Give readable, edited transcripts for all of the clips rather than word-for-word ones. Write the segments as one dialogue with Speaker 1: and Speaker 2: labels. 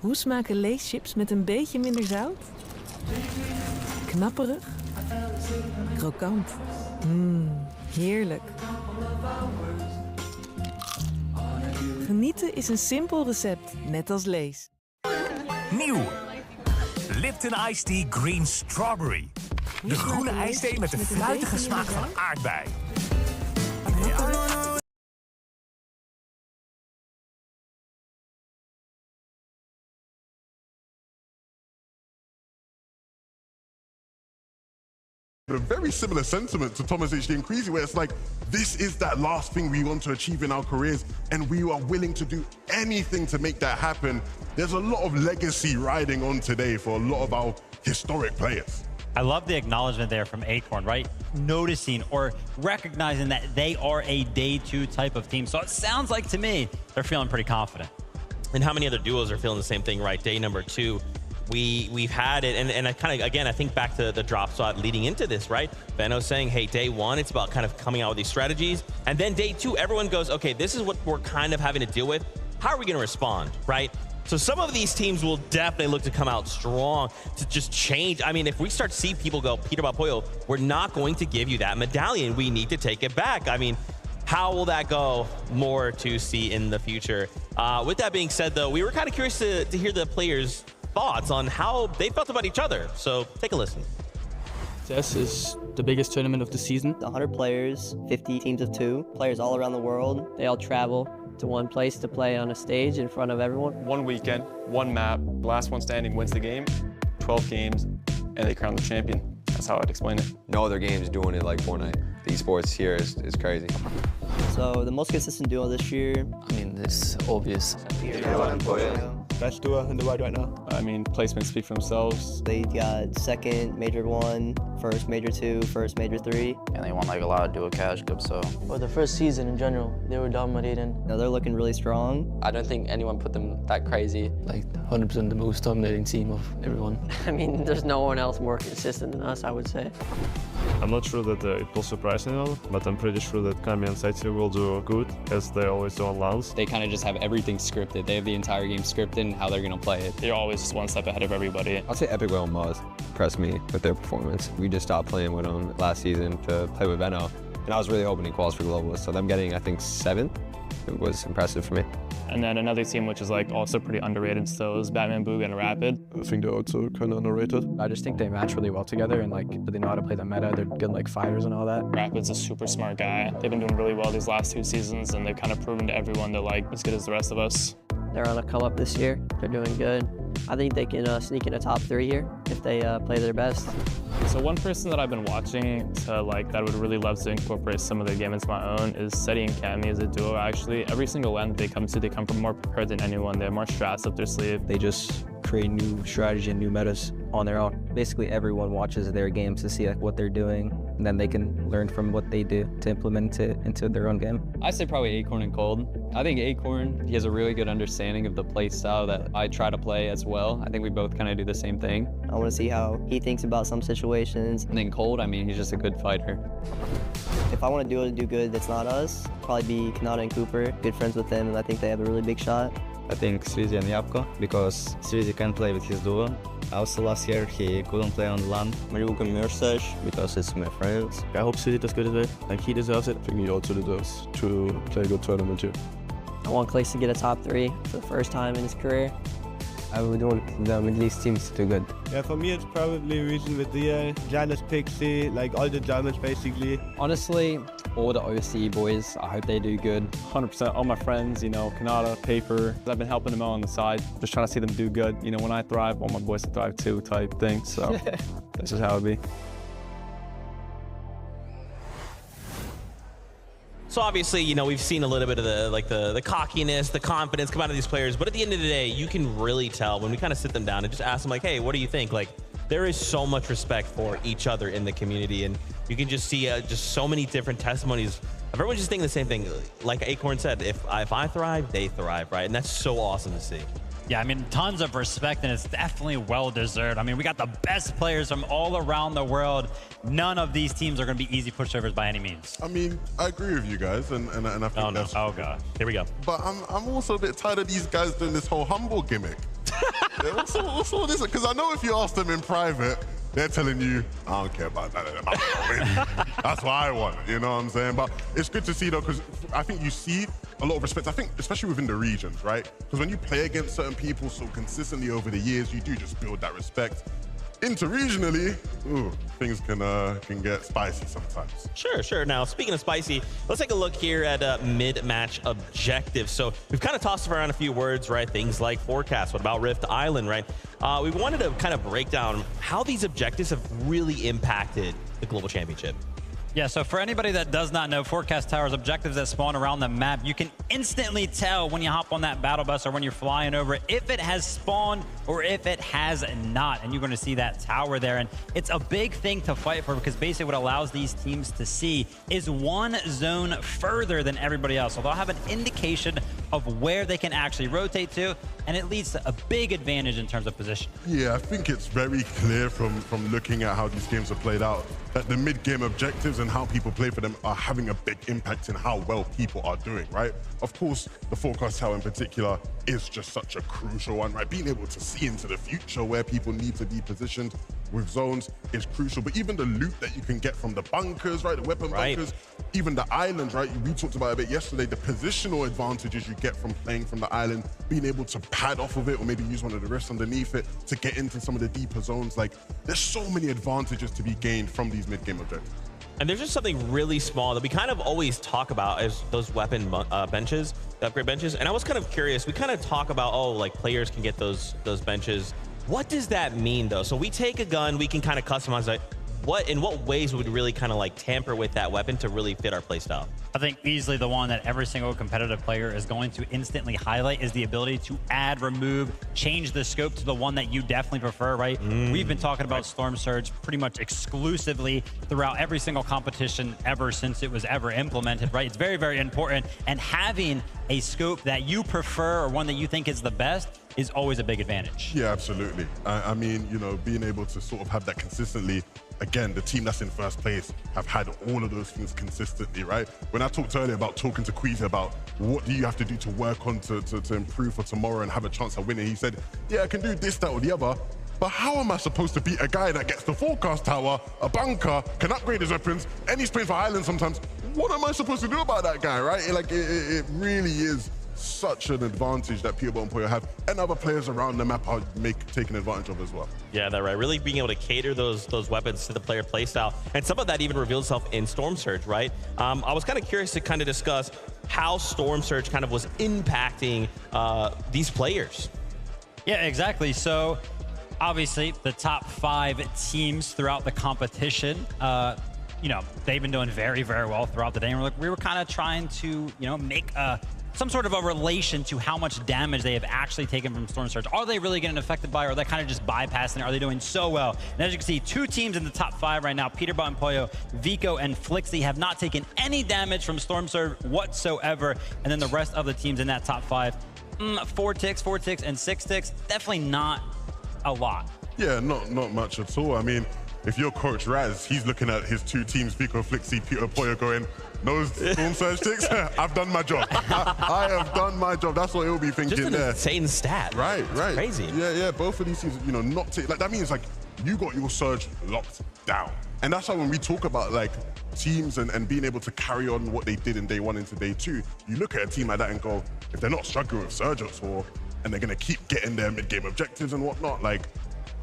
Speaker 1: Hoe smaken leeschips met een beetje minder zout? Knapperig? Krokant? Heerlijk. Genieten is een simpel recept, net als lees.
Speaker 2: Nieuw. Lipton Iced Tea Green Strawberry. De groene ijsthee met de fruitige smaak van aardbei.
Speaker 3: A very similar sentiment to Thomas H. Creasy, where it's like, this is that last thing we want to achieve in our careers, and we are willing to do anything to make that happen. There's a lot of legacy riding on today for a lot of our historic players.
Speaker 4: I love the acknowledgement there from Acorn, right? Noticing or recognizing that they are a day two type of team. So it sounds like to me, they're feeling pretty confident.
Speaker 5: And how many other duos are feeling the same thing, right? Day number two. We've had it, and I kind of, again, I think back to the drop spot leading into this, right? Benno saying, hey, day one, it's about kind of coming out with these strategies. And then day two, everyone goes, okay, this is what we're kind of having to deal with. How are we going to respond, right? So some of these teams will definitely look to come out strong to just change. I mean, if we start to see people go, Peter Bapoyo, we're not going to give you that medallion. We need to take it back. I mean, how will that go? More to see in the future. With that being said, though, we were kind of curious to hear the players' thoughts on how they felt about each other. So take a listen.
Speaker 6: This is the biggest tournament of the season.
Speaker 7: 100 players, 50 teams of 2, players all around the world.
Speaker 8: They all travel to one place to play on a stage in front of everyone.
Speaker 9: One weekend, one map, last one standing wins the game, 12 games, and they crown the champion. That's how I'd explain it.
Speaker 10: No other games doing it like Fortnite. The esports here is crazy.
Speaker 7: So the most consistent duo this year,
Speaker 6: I mean, it's obvious.
Speaker 9: Best duo in the world right now. I mean, placements speak for themselves.
Speaker 7: they got second major 1, first major 2, first major 3.
Speaker 6: And they won like a lot of duo cash cups, so.
Speaker 8: For the first season in general, they were dominating.
Speaker 7: Now they're looking really strong.
Speaker 8: I don't think anyone put them that crazy.
Speaker 6: Like 100% the most dominating team of everyone.
Speaker 8: I mean, there's no one else more consistent than us, I would say.
Speaker 9: I'm not sure that it will surprise anyone, but I'm pretty sure that Kami and Saitsu will do good, as they always do on LANs.
Speaker 6: They kind of just have everything scripted. They have the entire game scripted and how they're going to play it.
Speaker 9: They're always just one step ahead of everybody.
Speaker 10: I'll say Epic Whale and Muzz impressed me with their performance. We just stopped playing with them last season to play with Benno, and I was really hoping he qualifies for Globalists. So them getting, I think, 7th, it was impressive for me.
Speaker 9: And then another team which is like also pretty underrated still is Batman Boog and Rapid. I think they're also kind of underrated.
Speaker 6: I just think they match really well together and like they know how to play the meta. They're good like fighters and all that.
Speaker 9: Rapid's a super smart guy. They've been doing really well these last 2 seasons, and they've kind of proven to everyone they're like as good as the rest of us.
Speaker 8: They're on a come up this year. They're doing good. I think they can sneak in a top 3 here if they play their best.
Speaker 9: So one person that I've been watching to like that I would really love to incorporate some of their game into my own is Seti and Kami as a duo. Actually, every single end they come to, they come from more prepared than anyone. They have more strats up their sleeve.
Speaker 6: They just create new strategy and new metas on their own. Basically, everyone watches their games to see like what they're doing, and then they can learn from what they do to implement it into their own game.
Speaker 11: I say probably Acorn and Cold. I think Acorn, he has a really good understanding of the play style that I try to play as well. I think we both kind of do the same thing.
Speaker 7: I want to see how he thinks about some situations.
Speaker 11: And then Cold, I mean, he's just a good fighter.
Speaker 7: If I want to do good that's not us, probably be Kanata and Cooper. Good friends with them, and I think they have a really big shot.
Speaker 6: I think Srizi and Yapko, because Srizi can play with his duo. Also last year he couldn't play on the LAN.
Speaker 7: Maribuka Mirsash, because it's my friends.
Speaker 9: I hope Sudi does good as well. Like he deserves it. I think he also deserves to play a good tournament too.
Speaker 8: I want Clays to get a top 3 for the first time in his career.
Speaker 6: I would want the Middle East teams to do good.
Speaker 9: Yeah, for me it's probably Region with the Janus Pixie, like all the Germans basically.
Speaker 11: Honestly, all the OC boys, I hope they do good.
Speaker 9: 100%, all my friends, you know, Kanata, Paper, I've been helping them out on the side, just trying to see them do good. You know, when I thrive, all my boys to thrive too type thing, so this is how it be.
Speaker 5: So obviously, you know, we've seen a little bit of the cockiness, the confidence come out of these players. But at the end of the day, you can really tell when we kind of sit them down and just ask them like, hey, what do you think? Like, there is so much respect for each other in the community. And you can just see just so many different testimonies of everyone just thinking the same thing. Like Acorn said, if I thrive, they thrive, right? And that's so awesome to see.
Speaker 4: Yeah, I mean, tons of respect, and it's definitely well-deserved. I mean, we got the best players from all around the world. None of these teams are going to be easy pushovers by any means.
Speaker 3: I mean, I agree with you guys, and I think that's...
Speaker 4: Oh, God. Here we go.
Speaker 3: But I'm also a bit tired of these guys doing this whole humble gimmick. What's all this? Because I know if you ask them in private, they're telling you, I don't care about that. That's what I want, you know what I'm saying? But it's good to see, though, because I think you see a lot of respect, I think, especially within the regions, right? Because when you play against certain people so consistently over the years, you do just build that respect. Interregionally, things can get spicy sometimes.
Speaker 5: Sure. Now, speaking of spicy, let's take a look here at mid-match objectives. So we've kind of tossed around a few words, right? Things like forecast. What about Rift Island, right? We wanted to kind of break down how these objectives have really impacted the Global Championship.
Speaker 4: Yeah, so for anybody that does not know, Forecast Tower's objectives that spawn around the map, you can instantly tell when you hop on that battle bus or when you're flying over it, if it has spawned or if it has not. And you're going to see that tower there. And it's a big thing to fight for because basically what allows these teams to see is one zone further than everybody else. So they'll have an indication of where they can actually rotate to, and it leads to a big advantage in terms of position.
Speaker 3: Yeah, I think it's very clear from looking at how these games are played out that the mid-game objectives and how people play for them are having a big impact in how well people are doing, right? Of course, the forecast tower in particular is just such a crucial one, right? Being able to see into the future where people need to be positioned with zones is crucial. But even the loot that you can get from the bunkers, right? The weapon bunkers, even the islands, right? We talked about it a bit yesterday, the positional advantages you get from playing from the island, being able to pad off of it or maybe use one of the rifts underneath it to get into some of the deeper zones. Like, there's so many advantages to be gained from these mid-game objectives.
Speaker 5: And there's just something really small that we kind of always talk about as those weapon benches, the upgrade benches. And I was kind of curious, we kind of talk about, like players can get those benches. What does that mean though? So we take a gun, we can kind of customize it. In what ways would we really kind of like tamper with that weapon to really fit our playstyle?
Speaker 4: I think easily the one that every single competitive player is going to instantly highlight is the ability to add, remove, change the scope to the one that you definitely prefer, right? We've been talking about Storm Surge pretty much exclusively throughout every single competition ever since it was ever implemented, right? It's very, very important. And having a scope that you prefer or one that you think is the best is always a big advantage.
Speaker 3: Yeah, absolutely. I mean, you know, being able to sort of have that consistently. Again, the team that's in first place have had all of those things consistently, right? When I talked earlier about talking to Queasy about what do you have to do to work on to improve for tomorrow and have a chance of winning, he said, yeah, I can do this, that, or the other, but how am I supposed to beat a guy that gets the forecast tower, a bunker, can upgrade his weapons, and he's playing for Island sometimes? What am I supposed to do about that guy, right? Like, it really is such an advantage that Peterborough and Poyo have, and other players around the map are taking advantage of as well.
Speaker 5: Yeah, that's right. Really being able to cater those weapons to the player playstyle, and some of that even revealed itself in Storm Surge, right? I was kind of curious to kind of discuss how Storm Surge kind of was impacting these players.
Speaker 4: Yeah, exactly. So obviously the top 5 teams throughout the competition, you know, they've been doing very, very well throughout the day. And we were kind of trying to, you know, make some sort of a relation to how much damage they have actually taken from Storm Surge. Are they really getting affected by it, or are they kind of just bypassing it? Are they doing so well? And as you can see, 2 teams in the top 5 right now, Peterborough and Poyo, Vico and Flixie, have not taken any damage from Storm Surge whatsoever. And then the rest of the teams in that top 5, 4 ticks, and 6 ticks, definitely not a lot.
Speaker 3: Yeah, not much at all. I mean, if you're Coach Raz, he's looking at his 2 teams, Vico, Flixie, Peter, Poyo, going, no Storm Surge ticks, I've done my job. I have done my job. That's what he'll be thinking
Speaker 5: there. Just an insane stat.
Speaker 3: Right.
Speaker 5: Crazy.
Speaker 3: Yeah. Both of these teams, you know, like that means like you got your Surge locked down. And that's why when we talk about like teams and being able to carry on what they did in day 1 into day 2, you look at a team like that and go, if they're not struggling with Surge at all, and they're going to keep getting their mid-game objectives and whatnot, like,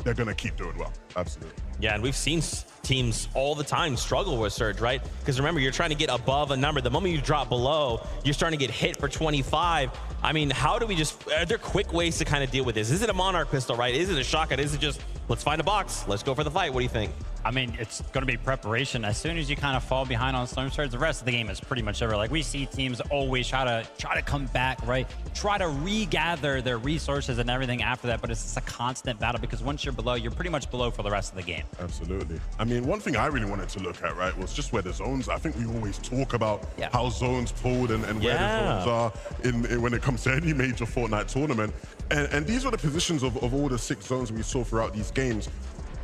Speaker 3: they're going to keep doing well. Absolutely.
Speaker 5: Yeah, and we've seen teams all the time struggle with Surge, right? Because remember, you're trying to get above a number. The moment you drop below, you're starting to get hit for 25. I mean, how do we are there quick ways to kind of deal with this? Is it a Monarch pistol, right? Is it a shotgun? Is it just, let's find a box, let's go for the fight? What do you think?
Speaker 4: I mean, it's going to be preparation. As soon as you kind of fall behind on Storm Surge, the rest of the game is pretty much over. Like, we see teams always try to come back, right? Try to regather their resources and everything after that, but it's just a constant battle because once you're below, you're pretty much below for the rest of the game.
Speaker 3: Absolutely. I mean, one thing I really wanted to look at, right, was just where the zones are. I think we always talk about how zones pulled and where the zones are when it comes to any major Fortnite tournament. And these were the positions of all the 6 zones we saw throughout these games.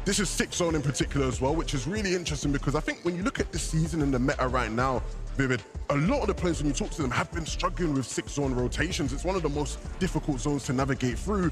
Speaker 3: This is 6 zone in particular as well, which is really interesting because I think when you look at this season and the meta right now, Vivid, a lot of the players, when you talk to them, have been struggling with 6 zone rotations. It's one of the most difficult zones to navigate through.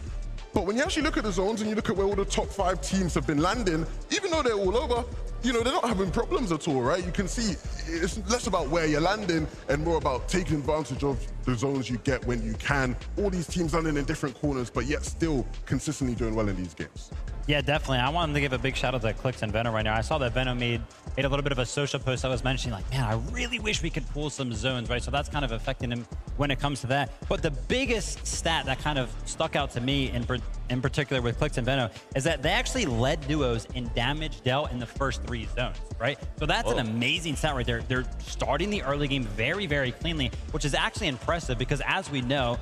Speaker 3: But when you actually look at the zones and you look at where all the top 5 teams have been landing, even though they're all over, you know, they're not having problems at all, right? You can see it's less about where you're landing and more about taking advantage of the zones you get when you can. All these teams landing in different corners, but yet still consistently doing well in these games.
Speaker 4: Yeah, definitely. I wanted to give a big shout out to Clicks and Veno right now. I saw that Veno made a little bit of a social post I was mentioning, like, man, I really wish we could pull some zones, right? So that's kind of affecting him when it comes to that. But the biggest stat that kind of stuck out to me in particular with Clicks and Veno is that they actually led duos in damage dealt in the first 3 zones, right? So that's an amazing stat right there. They're starting the early game very, very cleanly, which is actually impressive because as we know,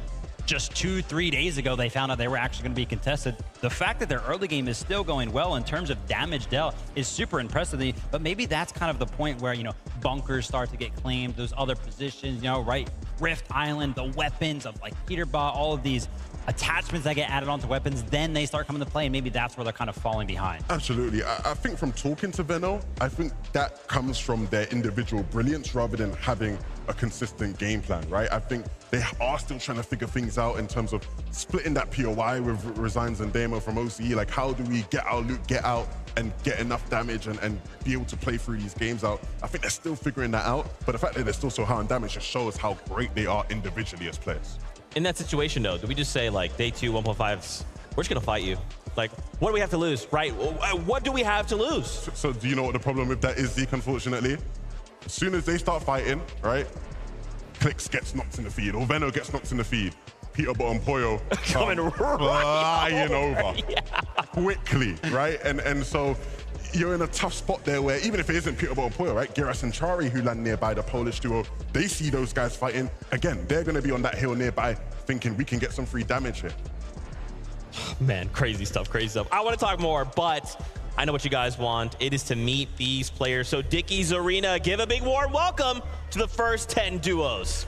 Speaker 4: just 2-3 days ago, they found out they were actually going to be contested. The fact that their early game is still going well in terms of damage dealt is super impressive to me, but maybe that's kind of the point where, you know, bunkers start to get claimed, those other positions, you know, right? Rift Island, the weapons of like Peterbot, all of these attachments that get added onto weapons, then they start coming to play, and maybe that's where they're kind of falling behind.
Speaker 3: Absolutely. I think from talking to Veno, I think that comes from their individual brilliance rather than having a consistent game plan, right? I think they are still trying to figure things out in terms of splitting that POI with Resigns and Demo from OCE. Like, how do we get our loot, get out, and get enough damage and be able to play through these games out? I think they're still figuring that out, but the fact that they're still so high on damage just shows how great they are individually as players.
Speaker 5: In that situation, though, do we just say, like, day 2, 1.5s, we're just going to fight you? Like, what do we have to lose, right? What do we have to lose?
Speaker 3: So do you know what the problem with that is, Zeke, unfortunately? As soon as they start fighting, right, Clicks gets knocked in the feed, or Veno gets knocked in the feed, Peterbot and Poyo
Speaker 5: coming
Speaker 3: flying over quickly, right? And so you're in a tough spot there where even if it isn't Peterbot and Poyo, right, Giras and Chari who land nearby, the Polish duo, they see those guys fighting. Again, they're going to be on that hill nearby thinking we can get some free damage here.
Speaker 5: Man, crazy stuff, crazy stuff. I want to talk more, but I know what you guys want. It is to meet these players. So Dickie's Arena, give a big warm welcome to the first 10 duos.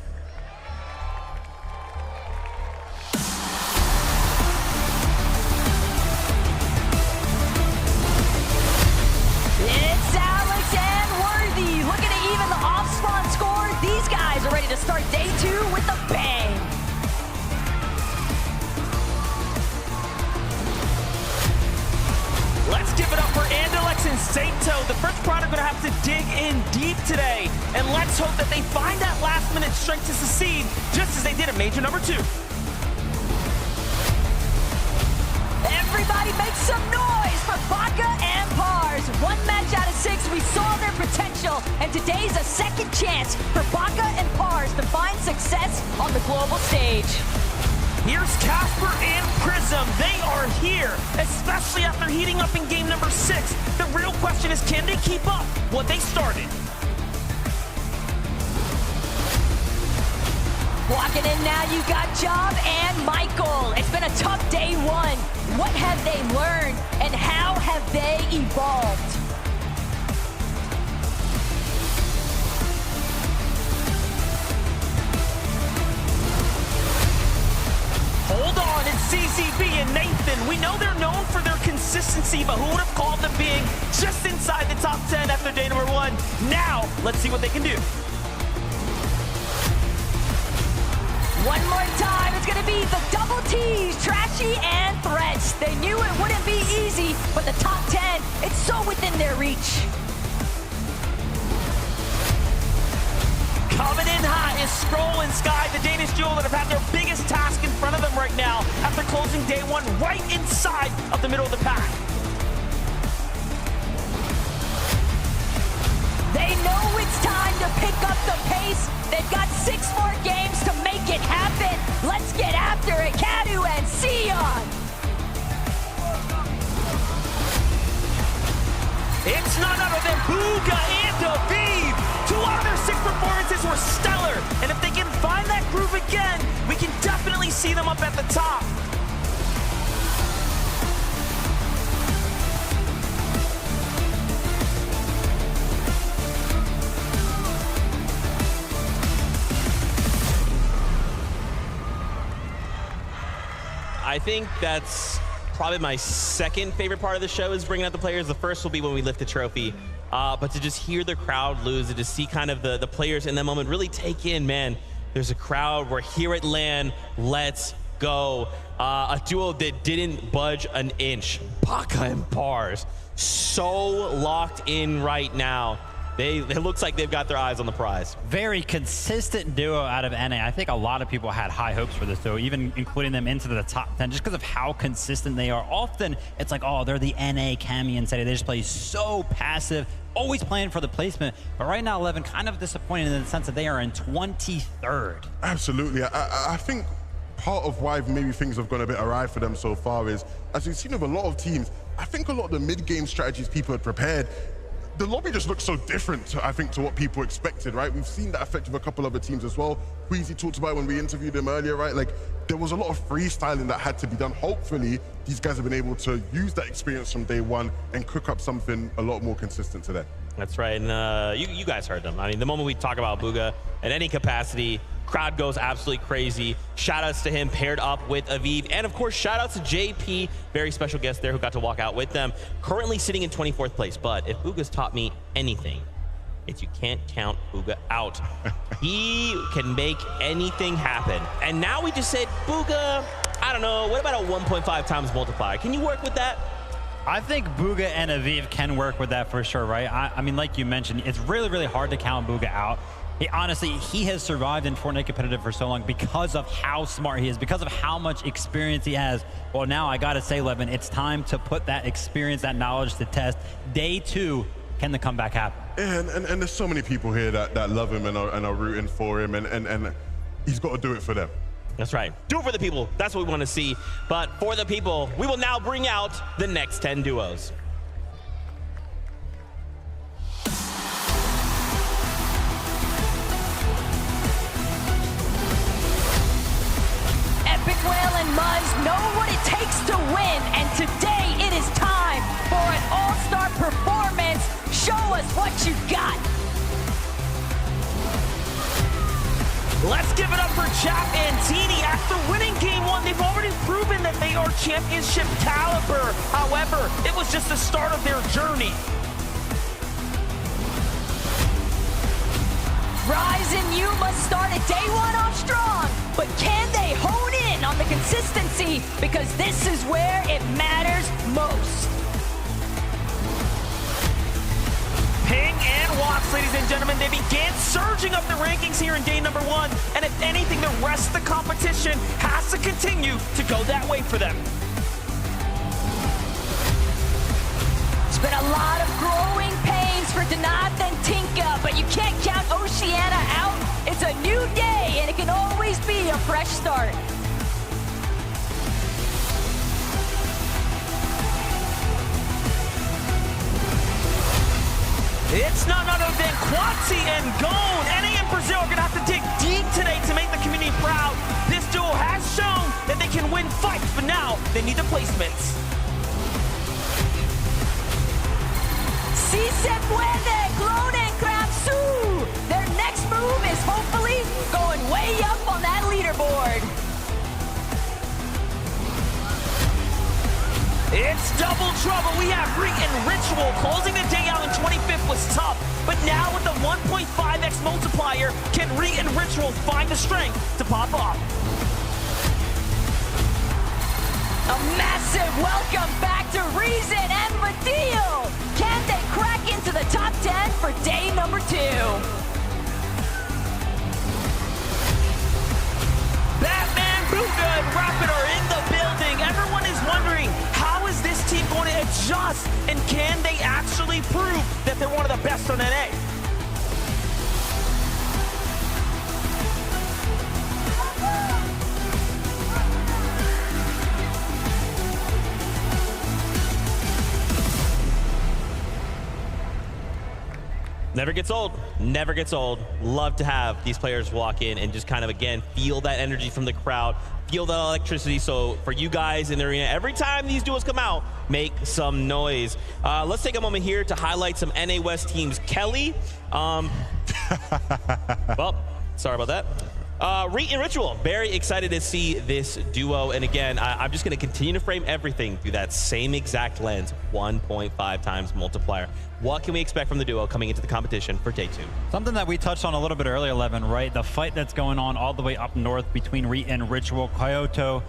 Speaker 12: It's Alex and Worthy looking to even the off-spawn score. These guys are ready to start day 2 with a bang.
Speaker 13: Let's give it up for Andalex and Sato. The first product going to have to dig in deep today. And let's hope that they find that last-minute strength to succeed, just as they did at Major number 2.
Speaker 12: Everybody make some noise for Baka and Pars. 1 match out of 6, we saw their potential, and today's a second chance for Baka and Pars to find success on the global stage.
Speaker 13: Here's Casper and Prism. They are here, especially after heating up in game number 6. The real question is, can they keep up what they started?
Speaker 12: Walking in now, you got Job and Michael. It's been a tough day 1. What have they learned, and how have they evolved?
Speaker 13: Hold on, it's CCB and Nathan. We know they're known for their consistency, but who would have called them being just inside the top 10 after day number 1? Now, let's see what they can do.
Speaker 12: One more time, it's gonna be the double T's, Trashy and Threats. They knew it wouldn't be easy, but the top 10, it's so within their reach.
Speaker 13: Coming in hot is Skrull and Sky, the Danish duo that have had their biggest task in front of them right now after closing day 1 right inside of the middle of the pack.
Speaker 12: They know it's time to pick up the pace. They've got 6 more games to make it happen. Let's get after it, Kadu and Sion.
Speaker 13: It's none other than Booga and Aviv. 2 out of their 6 performances were stellar. And if they can find that groove again, we can definitely see them up at the top.
Speaker 5: I think that's probably my second favorite part of the show is bringing out the players. The first will be when we lift the trophy. But to just hear the crowd lose, and to see kind of the players in that moment really take in, man, there's a crowd. We're here at LAN. Let's go. A duo that didn't budge an inch. Baka and Pars, so locked in right now. It looks like they've got their eyes on the prize.
Speaker 4: Very consistent duo out of NA. I think a lot of people had high hopes for this duo, even including them into the top 10, just because of how consistent they are. Often, it's like, oh, they're the NA Cammy and Seti. They just play so passive, always playing for the placement. But right now, 11, kind of disappointed in the sense that they are in 23rd.
Speaker 3: Absolutely. I think part of why maybe things have gone a bit awry for them so far is, as we've seen with a lot of teams, I think a lot of the mid-game strategies people had prepared, the lobby just looks so different, I think, to what people expected, right? We've seen that effect with a couple other teams as well. Queasy talked about it when we interviewed him earlier, right? Like, there was a lot of freestyling that had to be done. Hopefully, these guys have been able to use that experience from day one and cook up something a lot more consistent today.
Speaker 5: That's right, and you guys heard them. I mean, the moment we talk about Bugha in any capacity, crowd goes absolutely crazy. Shout outs to him paired up with Aviv. And of course, shout outs to JP, very special guest there who got to walk out with them. Currently sitting in 24th place, but if Bugha's taught me anything, it's you can't count Bugha out. He can make anything happen. And now we just said, Bugha, I don't know, what about a 1.5 times multiplier? Can you work with that?
Speaker 4: I think Bugha and Aviv can work with that for sure, right? I mean, like you mentioned, it's really, really hard to count Bugha out. He has survived in Fortnite competitive for so long because of how smart he is, because of how much experience he has. Well, now I gotta say, Levin, it's time to put that experience, that knowledge to test. Day 2, can the comeback happen?
Speaker 3: Yeah, and there's so many people here that love him and are rooting for him, and he's got to do it for them.
Speaker 5: That's right. Do it for the people. That's what we want to see. But for the people, we will now bring out the next 10 duos.
Speaker 12: Epic Whale and Muzz know what it takes to win, and today it is time for an all-star performance. Show us what you got.
Speaker 13: Let's give it up for Chap and Teeny. After winning Game 1, they've already proven that they are championship caliber. However, it was just the start of their journey.
Speaker 12: Rise and you must start at day 1 off strong, but can they hone in on the consistency? Because this is where it matters most.
Speaker 13: Ping and Watts, ladies and gentlemen, they began surging up the rankings here in day number 1, and if anything, the rest of the competition has to continue to go that way for them.
Speaker 12: It's been a lot of growing pains for Danath and Tinka, but you can't count Oceana out. It's a new day, and it can always be a fresh start.
Speaker 13: It's none other than Quatsi and Gone. NA and Brazil are going to have to dig deep today to make the community proud. This duo has shown that they can win fights, but now they need the placements.
Speaker 12: Si se puede, Clone and Kramsu. Their next move is hopefully going way up on that leaderboard.
Speaker 13: It's double trouble. We have Reek and Ritual. Closing the day out in 25th was tough, but now with the 1.5x multiplier, can Reek and Ritual find the strength to pop off?
Speaker 12: A massive welcome back to Reason and Medeal. Can they crack into the top 10 for day number 2?
Speaker 13: Batman, Bugha, and Rapid are in the building. Everyone is wondering, how is this team going to adjust? And can they actually prove that they're one of the best on NA?
Speaker 5: Never gets old. Never gets old. Love to have these players walk in and just kind of, again, feel that energy from the crowd, feel that electricity. So for you guys in the arena, every time these duos come out, make some noise. Let's take a moment here to highlight some NA West teams. Kelly, well, sorry about that. Reet and Ritual, very excited to see this duo. And again, I'm just going to continue to frame everything through that same exact lens, 1.5 times multiplier. What can we expect from the duo coming into the competition for day 2?
Speaker 4: Something that we touched on a little bit earlier, Levin, right? The fight that's going on all the way up north between Reet and Ritual, Kyoto.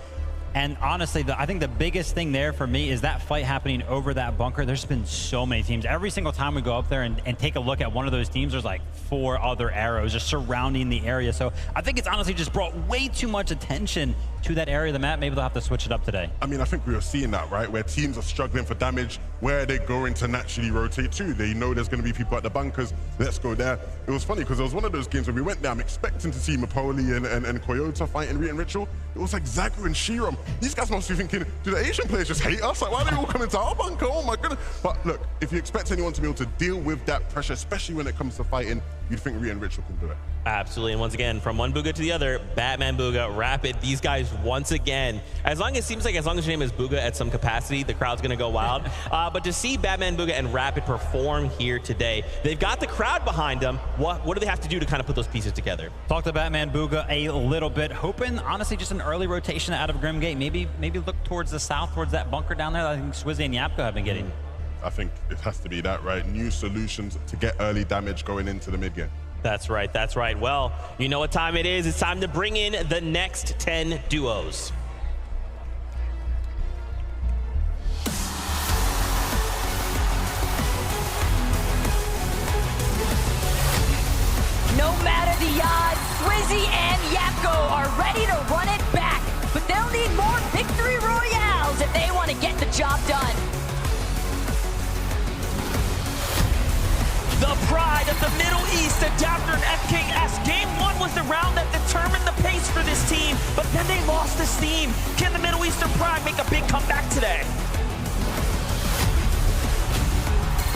Speaker 4: And honestly, I think the biggest thing there for me is that fight happening over that bunker. There's been so many teams. Every single time we go up there and take a look at one of those teams, there's like 4 other arrows just surrounding the area. So I think it's honestly just brought way too much attention to that area of the map. Maybe they'll have to switch it up today.
Speaker 3: I mean, I think we were seeing that, right? Where teams are struggling for damage, where are they going to naturally rotate to? They know there's going to be people at the bunkers. Let's go there. It was funny because it was one of those games where we went there. I'm expecting to see Mapoli and Kyoto fighting Reet and Ritual. It was like Zagu and Shiram. These guys must be thinking, do the Asian players just hate us? Like, why are they all coming to our bunker? Oh my goodness. But look, if you expect anyone to be able to deal with that pressure, especially when it comes to fighting, you'd think Reet and Ritual can do it.
Speaker 5: Absolutely. And once again, from one Bugha to the other, Batman, Bugha, Rapid, these guys once again, as long as your name is Bugha at some capacity, the crowd's going to go wild. But to see Batman, Bugha, and Rapid perform here today, they've got the crowd behind them. What do they have to do to kind of put those pieces together?
Speaker 4: Talk to Batman, Bugha a little bit, hoping, honestly, just an early rotation out of Grimgate. Maybe look towards the south, towards that bunker down there that I think Swizzy and Yapko have been getting.
Speaker 3: I think it has to be that, right? New solutions to get early damage going into the mid game.
Speaker 5: That's right, that's right. Well, you know what time it is. It's time to bring in the next 10 duos.
Speaker 12: No matter the odds, Swizzy and Yapko are ready to run it back, but they'll need more victory royales if they want to get the job done.
Speaker 13: The pride of the Middle East, Adapter and FKS. Game 1 was the round that determined the pace for this team, but then they lost the steam. Can the Middle Eastern Pride make a big comeback today?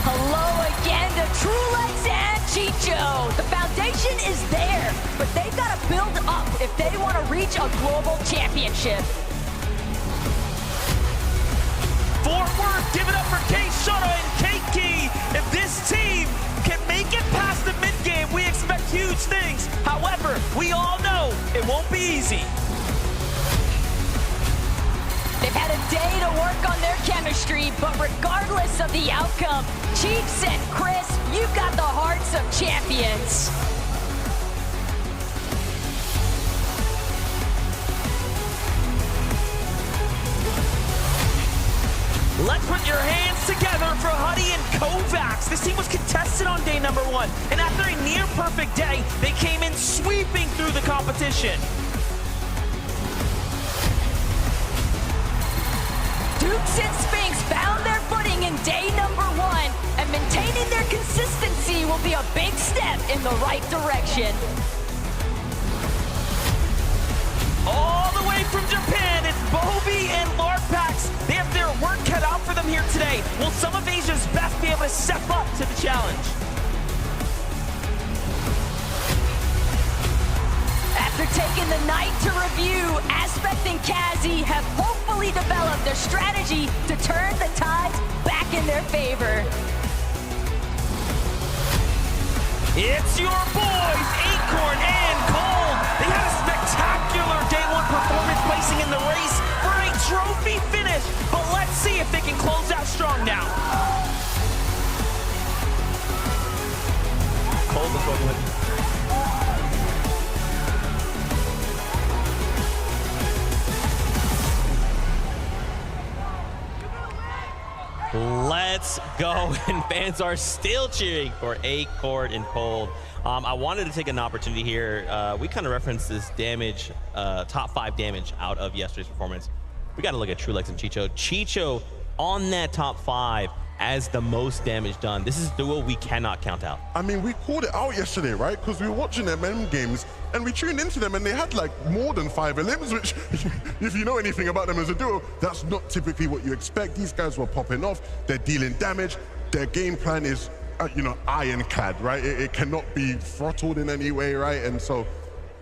Speaker 12: Hello again to Trulex and Chicho. The foundation is there, but they've got to build up if they want to reach a global championship.
Speaker 13: Fort Worth, give it up for Kate Shota and Kate Key. If this team can make it past the mid-game, we expect huge things. However, we all know it won't be easy.
Speaker 12: They've had a day to work on their chemistry, but regardless of the outcome, Chiefs and Chris, you've got the hearts of champions.
Speaker 13: Let's put your hands together for Huddy and Kovacs. This team was contested on day number 1, and after a near-perfect day, they came in sweeping through the competition.
Speaker 12: Dukes and Sphinx found their footing in day number 1, and maintaining their consistency will be a big step in the right direction.
Speaker 13: All the way from Japan, it's Bobby and Larpax. They have their work cut out for them here today. Will some of Asia's best be able to step up to the challenge?
Speaker 12: After taking the night to review, Aspect and Kazi have hopefully developed their strategy to turn the tides back in their favor.
Speaker 13: It's your boys, Acorn and Cold. They had a spectacular day 1 performance, placing in the race for a trophy finish. But let's see if they can close out strong now.
Speaker 5: Cold is what went. Let's go, and fans are still cheering for Acorn and Cold. I wanted to take an opportunity here. We kind of referenced this damage, top 5 damage out of yesterday's performance. We got to look at Trulex and Chicho. Chicho on that top 5 as the most damage done. This is a duo we cannot count out.
Speaker 3: I mean, we called it out yesterday, right? Because we were watching their MM games and we tuned into them and they had like more than 5 elims, which if you know anything about them as a duo, that's not typically what you expect. These guys were popping off, they're dealing damage, their game plan is, ironclad, right? It cannot be throttled in any way, right? And so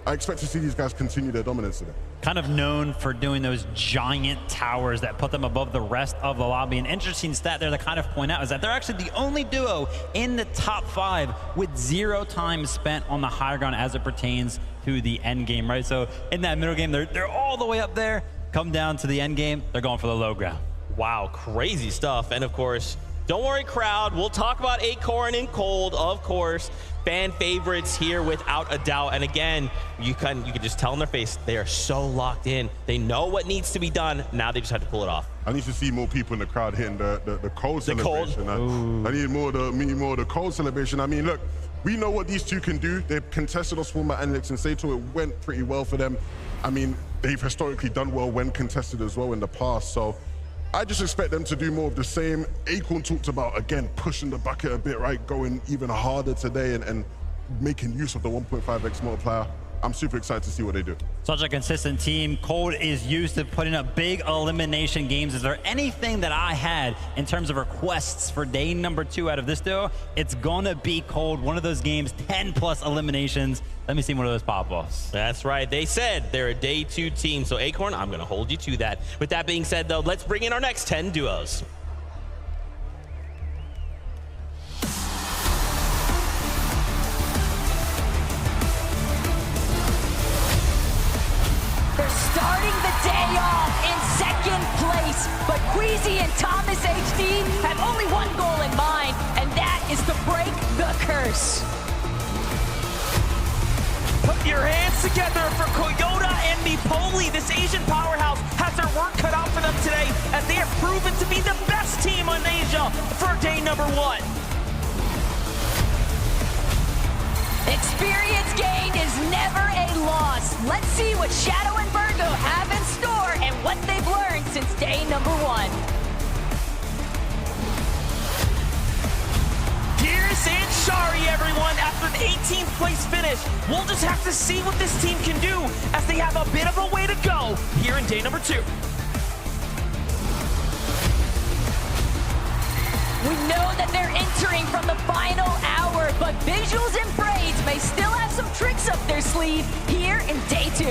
Speaker 3: I expect to see these guys continue their dominance today.
Speaker 4: kind of known for doing those giant towers that put them above the rest of the lobby. An interesting stat there to kind of point out is that they're actually the only duo in the top 5 with 0 time spent on the higher ground as it pertains to the end game, right? So in that middle game, they're all the way up there. Come down to the end game, they're going for the low ground.
Speaker 5: Wow, crazy stuff. And of course, don't worry, crowd. We'll talk about Acorn and Cold, of course. Fan favorites here without a doubt. And again, you can just tell in their face, they are so locked in. They know what needs to be done. Now they just have to pull it off.
Speaker 3: I need to see more people in the crowd hitting the cold celebration. I need more of the cold celebration. I mean, look, we know what these two can do. They've contested us format analytics and Sato. It went pretty well for them. I mean, they've historically done well when contested as well in the past. So I just expect them to do more of the same. Acorn talked about, again, pushing the bucket a bit, right? Going even harder today and making use of the 1.5x multiplier. I'm super excited to see what they do.
Speaker 4: Such a consistent team. Cold is used to putting up big elimination games. Is there anything that I had in terms of requests for day number 2 out of this duo? It's gonna be Cold. One of those games, 10+ eliminations. Let me see one of those pop-offs.
Speaker 5: That's right. They said they're a day 2 team. So Acorn, I'm gonna hold you to that. With that being said, though, let's bring in our next 10 duos.
Speaker 12: Starting the day off in 2nd place, but Queasy and Thomas HD have only one goal in mind, and that is to break the curse.
Speaker 13: Put your hands together for Koyota and Mipoli. This Asian powerhouse has their work cut out for them today, as they have proven to be the best team in Asia for day number 1.
Speaker 12: Experience gained is never a loss. Let's see what Shadow and Virgo have in store and what they've learned since day number 1.
Speaker 13: Gears and Shari, everyone, after the 18th place finish. We'll just have to see what this team can do, as they have a bit of a way to go here in day number 2.
Speaker 12: We know that they're entering from the final hour, but Visuals and Braids may still have some tricks up their sleeve here in day 2.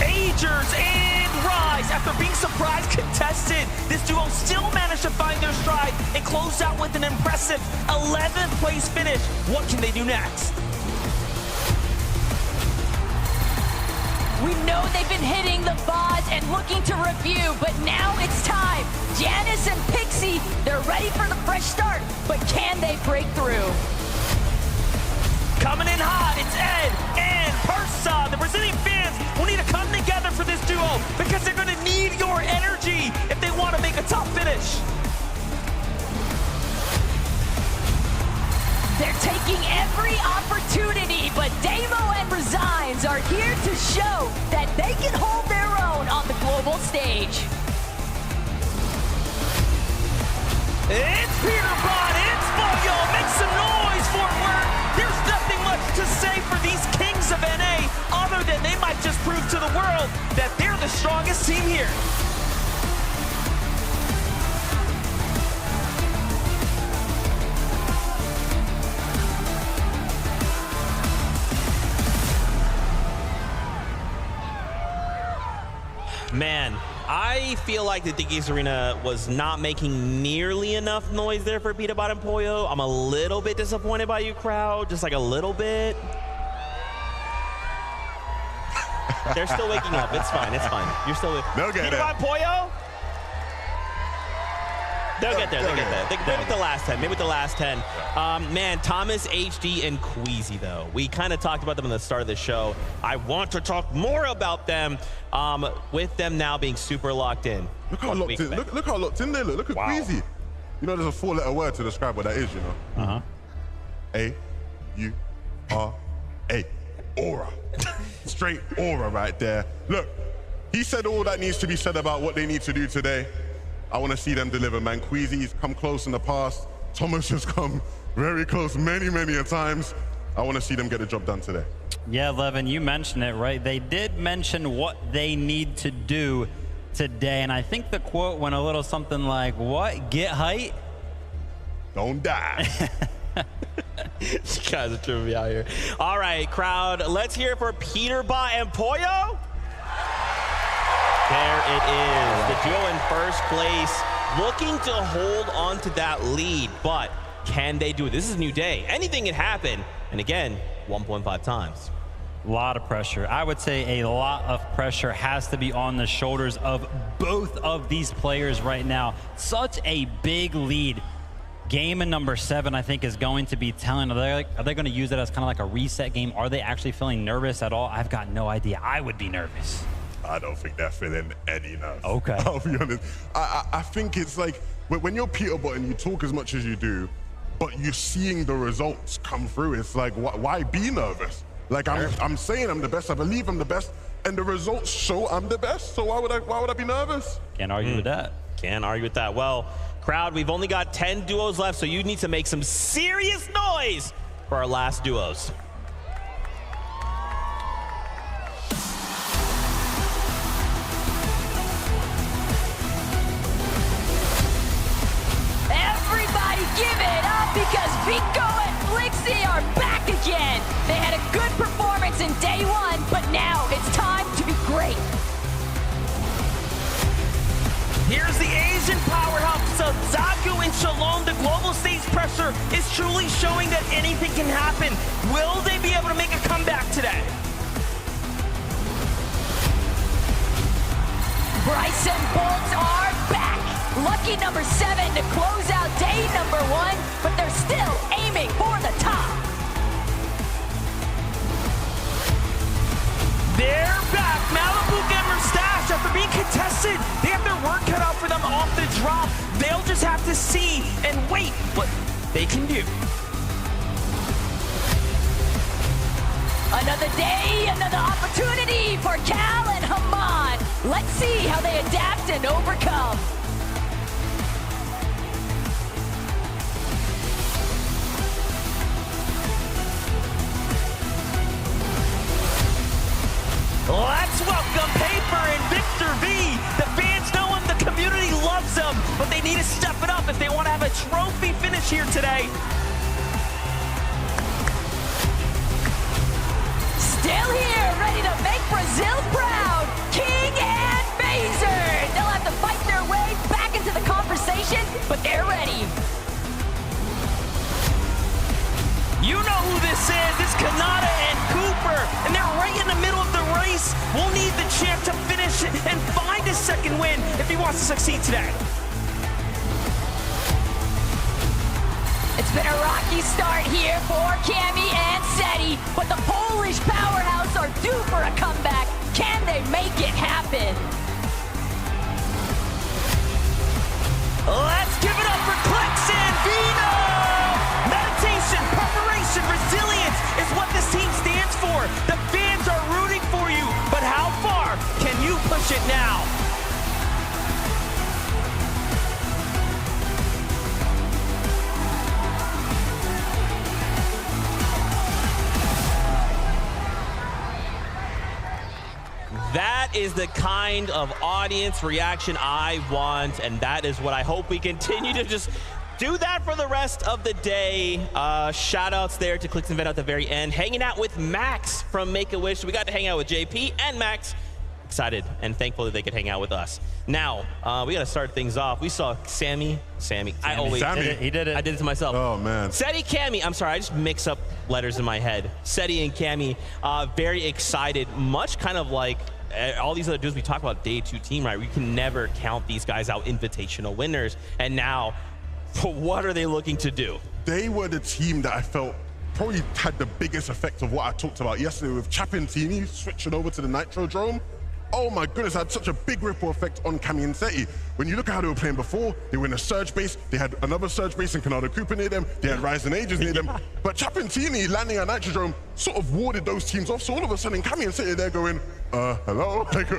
Speaker 13: Agers and Rise, after being surprise contested, this duo still managed to find their stride and close out with an impressive 11th place finish. What can they do next?
Speaker 12: We know they've been hitting the VODs and looking to review, but now it's time. Janice and Pixie, they're ready for the fresh start, but can they break through?
Speaker 13: Coming in hot, it's Ed and Persa. The Brazilian fans will need to come together for this duo, because they're going to need your energy if they want to make a top finish.
Speaker 12: They're taking every opportunity, but Damo and Resigns are here to show that they can hold their own on the global stage.
Speaker 13: It's Peter Bond, it's Boyo. Make some noise for work. There's nothing much to say for these kings of NA, other than they might just prove to the world that they're the strongest team here.
Speaker 5: Man, I feel like the Dickies Arena was not making nearly enough noise there for Peter Bot and Poyo. I'm a little bit disappointed by you, crowd, just like a little bit. They're still waking up. It's fine. It's fine. You're still with
Speaker 3: Peter
Speaker 5: Bot and Poyo. They'll get there. They'll get there. Maybe with the last 10. Maybe with the last 10. Man, Thomas, HD, and Queasy, though. We kind of talked about them at the start of the show. I want to talk more about them, with them now being super locked in.
Speaker 3: Look how locked in. Look how locked in they look. Look at Queasy. You know, there's a 4-letter word to describe what that is, you know?
Speaker 4: Uh-huh.
Speaker 3: A-U-R-A. Aura. Straight aura right there. Look, he said all that needs to be said about what they need to do today. I want to see them deliver, man. Queasy's come close in the past. Thomas has come very close many, many a times. I want to see them get the job done today.
Speaker 4: Yeah, Levin, you mentioned it, right? They did mention what they need to do today, and I think the quote went a little something like, what? Get height?
Speaker 3: Don't die.
Speaker 5: You guys are tripping me out here. All right, crowd, let's hear it for Peterbot and Pollo. There it is. The duo in first place, looking to hold on to that lead, but can they do it? This is a new day. Anything can happen. And again, 1.5 times.
Speaker 4: A lot of pressure. I would say a lot of pressure has to be on the shoulders of both of these players right now. Such a big lead. Game in number 7, I think, is going to be telling. Are they going to use it as kind of like a reset game? Are they actually feeling nervous at all? I've got no idea. I would be nervous.
Speaker 3: I don't think they're feeling any nerves.
Speaker 4: Okay.
Speaker 3: I'll be honest. I think it's like when you're Peterbot and you talk as much as you do, but you're seeing the results come through, it's like, why be nervous? Like, I'm saying I'm the best. I believe I'm the best. And the results show I'm the best. So why would I be nervous?
Speaker 4: Can't argue with that.
Speaker 5: Can't argue with that. Well, crowd, we've only got 10 duos left, so you need to make some serious noise for our last duos.
Speaker 12: Everybody give it up because Vico and Blixie are back again. They had a good performance in day 1, but now it's time to be great.
Speaker 13: Here's the Asian powerhouse of Zagu and Shalom. The global stage pressure is truly showing that anything can happen. Will they be able to make a comeback today?
Speaker 12: Bryce and Bolt are back. Lucky number 7 to close out day number 1, but they're still aiming for the top.
Speaker 13: They're back. Malibu Gamer Stash, after being contested, they have their work cut out for them off the drop. They'll just have to see and wait what they can do.
Speaker 12: Another day, another opportunity for Cal and Haman. Let's see how they adapt and overcome.
Speaker 13: Let's welcome Paper and Victor V. The fans know him, the community loves him, but they need to step it up if they want to have a trophy finish here today.
Speaker 12: Still here, ready to make Brazil proud. King and Mazer. They'll have to fight their way back into the conversation, but they're ready.
Speaker 13: You know who this is. It's Kanata and Cooper, and they're right in the middle of the race. We'll need the champ to finish it and find a second win if he wants to succeed today.
Speaker 12: It's been a rocky start here for Cammy and Seti, but the Polish powerhouse are due for a comeback. Can they make it happen?
Speaker 13: Let's give it up for Clicks and Vino! Meditation, preparation, resilience is what this team stands for. The fans are rooting for you, but how far can you push it now?
Speaker 5: That is the kind of audience reaction I want, and that is what I hope we continue to just do that for the rest of the day. Shout outs there to Clicks and Vet at the very end. Hanging out with Max from Make-A-Wish. We got to hang out with JP and Max. Excited and thankful that they could hang out with us. Now, we got to start things off. We saw Sammy. I always
Speaker 3: Sammy.
Speaker 5: did it. He did it. I did it to myself.
Speaker 3: Oh, man.
Speaker 5: Seti, Cammy. I'm sorry, I just mix up letters in my head. Seti and Cammy, very excited. Much kind of like all these other dudes we talk about day 2 team, right? We can never count these guys out invitational winners. And now, what are they looking to do?
Speaker 3: They were the team that I felt probably had the biggest effect of what I talked about yesterday with Chapentini switching over to the Nitrodrome. Oh my goodness, it had such a big ripple effect on Cammy and Seti. When you look at how they were playing before, they were in a surge base, they had another surge base in Canada Cooper near them, they had Ryzen Ages near them, but Chapentini landing at Nitrodrome sort of warded those teams off, so all of a sudden Cammy and Seti, they're going, hello? Like,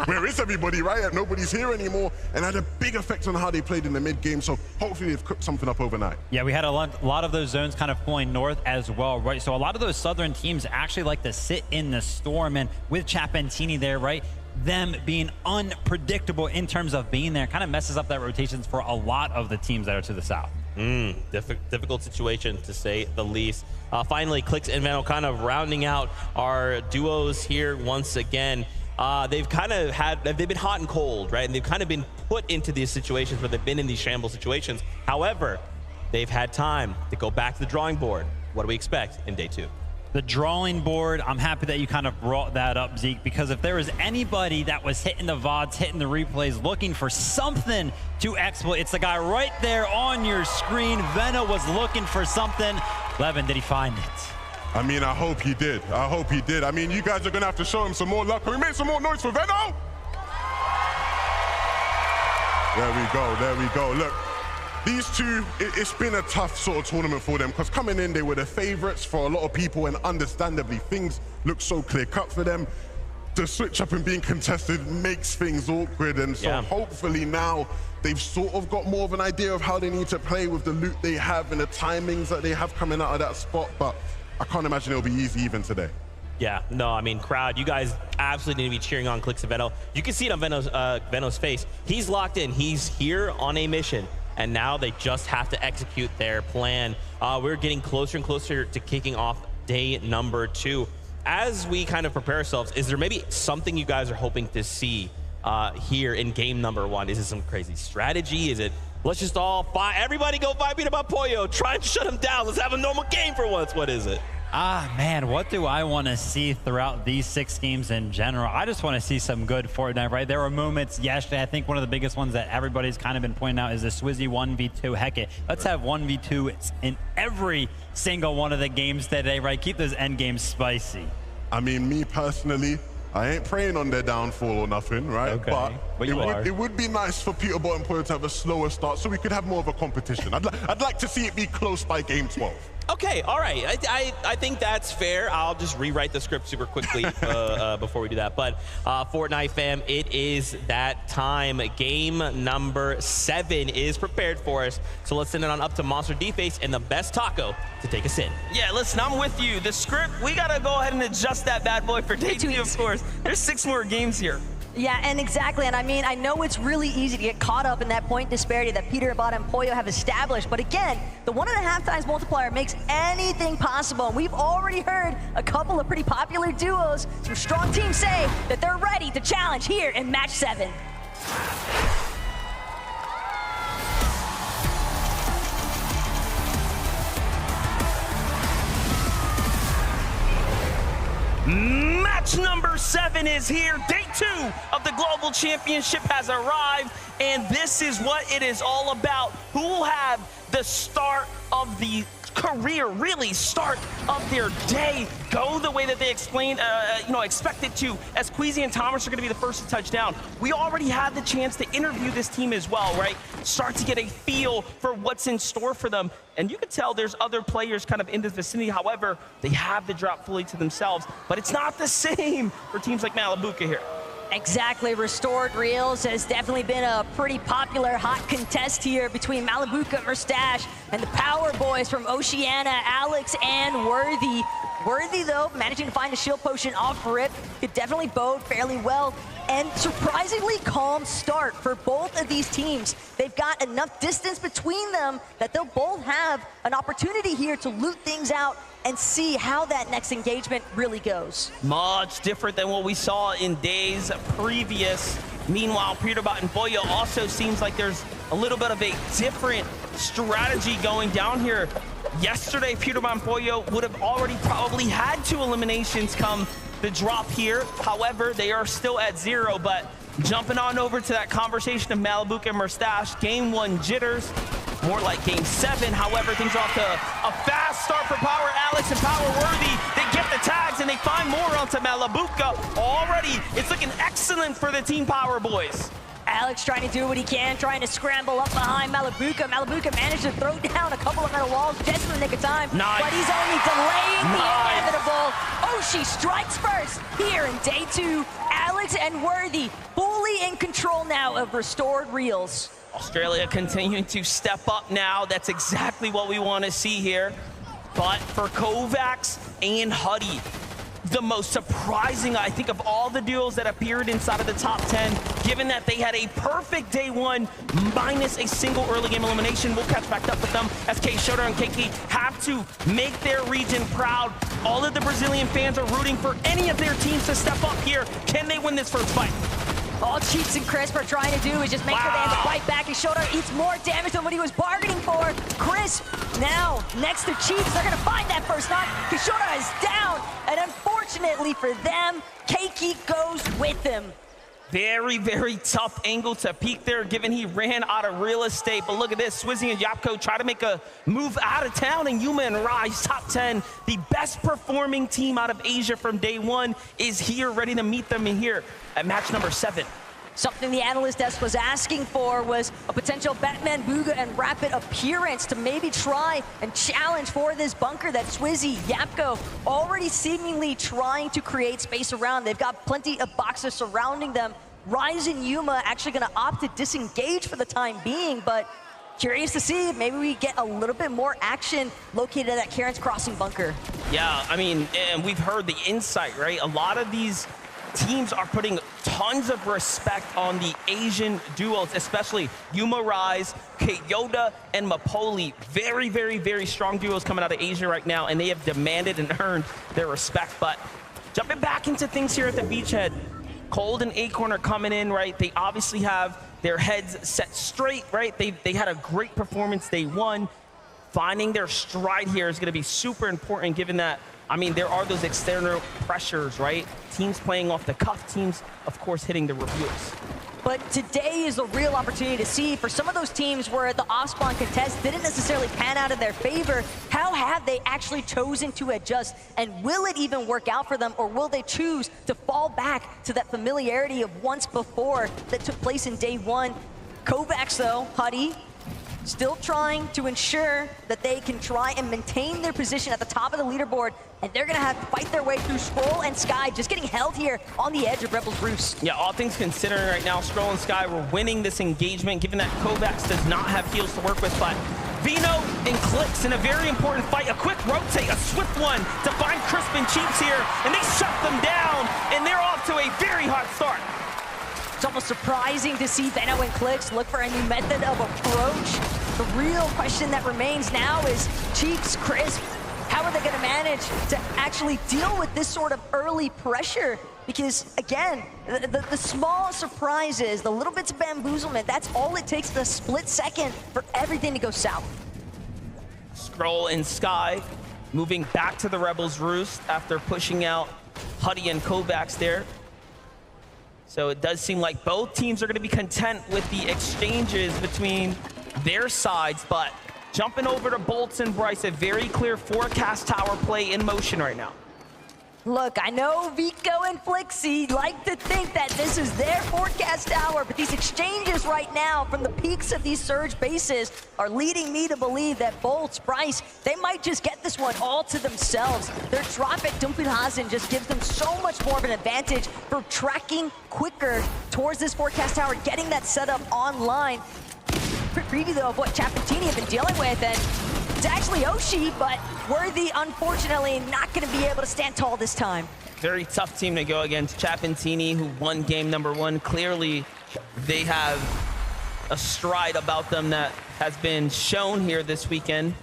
Speaker 3: where is everybody, right? Nobody's here anymore, and had a big effect on how they played in the mid-game, so hopefully they've cooked something up overnight.
Speaker 4: Yeah, we had a lot of those zones kind of pulling north as well, right? So a lot of those southern teams actually like to sit in the storm, and with Chapentini there, right? Them being unpredictable in terms of being there kind of messes up that rotations for a lot of the teams that are to the south.
Speaker 5: Difficult situation, to say the least. Finally, Clicks and Veno kind of rounding out our duos here once again. They've been hot and cold, right? And they've kind of been put into these situations where they've been in these shambles situations. However, they've had time to go back to the drawing board. What do we expect in day 2?
Speaker 4: The drawing board, I'm happy that you kind of brought that up, Zeke, because if there was anybody that was hitting the VODs, hitting the replays, looking for something to exploit, it's the guy right there on your screen. Veno was looking for something. Levin, did he find it?
Speaker 3: I mean, I hope he did. I hope he did. I mean, you guys are going to have to show him some more love. Can we make some more noise for Veno? There we go. There we go. Look. These two, it's been a tough sort of tournament for them because coming in, they were the favorites for a lot of people, and understandably, things look so clear-cut for them. The switch up and being contested makes things awkward, and so hopefully now they've sort of got more of an idea of how they need to play with the loot they have and the timings that they have coming out of that spot, but I can't imagine it'll be easy even today.
Speaker 5: Yeah, no, I mean, crowd, you guys absolutely need to be cheering on Clicks and Veno. You can see it on Veno's face. He's locked in. He's here on a mission. And now they just have to execute their plan. We're getting closer and closer to kicking off day number 2. As we kind of prepare ourselves, is there maybe something you guys are hoping to see here in game number 1? Is it some crazy strategy? Is it, let's just all everybody go 5 beat about Pollo, try and shut him down, let's have a normal game for once? What is it?
Speaker 4: Man, what do I want to see throughout these 6 games in general? I just want to see some good Fortnite, right? There were moments yesterday. I think one of the biggest ones that everybody's kind of been pointing out is the Swizzy 1v2. Heck it, let's have 1v2 in every single one of the games today, right? Keep those end games spicy.
Speaker 3: I mean, me personally, I ain't praying on their downfall or nothing, right?
Speaker 4: Okay, but
Speaker 3: it would be nice for Peterborough and Pollo to have a slower start so we could have more of a competition. I'd like to see it be close by game 12.
Speaker 5: Okay, all right. I think that's fair. I'll just rewrite the script super quickly before we do that. But Fortnite fam, it is that time. Game number 7 is prepared for us. So let's send it on up to Monster D-Face and the best taco to take us in.
Speaker 13: Yeah, listen, I'm with you. The script, we got to go ahead and adjust that bad boy for day 2, of course. There's 6 more games here.
Speaker 12: Yeah, and exactly. And I mean, I know it's really easy to get caught up in that point disparity that Peterborough and Pollo have established. But again, the 1.5 times multiplier makes anything possible. And we've already heard a couple of pretty popular duos. Some strong teams say that they're ready to challenge here in match 7.
Speaker 13: Match number 7 is here. Day 2 of the Global Championship has arrived, and this is what it is all about. Who will have the start of the career, really start of their day, go the way that they expect it to, as Queasy and Thomas are going to be the first to touch down. We already had the chance to interview this team as well, right? Start to get a feel for what's in store for them. And you can tell there's other players kind of in the vicinity. However, they have the drop fully to themselves, but it's not the same for teams like Malabuka here.
Speaker 12: Exactly. Restored Reels has definitely been a pretty popular hot contest here between Malabuka, Mustache, and the Power Boys from Oceania, Alex and Worthy. Worthy, though, managing to find a shield potion off rip, could definitely bode fairly well. And surprisingly calm start for both of these teams. They've got enough distance between them that they'll both have an opportunity here to loot things out and see how that next engagement really goes.
Speaker 13: Much different than what we saw in days previous. Meanwhile, Peterborough and Pollo also seems like there's a little bit of a different strategy going down here. Yesterday, Peterborough and Pollo would have already probably had 2 eliminations come the drop here. However, they are still at 0, but jumping on over to that conversation of Malabuka and Mustache, game 1 jitters, more like game 7. However, things are off to a fast start for Power Alex and Power Worthy. They get the tags and they find more onto Malabuka. Already, it's looking excellent for the Team Power Boys.
Speaker 12: Alex trying to do what he can, trying to scramble up behind Malabuka. Malabuka managed to throw down a couple of metal walls just in the nick of time.
Speaker 13: Nice.
Speaker 12: But he's only delaying the inevitable. Oshi strikes first here in day 2. Alex and Worthy fully in control now of Restored Reels.
Speaker 13: Australia continuing to step up now. That's exactly what we want to see here. But for Kovacs and Huddy, the most surprising, I think, of all the duos that appeared inside of the top 10, given that they had a perfect day one, minus a single early game elimination. We'll catch back up with them as Shota and Keiki have to make their region proud. All of the Brazilian fans are rooting for any of their teams to step up here. Can they win this first fight?
Speaker 12: All Chiefs and Crisp are trying to do is just make sure they have to fight back, and Shota eats more damage than what he was bargaining for. Crisp now next to Chiefs. They're going to find that first knock. Shota is down, and unfortunately for them, Keiki goes with him.
Speaker 13: Very, very tough angle to peek there, given he ran out of real estate. But look at this, Swizzy and Yapko try to make a move out of town, and Yuma and Rise, top 10, the best performing team out of Asia from day one, is here ready to meet them in here at match number 7.
Speaker 12: Something the analyst desk was asking for was a potential Batman Booga and Rapid appearance to maybe try and challenge for this bunker that Swizzy, Yapko already seemingly trying to create space around. They've got plenty of boxes surrounding them. Rise and Yuma actually going to opt to disengage for the time being, but curious to see if maybe we get a little bit more action located at that Karen's Crossing bunker.
Speaker 13: Yeah, I mean, and we've heard the insight, right? A lot of these teams are putting tons of respect on the Asian duos, especially Yuma Rise, Yoda, and Mapoli. Very, very, very strong duos coming out of Asia right now, and they have demanded and earned their respect. But jumping back into things here at the beachhead, Cold and Acorn are coming in, right? They obviously have their heads set straight, right? They had a great performance day one. Finding their stride here is going to be super important, given that, I mean, there are those external pressures, right? Teams playing off the cuff, teams, of course, hitting the reviews.
Speaker 12: But today is a real opportunity to see for some of those teams where the off-spawn contest didn't necessarily pan out in their favor, how have they actually chosen to adjust? And will it even work out for them, or will they choose to fall back to that familiarity of once before that took place in day one? Kovacs, though, Huddy, still trying to ensure that they can try and maintain their position at the top of the leaderboard, and they're gonna have to fight their way through Scroll and Sky, just getting held here on the edge of Rebel's Roost.
Speaker 13: Yeah, all things considering right now, Scroll and Sky were winning this engagement, given that Kovacs does not have heals to work with, but Vino and Clicks in a very important fight, a quick rotate, a swift one to find Crisp and Chiefs here, and they shut them down, and they're off to a very hot start.
Speaker 12: It's almost surprising to see Veno and Clicks look for a new method of approach. The real question that remains now is Chiefs, Crisp, how are they going to manage to actually deal with this sort of early pressure? Because, again, the small surprises, the little bits of bamboozlement, that's all it takes in a split second for everything to go south.
Speaker 13: Scroll and Sky moving back to the Rebels' Roost after pushing out Huddy and Kovacs there. So it does seem like both teams are going to be content with the exchanges between their sides, but jumping over to Bolts and Bryce, a very clear forecast tower play in motion right now.
Speaker 12: Look, I know Vico and Flixie like to think that this is their forecast hour, but these exchanges right now from the peaks of these surge bases are leading me to believe that Bolts, Bryce, they might just get this one all to themselves. Their drop at Dumpelhazen just gives them so much more of an advantage for tracking quicker towards this forecast tower, getting that setup online. Preview, though, of what Chapentini have been dealing with, and it's actually Oshi, but Worthy, unfortunately, not going to be able to stand tall this time.
Speaker 13: Very tough team to go against. Chapentini, who won game number one. Clearly, they have a stride about them that has been shown here this weekend.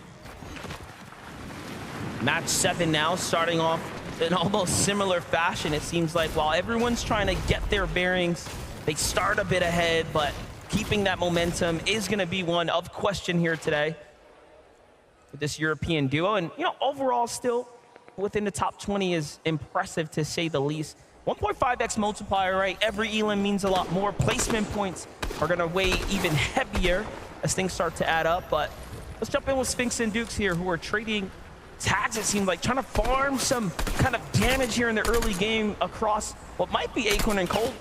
Speaker 13: Match 7 now, starting off in almost similar fashion. It seems like while everyone's trying to get their bearings, they start a bit ahead, but keeping that momentum is going to be one of question here today with this European duo. And, you know, overall still within the top 20 is impressive to say the least. 1.5x multiplier, right? Every elim means a lot more. Placement points are going to weigh even heavier as things start to add up. But let's jump in with Sphinx and Dukes here, who are trading tags, it seems like, trying to farm some kind of damage here in the early game across what might be Acorn and Cold.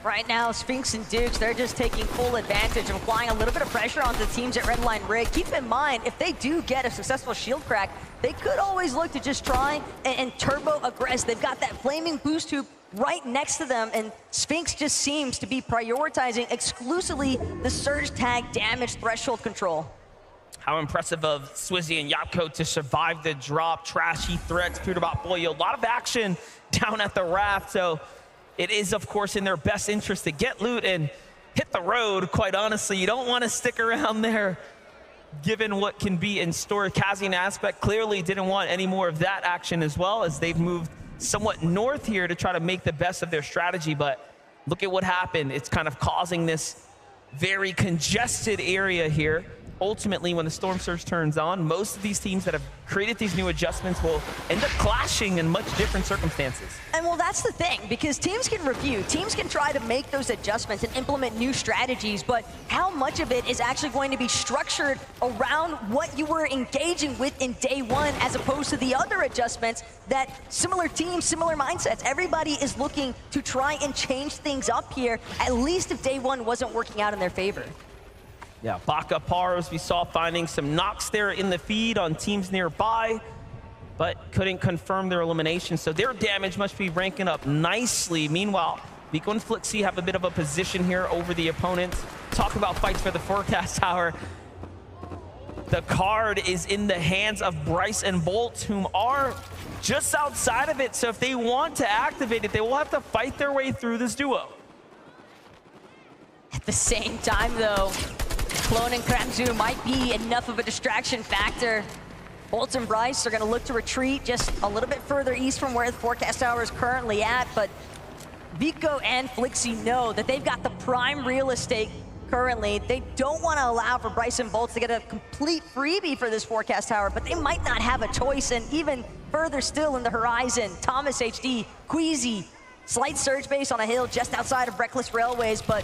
Speaker 12: Right now, Sphinx and Dukes, they're just taking full advantage of applying a little bit of pressure onto the teams at Redline Rig. Keep in mind, if they do get a successful shield crack, they could always look to just try and turbo aggress. They've got that flaming boost hoop right next to them, and Sphinx just seems to be prioritizing exclusively the surge tag damage threshold control.
Speaker 13: How impressive of Swizzy and Yapko to survive the drop. Trashy threats, Peterbot Boyo. A lot of action down at the raft. So it is, of course, in their best interest to get loot and hit the road, quite honestly. You don't want to stick around there given what can be in store. Kazi and Aspect clearly didn't want any more of that action as well, as they've moved somewhat north here to try to make the best of their strategy. But look at what happened. It's kind of causing this very congested area here. Ultimately, when the Storm Surge turns on, most of these teams that have created these new adjustments will end up clashing in much different circumstances.
Speaker 12: And well, that's the thing, because teams can review, teams can try to make those adjustments and implement new strategies, but how much of it is actually going to be structured around what you were engaging with in day one, as opposed to the other adjustments that similar teams, similar mindsets, everybody is looking to try and change things up here, at least if day one wasn't working out in their favor.
Speaker 13: Yeah, Baka Paros, we saw finding some knocks there in the feed on teams nearby, but couldn't confirm their elimination, so their damage must be ranking up nicely. Meanwhile, Vico and Flixie have a bit of a position here over the opponents. Talk about fights for the forecast tower. The card is in the hands of Bryce and Bolt, whom are just outside of it, so if they want to activate it, they will have to fight their way through this duo.
Speaker 12: At the same time, though, Clone and Kramzu might be enough of a distraction factor. Bolt and Bryce are going to look to retreat just a little bit further east from where the forecast tower is currently at, but Vico and Flixie know that they've got the prime real estate currently. They don't want to allow for Bryce and Bolt to get a complete freebie for this forecast tower, but they might not have a choice. And even further still in the horizon, Thomas HD, Queasy, slight surge base on a hill just outside of Reckless Railways, but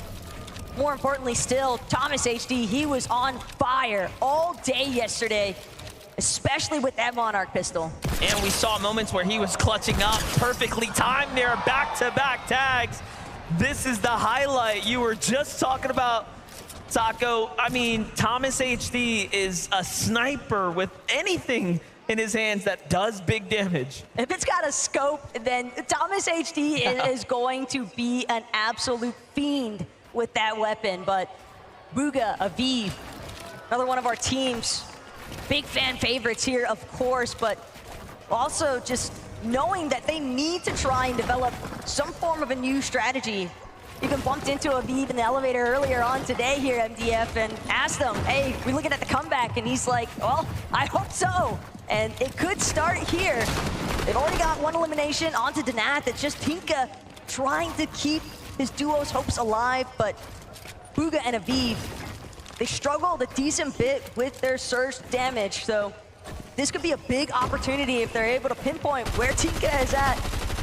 Speaker 12: more importantly still, Thomas HD, he was on fire all day yesterday, especially with that Monarch pistol.
Speaker 13: And we saw moments where he was clutching up, perfectly timed there, back-to-back tags. This is the highlight you were just talking about, Taco. I mean, Thomas HD is a sniper with anything in his hands that does big damage.
Speaker 12: If it's got a scope, then Thomas HD is going to be an absolute fiend with that weapon. But Booga, Aviv, another one of our team's big fan favorites here, of course, but also just knowing that they need to try and develop some form of a new strategy. Even bumped into Aviv in the elevator earlier on today here at MDF and asked him, hey, we looking at the comeback? And he's like, well, I hope so. And it could start here. They've already got one elimination onto Danath. It's just Tinka trying to keep his duo's hopes alive, but Booga and Aviv, they struggled a decent bit with their surge damage, so this could be a big opportunity if they're able to pinpoint where Tinka is at,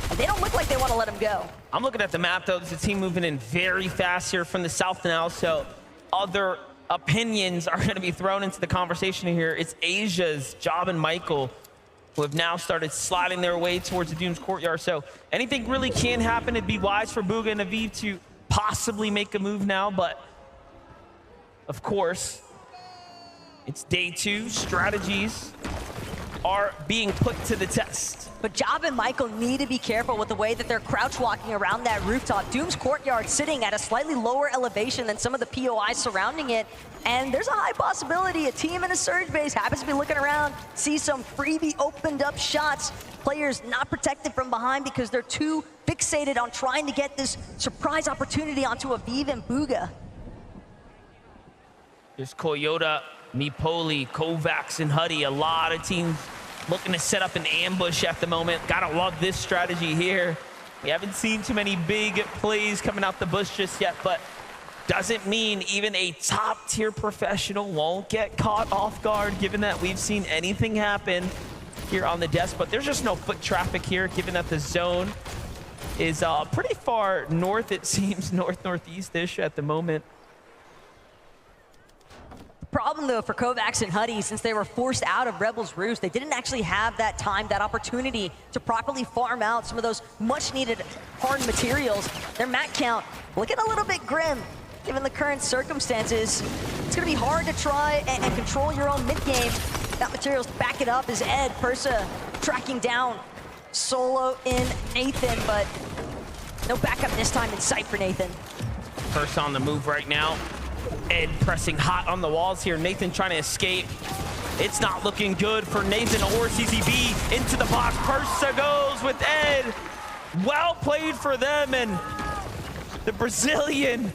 Speaker 12: and they don't look like they want to let him go.
Speaker 13: I'm looking at the map, though. There's a team moving in very fast here from the south now, so other opinions are going to be thrown into the conversation here. It's Asia's Job and Michael, who have now started sliding their way towards the Doom's Courtyard. So anything really can happen. It'd be wise for Booga and Aviv to possibly make a move now, but of course, it's day 2. Strategies are being put to the test.
Speaker 12: But Job and Michael need to be careful with the way that they're crouch walking around that rooftop. Doom's Courtyard sitting at a slightly lower elevation than some of the POIs surrounding it. And there's a high possibility a team in a surge base happens to be looking around, see some freebie opened up shots. Players not protected from behind because they're too fixated on trying to get this surprise opportunity onto Aviv and Booga.
Speaker 13: There's Koyota, Mipoli, Kovacs, and Huddy. A lot of teams looking to set up an ambush at the moment. Gotta love this strategy here. We haven't seen too many big plays coming out the bush just yet, but doesn't mean even a top-tier professional won't get caught off guard, given that we've seen anything happen here on the desk. But there's just no foot traffic here, given that the zone is pretty far north, it seems, northeast-ish at the moment.
Speaker 12: Problem, though, for Kovacs and Huddy, since they were forced out of Rebel's Roost, they didn't actually have that time, that opportunity to properly farm out some of those much-needed hard materials. Their mat count looking a little bit grim, given the current circumstances. It's going to be hard to try and control your own mid-game. That materials to back it up is Ed, Persa tracking down solo in Nathan, but no backup this time in sight for Nathan.
Speaker 13: Persa on the move right now. Ed pressing hot on the walls here. Nathan trying to escape. It's not looking good for Nathan or CCB. Into the box. Persa goes with Ed. Well played for them, and the Brazilian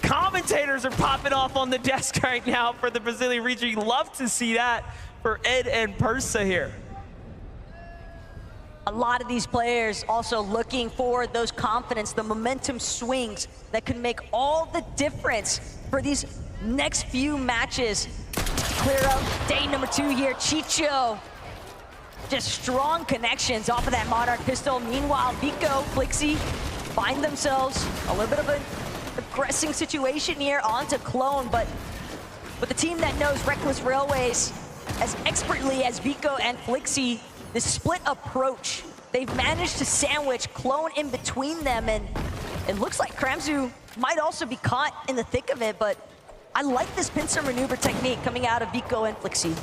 Speaker 13: commentators are popping off on the desk right now for the Brazilian region. You love to see that for Ed and Persa here.
Speaker 12: A lot of these players also looking for those confidence, the momentum swings that can make all the difference for these next few matches. Clear up day number 2 here. Chicho, just strong connections off of that Monarch pistol. Meanwhile, Vico, Flixie find themselves a little bit of an aggressing situation here onto Clone, but with a team that knows Reckless Railways as expertly as Vico and Flixie, the split approach, they've managed to sandwich Clone in between them, and it looks like Kramzu might also be caught in the thick of it, but I like this pincer maneuver technique coming out of Vico and Flixie.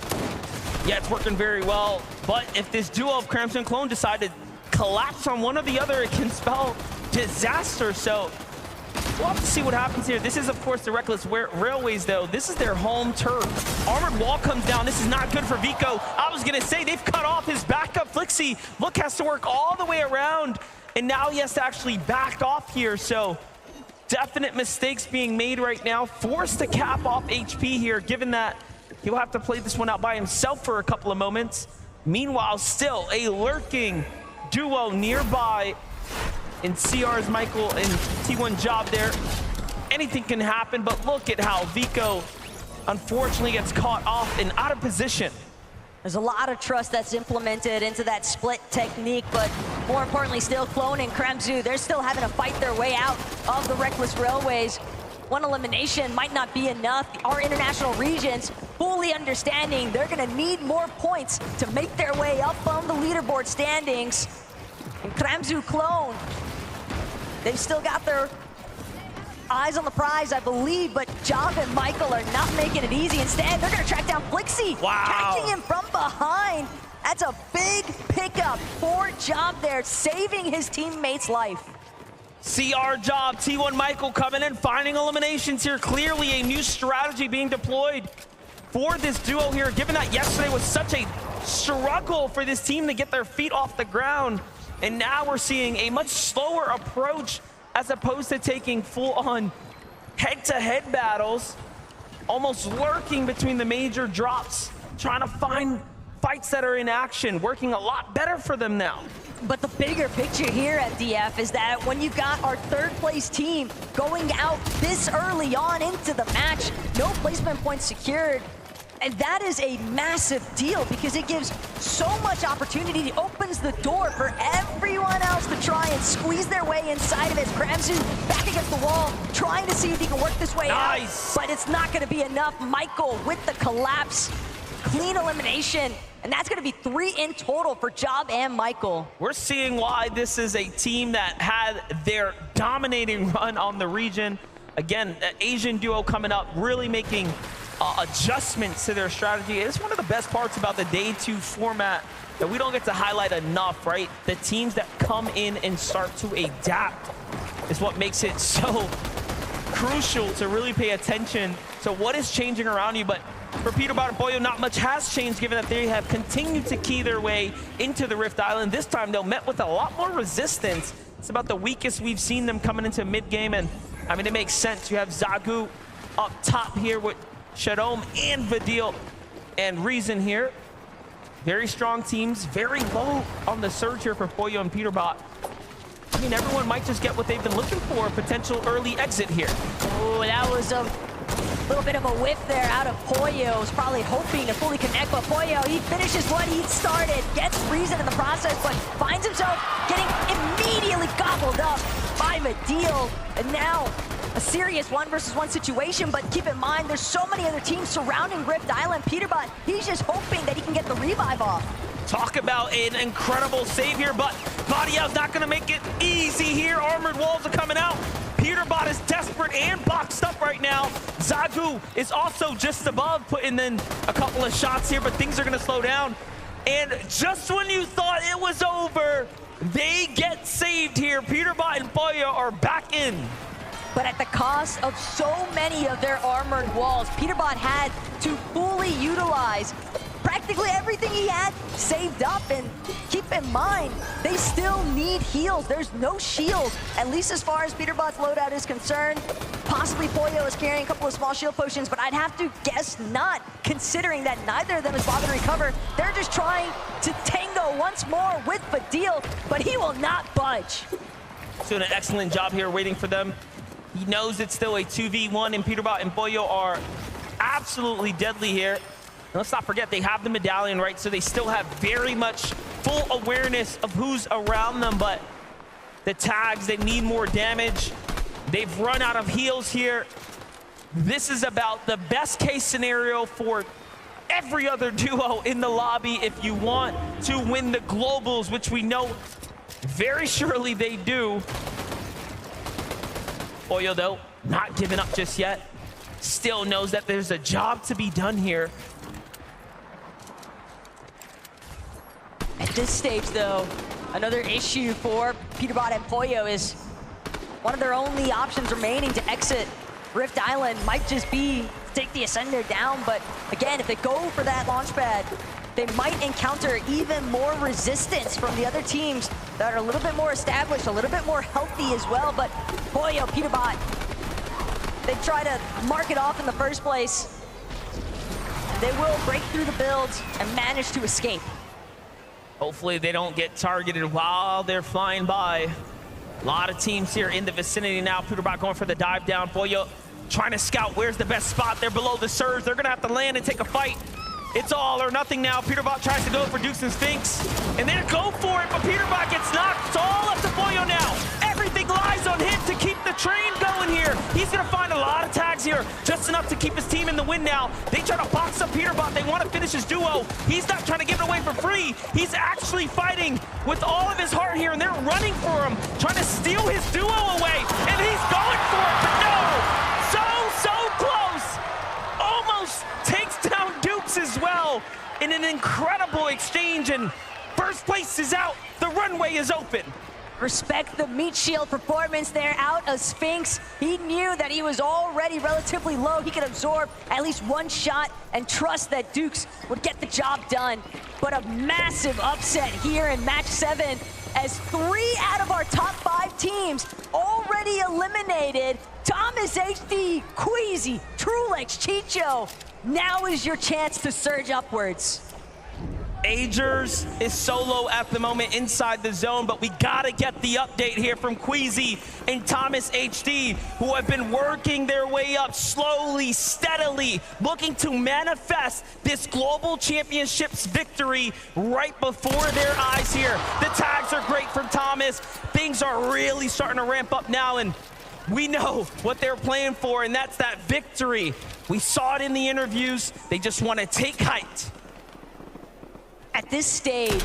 Speaker 13: Yeah, it's working very well, but if this duo of Kramzu and Clone decide to collapse on one or the other, it can spell disaster, so we'll have to see what happens here. This is, of course, the Reckless Railways, though. This is their home turf. Armored wall comes down. This is not good for Vico. I was going to say, they've cut off his backup. Flixie, look, has to work all the way around, and now he has to actually back off here, so definite mistakes being made right now. Forced to cap off HP here, given that he'll have to play this one out by himself for a couple of moments. Meanwhile, still a lurking duo nearby in CR's Michael and T1 Job there. Anything can happen, but look at how Vico unfortunately gets caught off and out of position.
Speaker 12: There's a lot of trust that's implemented into that split technique, but more importantly still, Clone and Kramzu, they're still having to fight their way out of the Reckless Railways. One elimination might not be enough. Our international regions fully understanding they're gonna need more points to make their way up on the leaderboard standings. And Kramzu, Clone, they've still got their eyes on the prize, I believe, but Job and Michael are not making it easy. Instead, they're gonna track down Flixie, catching him from behind. That's a big pickup for Job there, saving his teammate's life.
Speaker 13: CR Job, T1 Michael coming in, finding eliminations here. Clearly a new strategy being deployed for this duo here, given that yesterday was such a struggle for this team to get their feet off the ground. And now we're seeing a much slower approach as opposed to taking full-on head-to-head battles, almost lurking between the major drops, trying to find fights that are in action, working a lot better for them now.
Speaker 12: But the bigger picture here at DF is that when you've got our third-place team going out this early on into the match, no placement points secured, and that is a massive deal because it gives so much opportunity. It opens the door for everyone else to try and squeeze their way inside of it. Kramzu back against the wall, trying to see if he can work this way out. But it's not going to be enough. Michael with the collapse, clean elimination, and that's going to be 3 in total for Job and Michael.
Speaker 13: We're seeing why this is a team that had their dominating run on the region. Again, the Asian duo coming up, really making adjustments to their strategy. It's one of the best parts about the Day 2 format that we don't get to highlight enough, right? The teams that come in and start to adapt is what makes it so crucial to really pay attention to what is changing around you. But for Peterbot and Pollo, not much has changed, given that they have continued to key their way into the Rift Island. This time, though, met with a lot more resistance. It's about the weakest we've seen them coming into mid-game, and I mean, it makes sense. You have Zagu up top here with Shadom and Vadil and Reason here. Very strong teams, very low on the surge here for Pollo and Peterbot. I mean, everyone might just get what they've been looking for, a potential early exit here.
Speaker 12: Oh, that was a little bit of a whiff there out of Pollo. Was probably hoping to fully connect, but Pollo, he finishes what he started, gets Reason in the process, but finds himself getting immediately gobbled up by Vadil. And now a serious 1-versus-1 situation, but keep in mind, there's so many other teams surrounding Rift Island. Peterbot, he's just hoping that he can get the revive off.
Speaker 13: Talk about an incredible save here, but Badial's not gonna make it easy here. Armored walls are coming out. Peterbot is desperate and boxed up right now. Zagu is also just above, putting in a couple of shots here, but things are gonna slow down. And just when you thought it was over, they get saved here. Peterbot and Pollo are back in.
Speaker 12: but at the cost of so many of their armored walls. Peterbot had to fully utilize practically everything he had saved up, and keep in mind, they still need heals. There's no shield, at least as far as Peterbot's loadout is concerned. Possibly Pollo is carrying a couple of small shield potions, but I'd have to guess not, considering that neither of them is bothered to recover. They're just trying to tango once more with Fadil, but he will not budge.
Speaker 13: He's doing an excellent job here waiting for them. He knows it's still a 2v1, and Peterbot and Pollo are absolutely deadly here. And let's not forget, they have the medallion, right? So they still have very much full awareness of who's around them, but the tags, they need more damage. They've run out of heals here. This is about the best case scenario for every other duo in the lobby if you want to win the globals, which we know very surely they do. Pollo, though, not giving up just yet. Still knows that there's a job to be done here.
Speaker 12: At this stage, though, another issue for Peterbot and Pollo is one of their only options remaining to exit Rift Island might just be to take the Ascender down. But again, if they go for that launch pad, they might encounter even more resistance from the other teams that are a little bit more established, a little bit more healthy as well. But Pollo, Peterbot, they try to mark it off in the first place. They will break through the builds and manage to escape.
Speaker 13: Hopefully they don't get targeted while they're flying by. A lot of teams here in the vicinity now. Peterbot going for the dive down. Pollo trying to scout where's the best spot. They're below the surge. They're going to have to land and take a fight. It's all or nothing now. Peterbot tries to go for Dukes and Sphinx. And they go for it, but Peterbot gets knocked. It's all up to Pollo now. Everything lies on him to keep the train going here. He's going to find a lot of tags here, just enough to keep his team in the win now. They try to box up Peterbot. They want to finish his duo. He's not trying to give it away for free. He's actually fighting with all of his heart here, and they're running for him, trying to steal his duo away. And he's going for it, but no! So close! Almost takes down Dukes as well in an incredible exchange, and first place is out. The runway is open.
Speaker 12: Respect the meat shield performance there out of Sphinx. He knew that he was already relatively low. He could absorb at least one shot and trust that Dukes would get the job done. But a massive upset here in match 7 as 3 out of our top 5 teams already eliminated. Thomas HD, Queasy, Trulex, Chicho. Now is your chance to surge upwards.
Speaker 13: Agers is solo at the moment inside the zone, but we gotta get the update here from Queasy and Thomas HD, who have been working their way up slowly, steadily, looking to manifest this global championships victory right before their eyes here. The tags are great from Thomas. Things are really starting to ramp up now, and we know what they're playing for, and that's that victory. We saw it in the interviews. They just want to take height.
Speaker 12: At this stage,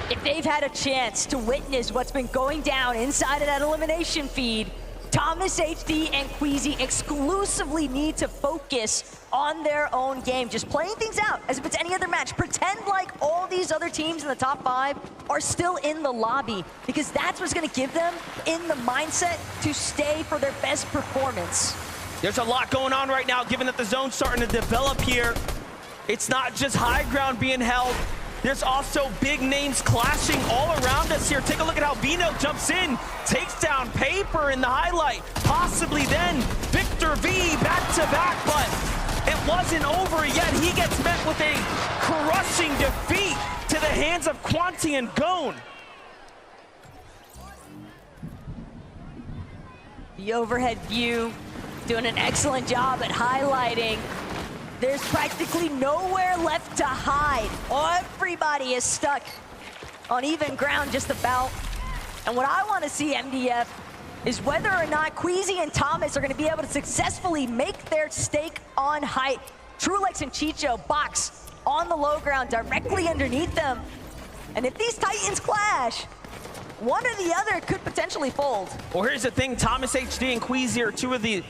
Speaker 12: if they've had a chance to witness what's been going down inside of that elimination feed, Thomas HD and Queasy exclusively need to focus on their own game, just playing things out as if it's any other match. Pretend like all these other teams in the top 5 are still in the lobby, because that's what's going to give them in the mindset to stay for their best performance.
Speaker 13: There's a lot going on right now, given that the zone's starting to develop here. It's not just high ground being held. There's also big names clashing all around us here. Take a look at how Vino jumps in, takes down Paper in the highlight. Possibly then Victor V back-to-back, but it wasn't over yet. He gets met with a crushing defeat to the hands of Quanti and Gone.
Speaker 12: The overhead view doing an excellent job at highlighting. There's practically nowhere left to hide. Everybody is stuck on even ground just about. And what I want to see, MDF, is whether or not Queasy and Thomas are going to be able to successfully make their stake on height. Trulex and Chicho box on the low ground directly underneath them. And if these Titans clash, one or the other could potentially fold.
Speaker 13: Well, here's the thing. Thomas HD and Queasy are two of the,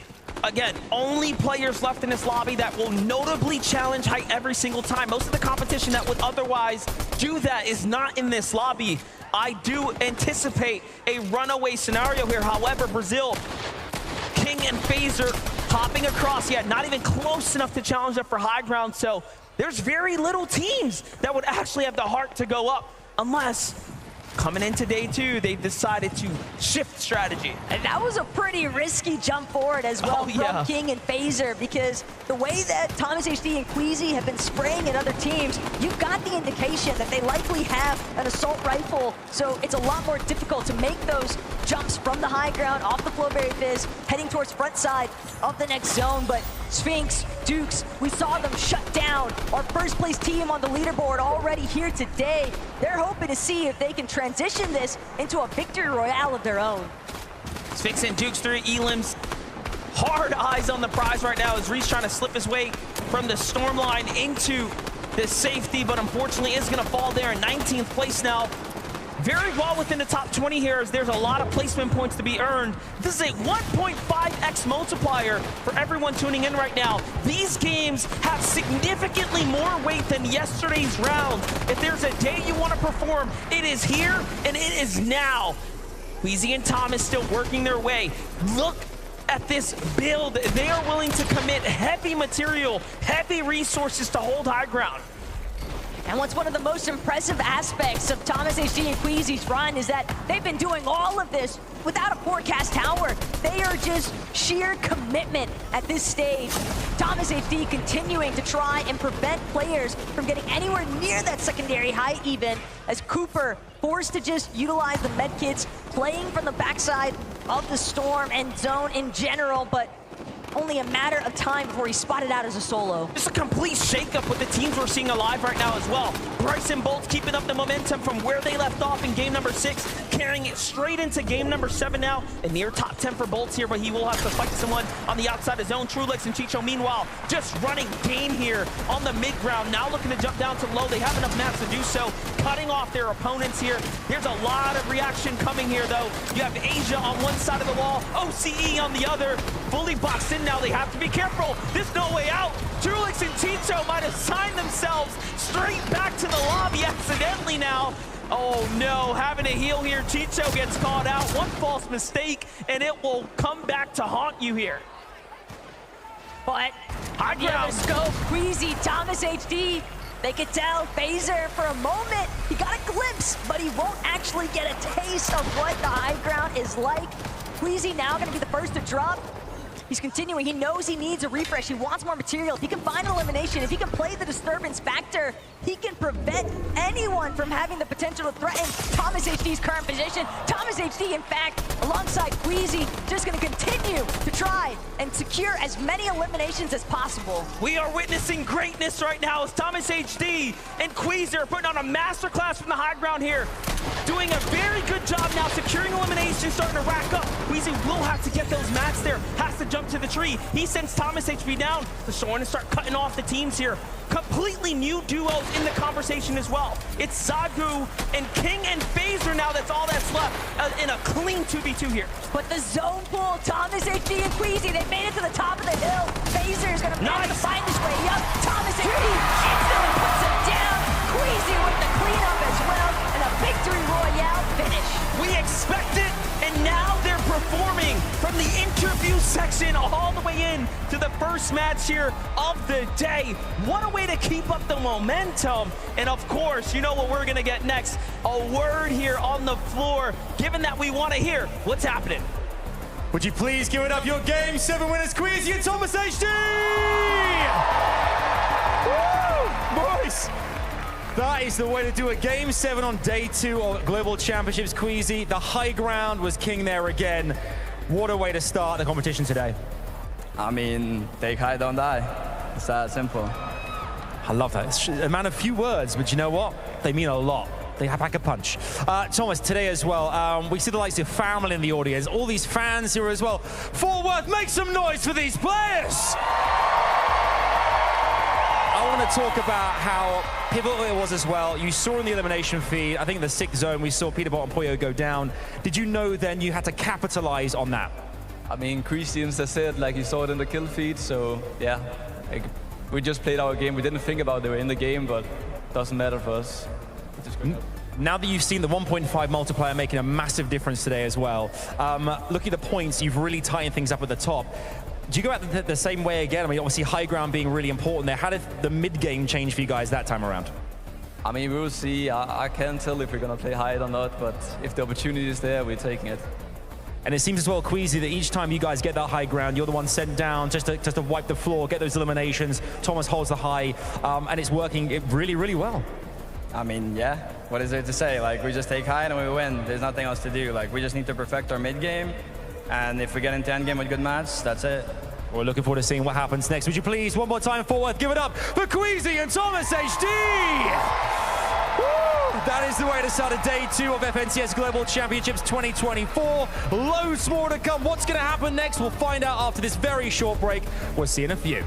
Speaker 13: again, only players left in this lobby that will notably challenge height every single time. Most of the competition that would otherwise do that is not in this lobby. I do anticipate a runaway scenario here. However, Brazil, King and Phaser hopping across, yet not even close enough to challenge up for high ground. So there's very little teams that would actually have the heart to go up, unless coming into day 2, they've decided to shift strategy.
Speaker 12: And that was a pretty risky jump forward as well from King and Phaser, because the way that Thomas HD and Queasy have been spraying at other teams, you've got the indication that they likely have an assault rifle, so it's a lot more difficult to make those jumps from the high ground off the Flowberry Fizz, heading towards front side of the next zone. But Sphinx, Dukes, we saw them shut down our first place team on the leaderboard already here today. They're hoping to see if they can transition this into a victory royale of their own.
Speaker 13: Sphinx and Dukes through Elims. Hard eyes on the prize right now as Reese trying to slip his way from the storm line into the safety, but unfortunately is going to fall there in 19th place now. Very well within the top 20 here, as there's a lot of placement points to be earned. This is a 1.5x multiplier for everyone tuning in right now. These games have significantly more weight than yesterday's round. If there's a day you want to perform, it is here and it is now. Queasy and Thomas still working their way. Look at this build. They are willing to commit heavy material, heavy resources to hold high ground.
Speaker 12: And what's one of the most impressive aspects of Thomas HD and Queasy's run is that they've been doing all of this without a forecast tower. They are just sheer commitment at this stage. Thomas HD continuing to try and prevent players from getting anywhere near that secondary high even, as Cooper forced to just utilize the medkits, playing from the backside of the storm and zone in general, but only a matter of time before he's spotted out as a solo.
Speaker 13: Just a complete shakeup with the teams we're seeing alive right now as well. Bryce and Bolt keeping up the momentum from where they left off in game number 6, carrying it straight into game number 7 now. A near top 10 for Bolts here, but he will have to fight someone on the outside of zone. Trulix and Chicho, meanwhile, just running game here on the mid ground. Now looking to jump down to low. They have enough maps to do so, cutting off their opponents here. There's a lot of reaction coming here, though. You have Asia on one side of the wall, OCE on the other, fully boxed in now. They have to be careful. There's no way out. Trulix and Chicho might have signed themselves straight back to the lobby accidentally now. Oh no, having to heal here. Chicho gets caught out. One false mistake, and it will come back to haunt you here.
Speaker 12: But
Speaker 13: high ground.
Speaker 12: Scope, Queasy, Thomas HD. They could tell Phaser for a moment. He got a glimpse, but he won't actually get a taste of what the high ground is like. Queasy now going to be the first to drop. He's continuing. He knows he needs a refresh. He wants more material. If he can find an elimination, if he can play the disturbance factor, he can prevent anyone from having the potential to threaten Thomas HD's current position. Thomas HD, in fact, alongside Queasy, just going to continue to try and secure as many eliminations as possible.
Speaker 13: We are witnessing greatness right now as Thomas HD and Queasy are putting on a masterclass from the high ground here. Doing a very good job now securing eliminations, starting to rack up. Queasy will have to get those mats there, has to jump to the tree. He sends Thomas HB down. The Soren to start cutting off the teams here. Completely new duos in the conversation as well. It's Zagu and King and Phaser now. That's all that's left in a clean 2v2 here.
Speaker 12: But the zone pull, Thomas HD and Queasy, they made it to the top of the hill. Phaser is going to manage to find his way up. Thomas HD instantly puts him down. Queasy with the cleanup as well, and a victory royale finish.
Speaker 13: We expect it, and now they're performing from the interview section all the way in to the first match here of the day. What a way to keep up the momentum. And of course, you know what we're gonna get next. A word here on the floor, given that we wanna hear what's happening.
Speaker 14: Would you please give it up, your Game 7 winners, Queasy and Thomas HD! Woo! Boys! That is the way to do a Game 7 on day 2 of Global Championships. Queasy, the high ground was king there again. What a way to start the competition today.
Speaker 15: I mean, take high, don't die. It's that simple.
Speaker 14: I love that. It's a man of few words, but you know what? They mean a lot. They pack a punch. Thomas, today as well, we see the likes of family in the audience, all these fans here as well. Fort Worth, make some noise for these players! I want to talk about how pivotal it was as well. You saw in the elimination feed, I think in the 6th zone, we saw Peterbot and Poyo go down. Did you know then you had to capitalize on that?
Speaker 15: I mean, Christians said, like you saw it in the kill feed, so yeah. Like, we just played our game. We didn't think about they were in the game, but it doesn't matter for us.
Speaker 14: Now that you've seen the 1.5 multiplier making a massive difference today as well, looking at the points, you've really tightened things up at the top. Do you go out the same way again? I mean, obviously high ground being really important there. How did the mid-game change for you guys that time around?
Speaker 15: I mean, we will see. I can't tell if we're going to play high or not, but if the opportunity is there, we're taking it.
Speaker 14: And it seems as well, Queasy, that each time you guys get that high ground, you're the one sent down just to wipe the floor, get those eliminations. Thomas holds the high, and it's working really, really well.
Speaker 15: I mean, yeah. What is there to say? Like, we just take high and we win. There's nothing else to do. Like, we just need to perfect our mid game, and if we get into end game with good match, that's it.
Speaker 14: We're looking forward to seeing what happens next. Would you please, one more time, Forward, give it up for Queasy and Thomas HD! Woo! That is the way to start a day 2 of FNCS Global Championships 2024. Loads more to come. What's going to happen next? We'll find out after this very short break. We'll see you in a few.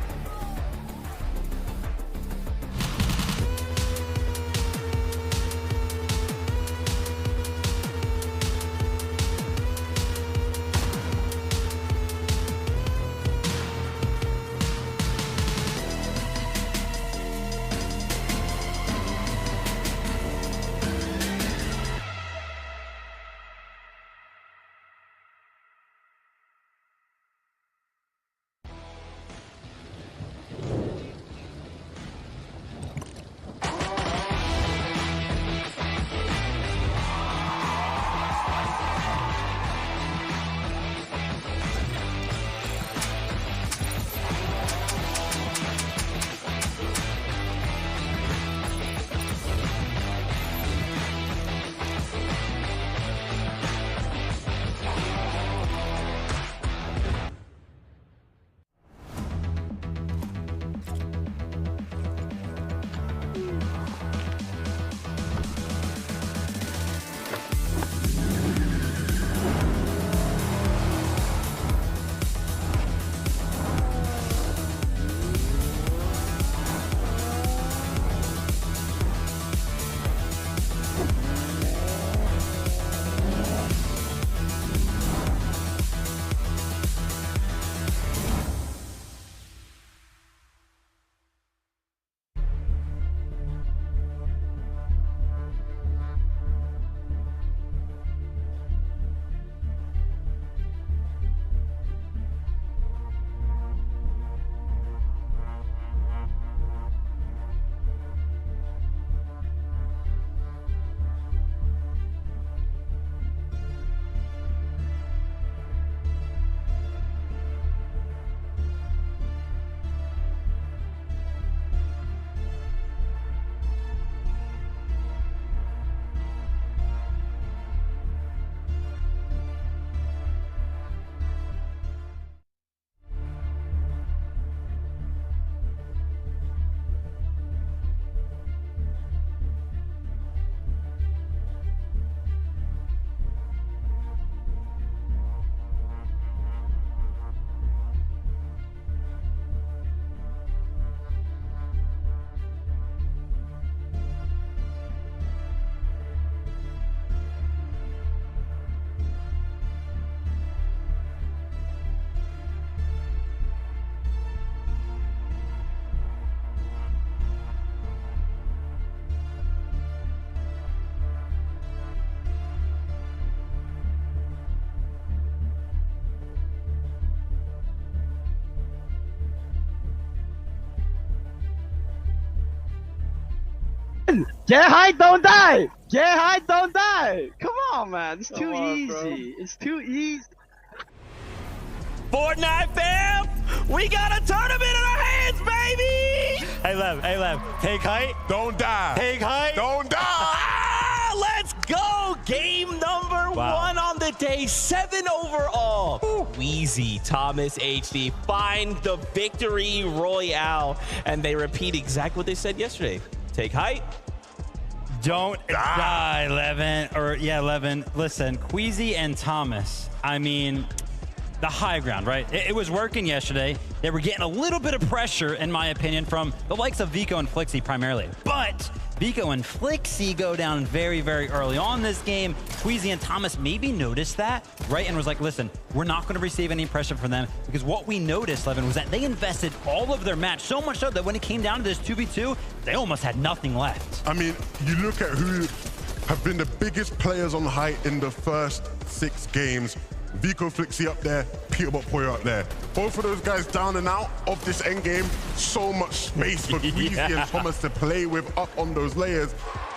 Speaker 16: Get high, don't die! Get high, don't die! Come on, man. It's too easy.
Speaker 13: Bro.
Speaker 16: It's too easy.
Speaker 13: Fortnite fam, we got a tournament in our hands, baby!
Speaker 4: Hey, Lev, take height.
Speaker 3: Don't die.
Speaker 4: Take height.
Speaker 3: Don't die.
Speaker 13: Ah, let's go! Game number 1 on the day, 7 overall. Wheezy, Thomas HD find the victory royale, and they repeat exactly what they said yesterday. Take height.
Speaker 4: Don't die, Levin. Levin. Listen, Queasy and Thomas, I mean, the high ground, right? It was working yesterday. They were getting a little bit of pressure, in my opinion, from the likes of Vico and Flixie primarily. But Vico and Flixie go down very, very early on this game. Queasy and Thomas maybe noticed that, right? And was like, listen, we're not going to receive any pressure from them, because what we noticed, Levin, was that they invested all of their match, so much so that when it came down to this 2v2, they almost had nothing left.
Speaker 3: I mean, you look at who have been the biggest players on height in the first 6 games. Vico Flixie up there, Peterbot Poyo up there. Both of those guys down and out of this endgame. So much space for Queasy and Thomas to play with up on those layers.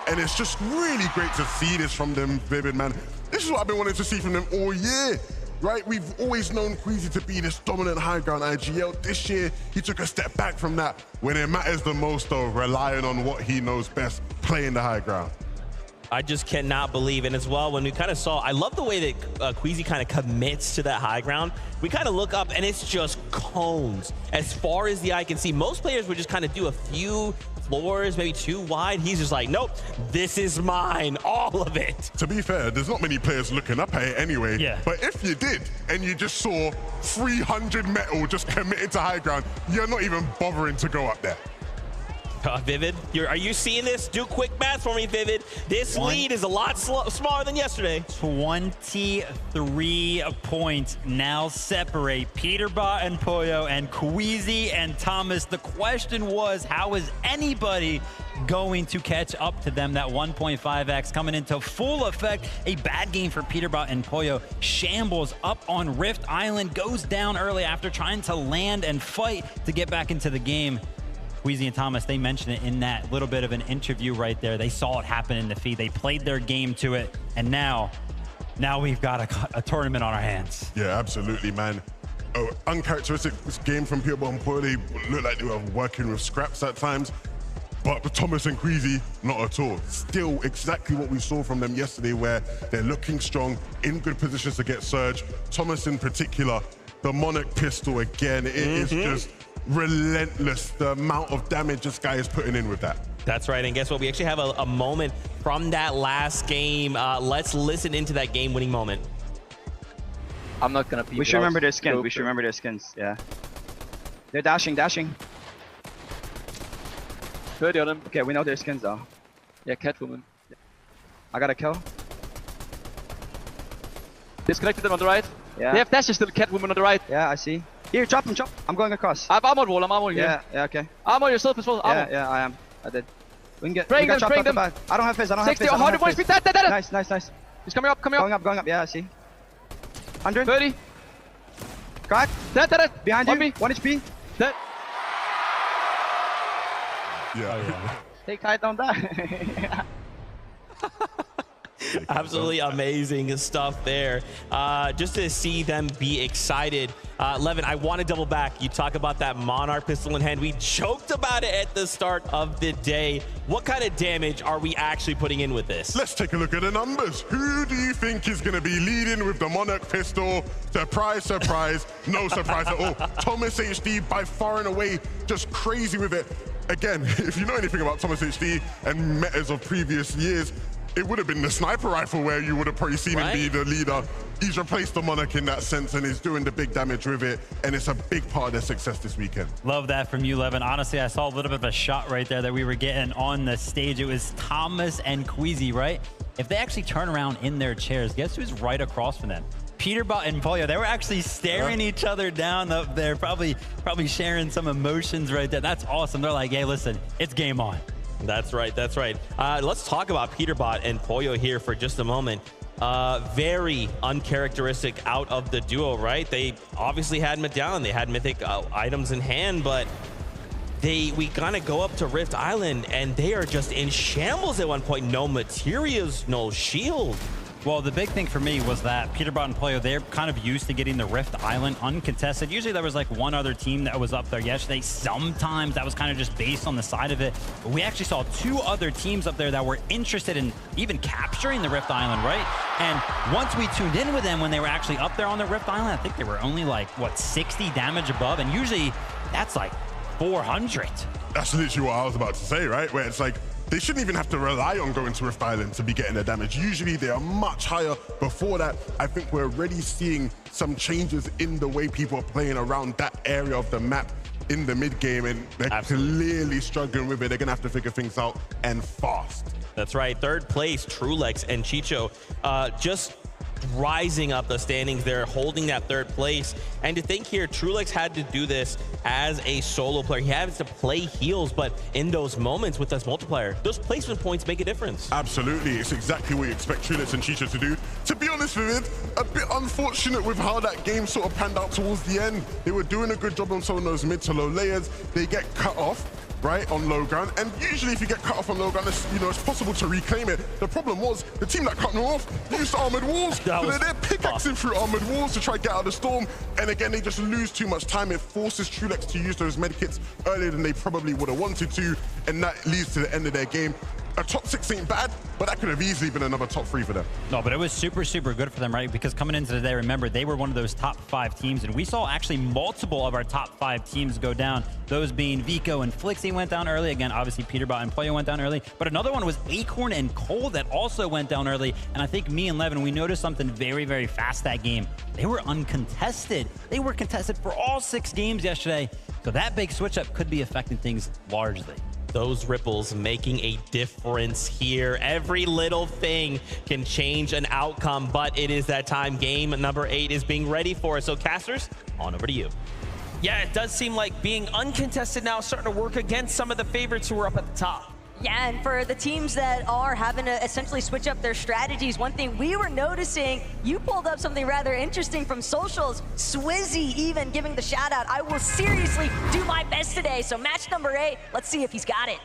Speaker 3: And it's just really great to see this from them, Vivid, man. This is what I've been wanting to see from them all year, right? We've always known Queasy to be this dominant high ground IGL. This year, he took a step back from that when it matters the most, though, relying on what he knows best, playing the high ground.
Speaker 5: I just cannot believe it. And as well, when we kind of saw, I love the way that Queasy kind of commits to that high ground. We kind of look up and it's just cones as far as the eye can see. Most players would just kind of do a few floors, maybe 2 wide. He's just like, nope, this is mine, all of it.
Speaker 3: To be fair, there's not many players looking up at it anyway.
Speaker 4: Yeah.
Speaker 3: But if you did, and you just saw 300 metal just committed to high ground, you're not even bothering to go up there.
Speaker 5: Vivid, are you seeing this? Do quick math for me, Vivid. This lead is a lot smaller than yesterday.
Speaker 4: 23 points now separate Peterbot and Poyo and Queasy and Thomas. The question was, how is anybody going to catch up to them? That 1.5x coming into full effect. A bad game for Peterbot and Poyo. Shambles up on Rift Island, goes down early after trying to land and fight to get back into the game. Queasy and Thomas, they mentioned it in that little bit of an interview right there. They saw it happen in the feed. They played their game to it, and now we've got a tournament on our hands.
Speaker 3: Yeah, absolutely, man. Oh, uncharacteristic game from Peterbot and Poyo. They looked like they were working with scraps at times, but Thomas and Queasy, not at all. Still exactly what we saw from them yesterday, where they're looking strong, in good positions to get surge. Thomas in particular, the Monarch pistol again, it is just relentless, the amount of damage this guy is putting in with that.
Speaker 5: That's right, and guess what? We actually have a moment from that last game. Let's listen into that game-winning moment.
Speaker 16: I'm not gonna peep. We should remember their skins. We should remember their skins. Yeah. They're dashing. 30 on them. Okay, we know their skins though. Yeah, Catwoman. I got a kill. Disconnected them on the right. Yeah. They have dashes still. Catwoman on the right. Yeah, I see. Here, chop him, chop. I'm going across. I have armor wall. I'm armor here. Yeah, okay. Armor yourself as well. Armor. Yeah, I am. I did. We can get. Bring them. I don't have fizz. 60 or 100 points. Dead. Nice. He's coming up. Going up. Yeah, I see. 130. Crack. Dead. Behind you. 1 HP. Dead.
Speaker 3: Yeah.
Speaker 16: Take height, don't die.
Speaker 5: Absolutely amazing stuff there. Just to see them be excited. Levin, I want to double back. You talk about that Monarch pistol in hand. We joked about it at the start of the day. What kind of damage are we actually putting in with this?
Speaker 3: Let's take a look at the numbers. Who do you think is going to be leading with the Monarch pistol? Surprise, surprise. No surprise at all. Thomas HD by far and away just crazy with it. Again, if you know anything about Thomas HD and metas of previous years, it would have been the sniper rifle where you would have probably seen him be the leader. He's replaced the Monarch in that sense and is doing the big damage with it, and it's a big part of their success this weekend.
Speaker 4: Love that from you, Levin. Honestly, I saw a little bit of a shot right there that we were getting on the stage. It was Thomas and Queasy, right? If they actually turn around in their chairs, guess who's right across from them? Peterbot and Poyo. They were actually staring each other down up there, probably sharing some emotions right there. That's awesome. They're like, hey, listen, it's game on.
Speaker 5: That's right. Let's talk about Peterbot and Poyo here for just a moment. Very uncharacteristic out of the duo, right? They obviously had Medallion. They had mythic items in hand, but we kind of go up to Rift Island and they are just in shambles at one point. No materials, no shield.
Speaker 4: Well, the big thing for me was that Peterbot and Poyo, they're kind of used to getting the Rift Island uncontested. Usually there was like one other team that was up there yesterday. Sometimes that was kind of just based on the side of it. But we actually saw 2 other teams up there that were interested in even capturing the Rift Island, right? And once we tuned in with them when they were actually up there on the Rift Island, I think they were only like, what, 60 damage above? And usually that's like 400.
Speaker 3: That's literally what I was about to say, right? Where it's like, they shouldn't even have to rely on going to Rift Island to be getting their damage. Usually they are much higher before that. I think we're already seeing some changes in the way people are playing around that area of the map in the mid game, and they're clearly struggling with it. They're gonna have to figure things out, and fast.
Speaker 5: That's right. 3rd place, Trulex and Chicho. Just rising up the standings there, holding that third place. And to think here, Trulex had to do this as a solo player. He has to play heals, but in those moments with this multiplier, those placement points make a difference.
Speaker 3: Absolutely, it's exactly what you expect Trulex and Chicha to do. To be honest with it, a bit unfortunate with how that game sort of panned out towards the end. They were doing a good job on some of those mid to low layers. They get cut off, right, on low ground, and usually if you get cut off on low ground, it's possible to reclaim it. The problem was the team that cut them off used armored walls. So they're pickaxing through armored walls to try to get out of the storm, and again they just lose too much time. It forces Trulex to use those medkits earlier than they probably would have wanted to, and that leads to the end of their game. A top 6 ain't bad, but that could have easily been another top 3 for them.
Speaker 4: No, but it was super, super good for them, right? Because coming into today, remember, they were one of those top 5 teams, and we saw actually multiple of our top 5 teams go down. Those being Vico and Flixie went down early. Again, obviously, Peterbot and Pollo went down early. But another one was Acorn and Cold that also went down early. And I think me and Levin, we noticed something very, very fast that game. They were uncontested. They were contested for all 6 games yesterday. So that big switch-up could be affecting things largely.
Speaker 5: Those ripples making a difference here. Every little thing can change an outcome, but it is that time. Game number 8 is being ready for us. So casters, on over to you.
Speaker 13: Yeah, it does seem like being uncontested now is starting to work against some of the favorites who are up at the top.
Speaker 12: Yeah, and for the teams that are having to essentially switch up their strategies, one thing we were noticing, you pulled up something rather interesting from socials. Swizzy even giving the shout out. I will seriously do my best today. So match number 8, let's see if he's got it.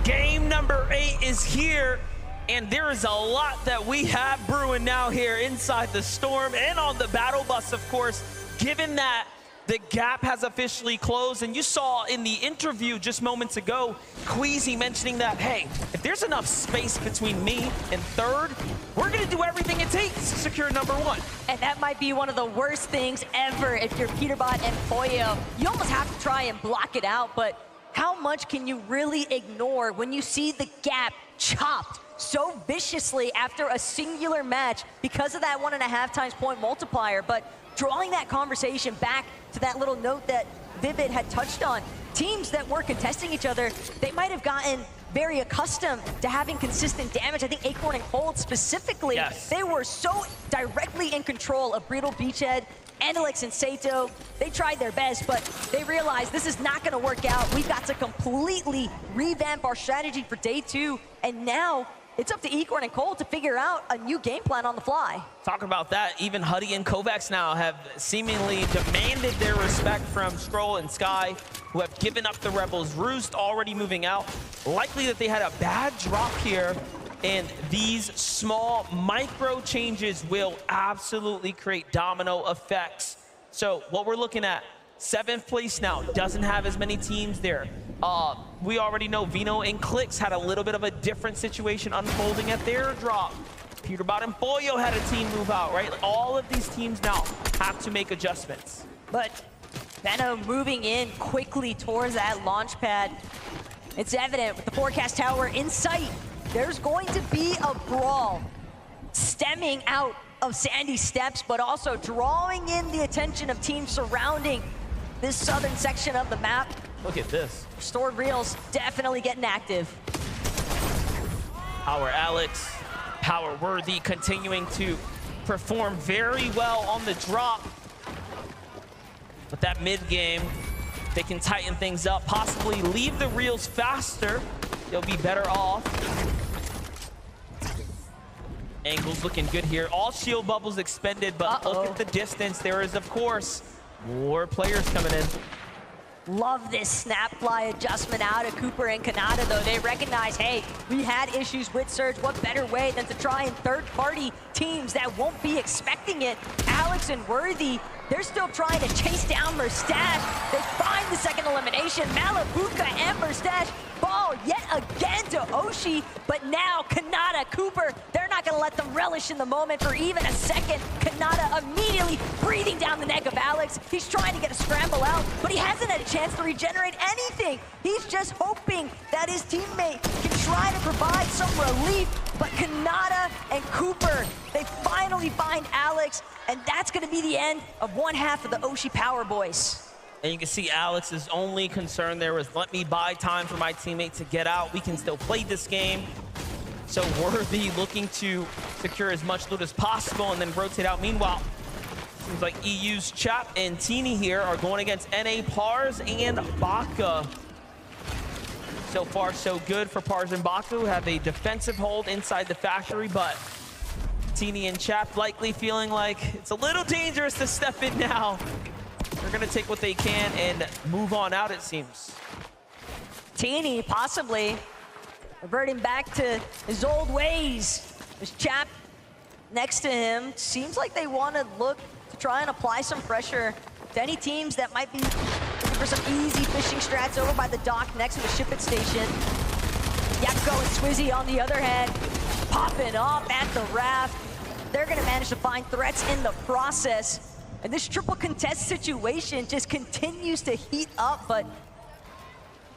Speaker 13: Game number 8 is here. And there is a lot that we have brewing now here inside the Storm and on the Battle Bus, of course, given that the gap has officially closed. And you saw in the interview just moments ago, Queasy mentioning that, hey, if there's enough space between me and third, we're going to do everything it takes to secure number 1.
Speaker 12: And that might be one of the worst things ever if you're Peterbot and Pollo. You almost have to try and block it out, but how much can you really ignore when you see the gap chopped so viciously after a singular match because of that 1.5 times point multiplier? But drawing that conversation back to that little note that Vivid had touched on, teams that were contesting each other, they might have gotten very accustomed to having consistent damage. I think Acorn and Cold specifically, they were so directly in control of Brittle Beachhead, Andelix and Sato. They tried their best, but they realized this is not going to work out. We've got to completely revamp our strategy for day 2, and now it's up to Acorn and Cole to figure out a new game plan on the fly.
Speaker 13: Talking about that, even Huddy and Kovacs now have seemingly demanded their respect from Scroll and Sky, who have given up the Rebels. Roost already moving out. Likely that they had a bad drop here, and these small micro changes will absolutely create domino effects. So what we're looking at, 7th place now, doesn't have as many teams there. We already know Vino and Clicks had a little bit of a different situation unfolding at their drop. Peterbot and Pollo had a team move out, right? All of these teams now have to make adjustments.
Speaker 12: But Benno moving in quickly towards that launch pad. It's evident with the forecast tower in sight, there's going to be a brawl stemming out of Sandy Steps, but also drawing in the attention of teams surrounding this southern section of the map.
Speaker 13: Look at this.
Speaker 12: Stored Reels definitely getting active.
Speaker 13: Power Alex, Power Worthy continuing to perform very well on the drop. But that mid game, they can tighten things up, possibly leave the Reels faster. They'll be better off. Angles looking good here. All shield bubbles expended, but look at the distance. There is, of course, more players coming in.
Speaker 12: Love this snap fly adjustment out of Cooper and Kanata, though. They recognize, hey, we had issues with Surge. What better way than to try and third-party teams that won't be expecting it? Alex and Worthy, they're still trying to chase down Merstash. They find the second elimination. Malabuka and Merstash fall yet again to Oshi, but now Kanata, Cooper, they're not going to let them relish in the moment for even a second. Kanata immediately breathing down the neck of Alex. He's trying to get a scramble out, but he hasn't had a chance to regenerate anything. He's just hoping that his teammate can try to provide some relief, but Kanata and Cooper, they finally find Alex, and that's going to be the end of one half of the Oshi Power Boys.
Speaker 13: And you can see Alex's only concern there was, let me buy time for my teammate to get out. We can still play this game. So Worthy looking to secure as much loot as possible and then rotate out. Meanwhile, seems like EU's Chap and Teeny here are going against NA Pars and Baka. So far, so good for Pars and Baka, who have a defensive hold inside the factory, but Teeny and Chap likely feeling like it's a little dangerous to step in now. They're gonna take what they can and move on out, it seems.
Speaker 12: Teeny possibly reverting back to his old ways. There's Chap next to him. Seems like they want to look to try and apply some pressure to any teams that might be looking for some easy fishing strats over by the dock next to the ship it station. Yakko and Swizzy on the other hand, popping up at the raft. They're gonna manage to find threats in the process. And this triple contest situation just continues to heat up, but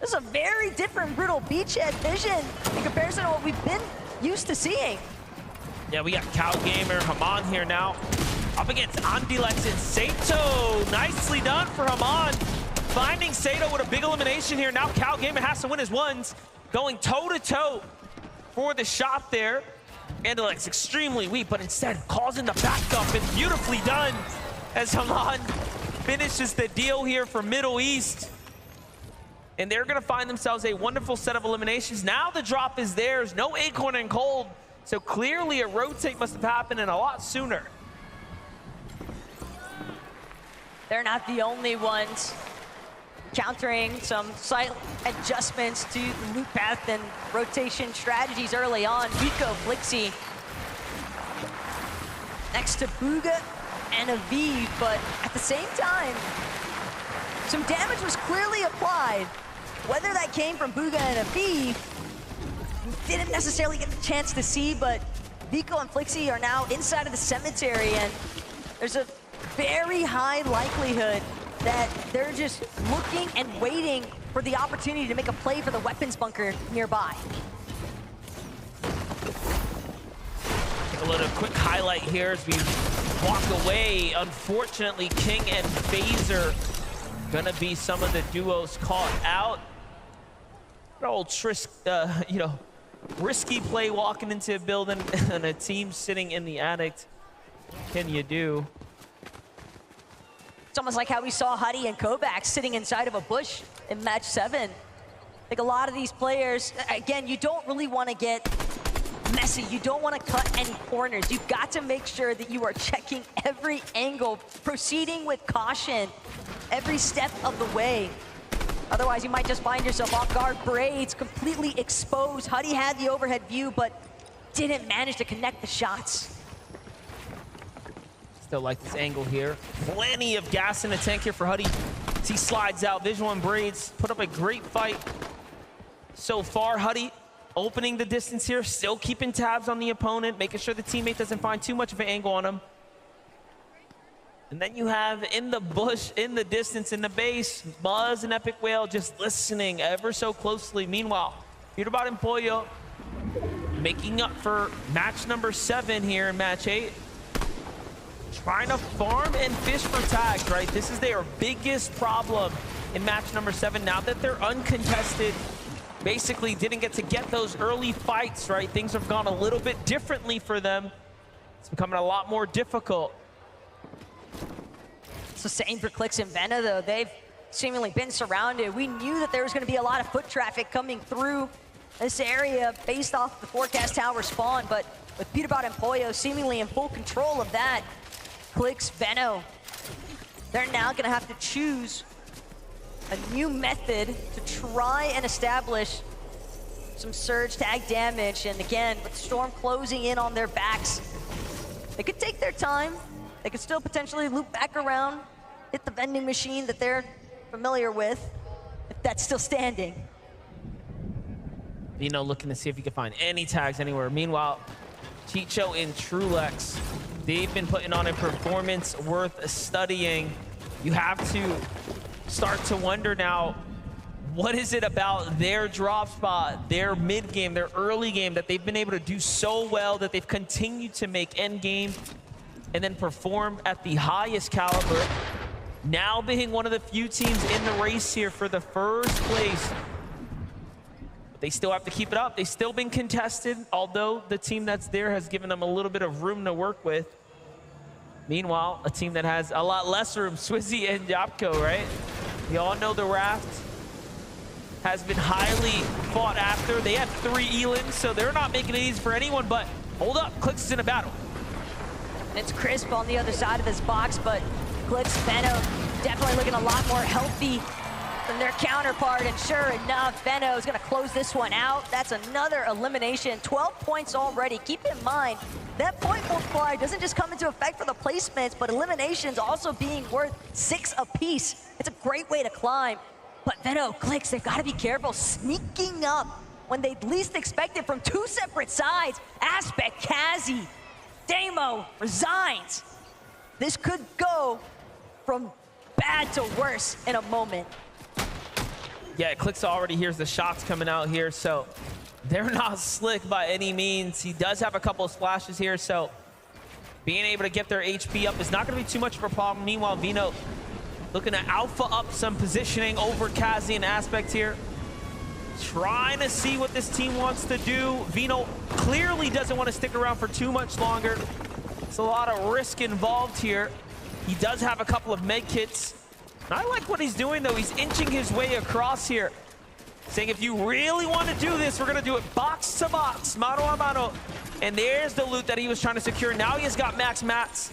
Speaker 12: this is a very different brutal beachhead vision in comparison to what we've been used to seeing.
Speaker 13: Yeah, we got Cow Gamer, Haman here now, up against Andilex and Sato. Nicely done for Haman, finding Sato with a big elimination here. Now Cow Gamer has to win his ones, going toe-to-toe for the shot there. Andilex extremely weak, but instead calls in the backup, and beautifully done as Haman finishes the deal here for Middle East. And they're gonna find themselves a wonderful set of eliminations. Now the drop is theirs, no Acorn and Cold. So clearly a rotate must have happened and a lot sooner.
Speaker 12: They're not the only ones countering some slight adjustments to the loop path and rotation strategies early on. Vico, Flixie next to Booga and Aviv, but at the same time, some damage was clearly applied. Whether that came from Booga and Aviv, didn't necessarily get the chance to see, but Vico and Flixie are now inside of the cemetery, and there's a very high likelihood that they're just looking and waiting for the opportunity to make a play for the weapons bunker nearby.
Speaker 13: Take a little quick highlight here as we walk away. Unfortunately, King and Phaser gonna be some of the duos caught out. An old risky play walking into a building and a team sitting in the attic. What can you do?
Speaker 12: It's almost like how we saw Huddy and Kovacs sitting inside of a bush in match 7. I think a lot of these players, again, you don't really want to get messy. You don't want to cut any corners. You've got to make sure that you are checking every angle, proceeding with caution every step of the way. Otherwise, you might just find yourself off guard. Braids completely exposed. Huddy had the overhead view, but didn't manage to connect the shots.
Speaker 13: Still like this angle here. Plenty of gas in the tank here for Huddy. As he slides out, Visual and Braids put up a great fight so far. Huddy opening the distance here, still keeping tabs on the opponent, making sure the teammate doesn't find too much of an angle on him. And then you have in the bush, in the distance, in the base, Buzz and Epic Whale just listening ever so closely. Meanwhile, Peterbot and Pollo making up for match number 7 here in match 8. Trying to farm and fish for tags, right? This is their biggest problem in match number 7. Now that they're uncontested, basically didn't get to get those early fights, right? Things have gone a little bit differently for them. It's becoming a lot more difficult.
Speaker 12: It's the same for Clix and Venna, though. They've seemingly been surrounded. We knew that there was going to be a lot of foot traffic coming through this area based off the forecast tower spawn, but with Peterbot and Pollo seemingly in full control of that, Clix, Venno, they're now going to have to choose a new method to try and establish some surge tag damage. And again, with Storm closing in on their backs, they could take their time. They could still potentially loop back around, hit the vending machine that they're familiar with, if that's still standing.
Speaker 13: Vino looking to see if he can find any tags anywhere. Meanwhile, Chicho and Trulex, they've been putting on a performance worth studying. You have to start to wonder now, what is it about their drop spot, their mid game, their early game that they've been able to do so well that they've continued to make end game and then perform at the highest caliber? now being one of the few teams in the race here for the first place. But they still have to keep it up. They've still been contested, although the team that's there has given them a little bit of room to work with. Meanwhile, a team that has a lot less room, Swizzy and Yapko, right? We all know the Raft has been highly fought after. They have 3 Elans, so they're not making it easy for anyone, but hold up, Clix is in a battle.
Speaker 12: It's Crisp on the other side of this box, but Clix, Benno definitely looking a lot more healthy than their counterpart, and sure enough, Benno is gonna close this one out. That's another elimination, 12 points already. Keep in mind, that point multiplier doesn't just come into effect for the placements, but eliminations also being worth 6 apiece. It's a great way to climb. But Benno, Clix, they've gotta be careful, sneaking up when they least expect it from 2 separate sides. Aspect, Kazi, Damo resigns. This could go from bad to worse in a moment.
Speaker 13: Yeah, Clix already hears the shots coming out here, so they're not slick by any means. He does have a couple of splashes here, so being able to get their HP up is not going to be too much of a problem. Meanwhile, Vino looking to alpha up some positioning over Kazi and Aspect here. Trying to see what this team wants to do. Vino clearly doesn't want to stick around for too much longer. It's a lot of risk involved here. He does have a couple of med kits. I like what he's doing, though. He's inching his way across here, saying if you really want to do this, we're going to do it box to box, mano a mano. And there's the loot that he was trying to secure. Now he has got max mats,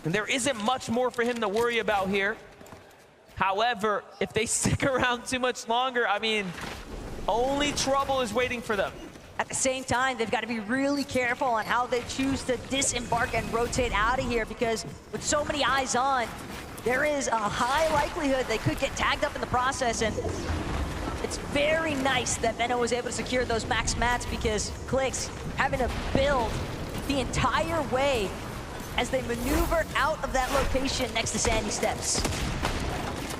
Speaker 13: and there isn't much more for him to worry about here. However, if they stick around too much longer, I mean, only trouble is waiting for them.
Speaker 12: At the same time, they've got to be really careful on how they choose to disembark and rotate out of here, because with so many eyes on, there is a high likelihood they could get tagged up in the process. And it's very nice that Benno was able to secure those max mats, because Clix having to build the entire way as they maneuver out of that location next to Sandy Steps.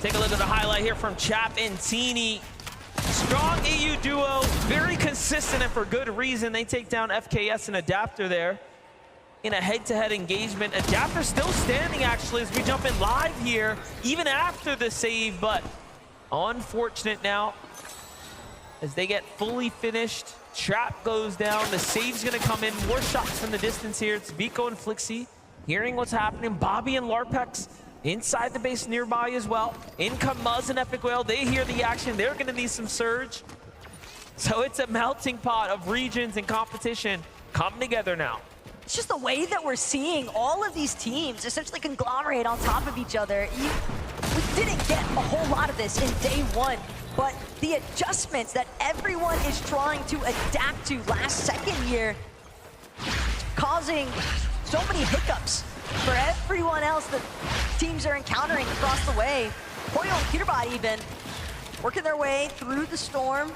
Speaker 13: Take a look at the highlight here from Chap and Teeny. Strong EU duo, very consistent and for good reason. They take down FKS and Adapter there in a head-to-head engagement. Adapter still standing, actually, as we jump in live here, even after the save, but unfortunate now as they get fully finished. Trap goes down, the save's gonna come in. More shots from the distance here. It's Vico and Flixie hearing what's happening. Bobby and Larpex inside the base nearby as well. In come Muzz and Epic Whale. They hear the action. They're gonna need some surge. So it's a melting pot of regions and competition come together now.
Speaker 12: It's just the way that we're seeing all of these teams essentially conglomerate on top of each other. We didn't get a whole lot of this in day one, but the adjustments that everyone is trying to adapt to last second here, causing so many hiccups for everyone else that teams are encountering across the way. Poyo and Peterbot even working their way through the storm.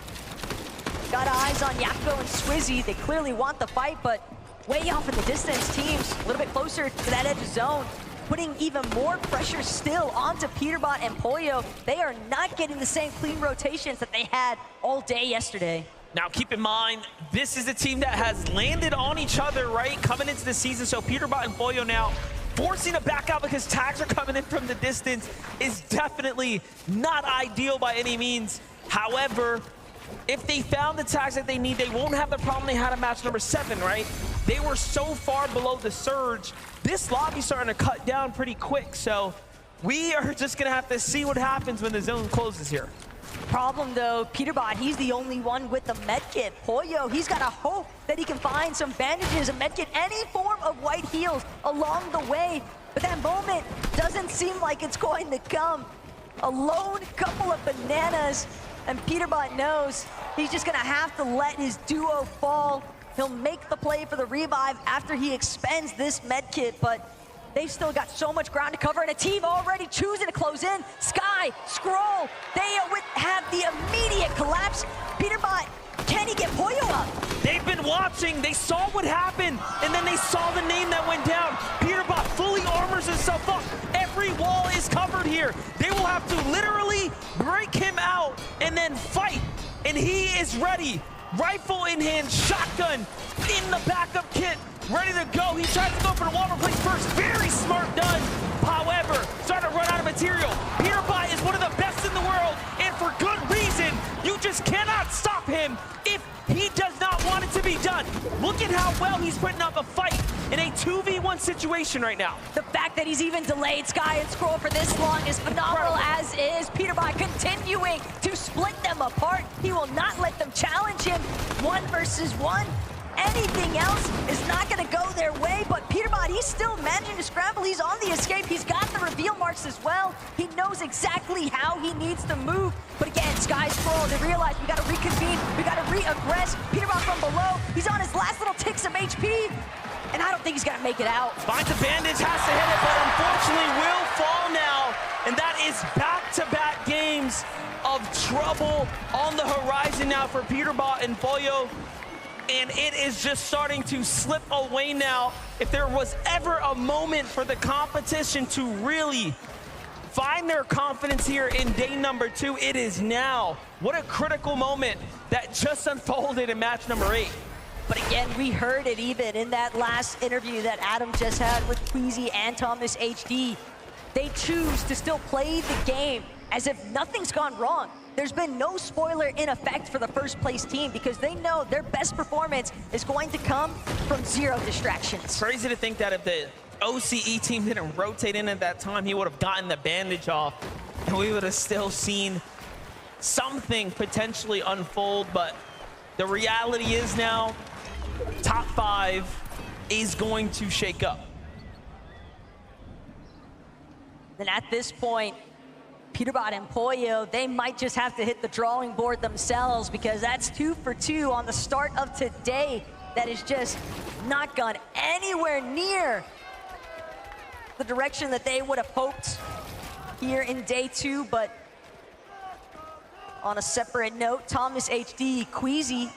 Speaker 12: Got eyes on Yapko and Swizzy. They clearly want the fight, but way off in the distance. Teams a little bit closer to that edge of zone, putting even more pressure still onto Peterbot and Poyo. They are not getting the same clean rotations that they had all day yesterday.
Speaker 13: Now, keep in mind, this is a team that has landed on each other, right, coming into the season. So Peterbot and Poyo now forcing to back out because tags are coming in from the distance is definitely not ideal by any means. However, if they found the tags that they need, they won't have the problem they had in match number 7, right? They were so far below the surge. This lobby's starting to cut down pretty quick, so we are just gonna have to see what happens when the zone closes here.
Speaker 12: Problem though, Peterbot, he's the only one with the medkit. Poyo, he's got to hope that he can find some bandages, a medkit, any form of white heals along the way. But that moment doesn't seem like it's going to come. A lone couple of bananas, and Peterbot knows he's just gonna have to let his duo fall. He'll make the play for the revive after he expends this medkit, but they've still got so much ground to cover, and a team already choosing to close in. Sky, Scroll, they have the immediate collapse. Peterbot, can he get Poyo up?
Speaker 13: They've been watching, they saw what happened, and then they saw the name that went down. Peterbot fully armors himself up. Every wall is covered here. They will have to literally break him out and then fight, and he is ready. Rifle in hand, shotgun in the backup kit, ready to go. He tries to go for the wall replace first. Very smart done. However, starting to run out kind of material. Peterbot is one of the best in the world, and for good reason. You just cannot stop him if he does not want it to be done. Look at how well he's putting up a fight in a 2v1 situation right now.
Speaker 12: The fact that he's even delayed Sky and Scroll for this long is phenomenal, as is Peterbot continuing to split them apart. He will not let them challenge him 1 versus 1. Anything else is not going to go their way, but Peterbot, he's still managing to scramble. He's on the escape. He's got the reveal marks as well. He knows exactly how he needs to move. But again, Sky Scroll, they realize we got to reconvene. We got to re-aggress. Peterbot from below. He's on his last little ticks of HP. And I don't think he's going to make it out.
Speaker 13: Finds a bandage, has to hit it, but unfortunately will fall now. And that is back-to-back games of trouble on the horizon now for Peterbot and Boyo. And it is just starting to slip away now. If there was ever a moment for the competition to really find their confidence here in day number 2, it is now. What a critical moment that just unfolded in match number 8.
Speaker 12: But again, we heard it even in that last interview that Adam just had with Queasy and Thomas HD. They choose to still play the game as if nothing's gone wrong. There's been no spoiler in effect for the first place team because they know their best performance is going to come from 0 distractions.
Speaker 13: Crazy to think that if the OCE team didn't rotate in at that time, he would have gotten the bandage off and we would have still seen something potentially unfold. But the reality is now, top 5 is going to shake up.
Speaker 12: Then at this point, Peterbot and Poyo, they might just have to hit the drawing board themselves because that's 2 for 2 on the start of today. That is just not gone anywhere near the direction that they would have hoped here in day 2. But on a separate note, Thomas HD, Queasy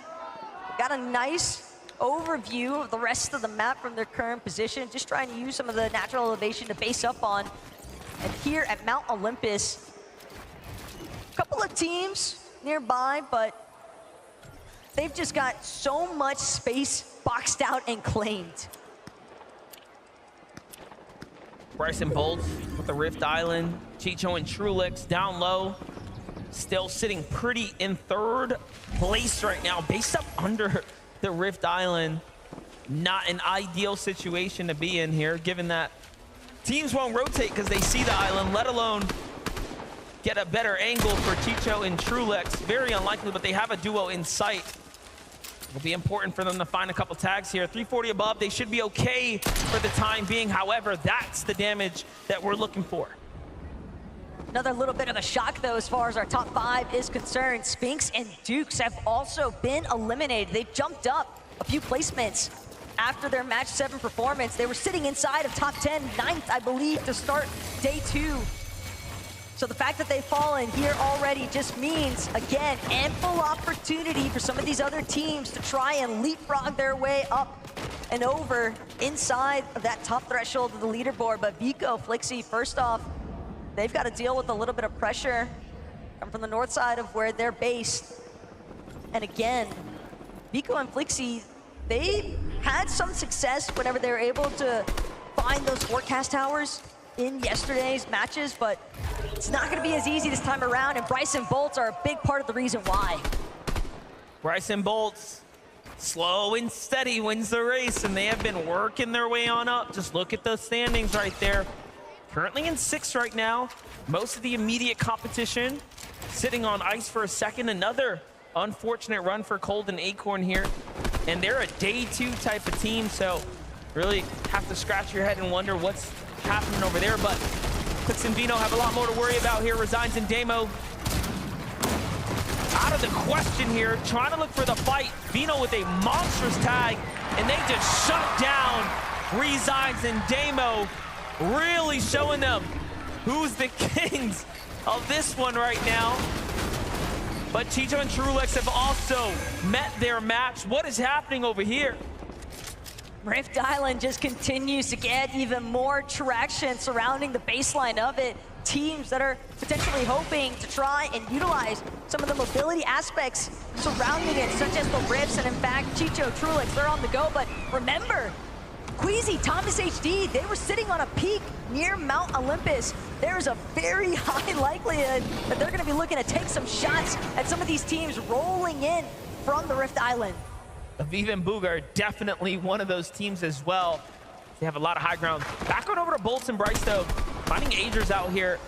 Speaker 12: got a nice overview of the rest of the map from their current position, just trying to use some of the natural elevation to base up on. And here at Mount Olympus, a couple of teams nearby, but they've just got so much space boxed out and claimed.
Speaker 13: Bryson Bolt with the Rift Island. Chicho and Trulix down low. Still sitting pretty in 3rd place right now, based up under the Rift Island. Not an ideal situation to be in here, given that teams won't rotate because they see the island, let alone get a better angle for Chicho and Trulix. Very unlikely, but they have a duo in sight. It'll be important for them to find a couple tags here. 340 above, they should be okay for the time being. However, that's the damage that we're looking for.
Speaker 12: Another little bit of a shock, though, as far as our top 5 is concerned. Spinks and Dukes have also been eliminated. They've jumped up a few placements after their match 7 performance. They were sitting inside of top 10, 9th, I believe, to start day 2. So the fact that they've fallen here already just means, again, ample opportunity for some of these other teams to try and leapfrog their way up and over inside of that top threshold of the leaderboard. But Vico, Flixie, first off, they've got to deal with a little bit of pressure coming from the north side of where they're based. And again, Vico and Flixie, they had some success whenever they were able to find those forecast towers in yesterday's matches, but it's not going to be as easy this time around, and Bryson Bolts are a big part of the reason why.
Speaker 13: Bryson Bolts, slow and steady, wins the race, and they have been working their way on up. Just look at the standings right there. Currently in 6th right now. Most of the immediate competition sitting on ice for a second. Another unfortunate run for Cold and Acorn here. And they're a day 2 type of team, so really have to scratch your head and wonder what's happening over there. But Clix and Vino have a lot more to worry about here. Resigns and Demo out of the question here, trying to look for the fight. Vino with a monstrous tag, and they just shut down Resigns and Demo, really showing them who's the kings of this one right now. But Chicho and Trulix have also met their match. What is happening over here?
Speaker 12: Rift Island just continues to get even more traction surrounding the baseline of it. Teams that are potentially hoping to try and utilize some of the mobility aspects surrounding it, such as the rifts, and in fact, Chicho, Trulix, they're on the go. But remember, Queasy, Thomas HD, they were sitting on a peak near Mount Olympus. There's a very high likelihood that they're going to be looking to take some shots at some of these teams rolling in from the Rift Island.
Speaker 13: Aviv and Booga are definitely one of those teams as well. They have a lot of high ground. Back on over to Bolts and Bryce, though. Finding Agers out here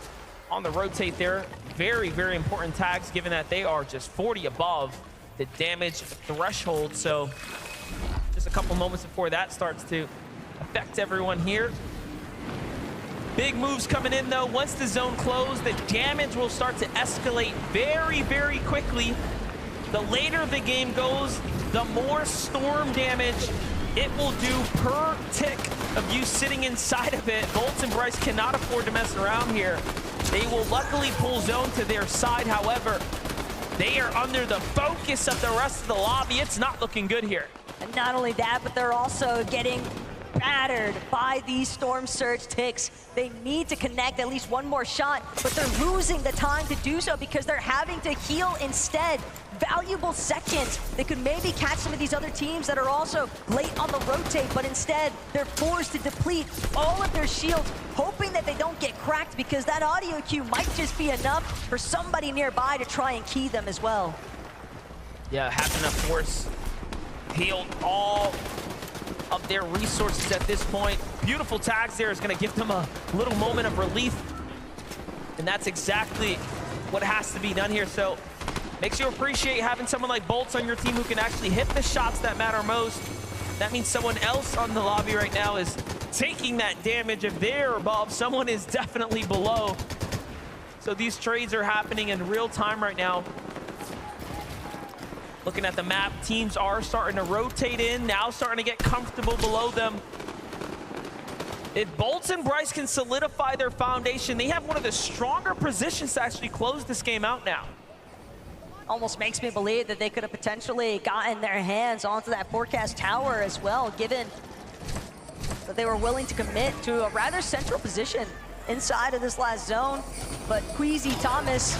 Speaker 13: on the rotate there. Very, very important tags, given that they are just 40 above the damage threshold. So just a couple moments before that starts to affect everyone here. Big moves coming in, though. Once the zone closed, the damage will start to escalate very, very quickly. The later the game goes, the more storm damage it will do per tick of you sitting inside of it. Bolts and Bryce cannot afford to mess around here. They will luckily pull zone to their side. However, they are under the focus of the rest of the lobby. It's not looking good here.
Speaker 12: And not only that, but they're also getting battered by these Storm Surge ticks. They need to connect at least one more shot, but they're losing the time to do so because they're having to heal instead. Valuable seconds. They could maybe catch some of these other teams that are also late on the rotate, but instead they're forced to deplete all of their shields, hoping that they don't get cracked because that audio cue might just be enough for somebody nearby to try and key them as well.
Speaker 13: Yeah, having to force heal all of their resources at this point. Beautiful tags there is going to give them a little moment of relief, and that's exactly what has to be done here. So makes you appreciate having someone like Bolts on your team who can actually hit the shots that matter most. That means someone else on the lobby right now is taking that damage. If they're above, someone is definitely below. So these trades are happening in real time right now. Looking at the map, teams are starting to rotate in, now starting to get comfortable below them. If Bolts and Bryce can solidify their foundation, they have one of the stronger positions to actually close this game out now.
Speaker 12: Almost makes me believe that they could have potentially gotten their hands onto that forecast tower as well, given that they were willing to commit to a rather central position inside of this last zone. But Queasy, Thomas,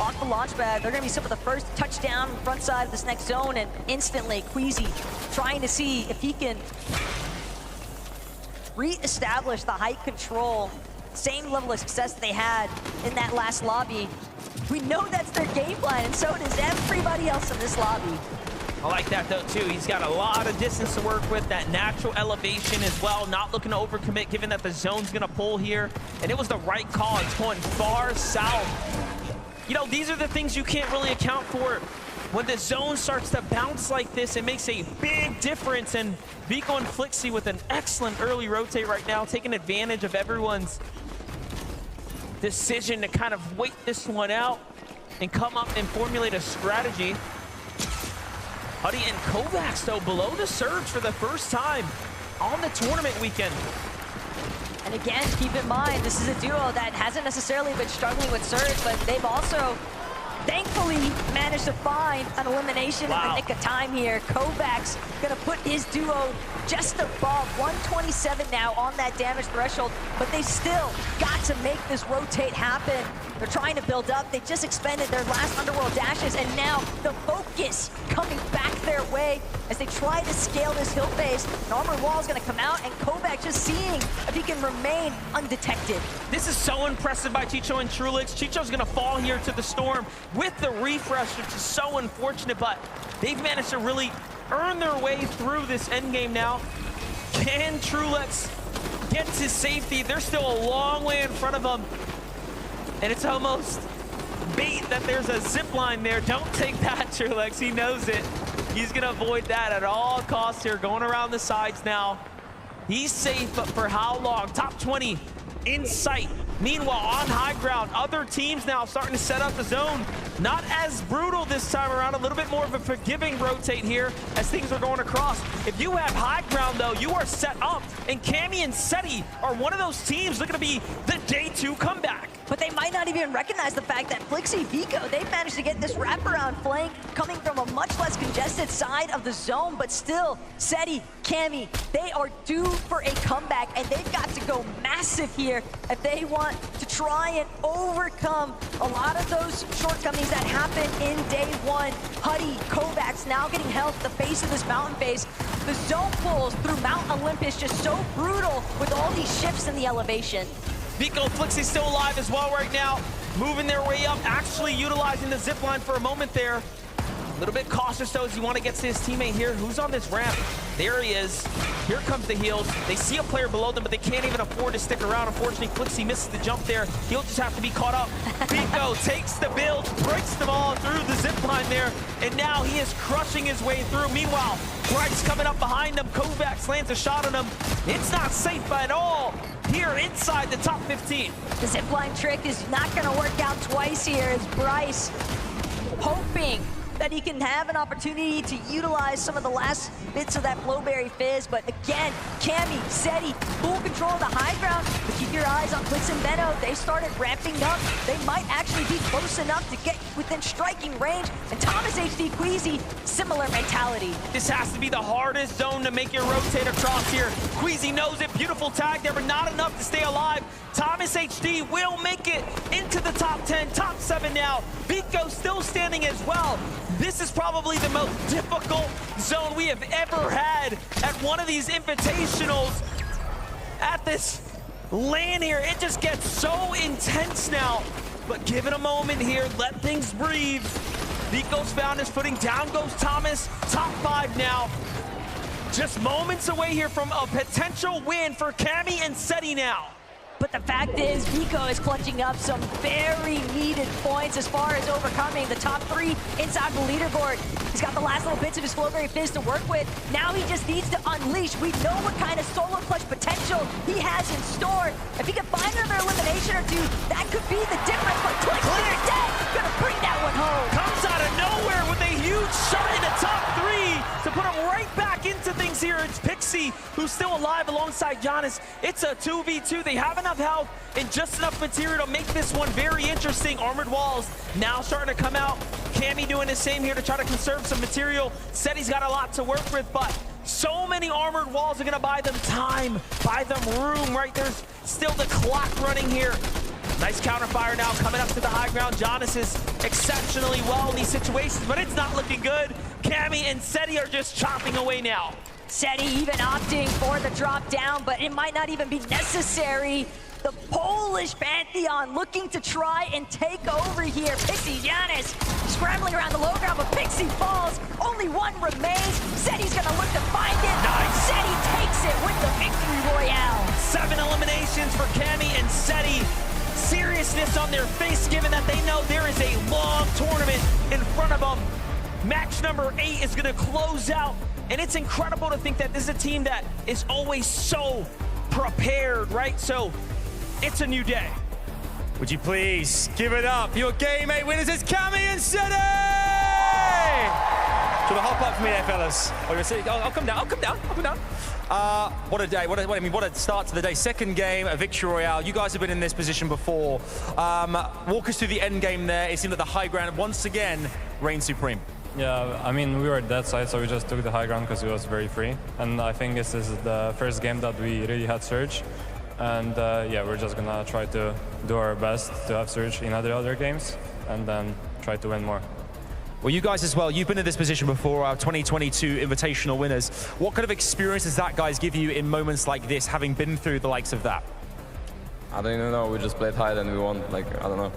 Speaker 12: off the launch pad, they're gonna be some of the first touchdown front side of this next zone, and instantly Queasy trying to see if he can re-establish the height control, same level of success that they had in that last lobby. We know that's their game plan, and so does everybody else in this lobby.
Speaker 13: I like that though too. He's got a lot of distance to work with, that natural elevation as well, not looking to overcommit given that the zone's gonna pull here, and it was the right call. It's going far south. You know, these are the things you can't really account for. When the zone starts to bounce like this, it makes a big difference. And Vico and Flixie with an excellent early rotate right now, taking advantage of everyone's decision to kind of wait this one out and come up and formulate a strategy. Huddy and Kovacs, though, below the surge for the first time on the tournament weekend.
Speaker 12: And again, keep in mind, this is a duo that hasn't necessarily been struggling with surge, but they've also thankfully managed to find an elimination in the nick of time here. Kovacs gonna put his duo just above 127 now on that damage threshold, but they still got to make this rotate happen. They're trying to build up. They just expended their last underworld dashes, and now the focus coming back their way as they try to scale this hill face. An armored wall is gonna come out, and Kovac just seeing if he can remain undetected.
Speaker 13: This is so impressive by Chicho and Trulix. Chicho's gonna fall here to the storm with the refresh, which is so unfortunate, but they've managed to really earn their way through this endgame now. Can Trulix get to safety? They're still a long way in front of them, and it's almost bait that there's a zip line there. Don't take that, Trulix. He knows it. He's gonna avoid that at all costs here, going around the sides now. He's safe, but for how long? Top 20 in sight. Meanwhile, on high ground, other teams now starting to set up the zone. Not as brutal this time around, a little bit more of a forgiving rotate here as things are going across. If you have high ground, though, you are set up, and Cammy and Seti are one of those teams looking to be the day 2 comeback.
Speaker 12: but they might not even recognize the fact that Flixie, Vico, they've managed to get this wraparound flank coming from a much less congested side of the zone, but still, Seti, Cammy, they are due for a comeback, and they've got to go massive here if they want to try and overcome a lot of those shortcomings that happened in day one. Huddy, Kovacs now getting held at the base of this mountain base. The zone pulls through Mount Olympus just so brutal with all these shifts in the elevation.
Speaker 13: Vico, Flixie still alive as well right now. Moving their way up, actually utilizing the zip line for a moment there. A little bit cautious though as he want to get to his teammate here. Who's on this ramp? There he is. Here comes the heals. They see a player below them, but they can't even afford to stick around. Unfortunately, Flixie misses the jump there. He'll just have to be caught up. Vico takes the build, breaks them all through the zip line there, and now he is crushing his way through. Meanwhile, Bryce coming up behind them. Kovacs lands a shot on him. It's not safe at all here inside the top 15.
Speaker 12: The zipline trick is not going to work out twice here as Bryce hoping that he can have an opportunity to utilize some of the last bits of that Flowberry Fizz. But again, Cammy, Seti, full control of the high ground. But keep your eyes on Blitz and Benno. They started ramping up. They might actually be close enough to get within striking range. And Thomas HD Queasy, similar mentality.
Speaker 13: This has to be the hardest zone to make your rotate across here. Queasy knows it. Beautiful tag there, but not enough to stay alive. Thomas HD will make it into the top 10, top 7 now. Vico still standing as well. This is probably the most difficult zone we have ever had at one of these invitationals. At this LAN here, it just gets so intense now. But give it a moment here, let things breathe. Vico's found his footing, down goes Thomas, top 5 now. Just moments away here from a potential win for Cammy and Seti now.
Speaker 12: But the fact is, Vico is clutching up some very needed points as far as overcoming the top 3 inside the leaderboard. He's got the last little bits of his Flowberry Fizz to work with. Now he just needs to unleash. We know what kind of solo clutch potential he has in store. If he can find another elimination or two, that could be the difference. But Click dead, gonna bring that one home.
Speaker 13: Comes out of nowhere with a huge shot in the top 3 to put him right back into things here. It's Pixie who's still alive alongside Giannis. It's a 2v2. They have enough health and just enough material to make this one very interesting. Armored walls now starting to come out. Cammy doing the same here to try to conserve some material. Seti's got a lot to work with, but so many armored walls are gonna buy them time, buy them room, right? There's still the clock running here. Nice counterfire now coming up to the high ground. Giannis is exceptionally well in these situations, but it's not looking good. Cammy and Seti are just chopping away now.
Speaker 12: Seti even opting for the drop down, but it might not even be necessary. The Polish Pantheon looking to try and take over here. Pixie, Giannis scrambling around the low ground, but Pixie falls. Only one remains. Seti's gonna look to find it.
Speaker 13: Nice.
Speaker 12: Seti takes it with the victory royale.
Speaker 13: 7 eliminations for Cammy and Seti. Seriousness on their face, given that they know there is a long tournament in front of them. Match number 8 is gonna close out. And it's incredible to think that this is a team that is always so prepared, right? So it's a new day.
Speaker 14: Would you please give it up? Your game 8 winners is Cammy and Seti! Do you want to hop up for me there, fellas? I'll come down, I'll come down. What a day, what a start to the day. Second game, a victory royale. You guys have been in this position before. Walk us through the end game there. It seemed that the high ground once again reigned supreme.
Speaker 9: Yeah, I mean, we were at that side, so we just took the high ground because it was very free. And I think this is the first game that we really had Surge. And yeah, we're just gonna try to do our best to have Surge in other games and then try to win more.
Speaker 14: Well, you guys as well, you've been in this position before, our 2022 Invitational winners. What kind of experience does that, guys, give you in moments like this, having been through the likes of that?
Speaker 17: I don't even know, we just played high and we won, like, I don't know.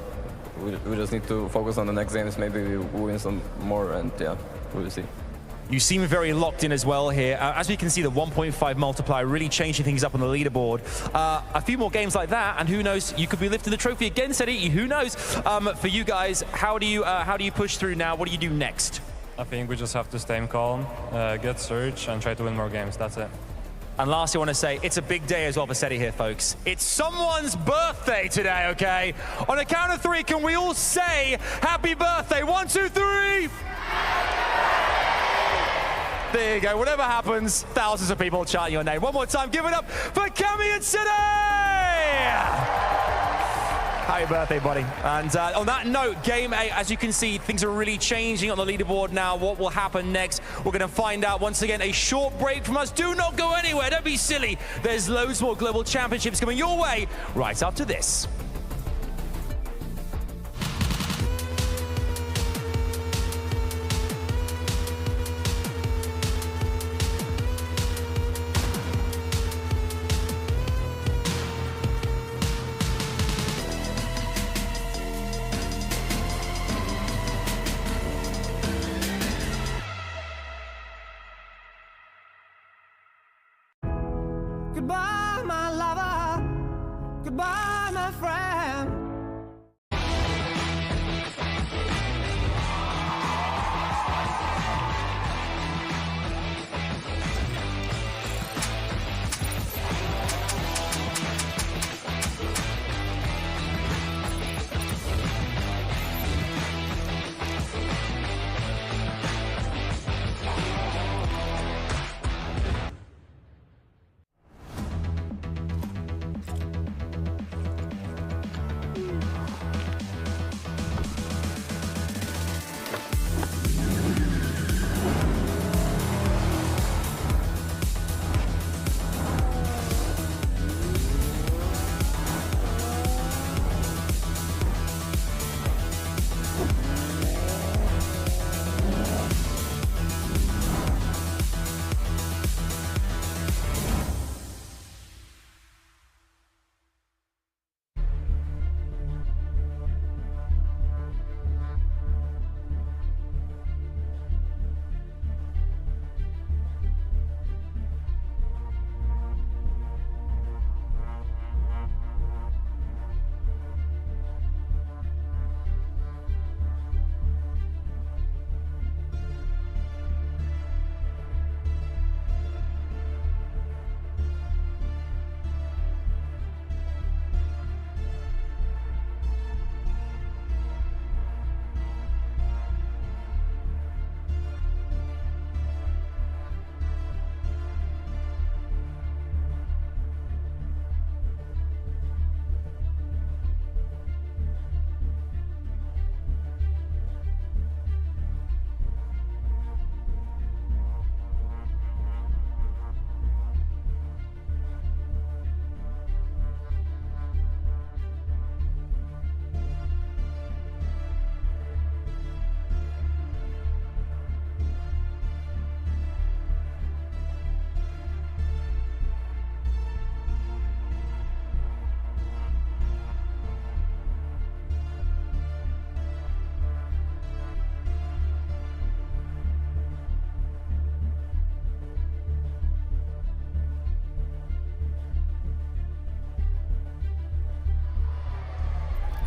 Speaker 17: We just need to focus on the next games, maybe we win some more, and yeah, we will see.
Speaker 14: You seem very locked in as well here. As we can see, the 1.5 multiplier really changing things up on the leaderboard. A few more games like that, and who knows, you could be lifting the trophy again, Seti. Who knows? For you guys, how do you push through now? What do you do next?
Speaker 9: I think we just have to stay calm, get Surge, and try to win more games. That's it.
Speaker 14: And lastly, I want to say, it's a big day as well for Seti here, folks. It's someone's birthday today, okay? On a count of 3, can we all say happy birthday? 1, 2, 3! There you go. Whatever happens, thousands of people chanting your name. One more time, give it up for Cammy and Seti! Happy birthday, buddy. And on that note, Game 8, as you can see, things are really changing on the leaderboard now. What will happen next? We're going to find out. Once again, a short break from us. Do not go anywhere. Don't be silly. There's loads more global championships coming your way right after this.
Speaker 18: Goodbye, my lover. Goodbye, my friend.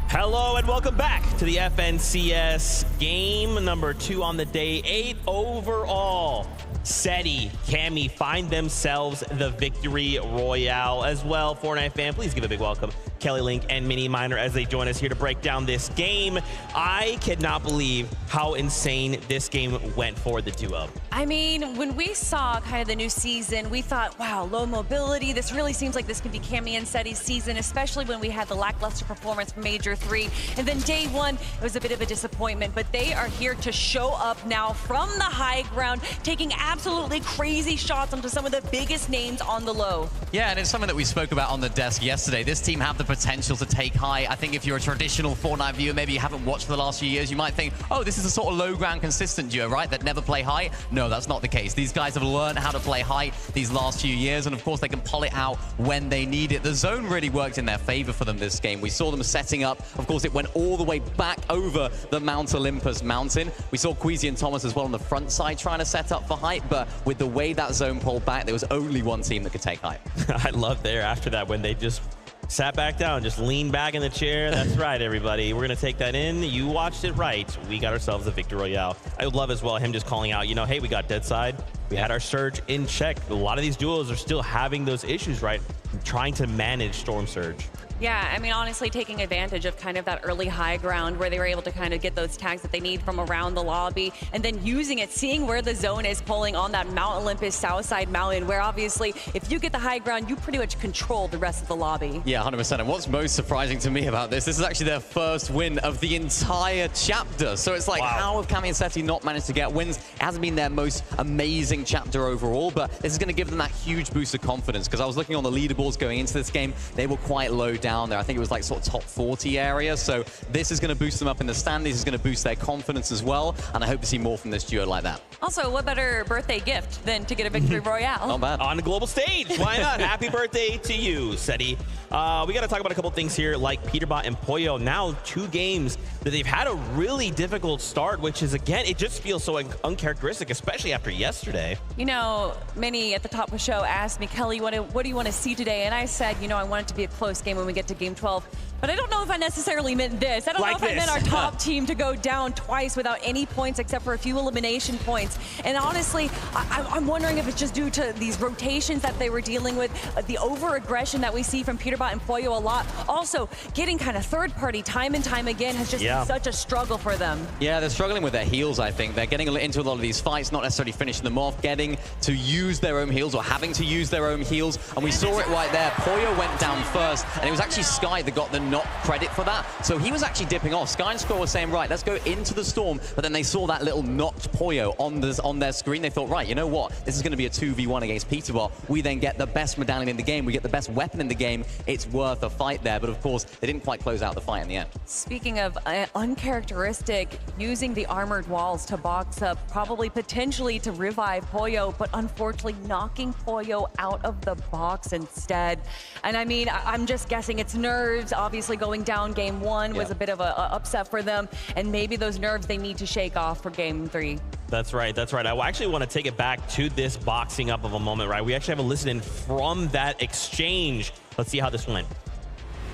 Speaker 5: Hello and welcome back to the FNCS game number 2 on the day, 8 overall. Seti, Cammy find themselves the victory royale as well. Fortnite fan, please give a big welcome. Kelly Link and Mini Miner as they join us here to break down this game. I cannot believe how insane this game went for the duo.
Speaker 12: I mean, when we saw kind of the new season, we thought, wow, low mobility. This really seems like this could be Cammy and Seti's season, especially when we had the lackluster performance from Major 3. And then day 1, it was a bit of a disappointment, but they are here to show up now from the high ground, taking absolutely crazy shots onto some of the biggest names on the low.
Speaker 19: Yeah, and it's something that we spoke about on the desk yesterday. This team have the potential to take high. I think if you're a traditional Fortnite viewer, maybe you haven't watched for the last few years, you might think, oh, this is a sort of low ground consistent duo, right? That never play high. No, that's not the case. These guys have learned how to play high these last few years, and of course they can pull it out when they need it. The zone really worked in their favor for them this game. We saw them setting up. Of course, it went all the way back over the Mount Olympus mountain. We saw Queasy and Thomas as well on the front side trying to set up for height, but with the way that zone pulled back, there was only one team that could take height.
Speaker 5: I love there after that when they just sat back down, just leaned back in the chair. That's right, everybody. We're going to take that in. You watched it right. We got ourselves a victory royale. I would love as well him just calling out, you know, hey, we got dead side. We had our surge in check. A lot of these duos are still having those issues, right? Trying to manage Storm Surge.
Speaker 20: Yeah, I mean, honestly, taking advantage of kind of that early high ground where they were able to kind of get those tags that they need from around the lobby, and then using it, seeing where the zone is pulling on that Mount Olympus south side mountain, where obviously if you get the high ground, you pretty much control the rest of the lobby.
Speaker 19: Yeah, 100%. And what's most surprising to me about this is actually their first win of the entire chapter. So it's like, how have Cammy and Seti not managed to get wins? It hasn't been their most amazing chapter overall, but this is going to give them that huge boost of confidence, because I was looking on the leaderboards going into this game, they were quite low down there. I think it was like sort of top 40 area. So this is going to boost them up in the standings. It's going to boost their confidence as well. And I hope to see more from this duo like that.
Speaker 20: Also, what better birthday gift than to get a victory royale?
Speaker 19: Not bad.
Speaker 5: On the global stage. Why not? Happy birthday to you, Seti. We got to talk about a couple things here, like Peterbot and Pollo. Now 2 games that they've had a really difficult start, which is, again, it just feels so uncharacteristic, especially after yesterday.
Speaker 20: You know, many at the top of the show asked me, Kelly, what do you want to see today? And I said, you know, I want it to be a close game when we get to game 12. But I don't know if I necessarily meant this. I don't know if I meant our top team to go down twice without any points except for a few elimination points. And honestly, I'm wondering if it's just due to these rotations that they were dealing with, the over-aggression that we see from Peterbot and Pollo a lot. Also, getting kind of third-party time and time again has just been such a struggle for them.
Speaker 19: Yeah, they're struggling with their heals, I think. They're getting into a lot of these fights, not necessarily finishing them off, getting to use their own heals or having to use their own heals. And we saw it right there. Pollo went down first, and it was actually Sky that got the not credit for that. So he was actually dipping off. Sky and Score were saying, right, let's go into the storm. But then they saw that little knocked Pollo on their screen. They thought, right, you know what? This is going to be a 2v1 against Peterbot. We then get the best medallion in the game. We get the best weapon in the game. It's worth a fight there. But of course, they didn't quite close out the fight in the end.
Speaker 20: Speaking of uncharacteristic, using the armored walls to box up, probably potentially to revive Pollo, but unfortunately knocking Pollo out of the box instead. And I mean, I'm just guessing it's nerves. Obviously going down game 1 was a bit of a upset for them, and maybe those nerves they need to shake off for game 3.
Speaker 5: That's right. That's right. I actually want to take it back to this boxing up of a moment, right? We actually have a listen in from that exchange. Let's see how this went.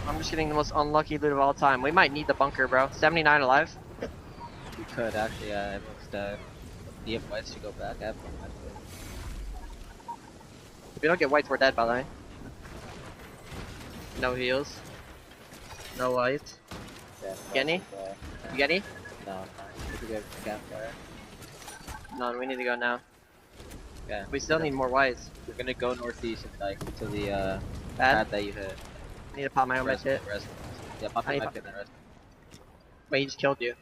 Speaker 8: I'm just getting the most unlucky loot of all time. We might need the bunker, bro. 79 alive.
Speaker 21: We could actually, everyone's died. Do you have whites to go back? I have one.
Speaker 8: If we don't get whites, we're dead, by the way. No heals. No whites.
Speaker 21: Yeah,
Speaker 8: get any? You get any?
Speaker 21: No. We could go campfire.
Speaker 8: No, we need to go now.
Speaker 21: Yeah.
Speaker 8: We still need more whites.
Speaker 21: We're gonna go northeast and like to the pad that you hit.
Speaker 8: I need to pop my own med kit.
Speaker 21: Yeah, pop your med kit and rest.
Speaker 8: Wait, he just killed you.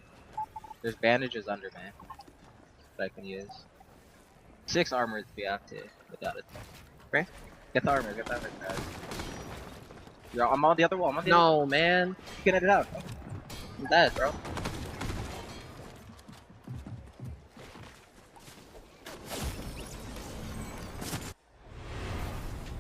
Speaker 21: There's bandages under, man. That I can use. 6 armor to be active without it.
Speaker 8: Okay.
Speaker 21: Get the armor, guys. I'm on the other wall.
Speaker 8: No, man.
Speaker 21: Get it out.
Speaker 8: I'm dead, bro.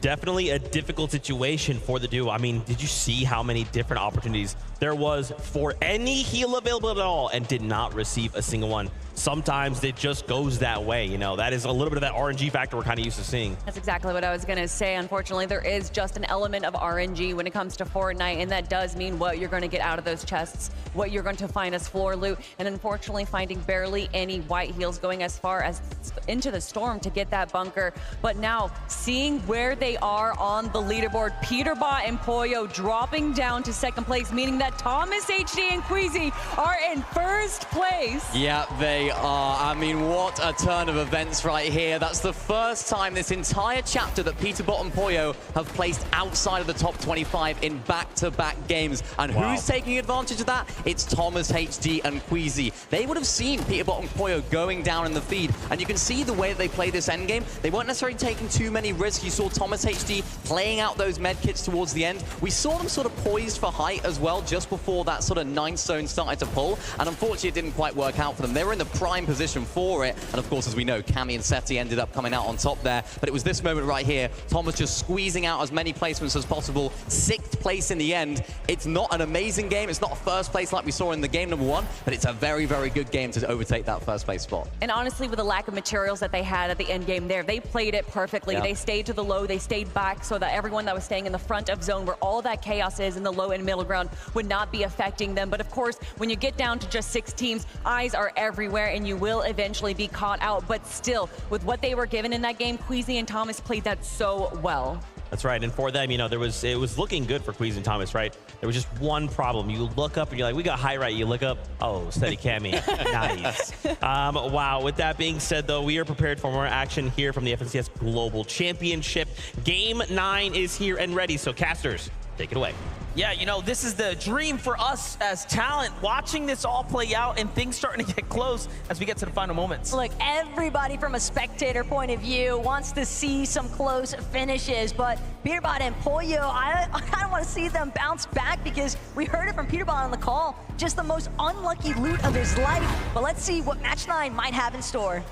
Speaker 5: Definitely a difficult situation for the duo. I mean, did you see how many different opportunities there was for any heal available at all and did not receive a single one? Sometimes it just goes that way, you know. That is a little bit of that RNG factor we're kind of used to seeing.
Speaker 20: That's exactly what I was going to say. Unfortunately, there is just an element of RNG when it comes to Fortnite, and that does mean what you're going to get out of those chests, what you're going to find as floor loot, and unfortunately finding barely any white heals going as far as into the storm to get that bunker. But now, seeing where they are on the leaderboard, Peterbot and Pollo dropping down to second place, meaning that Thomas, HD, and Queasy are in first place.
Speaker 19: Yeah, they are. I mean, what a turn of events right here. That's the first time this entire chapter that Peterbot and Pollo have placed outside of the top 25 in back-to-back games. And who's taking advantage of that? It's Thomas, HD, and Queasy. They would have seen Peterbot and Pollo going down in the feed. And you can see the way that they play this endgame. They weren't necessarily taking too many risks. You saw Thomas, HD playing out those med kits towards the end. We saw them sort of poised for height as well just before that sort of 9th zone started to pull. And unfortunately, it didn't quite work out for them. They were in the prime position for it. And of course, as we know, Cammy and Seti ended up coming out on top there. But it was this moment right here. Thomas just squeezing out as many placements as possible. 6th place in the end. It's not an amazing game. It's not a first place like we saw in the game number 1, but it's a very, very good game to overtake that first place spot.
Speaker 20: And honestly, with the lack of materials that they had at the end game there, they played it perfectly.
Speaker 19: Yeah.
Speaker 20: They stayed to the low. They stayed back so that everyone that was staying in the front of zone where all that chaos is in the low and middle ground would not be affecting them. But of course, when you get down to just 6 teams, eyes are everywhere and you will eventually be caught out. But still, with what they were given in that game, Queasy and Thomas played that so well.
Speaker 5: That's right, and for them, you know, it was looking good for Queasy and Thomas, right? There was just one problem. You look up and you're like, we got high right. You look up, oh, steady Cammy, nice. Wow, with that being said, though, we are prepared for more action here from the FNCS Global Championship. Game 9 is here and ready, so casters, take it away.
Speaker 13: Yeah, you know, this is the dream for us as talent, watching this all play out and things starting to get close as we get to the final moments.
Speaker 12: Look, everybody from a spectator point of view wants to see some close finishes, but Peterbot and Pollo, I kind of want to see them bounce back because we heard it from Peterbot on the call, just the most unlucky loot of his life. But let's see what Match 9 might have in store.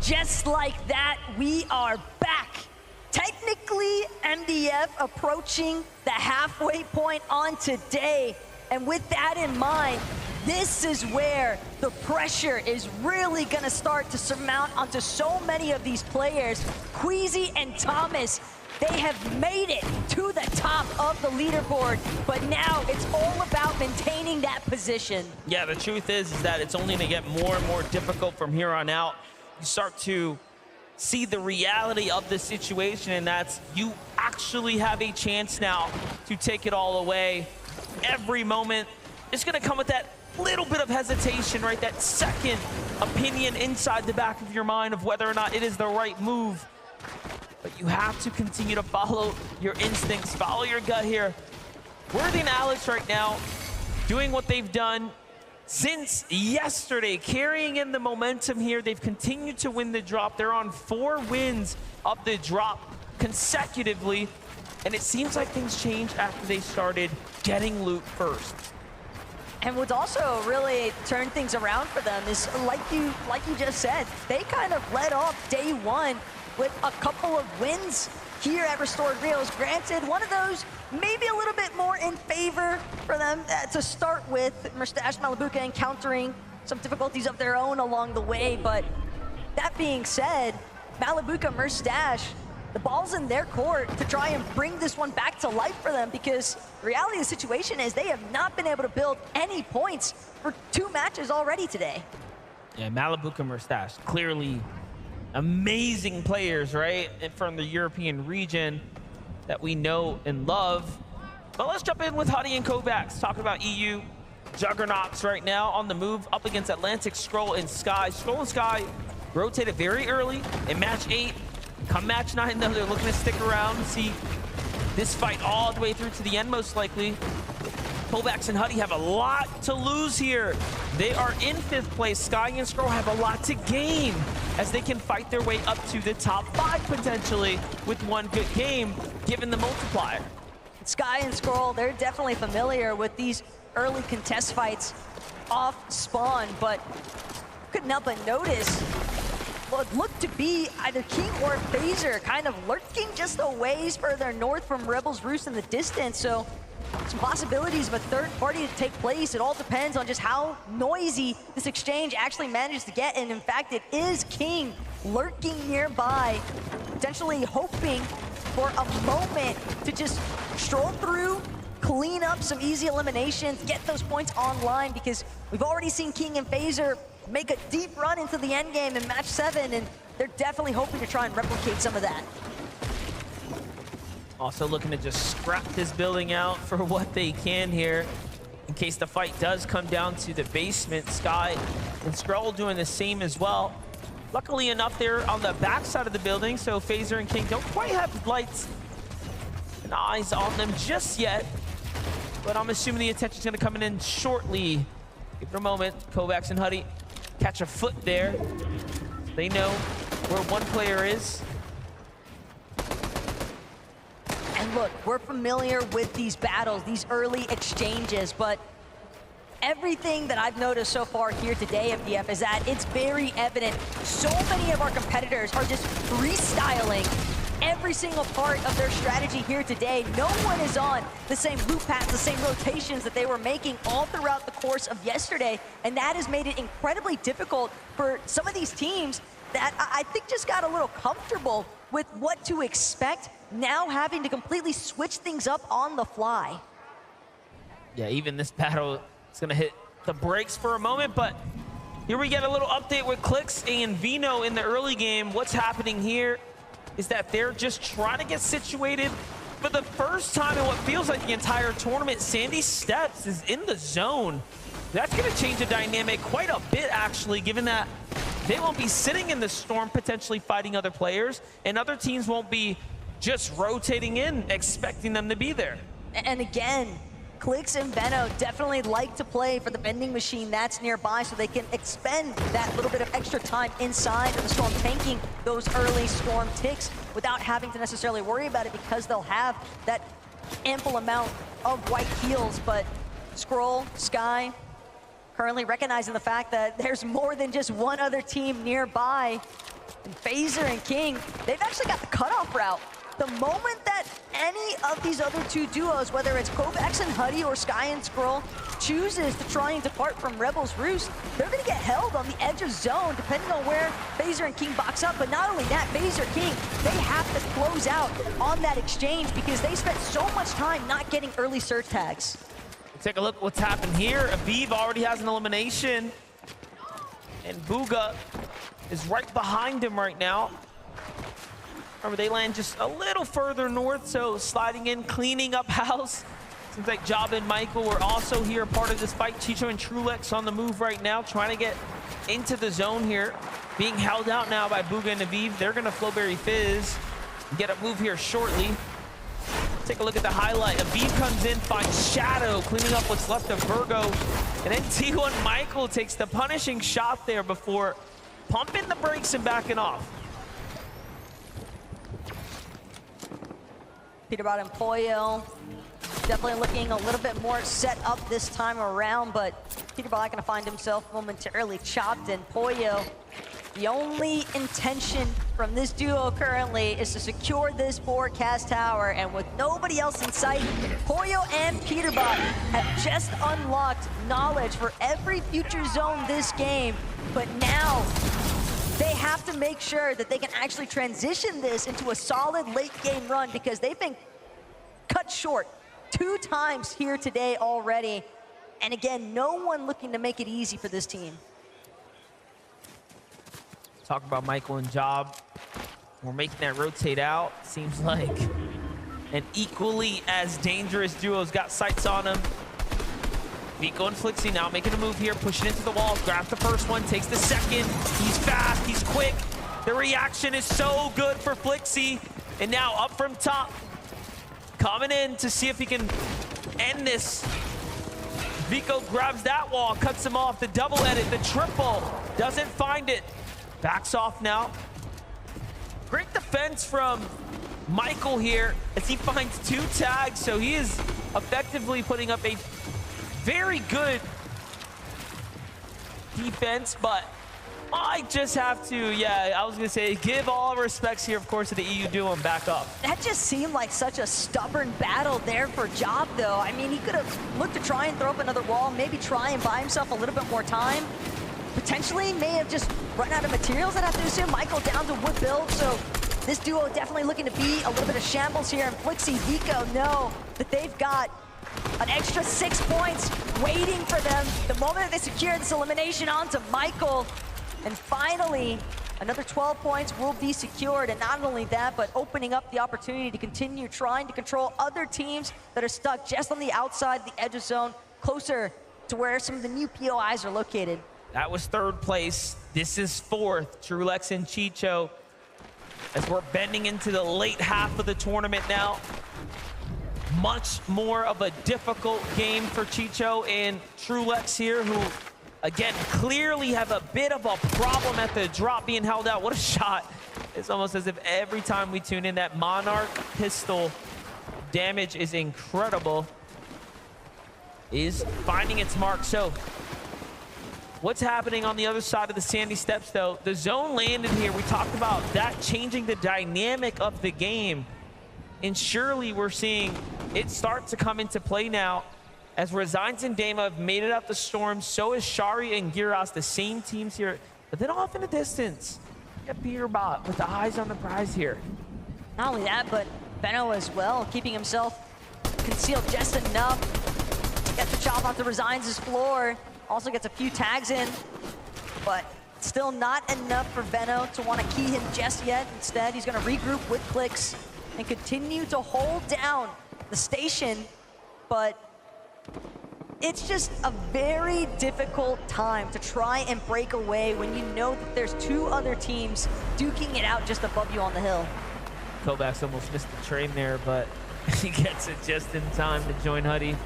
Speaker 12: Just like that, we are back. Technically, MDF approaching the halfway point on today. And with that in mind, this is where the pressure is really going to start to surmount onto so many of these players. Queasy and Thomas, they have made it to the top of the leaderboard, but now it's all about maintaining that position.
Speaker 13: Yeah, the truth is that it's only going to get more and more difficult from here on out. You start to see the reality of the situation, and that's you actually have a chance now to take it all away. Every moment is going to come with that little bit of hesitation, right? That second opinion inside the back of your mind of whether or not it is the right move. But you have to continue to follow your instincts, follow your gut here. Worthy and Alex right now doing what they've done since yesterday, carrying in the momentum here. They've continued to win the drop. They're on 4 wins of the drop consecutively. And it seems like things changed after they started getting loot first.
Speaker 12: And what's also really turned things around for them is, like you just said, they kind of led off day 1 with a couple of wins here at Restored Reels. Granted, one of those maybe a little bit more in favor for them to start with. Mustache Malabuka encountering some difficulties of their own along the way. But that being said, Malabuka, Mustache, the ball's in their court to try and bring this one back to life for them, because the reality of the situation is they have not been able to build any points for 2 matches already today.
Speaker 13: Yeah, Malabuka, Mustache, clearly amazing players, right, from the European region that we know and love. But let's jump in with Huddy and Kovacs, talking about EU juggernauts right now on the move up against Atlantic, Skrull, and Sky. Skrull and Sky rotated very early in match 8. Come match 9, though, they're looking to stick around and see this fight all the way through to the end, most likely. Kovacs and Huddy have a lot to lose here. They are in 5th place. Sky and Skrull have a lot to gain as they can fight their way up to the top 5 potentially with one good game, given the multiplier.
Speaker 12: Sky and Skrull, they're definitely familiar with these early contest fights off spawn, but couldn't help but notice what looked to be either King or Phaser kind of lurking just a ways further north from Rebel's Roost in the distance. So some possibilities of a third party to take place. It all depends on just how noisy this exchange actually manages to get. And in fact, it is King lurking nearby, potentially hoping for a moment to just stroll through, clean up some easy eliminations, get those points online, because we've already seen King and Phaser make a deep run into the end game in match 7, and they're definitely hoping to try and replicate some of that.
Speaker 13: Also looking to just scrap this building out for what they can here in case the fight does come down to the basement. Sky and Skrull doing the same as well. Luckily enough, they're on the back side of the building, so Phaser and King don't quite have lights and eyes on them just yet. But I'm assuming the attention's gonna come in shortly. Give it a moment. Kovacs and Huddy catch a foot there. They know where one player is.
Speaker 12: And look, we're familiar with these battles, these early exchanges, but everything that I've noticed so far here today, MDF, is that it's very evident so many of our competitors are just freestyling every single part of their strategy here today. No one is on the same loop paths, the same rotations that they were making all throughout the course of yesterday, and that has made it incredibly difficult for some of these teams that I think just got a little comfortable with what to expect, now having to completely switch things up on the fly.
Speaker 13: Yeah, even this battle is gonna hit the brakes for a moment, but here we get a little update with Clix and Vino in the early game. What's happening here is that they're just trying to get situated for the first time in what feels like the entire tournament. Sandy Steps is in the zone. That's gonna change the dynamic quite a bit, actually, given that they won't be sitting in the storm potentially fighting other players, and other teams won't be just rotating in expecting them to be there.
Speaker 12: And again, Clix and Benno definitely like to play for the vending machine that's nearby so they can expend that little bit of extra time inside of the storm, tanking those early storm ticks without having to necessarily worry about it because they'll have that ample amount of white heals. But Scroll, Sky, currently recognizing the fact that there's more than just one other team nearby. And Phaser and King, they've actually got the cutoff route. The moment that any of these other two duos, whether it's Kovacs and Huddy or Sky and Scroll, chooses to try and depart from Rebel's Roost, they're gonna get held on the edge of zone depending on where Phaser and King box up. But not only that, Phaser King, they have to close out on that exchange because they spent so much time not getting early search tags.
Speaker 13: Take a look at what's happened here. Aviv already has an elimination, and Booga is right behind him right now. Remember, they land just a little further north, so sliding in, cleaning up house. Seems like Job and Michael were also here, part of this fight. Chicho and Trulex on the move right now, trying to get into the zone here. Being held out now by Booga and Aviv. They're gonna Flowberry Fizz and get a move here shortly. Take a look at the highlight. Aviv comes in, finds Shadow, cleaning up what's left of Virgo. And then T1 Michael takes the punishing shot there before pumping the brakes and backing off.
Speaker 12: Peterbot and Poyo definitely looking a little bit more set up this time around, but Peterbot gonna find himself momentarily chopped, and Poyo, the only intention from this duo currently is to secure this forecast tower, and with nobody else in sight, Poyo and Peterbot have just unlocked knowledge for every future zone this game, but now they have to make sure that they can actually transition this into a solid late game run because they've been cut short 2 times here today already. And again, no one looking to make it easy for this team.
Speaker 13: Talk about Michael and Job. We're making that rotate out. Seems like an equally as dangerous duo's got sights on him. Vico and Flixie now making a move here, pushing into the walls, grabs the first one, takes the second. He's fast, he's quick. The reaction is so good for Flixie. And now up from top, coming in to see if he can end this. Vico grabs that wall, cuts him off, the double edit, the triple, doesn't find it. Backs off now. Great defense from Michael here as he finds 2 tags, so he is effectively putting up a very good defense, but I just have to, yeah, I was gonna say, give all respects here, of course, to the EU duo and back up.
Speaker 12: That just seemed like such a stubborn battle there for Job, though. I mean, he could have looked to try and throw up another wall, maybe try and buy himself a little bit more time. Potentially may have just run out of materials, I'd have to assume. Michael down to wood build, so this duo definitely looking to be a little bit of shambles here. And Flixie, Vico know that they've got an extra 6 points waiting for them the moment that they secure this elimination onto Michael. And finally, another 12 points will be secured. And not only that, but opening up the opportunity to continue trying to control other teams that are stuck just on the outside, the edge of zone, closer to where some of the new POIs are located.
Speaker 13: That was 3rd place. This is 4th. Trulex and Chicho as we're bending into the late half of the tournament now. Much more of a difficult game for Chicho and Trulex here, who, again, clearly have a bit of a problem at the drop being held out. What a shot. It's almost as if every time we tune in, that Monarch pistol damage is incredible. Is finding its mark. So What's happening on the other side of the sandy steps, though? The zone landed here. We talked about that changing the dynamic of the game. And surely we're seeing it start to come into play now. As Resigns and Dama have made it up the storm, so is Shari and Giras, the same teams here. But then off in the distance, you got Peterbot with the eyes on the prize here.
Speaker 12: Not only that, but Benno as well, keeping himself concealed just enough. Gets the chop off the Resigns' floor. Also gets a few tags in, but still not enough for Benno to want to key him just yet. Instead, he's going to regroup with clicks and continue to hold down the station, but it's just a very difficult time to try and break away when you know that there's two other teams duking it out just above you on the hill.
Speaker 13: Kovacs almost missed the train there, but he gets it just in time to join Huddy.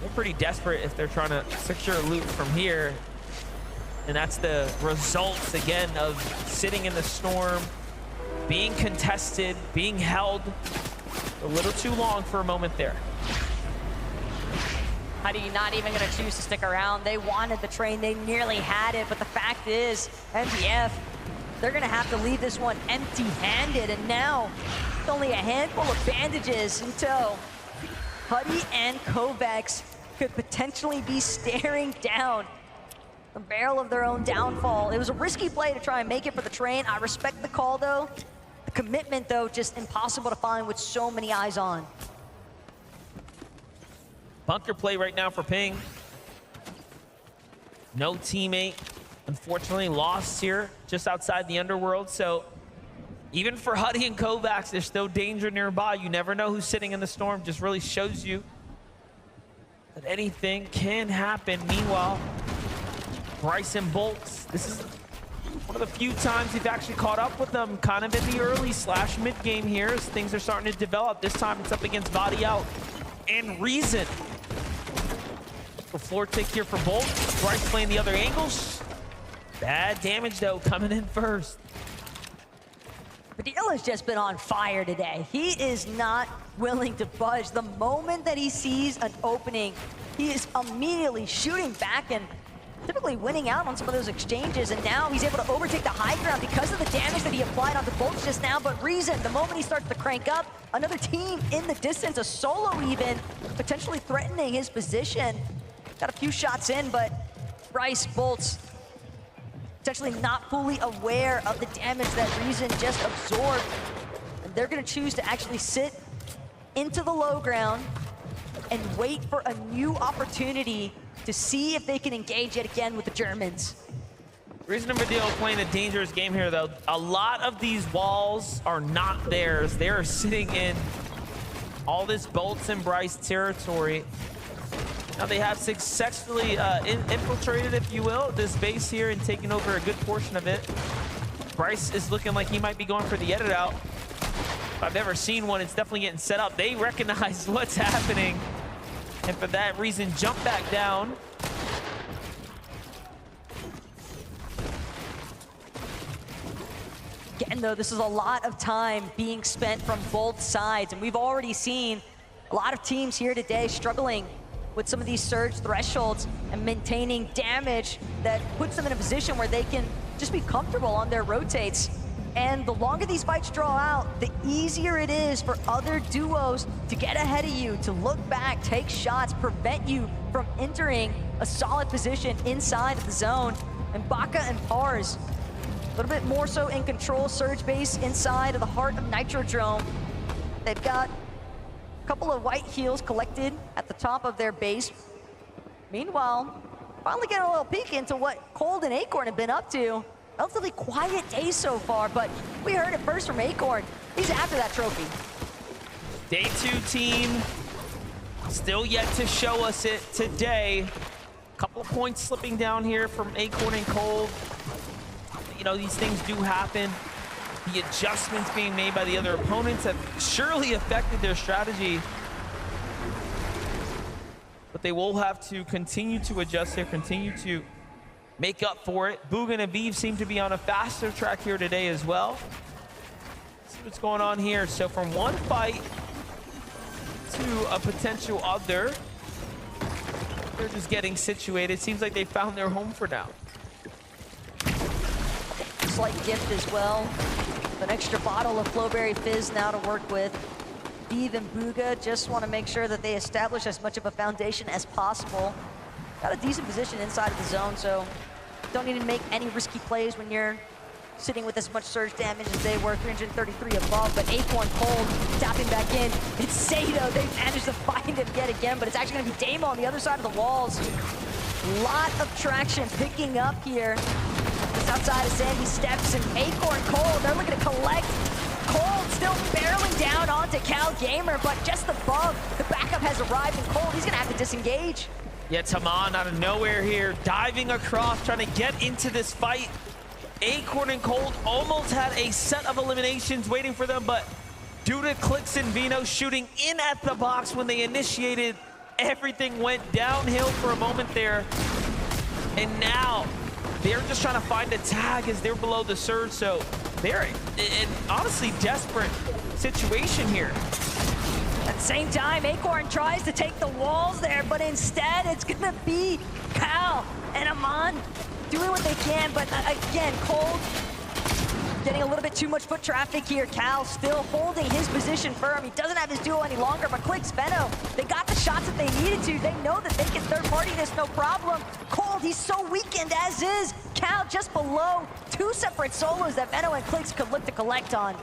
Speaker 13: They're pretty desperate if they're trying to secure loot from here. And that's the results, again, of sitting in the storm, being contested, being held a little too long for a moment there.
Speaker 12: Huddy not even going to choose to stick around. They wanted the train. They nearly had it. But the fact is, MDF, they're going to have to leave this one empty-handed. And now, with only a handful of bandages in tow, Huddy and Kovacs could potentially be staring down the barrel of their own downfall. It was a risky play to try and make it for the train. I respect the call, though. The commitment, though, just impossible to find with so many eyes on.
Speaker 13: Bunker play right now for Ping. No teammate, unfortunately, lost here just outside the underworld. So even for Huddy and Kovacs, there's still danger nearby. You never know who's sitting in the storm. Just really shows you that anything can happen. Meanwhile, Bryce and Bolts, this is one of the few times we've actually caught up with them kind of in the early / mid game here as things are starting to develop. This time it's up against Body Out and Reason. The floor tick here for Bolt. Bryce playing the other angles. Bad damage, though, coming in first.
Speaker 12: Padilla has just been on fire today. He is not willing to budge. The moment that he sees an opening, he is immediately shooting back and typically winning out on some of those exchanges. And now he's able to overtake the high ground because of the damage that he applied onto Bolts just now. But Reason, the moment he starts to crank up, another team in the distance, a solo even, potentially threatening his position. Got a few shots in, but Bryce, Bolts, potentially not fully aware of the damage that Reason just absorbed. And they're gonna choose to actually sit into the low ground and wait for a new opportunity to see if they can engage yet again with the Germans.
Speaker 13: Reason and Padilla playing a dangerous game here, though. A lot of these walls are not theirs. They are sitting in all this Bolts and Bryce territory. Now they have successfully infiltrated, if you will, this base here and taken over a good portion of it. Bryce is looking like he might be going for the edit out. If I've ever seen one, it's definitely getting set up. They recognize what's happening, and for that reason, jump back down.
Speaker 12: Again, though, this is a lot of time being spent from both sides, and we've already seen a lot of teams here today struggling with some of these surge thresholds and maintaining damage that puts them in a position where they can just be comfortable on their rotates. And the longer these fights draw out, the easier it is for other duos to get ahead of you, to look back, take shots, prevent you from entering a solid position inside of the zone. And Baka and Pars, a little bit more so in control. Surge base inside of the heart of Nitrodrome. They've got a couple of white heals collected at the top of their base. Meanwhile, finally getting a little peek into what Cold and Acorn have been up to. Relatively quiet day so far, but we heard it first from Acorn. He's after that trophy.
Speaker 13: Day 2 team still yet to show us it today. Couple of points slipping down here from Acorn and Cold. You know, these things do happen. The adjustments being made by the other opponents have surely affected their strategy. But they will have to continue to adjust here, continue to make up for it. Bugha and Aviv seem to be on a faster track here today as well. Let's see what's going on here. So from one fight to a potential other, They're just getting situated. Seems like they found their home for now.
Speaker 12: Slight gift as well. An extra bottle of Flowberry Fizz now to work with. Steve and Booga just want to make sure that they establish as much of a foundation as possible. Got a decent position inside of the zone, so don't need to make any risky plays when you're sitting with as much surge damage as they were, 333 above. But Acorn Cold tapping back in. It's Sato. They managed to find him yet again, but it's actually going to be Damo on the other side of the walls. Lot of traction picking up here. Just outside of Sandy Steps and Acorn Cold. They're looking to collect. Cold still barreling down onto Cal Gamer, but just above, the backup has arrived, and Cold, he's going to have to disengage.
Speaker 13: Yeah, Taman out of nowhere here, diving across, trying to get into this fight. Acorn and Cold almost had a set of eliminations waiting for them, but due to Clicks and Vino shooting in at the box when they initiated, everything went downhill for a moment there. And now they're just trying to find a tag as they're below the surge, so they're in honestly desperate situation here.
Speaker 12: At the same time, Acorn tries to take the walls there, but instead it's gonna be Cal and Amon doing what they can, but again, Cold getting a little bit too much foot traffic here. Cal still holding his position firm. He doesn't have his duo any longer, but Clicks, Veno, they got the shots that they needed to. They know that they can third party this, no problem. Cold, he's so weakened as is. Cal just below. Two separate solos that Veno and Clicks could look to collect on.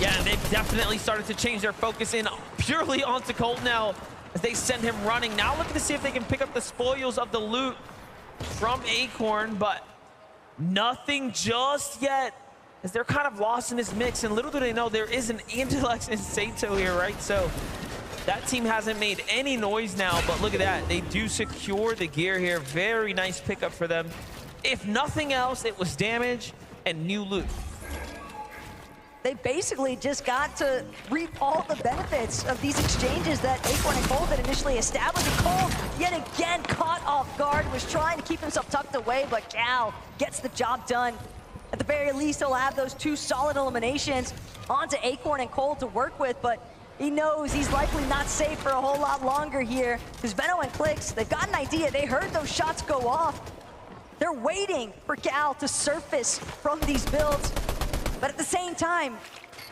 Speaker 13: Yeah, they've definitely started to change their focus in purely onto Cold now as they send him running. Now looking to see if they can pick up the spoils of the loot from Acorn, but nothing just yet, as they're kind of lost in this mix, and little do they know there is an Antilex and Sato here, right? So that team hasn't made any noise now, but look at that. They do secure the gear here. Very nice pickup for them. If nothing else, it was damage and new loot.
Speaker 12: They basically just got to reap all the benefits of these exchanges that Acorn and Cold had initially established. And Cold, yet again, caught off guard, was trying to keep himself tucked away, but Cal gets the job done. At the very least, he'll have those two solid eliminations onto Acorn and Cold to work with, but he knows he's likely not safe for a whole lot longer here, because Veno and Clicks, they've got an idea. They heard those shots go off. They're waiting for Cal to surface from these builds. But at the same time,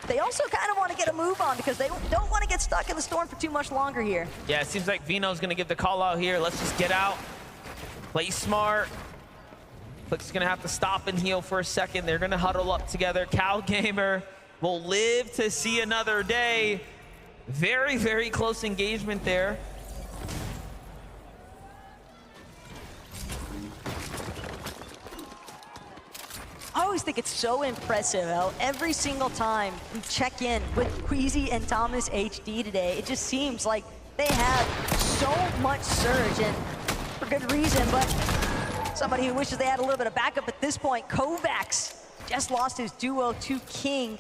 Speaker 12: they also kind of want to get a move on because they don't want to get stuck in the storm for too much longer here.
Speaker 13: Yeah, it seems like Vino's going to give the call out here. Let's just get out, play smart. Click's going to have to stop and heal for a second. They're going to huddle up together. Cal Gamer will live to see another day. Very, very close engagement there.
Speaker 12: I always think it's so impressive how every single time we check in with Queasy and Thomas HD today, it just seems like they have so much surge, and for good reason, but somebody who wishes they had a little bit of backup at this point. Kovacs just lost his duo to King,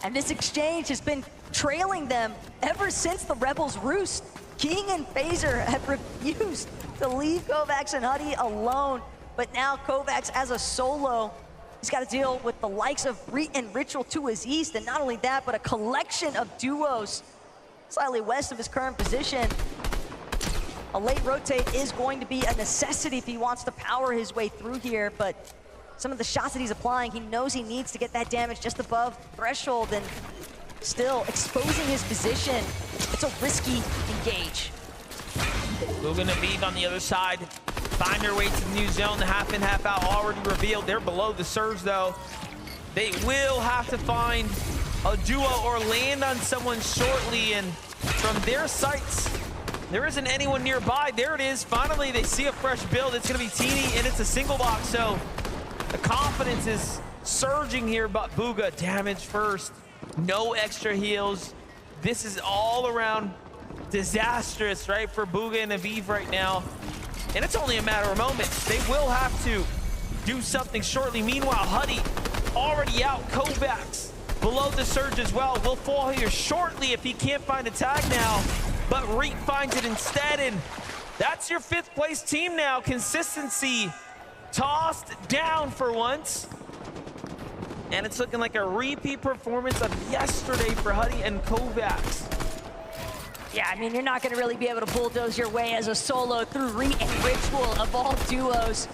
Speaker 12: and this exchange has been trailing them ever since the Rebels roost. King and Phaser have refused to leave Kovacs and Huddy alone, but now Kovacs as a solo, he's got to deal with the likes of Reet and Ritual to his east, and not only that, but a collection of duos slightly west of his current position. A late rotate is going to be a necessity if he wants to power his way through here, but some of the shots that he's applying, he knows he needs to get that damage just above threshold, and still exposing his position. It's a risky engage.
Speaker 13: Moving to beat on the other side. Find their way to the new zone. The half in, half out already revealed. They're below the surge, though. They will have to find a duo or land on someone shortly, and from their sights, there isn't anyone nearby. There it is. Finally, they see a fresh build. It's going to be Teeny, and it's a single box, so the confidence is surging here, but Booga damage first. No extra heals. This is all around disastrous, right, for Booga and Aviv right now. And it's only a matter of moments. They will have to do something shortly. Meanwhile, Huddy already out. Kovacs below the surge as well. Will fall here shortly if he can't find a tag now. But Reet finds it instead, and that's your 5th place team now. Consistency tossed down for once. And it's looking like a repeat performance of yesterday for Huddy and Kovacs.
Speaker 12: Yeah, I mean, you're not going to really be able to bulldoze your way as a solo through Re and Ritual of all duos.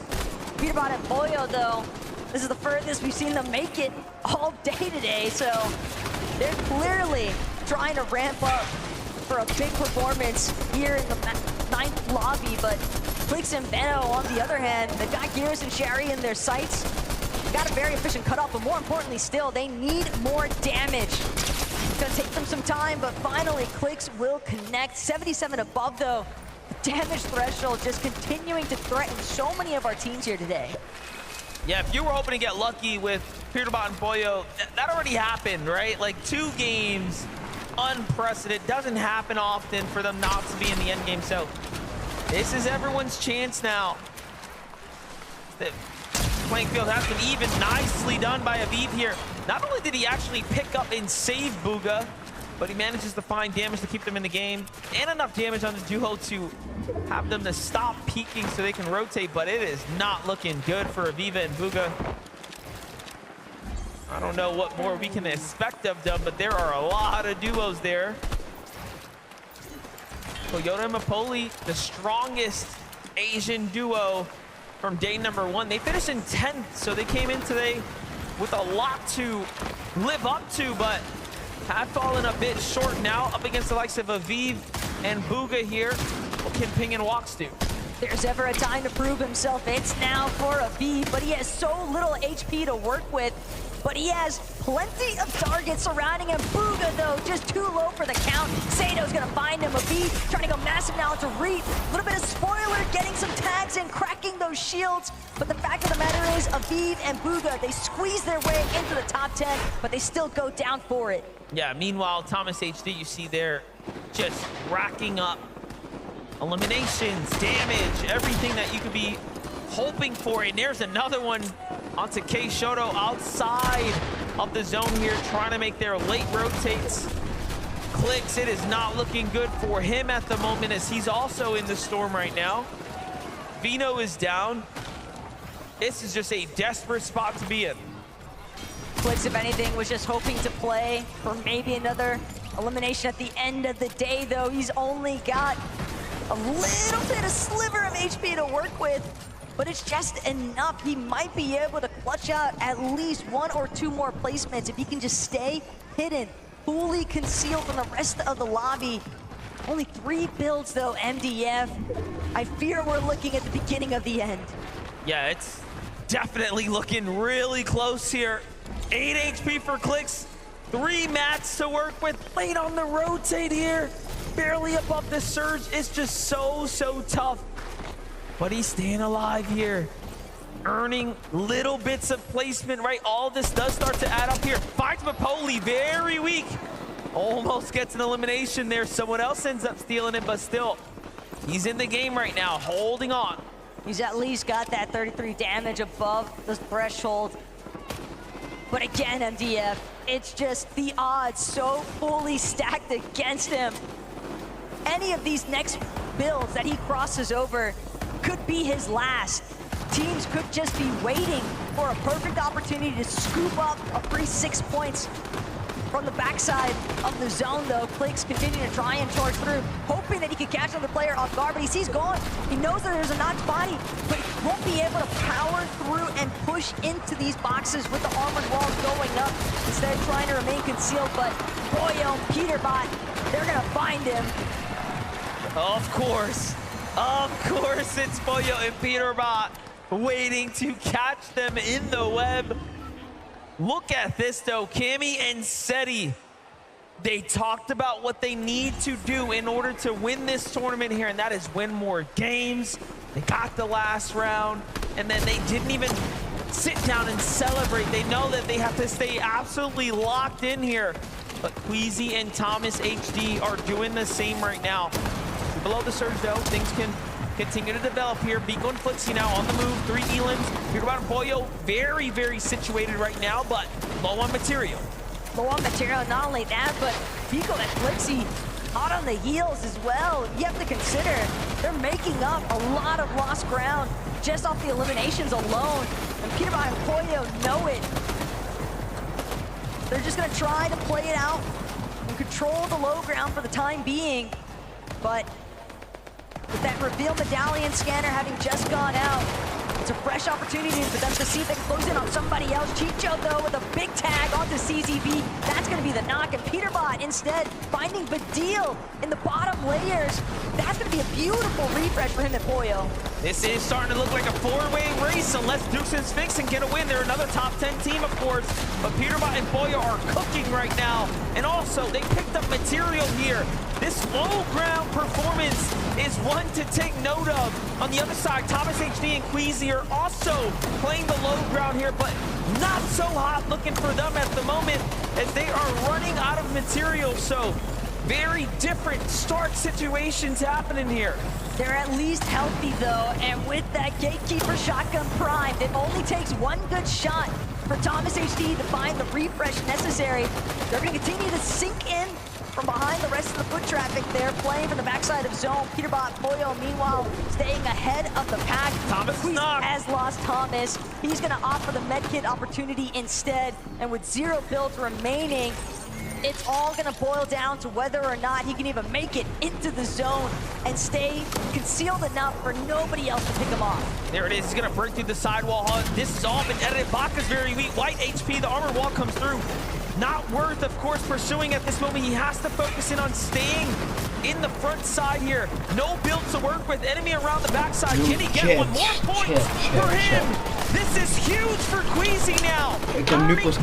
Speaker 12: Peterbot and Pollo, though, this is the furthest we've seen them make it all day today, so they're clearly trying to ramp up for a big performance here in the 9th lobby, but Clix and Benno, on the other hand, they've got Gears and Sherry in their sights. Got a very efficient cutoff, but more importantly still, they need more damage. It's gonna take them some time, but finally Clix will connect. 77 above though. The damage threshold just continuing to threaten so many of our teams here today.
Speaker 13: Yeah, if you were hoping to get lucky with Peterbot and Pollo, that already happened, right? Like 2 games, unprecedented. Doesn't happen often for them not to be in the end game. So this is everyone's chance now. The playing field has been even. Nicely done by Aviv here. Not only did he actually pick up and save Bugha, but he manages to find damage to keep them in the game and enough damage on the duo to have them to stop peeking so they can rotate, but it is not looking good for Aviva and Bugha. I don't know what more we can expect of them, but there are a lot of duos there. Toyota and Mapoli, the strongest Asian duo from day number 1. They finished in 10th, so they came in today with a lot to live up to, but have fallen a bit short now up against the likes of Aviv and Bugha here. What can Ping and Walks do?
Speaker 12: If there's ever a time to prove himself, it's now for Aviv, but he has so little HP to work with. But he has plenty of targets surrounding him. Bugha, though, just too low for the count. Sato's gonna find him. Aviv trying to go massive now to Reed. A little bit of spoiler, getting some tags and cracking those shields. But the fact of the matter is, Aviv and Bugha, they squeeze their way into the top 10, but they still go down for it.
Speaker 13: Yeah, meanwhile, Thomas HD, you see there, just racking up eliminations, damage, everything that you could be hoping for. And there's another one onto K Shoto outside of the zone here, trying to make their late rotates. Clicks, it is not looking good for him at the moment, as he's also in the storm right now. Vino is down. This is just a desperate spot to be in.
Speaker 12: Clicks, if anything, was just hoping to play for maybe another elimination at the end of the day, though. He's only got a little bit of sliver of HP to work with, but it's just enough. He might be able to clutch out at least 1 or 2 more placements if he can just stay hidden, fully concealed from the rest of the lobby. Only 3 builds though, MDF. I fear we're looking at the beginning of the end.
Speaker 13: Yeah, it's definitely looking really close here. 8 HP for Clicks, 3 mats to work with, late on the rotate here. Barely above the surge. It's just so tough. But he's staying alive here, earning little bits of placement, right? All this does start to add up here. Finds Mapoli, very weak. Almost gets an elimination there. Someone else ends up stealing it, but still, he's in the game right now, holding on.
Speaker 12: He's at least got that 33 damage above the threshold. But again, MDF, it's just the odds so fully stacked against him. Any of these next builds that he crosses over could be his last. Teams could just be waiting for a perfect opportunity to scoop up a free 6 points from the backside of the zone, though. Clicks continuing to try and charge through, hoping that he could catch another player off guard, but he sees gone. He knows that there's a knocked body, but he won't be able to power through and push into these boxes with the armored walls going up, instead of trying to remain concealed. But Pollo, Peterbot, they're gonna find him.
Speaker 13: Of course, it's Pollo and Peterbot waiting to catch them in the web. Look at this though, Cammy and Seti. They talked about what they need to do in order to win this tournament here, and that is win more games. They got the last round, and then they didn't even sit down and celebrate. They know that they have to stay absolutely locked in here. But Queasy and Thomas HD are doing the same right now. Below the surge though, things can continue to develop here. Vico and Flixie now on the move. 3 Elans. Peterbot and Pollo very situated right now, but low on material.
Speaker 12: Low on material, not only that, but Vico and Flixie hot on the heels as well. You have to consider they're making up a lot of lost ground just off the eliminations alone. And Peterbot and Pollo know it. They're just gonna try to play it out and control the low ground for the time being. But with that reveal medallion scanner having just gone out, it's a fresh opportunity for them to see if they can close in on somebody else. Chicho, though, with a big tag onto CZB. That's going to be the knock. And Peterbot, instead, finding Badil in the bottom layers. That's going to be a beautiful refresh for him and Pollo.
Speaker 13: This is starting to look like a four-way race unless Dukes and Sphinx can get a win. They're another top 10 team, of course. But Peterbot and Pollo are cooking right now. And also, they picked up material here. This low ground performance is one to take note of. On the other side, Thomas HD and Queasy are also playing the low ground here, but not so hot looking for them at the moment as they are running out of material. So very different start situations happening here.
Speaker 12: They're at least healthy, though, and with that Gatekeeper shotgun primed, it only takes one good shot for Thomas HD to find the refresh necessary. They're going to continue to sink in from behind the rest of the foot traffic there, playing from the backside of zone. Peterbot, Pollo, meanwhile, staying ahead of the pack.
Speaker 13: Thomas
Speaker 12: has lost Thomas. He's going to opt for the medkit opportunity instead, and with 0 builds remaining, it's all going to boil down to whether or not he can even make it into the zone and stay concealed enough for nobody else to pick him off.
Speaker 13: There it is. He's going to break through the sidewall. This has all been edited. Baka's very weak. White HP. The armor wall comes through. Not worth, of course, pursuing at this moment. He has to focus in on staying in the front side here. No build to work with. Enemy around the backside. Can he get one more point for him? This is huge for Queasy now. Earning points,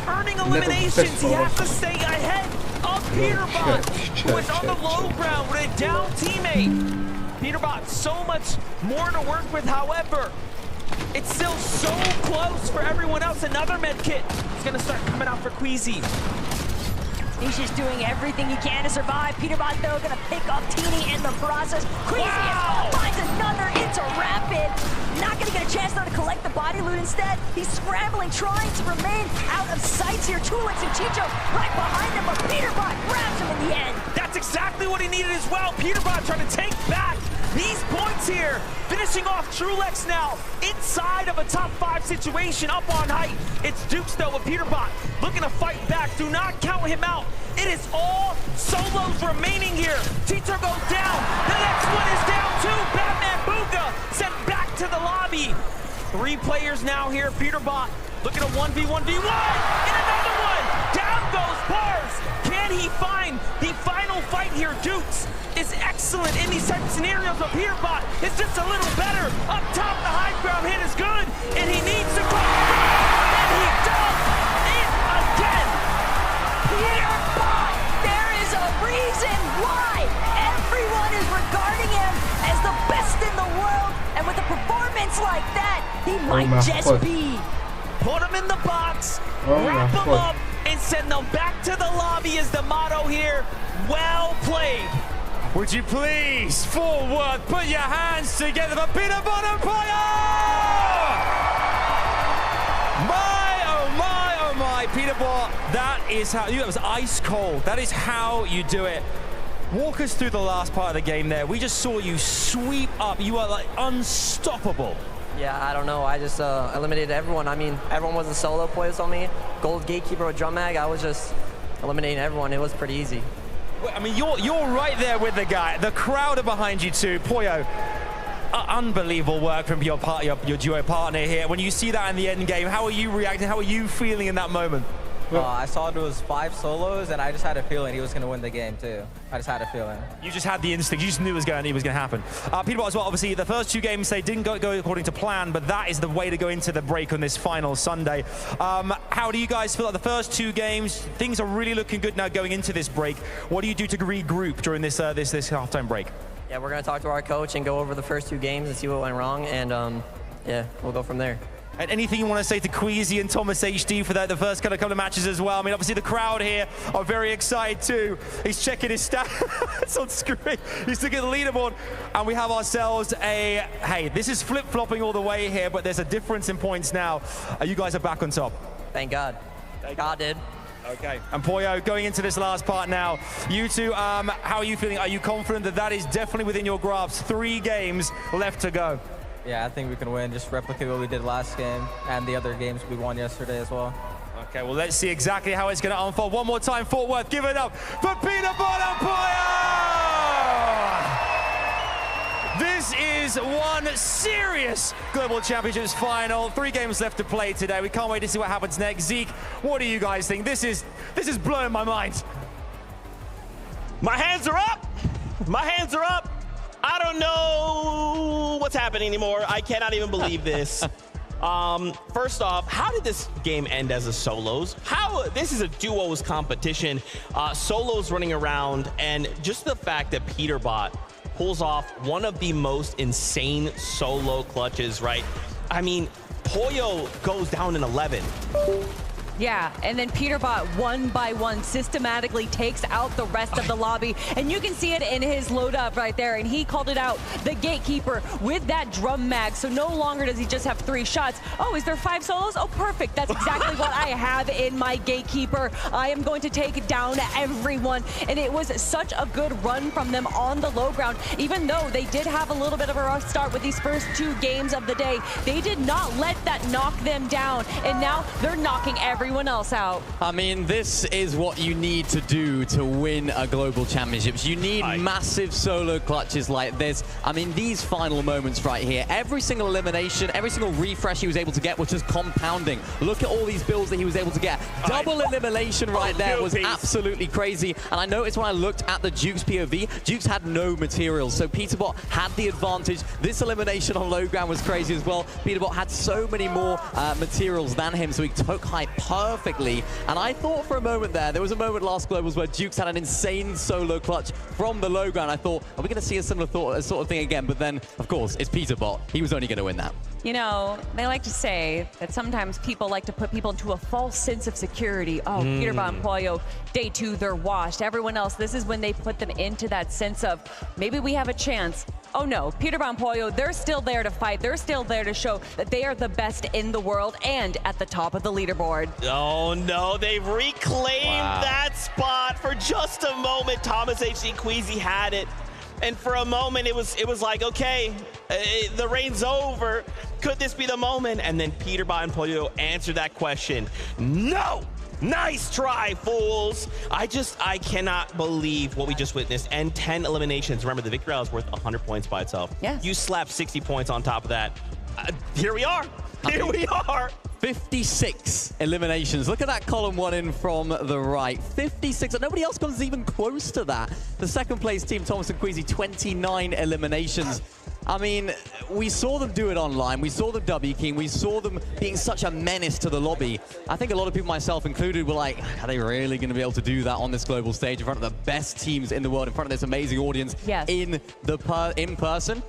Speaker 13: earning eliminations. He has to stay ahead of Peterbot, who is on the low ground with a down teammate. Peterbot, so much more to work with, however. It's still so close for everyone else. Another med kit is going to start coming out for Queasy.
Speaker 12: He's just doing everything he can to survive. Peterbot, though, going to pick up Teeny in the process. Queasy finds another into Rapid. Not going to get a chance, though, to collect the body loot. Instead, he's scrambling, trying to remain out of sights here. Tulix and Chicho right behind him, but Peterbot grabs him in the end.
Speaker 13: That's exactly what he needed as well. Peterbot trying to take back these points here. Finishing off Trulex now inside of a top 5 situation up on height. It's Dukes, though, with Peterbot looking to fight back. Do not count him out. It is all solos remaining here. Tito goes down. The next one is down too. Batman Booga sent back to the lobby. 3 players now here. Peterbot looking at 1v1v1. And another one. Down goes Bars. Can he find the final fight here? Dukes is excellent in these type of scenarios, but Peterbot is just a little better. Up top, the high ground hit is good, and he needs to go. And he does it again.
Speaker 12: Peterbot, there is a reason why everyone is regarding him as the best in the world, and with a performance like that, he might just be.
Speaker 13: Put him in the box, wrap him up, and send them back to the lobby is the motto here. Well played.
Speaker 14: Would you please, forward, put your hands together for Peterbot and Pollo! My, oh my, oh my, Peterbot, that is how, that was ice cold. That is how you do it. Walk us through the last part of the game there. We just saw you sweep up. You are like unstoppable.
Speaker 8: Yeah, I don't know. I just eliminated everyone. I mean, everyone was a solo players on me. Gold Gatekeeper with Drum Mag. I was just eliminating everyone. It was pretty easy.
Speaker 14: I mean, you're right there with the guy. The crowd are behind you too. Pollo, unbelievable work from your duo partner here. When you see that in the end game, how are you reacting? How are you feeling in that moment?
Speaker 6: I saw it was 5 solos, and I just had a feeling he was going to win the game too. I just had a feeling.
Speaker 14: You just had the instinct. You just knew it was going to happen. Peterbot as well. Obviously, the first 2 games they didn't go according to plan, but that is the way to go into the break on this final Sunday. How do you guys feel like the first 2 games? Things are really looking good now going into this break. What do you do to regroup during this this halftime break?
Speaker 8: Yeah, we're going to talk to our coach and go over the first 2 games and see what went wrong, and yeah, we'll go from there.
Speaker 14: And anything you want to say to Queasy and Thomas HD for the first couple of matches as well? I mean, obviously the crowd here are very excited too. He's checking his stats on screen. He's looking at the leaderboard, and we have ourselves a, hey, this is flip-flopping all the way here, but there's a difference in points now. You guys are back on top.
Speaker 8: Thank God. God did.
Speaker 14: Okay. And Pollo, going into this last part now, you two, how are you feeling? Are you confident that that is definitely within your grasp? 3 games left to go.
Speaker 6: Yeah, I think we can win. Just replicate what we did last game and the other games we won yesterday as well.
Speaker 14: Okay, well, let's see exactly how it's going to unfold. One more time, Fort Worth, give it up for Peterbot and Pollo! is one serious Global Championships final. 3 games left to play today. We can't wait to see what happens next. Zeke, what do you guys think? This is blowing my mind.
Speaker 5: My hands are up. My hands are up. I don't know what's happening anymore. I cannot even believe this. First off, how did this game end as a solos? This is a duos competition, solos running around, and just the fact that Peterbot pulls off one of the most insane solo clutches, right? I mean, Pollo goes down in 11.
Speaker 20: Yeah, and then Peterbot, one by one, systematically takes out the rest of the lobby. And you can see it in his load up right there. And he called it out, the gatekeeper, with that drum mag. So no longer does he just have 3 shots. Oh, is there 5 solos? Oh, perfect. That's exactly what I have in my gatekeeper. I am going to take down everyone. And it was such a good run from them on the low ground. Even though they did have a little bit of a rough start with these first 2 games of the day, they did not let that knock them down. And now they're knocking everyone else out.
Speaker 19: I mean, this is what you need to do to win a global championships. You need massive solo clutches like this. I mean, these final moments right here, every single elimination, every single refresh he was able to get was just compounding. Look at all these builds that he was able to get. Double elimination right there was absolutely crazy. And I noticed when I looked at the Duke's POV, Duke's had no materials. So Peterbot had the advantage. This elimination on low ground was crazy as well. Peterbot had so many more materials than him, so he took height perfectly. And I thought for a moment there was a moment last Globals where Dukes had an insane solo clutch from the low ground. I thought, are we going to see a similar sort of thing again? But then, of course, it's Peterbot. He was only going to win that.
Speaker 20: You know, they like to say that sometimes people like to put people into a false sense of security. Oh, Peterbot and Pollo, day 2, they're washed. Everyone else, this is when they put them into that sense of maybe we have a chance. Oh no, Peterbot and Pollo, they're still there to fight. They're still there to show that they are the best in the world and at the top of the leaderboard.
Speaker 5: Oh no, they've reclaimed that spot for just a moment. Thomas HD Queasy had it. And for a moment, it was like, okay, the reign's over. Could this be the moment? And then Peterbot and Pollo answered that question. No! Nice try, fools. I cannot believe what we just witnessed. And 10 eliminations. Remember, the victory round is worth 100 points by itself.
Speaker 20: Yes.
Speaker 5: You slap 60 points on top of that. Here we are. Here we are.
Speaker 19: 56 eliminations. Look at that column 1 in from the right. 56. And nobody else comes even close to that. The second place team, Thomas and Queasy, 29 eliminations. I mean, we saw them do it online. We saw them W King. We saw them being such a menace to the lobby. I think a lot of people, myself included, were like, are they really going to be able to do that on this global stage in front of the best teams in the world, in front of this amazing audience in person?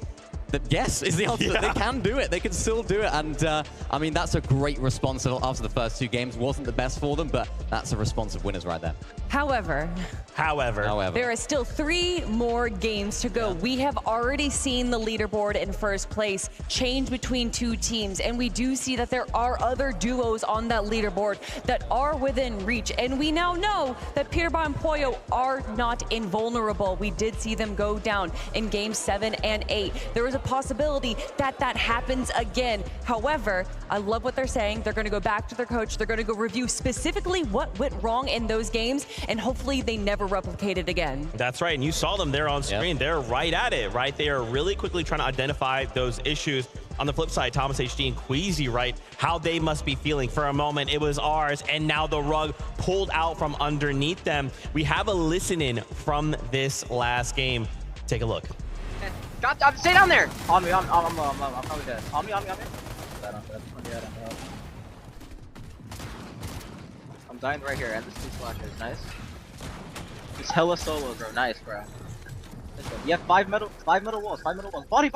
Speaker 19: Yes is the answer. They can do it. They can still do it. And I mean, that's a great response after the first 2 games. Wasn't the best for them, but that's a response of winners right there.
Speaker 20: However, there are still 3 more games to go. We have already seen the leaderboard in first place change between 2 teams, and we do see that there are other duos on that leaderboard that are within reach. And we now know that Peterbot and Pollo are not invulnerable. We did see them go down in games 7 and 8. There was a possibility that that happens again. However, I love what they're saying. They're going to go back to their coach. They're going to go review specifically what went wrong in those games, and hopefully they never replicate it again.
Speaker 5: That's right, and you saw them there on screen. They're right at it, right? They are really quickly trying to identify those issues. On the flip side, Thomas HD and Queasy, right? How they must be feeling. For a moment, it was ours, and now the rug pulled out from underneath them. We have a listen-in from this last game. Take a look.
Speaker 16: Stay down there! On me, I'm probably dead. On me. I'm dying right here, and this 2 splashes. Nice. It's hella solo, bro. Nice, bro. You have 5 middle walls. Body.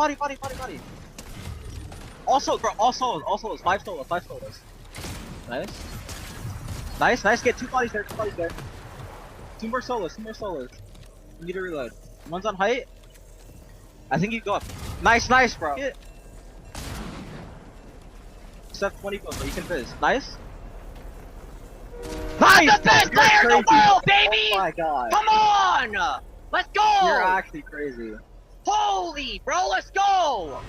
Speaker 16: Also, bro, all solos. 5 solos. Nice. Get 2 bodies there. 2 more solos. You need to reload. One's on height. I think you go up. Nice, bro. Just have 20 goals, but you can fizz. Nice.
Speaker 1: The best player in the world, baby!
Speaker 16: Oh my god.
Speaker 1: Come on! Let's go!
Speaker 16: You're actually crazy.
Speaker 1: Holy, bro, let's go!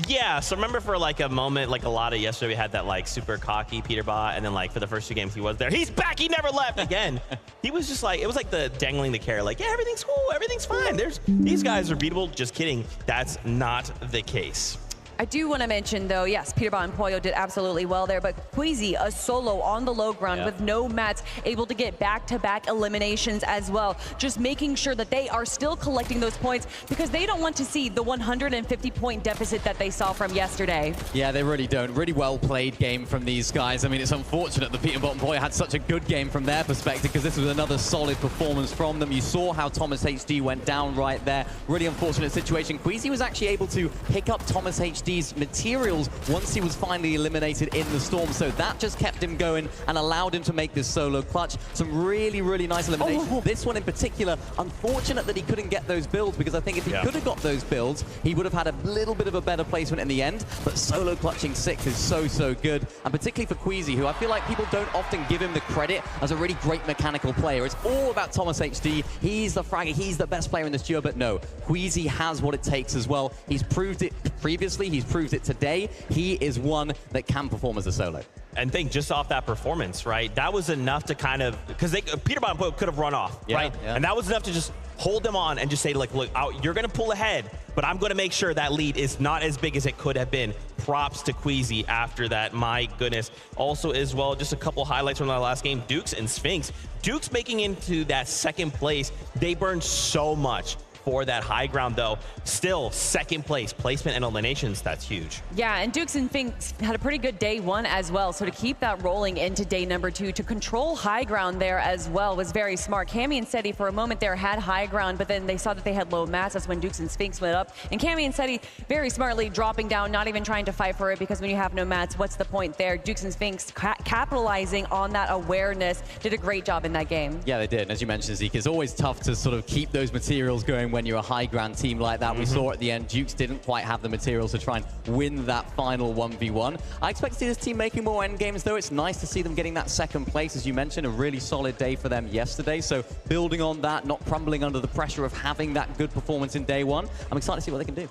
Speaker 5: Yeah, so remember for like a moment, like a lot of yesterday, we had that like super cocky Peter Bot, and then like for the first 2 games he was there. He's back, he never left again. He was just like, it was like the dangling the carrot, like, yeah, everything's cool, everything's fine. These guys are beatable, just kidding. That's not the case.
Speaker 20: I do want to mention, though, yes, Peter Bot and Pollo did absolutely well there, but Queasy, a solo on the low ground with no mats, able to get back-to-back eliminations as well, just making sure that they are still collecting those points because they don't want to see the 150-point deficit that they saw from yesterday.
Speaker 19: Yeah, they really don't. Really well-played game from these guys. I mean, it's unfortunate that Peter Bot and Pollo had such a good game from their perspective because this was another solid performance from them. You saw how Thomas HD went down right there. Really unfortunate situation. Queasy was actually able to pick up Thomas HD's materials once he was finally eliminated in the storm, so that just kept him going and allowed him to make this solo clutch. Some really, really nice eliminations. This one in particular, unfortunate that he couldn't get those builds, because I think if he could have got those builds, he would have had a little bit of a better placement in the end, but solo clutching 6 is so good, and particularly for Queasy, who I feel like people don't often give him the credit as a really great mechanical player. It's all about Thomas HD. He's the fragger, he's the best player in this duo, but no, Queasy has what it takes as well. He's proved it previously, he's proved it today. He is one that can perform as a solo.
Speaker 5: And think just off that performance, right? That was enough to kind of, because Peter Bot and Pollo could have run off, right? Yeah. And that was enough to just hold them on and just say, like, look, you're going to pull ahead, but I'm going to make sure that lead is not as big as it could have been. Props to Queasy after that. My goodness. Also, as well, just a couple highlights from the last game, Dukes and Sphinx. Dukes making into that 2nd place. They burned so much for that high ground, though. Still 2nd place, placement and eliminations, that's huge.
Speaker 20: Yeah, and Dukes and Sphinx had a pretty good day 1 as well, so to keep that rolling into day number 2, to control high ground there as well was very smart. Cammy and Seti for a moment there had high ground, but then they saw that they had low mats. That's when Dukes and Sphinx went up, and Cammy and Seti very smartly dropping down, not even trying to fight for it, because when you have no mats, what's the point there? Dukes and Sphinx capitalizing on that awareness, did a great job in that game.
Speaker 19: Yeah, they did. And as you mentioned, Zeke, it's always tough to sort of keep those materials going when you're a high ground team like that. We saw at the end, Dukes didn't quite have the materials to try and win that final 1v1. I expect to see this team making more end games, though. It's nice to see them getting that 2nd place, as you mentioned, a really solid day for them yesterday. So building on that, not crumbling under the pressure of having that good performance in day 1. I'm excited to see what they can do.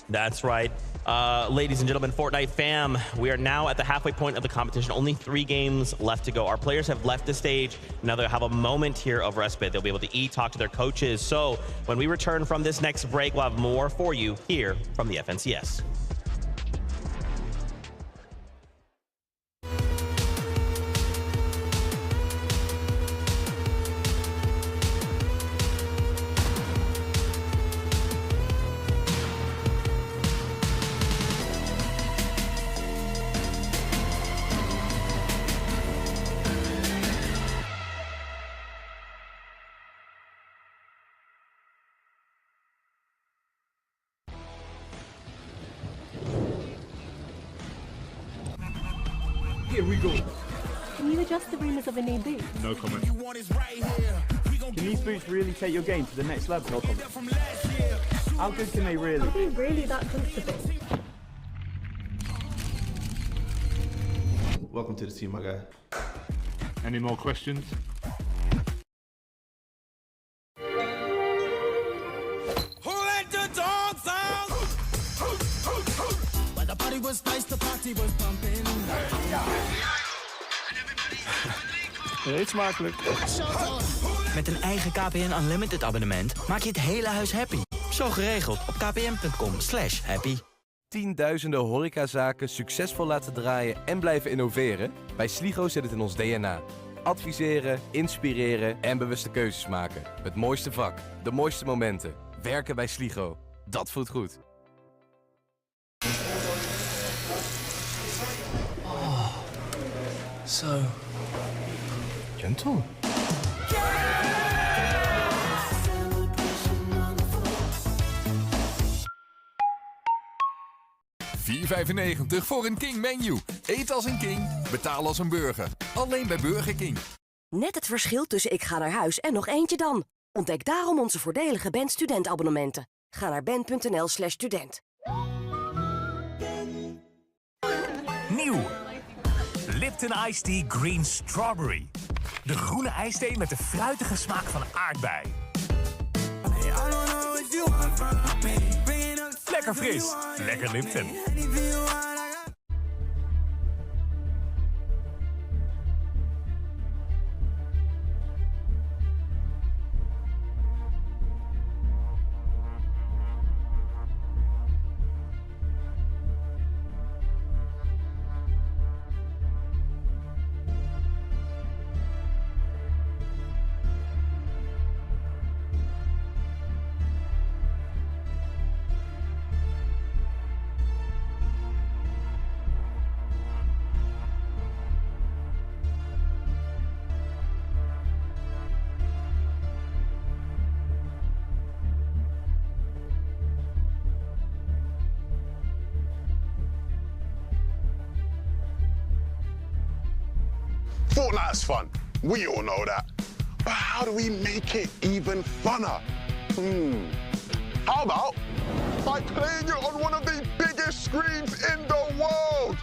Speaker 5: That's right. Ladies and gentlemen, Fortnite fam, we are now at the halfway point of the competition. Only 3 games left to go. Our players have left the stage. Now they'll have a moment here of respite. They'll be able to eat, talk to their coaches. So when we return from this next break, we'll have more for you here from the FNCS.
Speaker 2: Here we go.
Speaker 22: Can you adjust the rumours of a new boot?
Speaker 2: No comment. Can these boots really take your game to the next level? No comment. How good can they really
Speaker 22: Are they really that comfortable?
Speaker 2: Welcome to the team, my guy. Any more questions?
Speaker 18: Who let the dogs out? When the party was nice, the party was pumping.
Speaker 2: Eet smakelijk.
Speaker 23: Met een eigen KPN Unlimited abonnement maak je het hele huis happy. Zo geregeld op kpn.com/happy.
Speaker 24: Tienduizenden horecazaken succesvol laten draaien en blijven innoveren? Bij Sligo zit het in ons DNA. Adviseren, inspireren en bewuste keuzes maken. Het mooiste vak, de mooiste momenten. Werken bij Sligo. Dat voelt goed.
Speaker 23: Oh, so gentle.
Speaker 25: €4,95 voor een King menu. Eet als een king, betaal als een burger. Alleen bij Burger King.
Speaker 26: Net het verschil tussen ik ga naar huis en nog eentje dan. Ontdek daarom onze voordelige BEN studentabonnementen. Ga naar ben.nl/student.
Speaker 27: Nieuw. Lipton Iced Tea Green Strawberry. De groene ijsthee met de fruitige smaak van aardbei. Lekker fris, lekker Lipton.
Speaker 3: Fortnite's fun. We all know that. But how do we make it even funner? How about by playing it on one of the biggest screens in the world?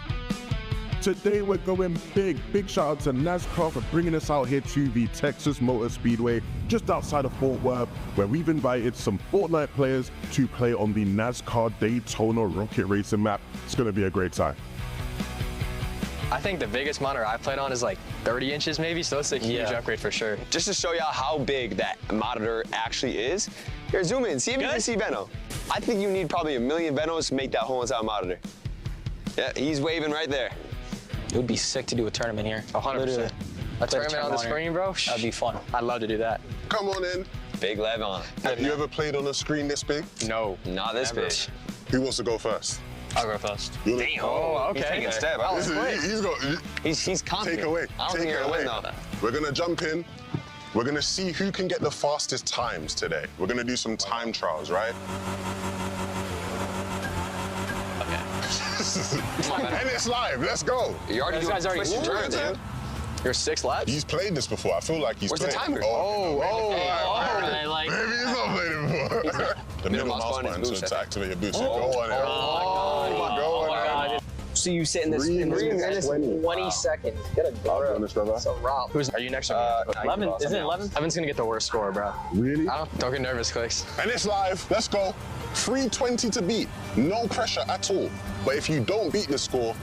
Speaker 4: Today we're going big. Big shout out to NASCAR for bringing us out here to the Texas Motor Speedway, just outside of Fort Worth, where we've invited some Fortnite players to play on the NASCAR Daytona rocket racing map. It's gonna be a great time.
Speaker 7: I think the biggest monitor I've played on is like 30 inches maybe, so it's a huge upgrade for sure.
Speaker 10: Just to show y'all how big that monitor actually is, here, zoom in, see if you can see Benno. I think you need probably 1 million Bennos to make that whole entire monitor. Yeah, he's waving right there.
Speaker 7: It would be sick to do a tournament here. 100%. A tournament on the screen, bro? That'd be fun. I'd love to do that.
Speaker 3: Come on in.
Speaker 10: Big lev on.
Speaker 3: Have you ever played on a screen this big?
Speaker 7: No.
Speaker 10: Not this big.
Speaker 3: Who wants to go first?
Speaker 7: I'll go first.
Speaker 10: Damn.
Speaker 7: Oh, okay.
Speaker 10: He's taking a step. He's confident.
Speaker 3: Take away.
Speaker 10: I don't think you're gonna win though.
Speaker 3: We're gonna jump in. We're gonna see who can get the fastest times today. We're gonna do some time trials, right? And it's live. Let's go.
Speaker 10: You already
Speaker 7: This guy's already
Speaker 10: dude.
Speaker 7: You're 6 laps?
Speaker 3: He's played this before. I feel like he's
Speaker 10: Where's
Speaker 3: played.
Speaker 10: the timer?
Speaker 3: Maybe he's not played it before. The middle mouse button to activate your boost. Go on here. Go on here.
Speaker 10: So you sit in this
Speaker 7: green, and it's 20 seconds. Get a grip. It's a route. Are you next? 11? Isn't it 11? Evan's gonna get the worst score, bro.
Speaker 3: Really?
Speaker 7: Don't get nervous, Clicks.
Speaker 3: And it's live. Let's go. 320 to beat. No pressure at all. But if you don't beat the score,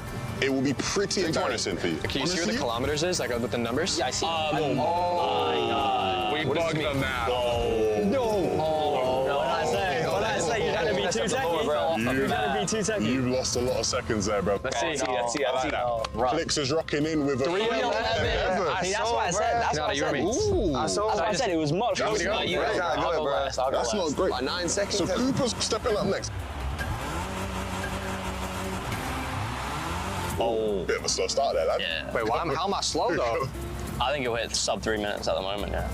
Speaker 3: it will be pretty embarrassing for you.
Speaker 7: Can you see what the kilometers is, like with the numbers?
Speaker 10: Yeah, I see.
Speaker 7: Oh my God.
Speaker 3: We bugged them now.
Speaker 7: What did I say? You're gonna be 2 seconds. You're gonna be 2 seconds.
Speaker 3: You've lost a lot of seconds there, bro.
Speaker 7: Let's see.
Speaker 3: Flicks is rocking in with a
Speaker 7: 3:11.
Speaker 10: That's what I said. That's what I said. That's what I said. It was much closer.
Speaker 3: That's not great.
Speaker 10: By 9 seconds.
Speaker 3: So Cooper's stepping up next. Oh, bit of a slow start there, lad.
Speaker 7: Yeah. Wait, how am I slow though? I think you'll hit sub 3 minutes at the moment, yeah.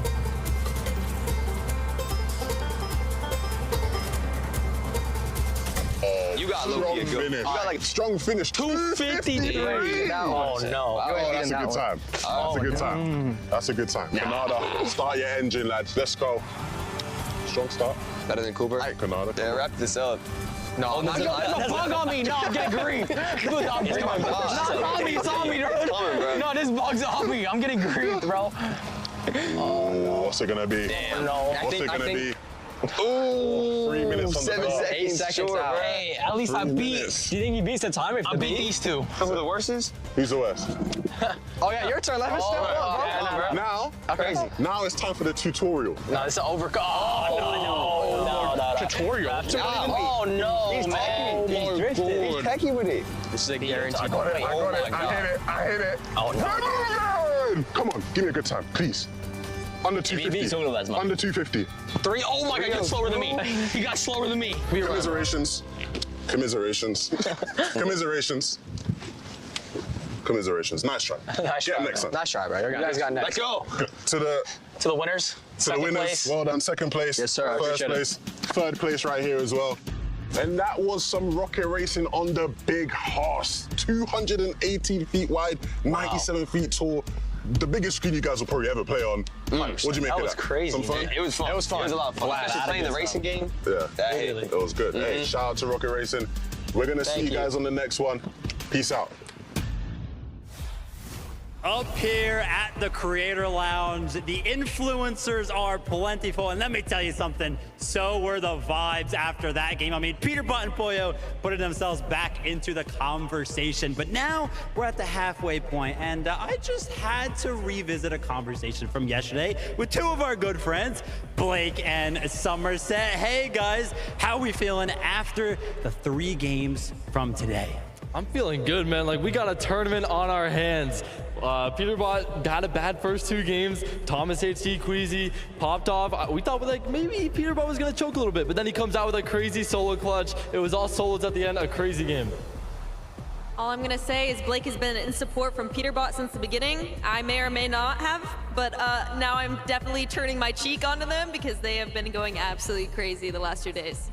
Speaker 3: Oh,
Speaker 10: you got
Speaker 3: strong
Speaker 10: finish.
Speaker 3: You got like strong finish.
Speaker 7: 253. Oh no.
Speaker 3: That's a good time. That's a good time. That's a good time. Canada, start your engine, lads. Let's go. Strong start.
Speaker 10: Better than Cooper.
Speaker 3: Hey, Canada.
Speaker 10: Yeah, wrap this up.
Speaker 7: No, get the fuck on me. No, I'm getting green. Not on me, it's on me, bro. No, this bug's on me. I'm getting green, bro.
Speaker 3: Oh, no. What's it gonna be?
Speaker 7: Damn, no.
Speaker 3: What's it gonna be? Ooh, 3 minutes on
Speaker 10: 7
Speaker 3: the clock.
Speaker 10: seconds.
Speaker 7: 8 seconds out. Hey, at least I beat. Do you think he beats the timer?
Speaker 10: I beat these two. Who the worst is?
Speaker 3: Who's the worst?
Speaker 7: Oh yeah, your turn. Let me step up, bro.
Speaker 3: Now,
Speaker 7: Crazy.
Speaker 3: Now it's time for the tutorial.
Speaker 7: No, it's an overcut. Oh, no. Tutorial? Oh, no, man.
Speaker 10: He's drifting. He's techie with it.
Speaker 7: This is a guarantee.
Speaker 3: I got it. I hit it.
Speaker 7: Oh, no.
Speaker 3: Come on, give me a good time, please. Under 250. Under 250.
Speaker 7: 3. Oh my God, you got slower than me. You got slower than me.
Speaker 3: Commiserations. Commiserations. Commiserations. Commiserations. Nice try.
Speaker 7: Nice try.
Speaker 3: Next time.
Speaker 7: Nice try, bro. You guys got next. Let's go.
Speaker 3: To the
Speaker 7: winners.
Speaker 3: To the winners.
Speaker 7: Place.
Speaker 3: Well done. Second place.
Speaker 7: Yes, sir.
Speaker 3: First place. Third place right here as well. And that was some rocket racing on the big horse. 218 feet wide, 97 feet tall. The biggest screen you guys will probably ever play on. What do you make of that?
Speaker 7: That was crazy.
Speaker 3: Some fun?
Speaker 10: It was fun.
Speaker 7: It was fun.
Speaker 10: It was a lot of fun. Especially playing the racing game.
Speaker 3: Yeah.
Speaker 10: That hit.
Speaker 3: It was good. Hey, shout out to Rocket Racing. We're going to see you guys on the next one. Peace out.
Speaker 9: Up here at the Creator Lounge, the influencers are plentiful, and let me tell you something, so were the vibes after that game. I mean, Peterbot and Pollo putting themselves back into the conversation, but now we're at the halfway point, and I just had to revisit a conversation from yesterday with two of our good friends, Blake and Somerset. Hey guys, how are we feeling after the 3 games from today?
Speaker 11: I'm feeling good, man. Like, we got a tournament on our hands. Peterbot had a bad first 2 games. Thomas HT, Queasy popped off. We thought like maybe Peterbot was gonna choke a little bit, but then he comes out with a crazy solo clutch. It was all solos at the end, a crazy game.
Speaker 12: All I'm gonna say is Blake has been in support from Peterbot since the beginning. I may or may not have, but now I'm definitely turning my cheek onto them because they have been going absolutely crazy the last 2 days.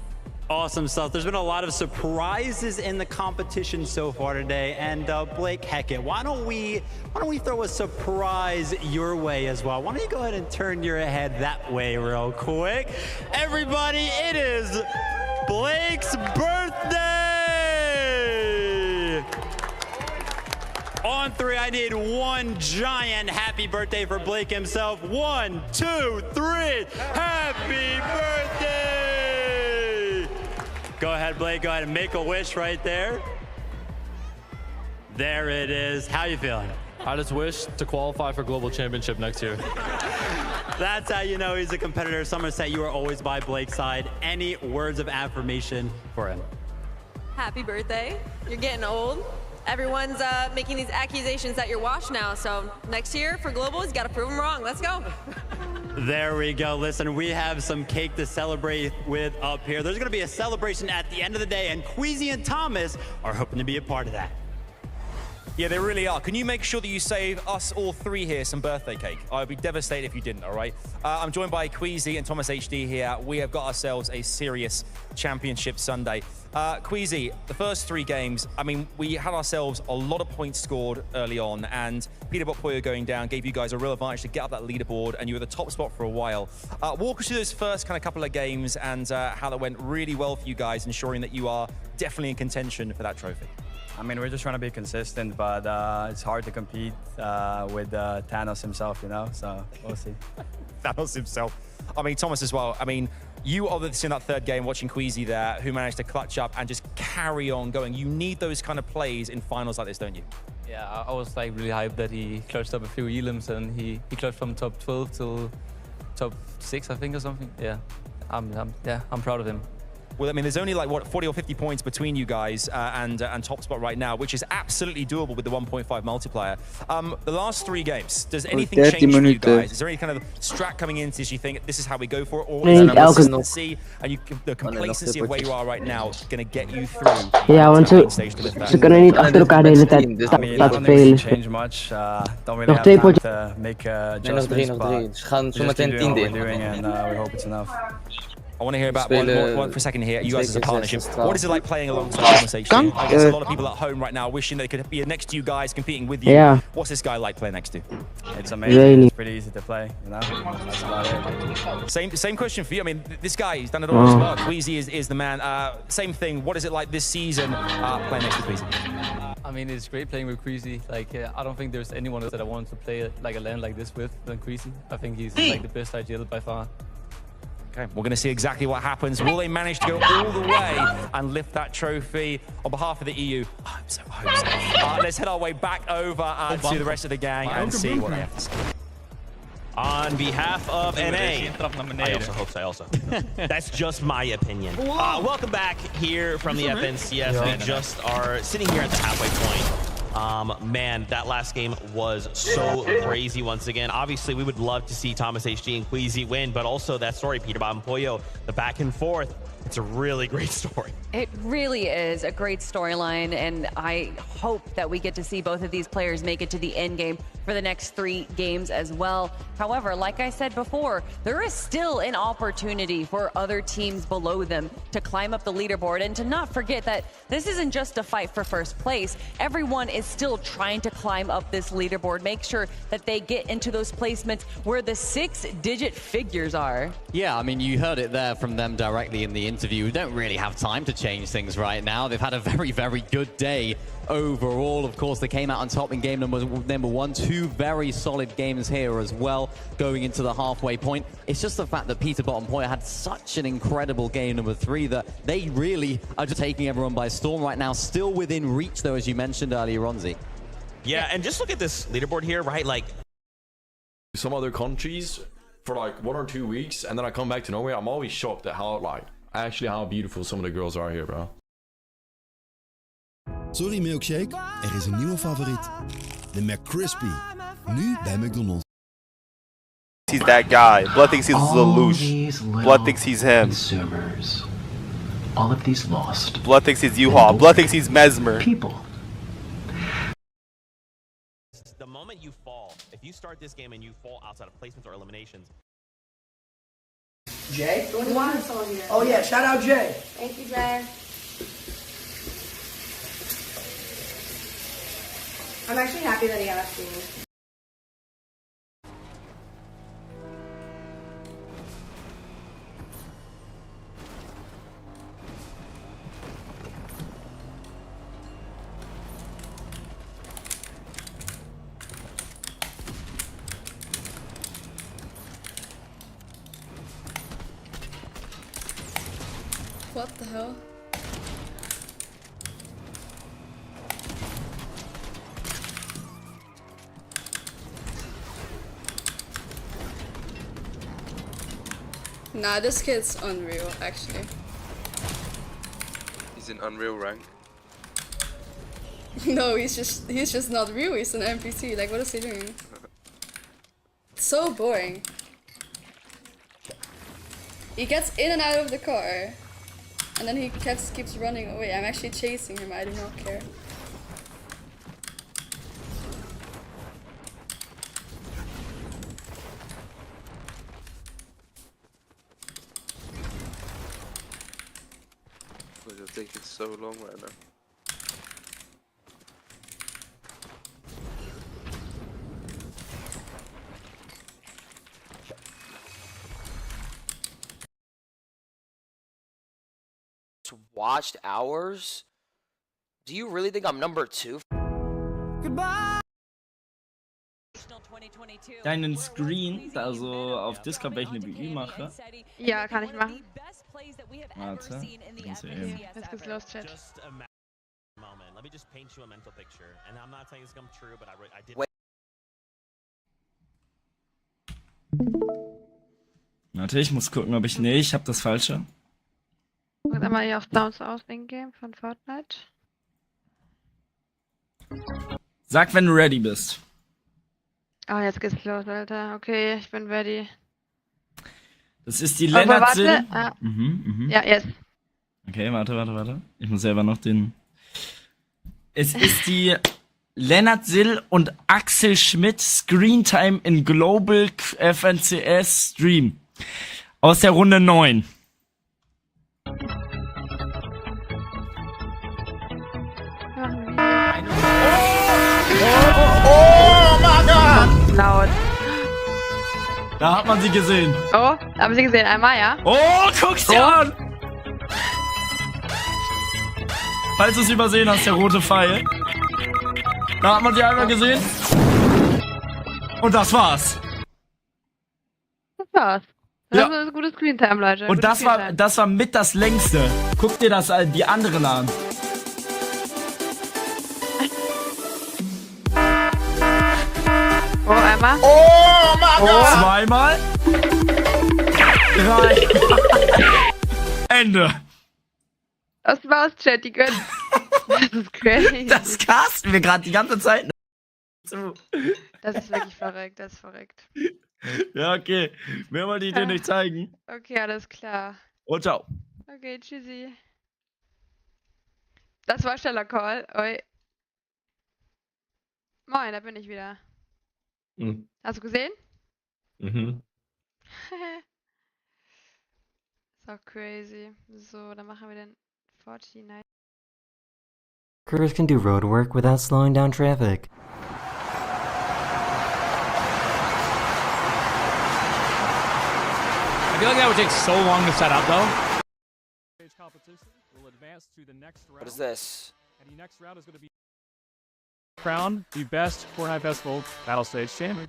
Speaker 9: Awesome stuff. There's been a lot of surprises in the competition so far today. And Blake Heckett, why don't we throw a surprise your way as well? Why don't you go ahead and turn your head that way real quick? Everybody, it is Blake's birthday! On 3, I need one giant happy birthday for Blake himself. 1, 2, 3, happy birthday! Go ahead, Blake, go ahead and make a wish right there. There it is. How you feeling?
Speaker 11: I just wish to qualify for Global Championship next year.
Speaker 9: That's how you know he's a competitor. Somerset, you are always by Blake's side. Any words of affirmation for him?
Speaker 12: Happy birthday. You're getting old. Everyone's making these accusations that you're washed now, so next year for Global, you gotta prove them wrong. Let's go.
Speaker 9: There we go. Listen, we have some cake to celebrate with up here. There's going to be a celebration at the end of the day, and Queasy and Thomas are hoping to be a part of that.
Speaker 14: Yeah, they really are. Can you make sure that you save us all 3 here some birthday cake? I'd be devastated if you didn't, all right? I'm joined by Queasy and Thomas HD here. We have got ourselves a serious championship Sunday. Queasy, the first 3 games, I mean, we had ourselves a lot of points scored early on, and Peterbot Pollo going down gave you guys a real advantage to get up that leaderboard, and you were the top spot for a while. Walk us through those first kind of couple of games and how that went really well for you guys, ensuring that you are definitely in contention for that trophy.
Speaker 13: I mean, we're just trying to be consistent, but it's hard to compete with Thanos himself, you know, so we'll see.
Speaker 14: Thanos himself. I mean, Thomas as well. I mean, you obviously in that 3rd game watching Queasy there, who managed to clutch up and just carry on going. You need those kind of plays in finals like this, don't you?
Speaker 15: Yeah, I was like really hyped that he clutched up a few elims and he clutched from top 12 till top 6, I think, or something. Yeah, I'm proud of him.
Speaker 14: Well, I mean, there's only like, what, 40 or 50 points between you guys and top spot right now, which is absolutely doable with the 1.5 multiplier. The last 3 games, does anything change for you guys? Is there any kind of strat coming into this you think this is how we go for it? Or is the consistency and the complacency of where you are right now going to get you through?
Speaker 17: Ja, want ze kunnen niet achter elkaar de hele tijd laten spelen.
Speaker 13: Change much. Don't really have time to make adjustments, but
Speaker 15: ze gaan zo meteen 10e in.
Speaker 13: And we hope it's enough.
Speaker 14: I want to hear about one for a second here. You guys as a partnership. What is it like playing alongside Conversation? I guess a lot of people at home right now wishing they could be next to you guys, competing with you.
Speaker 17: Yeah.
Speaker 14: What's this guy like playing next to?
Speaker 13: It's amazing.
Speaker 17: Really?
Speaker 13: It's pretty easy to play, you know? That's about it.
Speaker 14: Same question for you. I mean, this guy, he's done it all as well. Queasy is the man. Same thing. What is it like this season playing next to Queasy?
Speaker 15: I mean, it's great playing with Queasy. Like, I don't think there's anyone else that I want to play like a LAN like this with than Queasy. I think he's like the best IGL by far.
Speaker 14: Okay, we're going to see exactly what happens. Will they manage to go all the way and lift that trophy on behalf of the EU? I hope so, I hope so. Let's head our way back over to the rest of the gang and see what they have to say.
Speaker 5: On behalf of NA, I also hope so. That's just my opinion. Welcome back here from the FNCF. We just are sitting here at the halfway point. Man, that last game was so crazy once again. Obviously, we would love to see Thomas HG and Queasy win, but also that story, Peterbot and Pollo, the back and forth. It's a really great story.
Speaker 20: It really is a great storyline, and I hope that we get to see both of these players make it to the end game for the next 3 games as well. However, like I said before, there is still an opportunity for other teams below them to climb up the leaderboard, and to not forget that this isn't just a fight for first place. Everyone is still trying to climb up this leaderboard, make sure that they get into those placements where the 6-digit figures are.
Speaker 19: Yeah, I mean, you heard it there from them directly in the interview. We don't really have time to change things right now. They've had a very, very good day overall. Of course, they came out on top in game number 1. 2 very solid games here as well, going into the halfway point. It's just the fact that Peterbot and Poya had such an incredible game number 3 that they really are just taking everyone by storm right now. Still within reach, though, as you mentioned earlier, Ronzi.
Speaker 5: Yeah, and just look at this leaderboard here, right? Like
Speaker 1: some other countries for like 1 or 2 weeks, and then I come back to Norway. I'm always shocked at how how beautiful some of the girls are here, bro.
Speaker 6: Sorry Milkshake, er is een nieuwe favoriet. De McCrispy. Nu bij McDonald's.
Speaker 8: He's that guy. Blood thinks he's Lelouch. Blood thinks he's him.
Speaker 16: Consumers. All of these lost.
Speaker 8: Blood thinks he's U-Haul. Blood thinks he's Mesmer.
Speaker 16: People.
Speaker 5: The moment you fall, if you start this game and you fall outside of placements or eliminations.
Speaker 18: Jay? Oh yeah, shout out Jay.
Speaker 21: Thank you, Jay. I'm actually happy that he asked me.
Speaker 22: What the hell? Nah, this kid's unreal, actually.
Speaker 8: He's in Unreal rank.
Speaker 22: No, he's just not real. He's an NPC. Like, what is he doing? It's so boring. He gets in and out of the car, and then he keeps running away. I'm actually chasing him. I do not care.
Speaker 8: You're taking so long right now.
Speaker 28: Watched hours? Do you really think I'm number 2?
Speaker 29: Goodbye. Deinen Screen, also auf Discord, wenn ich eine BÜ mache.
Speaker 21: Ja, kann ich machen.
Speaker 29: Warte, muss eben.
Speaker 21: Jetzt geht's los, Chat.
Speaker 5: Let me just paint you a mental picture, and I'm not saying this come true, but I did.
Speaker 29: Warte, ich muss gucken, ob ich... Nee, ich habe das Falsche.
Speaker 21: Ich muss einmal hier auf Downs ausdenken von Fortnite.
Speaker 29: Sag, wenn du ready bist.
Speaker 21: Oh, jetzt geht's los, Alter. Okay, ich bin ready.
Speaker 29: Das ist die Lennart Sill.
Speaker 21: Ah. Ja, jetzt.
Speaker 29: Okay, warte. Ich muss selber noch den... Es ist die Lennart Sill und Axel Schmidt Screentime in Global FNCS Stream. Aus der Runde 9.
Speaker 21: Oh mein Gott! Laut.
Speaker 29: Da hat man sie gesehen.
Speaker 21: Oh, haben Sie gesehen? Einmal, ja?
Speaker 29: Oh, guck sie an! Falls du es übersehen hast, der rote Pfeil. Da hat man sie einmal gesehen. Und das war's.
Speaker 21: Das war's. Das
Speaker 29: Ja.
Speaker 21: ist ein gutes Screentime, Leute.
Speaker 29: Und
Speaker 21: Gutes
Speaker 29: das war mit das längste. Guck dir das die anderen an.
Speaker 21: Oh, einmal.
Speaker 29: Oh mein Gott! Zweimal. 3. Ende.
Speaker 21: Das war's, Chat, die gönnen. Das ist crazy.
Speaker 29: Das casten wir gerade die ganze Zeit.
Speaker 21: Das ist wirklich verrückt, das ist verrückt.
Speaker 29: Ja, okay. Mehr wollte ich dir nicht zeigen.
Speaker 21: Okay, alles klar.
Speaker 29: Und ciao.
Speaker 21: Okay, tschüssi. Das war schneller Call. Oi. Moin, da bin ich wieder.
Speaker 1: Mhm.
Speaker 21: Hast du gesehen?
Speaker 1: Mhm.
Speaker 21: Ist auch crazy. So, dann machen wir den 49.
Speaker 30: Workers can do road work without slowing down traffic.
Speaker 11: I feel like that would take so long to set up, though.
Speaker 2: competition will advance to the next round.
Speaker 28: What is this?
Speaker 2: And the next round is going to be crown the best Fortnite Festival Battle Stage champion.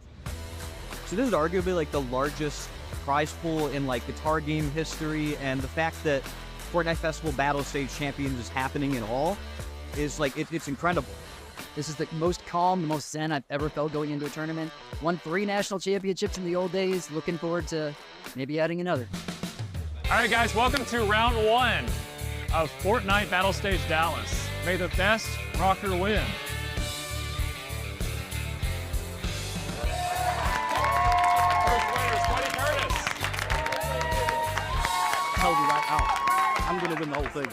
Speaker 3: So this is arguably like the largest prize pool in like guitar game history, and the fact that Fortnite Festival Battle Stage Champions is happening at all is like, it's incredible.
Speaker 4: This is the most calm, the most zen I've ever felt going into a tournament. Won 3 national championships in the old days. Looking forward to maybe adding another.
Speaker 2: All right, guys, welcome to round 1 of Fortnite Battle Stage Dallas. May the best rocker win.
Speaker 3: Held you right out. I'm gonna win the whole thing.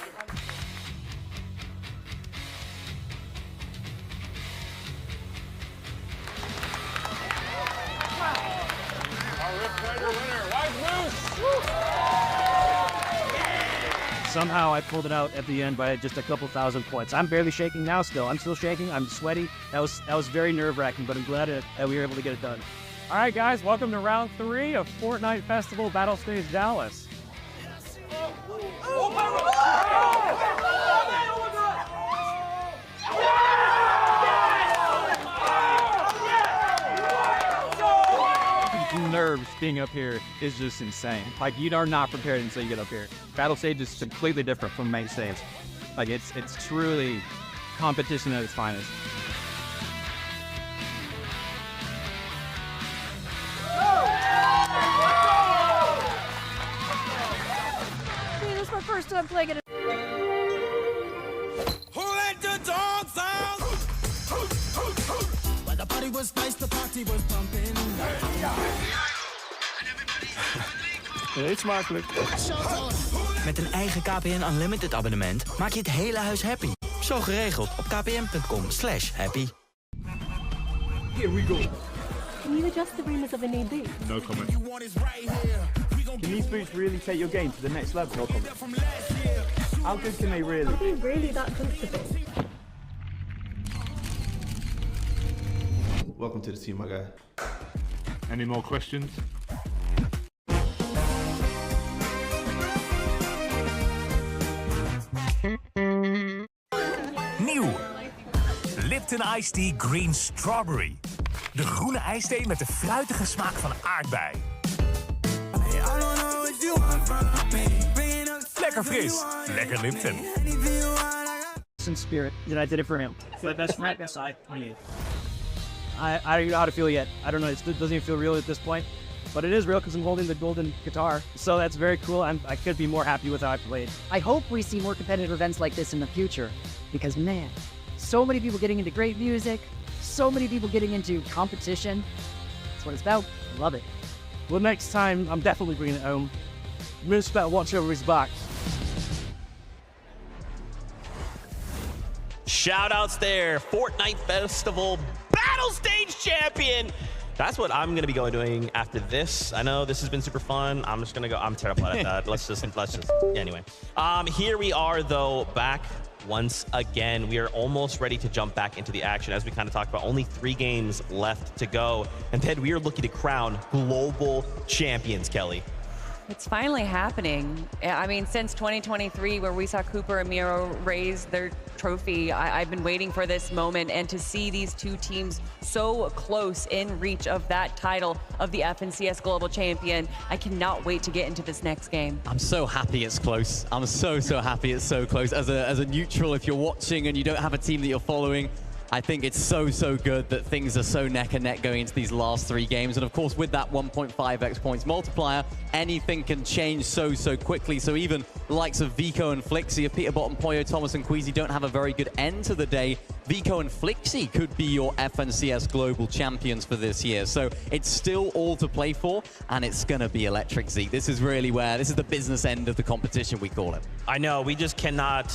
Speaker 2: Somehow I pulled it out at the end by just a couple thousand points. I'm barely shaking now still. I'm still shaking. I'm sweaty. That was very nerve-wracking, but I'm glad that we were able to get it done. All right, guys, welcome to round 3 of Fortnite Festival Battle Stage Dallas.
Speaker 3: Nerves being up here is just insane. Like, you are not prepared until you get up here. Battle stage is completely different from main stage. Like, it's truly competition at its finest.
Speaker 4: Hey, this is my first time playing it.
Speaker 7: Who let the dogs out? When the party was nice, the party was pumping.
Speaker 2: It's mogelijk.
Speaker 10: Met een eigen KPN Unlimited abonnement maak je het hele huis happy. Zo geregeld op kpn.com/happy.
Speaker 7: Here we go.
Speaker 23: Can you adjust the rumors of an EB?
Speaker 2: No comment.
Speaker 3: Can these boots really take your game to the next level? No comment. How good can they really
Speaker 23: Are they really that comfortable?
Speaker 24: Welcome to the team, my guy.
Speaker 2: Any more questions?
Speaker 25: Nieuw. Lipton Iced Tea Green Strawberry. De groene ijsthee met de fruitige smaak van aardbei. Lekker fris. Lekker Lipton.
Speaker 4: In spirit that I did it for him. My best friend, I don't know how to feel yet. I don't know. It doesn't even feel real at this point. But it is real because I'm holding the golden guitar. So that's very cool. I could be more happy with how I played. I hope we see more competitive events like this in the future. Because, man, so many people getting into great music. So many people getting into competition. That's what it's about. I love it.
Speaker 2: Well, next time, I'm definitely bringing it home. Moose better watch over his back.
Speaker 5: Shout-outs there. Fortnite Festival Battle Stage Champion. That's what I'm going to be doing after this. I know this has been super fun. I'm just going to go. I'm terrible at that. Let's just, anyway. Here we are, though, back once again. We are almost ready to jump back into the action. As we kind of talked about, only 3 games left to go. And then we are looking to crown global champions, Kelly.
Speaker 20: It's finally happening. I mean, since 2023, where we saw Cooper and Miro raise their trophy, I've been waiting for this moment, and to see these 2 teams so close in reach of that title of the FNCS Global Champion, I cannot wait to get into this next game.
Speaker 26: I'm so happy it's close. I'm so happy it's so close. As a neutral, if you're watching and you don't have a team that you're following, I think it's so good that things are so neck and neck going into these last 3 games. And of course, with that 1.5x points multiplier, anything can change so quickly. So even the likes of Vico and Flixie, if Peterbot and Poyo, Thomas and Queasy don't have a very good end to the day, Vico and Flixie could be your FNCS Global Champions for this year. So it's still all to play for, and it's going to be electric, Zeke. This is really where, this is the business end of the competition, we call it.
Speaker 5: I know, we just cannot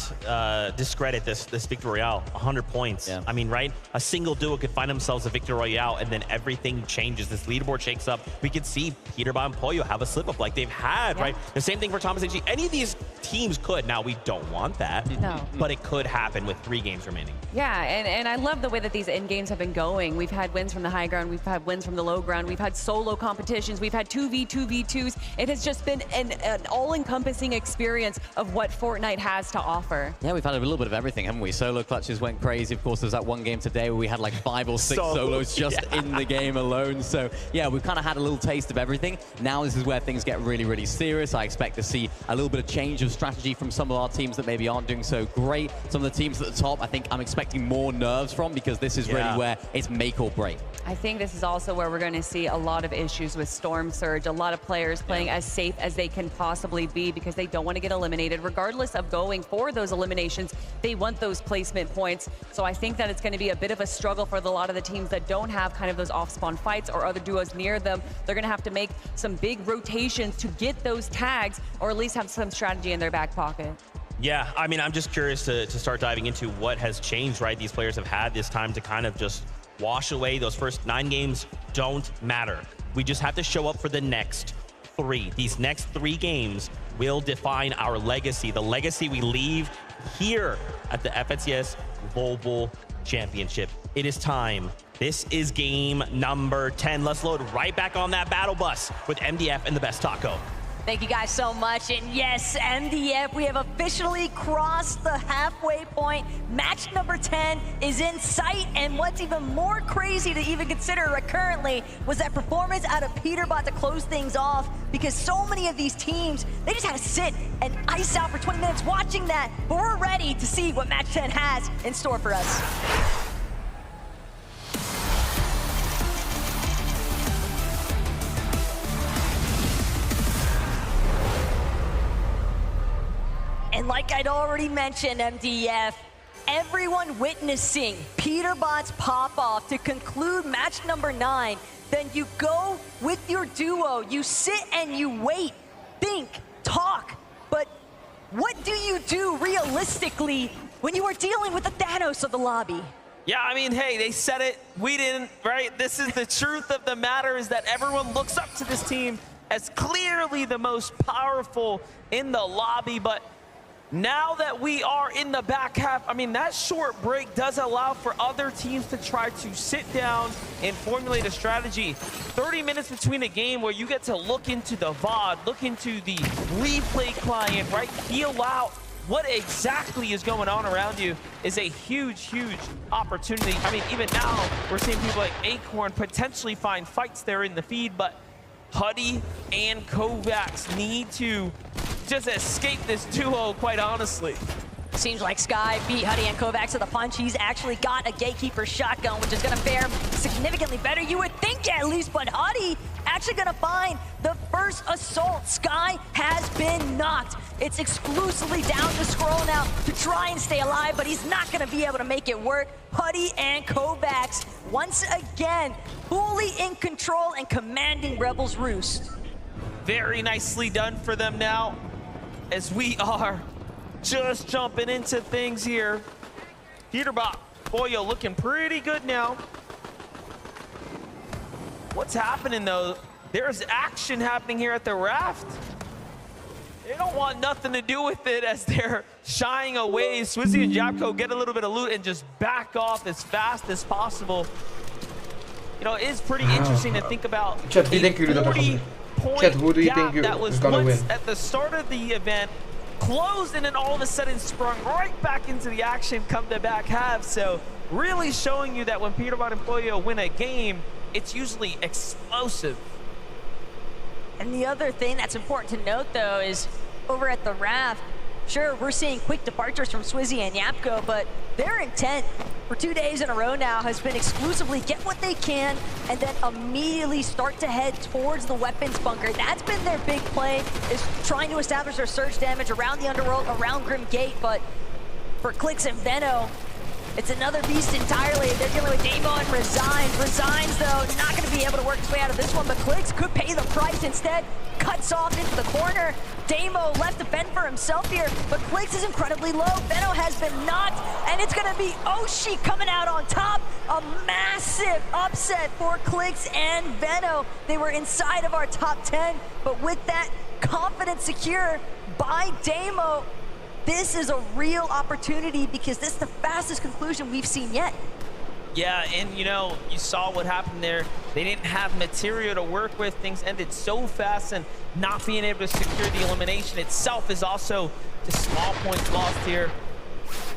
Speaker 5: discredit this Victory Royale. 100 points. Yeah. I mean, right? A single duo could find themselves a Victory Royale, and then everything changes. This leaderboard shakes up. We could see Peterbot and Poyo have a slip-up like they've had, right? The same thing for Thomas and G. Any of these teams could. Now, we don't want that,
Speaker 20: No.
Speaker 5: but it could happen with 3 games remaining.
Speaker 20: Yeah, Yeah, and I love the way that these end games have been going. We've had wins from the high ground, we've had wins from the low ground, we've had solo competitions, we've had 2v2v2s. It has just been an all-encompassing experience of what Fortnite has to offer.
Speaker 26: Yeah, we've had a little bit of everything, haven't we? Solo clutches went crazy. Of course, there was that one game today where we had like 5 or 6 solos just in the game alone. So yeah, we've kind of had a little taste of everything. Now this is where things get really, really serious. I expect to see a little bit of change of strategy from some of our teams that maybe aren't doing so great. Some of the teams at the top, I think I'm expecting more nerves from, because this is really where it's make or break.
Speaker 20: I think this is also where we're going to see a lot of issues with Storm Surge. A lot of players playing as safe as they can possibly be because they don't want to get eliminated. Regardless of going for those eliminations, they want those placement points. So I think that it's going to be a bit of a struggle for a lot of the teams that don't have kind of those off-spawn fights or other duos near them. They're going to have to make some big rotations to get those tags, or at least have some strategy in their back pocket.
Speaker 5: Yeah, I mean, I'm just curious to start diving into what has changed, right? These players have had this time to kind of just wash away. Those first 9 games don't matter. We just have to show up for the next 3. These next 3 games will define our legacy, the legacy we leave here at the FNCS Global Championship. It is time. This is game number 10. Let's load right back on that battle bus with MDF and the best taco.
Speaker 6: Thank you guys so much. And yes, MDF, we have officially crossed the halfway point. Match number 10 is in sight. And what's even more crazy to even consider currently was that performance out of Peterbot to close things off, because so many of these teams, they just had to sit and ice out for 20 minutes watching that. But we're ready to see what match 10 has in store for us. And like I'd already mentioned, MDF, everyone witnessing Peterbot's pop-off to conclude match number 9, then you go with your duo, you sit and you wait, think, talk, but what do you do realistically when you are dealing with the Thanos of the lobby?
Speaker 5: Yeah, I mean, hey, they said it, we didn't, right? This is the truth of the matter, is that everyone looks up to this team as clearly the most powerful in the lobby, but now that we are in the back half, I mean, that short break does allow for other teams to try to sit down and formulate a strategy. 30 minutes between a game where you get to look into the VOD, look into the replay client, right? Feel out what exactly is going on around you is a huge, huge opportunity. I mean, even now, we're seeing people like Acorn potentially find fights there in the feed, but Huddy and Kovacs need to just escape this duo, quite honestly.
Speaker 6: Seems like Sky beat Huddy and Kovacs to the punch. He's actually got a Gatekeeper shotgun, which is going to fare significantly better, you would think at least, but Huddy actually going to find the first assault. Sky has been knocked. It's exclusively down to Scroll now to try and stay alive, but he's not going to be able to make it work. Huddy and Kovacs, once again, fully in control and commanding Rebel's Roost.
Speaker 5: Very nicely done for them now, as we are just jumping into things here. Peterbot, Boyo looking pretty good now. What's happening though? There's action happening here at the raft. They don't want nothing to do with it as they're shying away. Swizzy and Japko get a little bit of loot and just back off as fast as possible. You know, it is pretty interesting to think about.
Speaker 9: Chat, wie denken jullie dat er gaat? Chat, who do you think is gonna win?
Speaker 5: At the start of the event, closed and then all of a sudden sprung right back into the action come the back half. So really showing you that when Peterbot and Boyo win a game, it's usually explosive.
Speaker 6: And the other thing that's important to note though is over at the raft, sure, we're seeing quick departures from Swizzy and Yapko, but their intent for 2 days in a row now has been exclusively get what they can and then immediately start to head towards the weapons bunker. That's been their big play, is trying to establish their surge damage around the underworld, around Grim Gate, but for Clix and Veno, it's another beast entirely. They're dealing with Damo and Resigns. Resigns, though, not going to be able to work his way out of this one, but Clix could pay the price instead. Cuts off into the corner. Damo left to fend for himself here, but Clix is incredibly low. Veno has been knocked, and it's going to be Oshi coming out on top. A massive upset for Clix and Veno. They were inside of our top 10, but with that confidence secure by Damo, this is a real opportunity because this is the fastest conclusion we've seen yet.
Speaker 12: Yeah, and you know, you saw what happened there. They didn't have material to work with. Things ended so fast, and not being able to secure the elimination itself is also just small points lost here.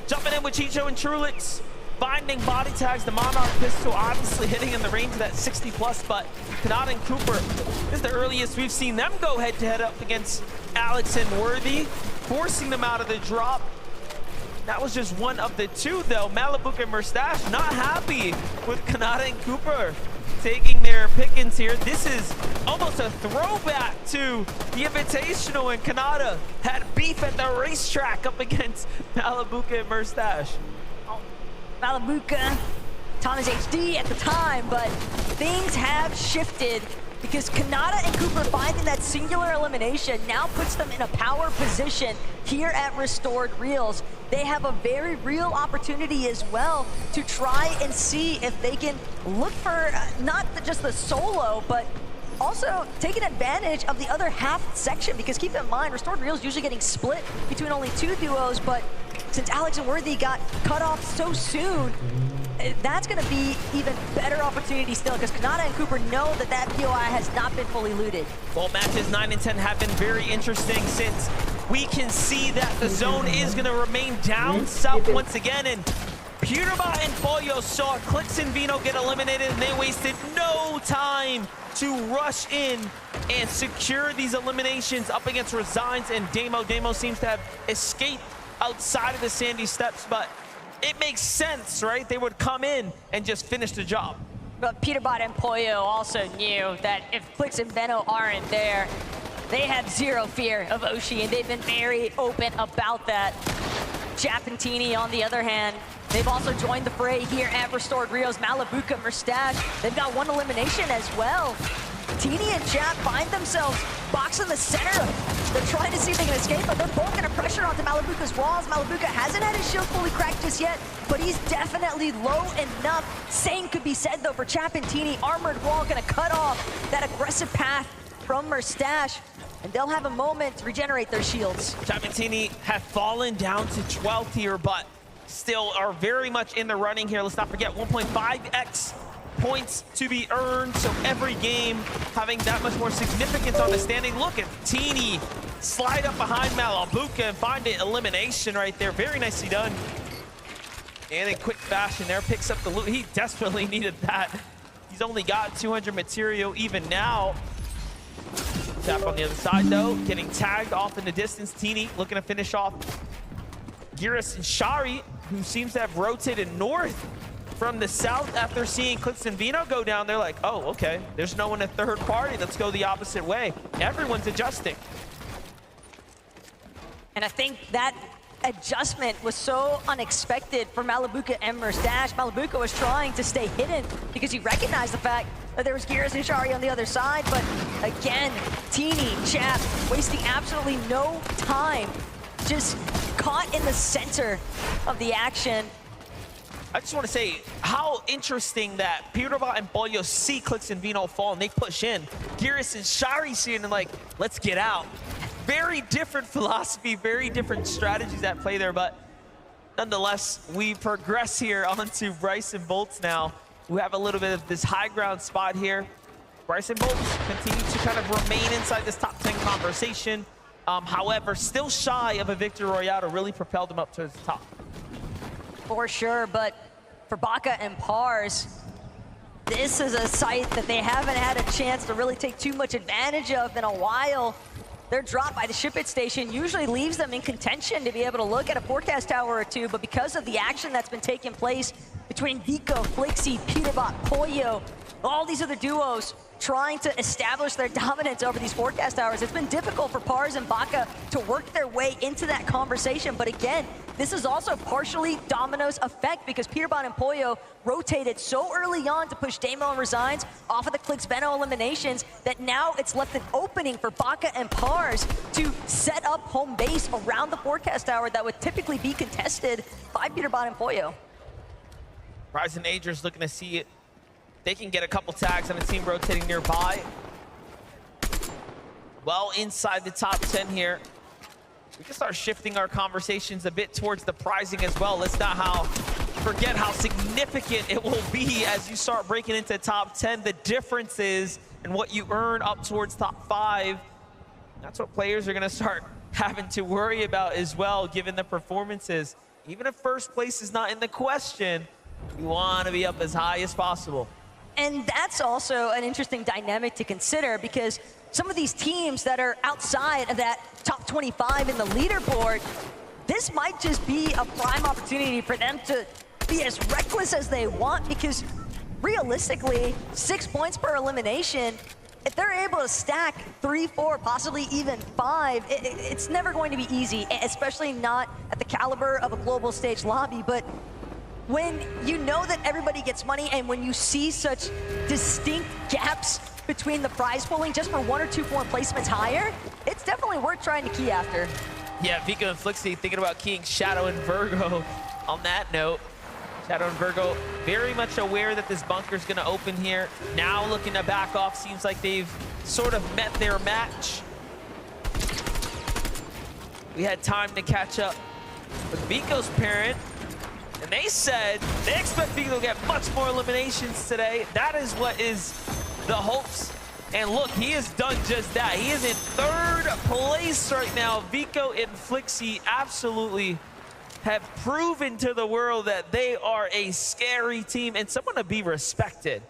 Speaker 12: Jumping in with Chicho and Trulix, finding body tags. The Monarch pistol obviously hitting in the range of that 60 plus, but Kanata and Cooper, this is the earliest we've seen them go head-to-head up against Alex and Worthy, forcing them out of the drop. That was just one of the two, though. Malabuka and Mustache not happy with Kanata and Cooper taking their pickings here. This is almost a throwback to the Invitational when Kanata had beef at the racetrack up against Malabuka and Mustache.
Speaker 6: Malabuka, Thomas HD at the time, but things have shifted because Kanata and Cooper finding that singular elimination now puts them in a power position here at Restored Reels. They have a very real opportunity as well to try and see if they can look for not just the solo, but also taking advantage of the other half section, because keep in mind, Restored Reels usually getting split between only 2 duos, but since Alex and Worthy got cut off so soon, that's going to be even better opportunity still, because Kanata and Cooper know that that POI has not been fully looted.
Speaker 12: Well, matches 9 and 10 have been very interesting since we can see that the zone is going to remain down south once again, and Pewterbot and Pollo saw Clix and Vino get eliminated, and they wasted no time to rush in and secure these eliminations up against Resigns and Damo. Damo seems to have escaped outside of the Sandy Steps, but it makes sense, right? They would come in and just finish the job.
Speaker 6: But Pewterbot and Pollo also knew that if Clix and Veno aren't there, they have zero fear of Oshi, and they've been very open about that. Japantini, on the other hand, they've also joined the fray here at Restored Reels. Malabuka, Mustache, they've got 1 elimination as well. Teeny and Jap find themselves boxed in the center. They're trying to see if they can escape, but they're both gonna pressure onto Malabuka's walls. Malabuka hasn't had his shield fully cracked just yet, but he's definitely low enough. Same could be said though for Japantini. Armored wall gonna cut off that aggressive path from Mustache, and they'll have a moment to regenerate their shields.
Speaker 12: Japantini have fallen down to 12th here, but still are very much in the running here. Let's not forget 1.5x points to be earned, so every game having that much more significance on the standing. Look at Teeny slide up behind Malabuka and find an elimination right there. Very nicely done. And in quick fashion there, picks up the loot. He desperately needed that. He's only got 200 material even now. Tap on the other side though, getting tagged off in the distance. Teeny looking to finish off Giras and Shari, who seems to have rotated north from the south after seeing Clix and Vino go down. They're like, oh, okay, there's no one in third party. Let's go the opposite way. Everyone's adjusting.
Speaker 6: And I think that adjustment was so unexpected for Malabuka and Mustache. Malabuka was trying to stay hidden because he recognized the fact that there was Giras and Shari on the other side, but again, Teeny, Chap, wasting absolutely no time, just caught in the center of the action.
Speaker 12: I just want to say how interesting that Pewterbot and Pollo see Clix and Vino fall and they push in. Giras and Shari see it and like, let's get out. Very different philosophy, very different strategies at play there, but nonetheless, we progress here onto Bryson Bolts now, who have a little bit of this high ground spot here. Bryson Bolts continue to kind of remain inside this top 10 conversation. However, still shy of a victory royale to really propel them up to the top.
Speaker 6: For sure, but for Baka and Pars, this is a site that they haven't had a chance to really take too much advantage of in a while. Their drop by the ship it station usually leaves them in contention to be able to look at a forecast tower or two, but because of the action that's been taking place between Vico, Flixie, Pewterbot, Pollo, all these other duos trying to establish their dominance over these forecast towers, it's been difficult for Pars and Baka to work their way into that conversation. But again, this is also partially Domino's effect because Pewterbot and Pollo rotated so early on to push Damo and Resigns off of the Clix Veno eliminations that now it's left an opening for Baka and Pars to set up home base around the forecast tower that would typically be contested by Pewterbot and Pollo.
Speaker 12: Ryzen Agers looking to see it. They can get a couple tags on a team rotating nearby. Well inside the top 10 here. we can start shifting our conversations a bit towards the prizing as well. Let's not forget how significant it will be as you start breaking into top 10. The differences in what you earn up towards top 5. That's what players are going to start having to worry about as well, given the performances. Even if first place is not in the question, you want to be up as high as possible.
Speaker 6: And that's also an interesting dynamic to consider, because some of these teams that are outside of that top 25 in the leaderboard, this might just be a prime opportunity for them to be as reckless as they want, because realistically, 6 points per elimination, if they're able to stack 3, 4, possibly even 5, it's never going to be easy, especially not at the caliber of a global stage lobby. But when you know that everybody gets money, and when you see such distinct gaps between the prize pooling just for 1 or 2 point placements higher, it's definitely worth trying to key after.
Speaker 12: Yeah, Vico and Flixie thinking about keying Shadow and Virgo on that note. Shadow and Virgo very much aware that this bunker's gonna open here. Now looking to back off, seems like they've sort of met their match. We had time to catch up with Vico's parent, and they said they expect Vico to get much more eliminations today. That is what is the hopes. And look, he has done just that. He is in 3rd place right now. Vico and Flixie absolutely have proven to the world that they are a scary team and someone to be respected.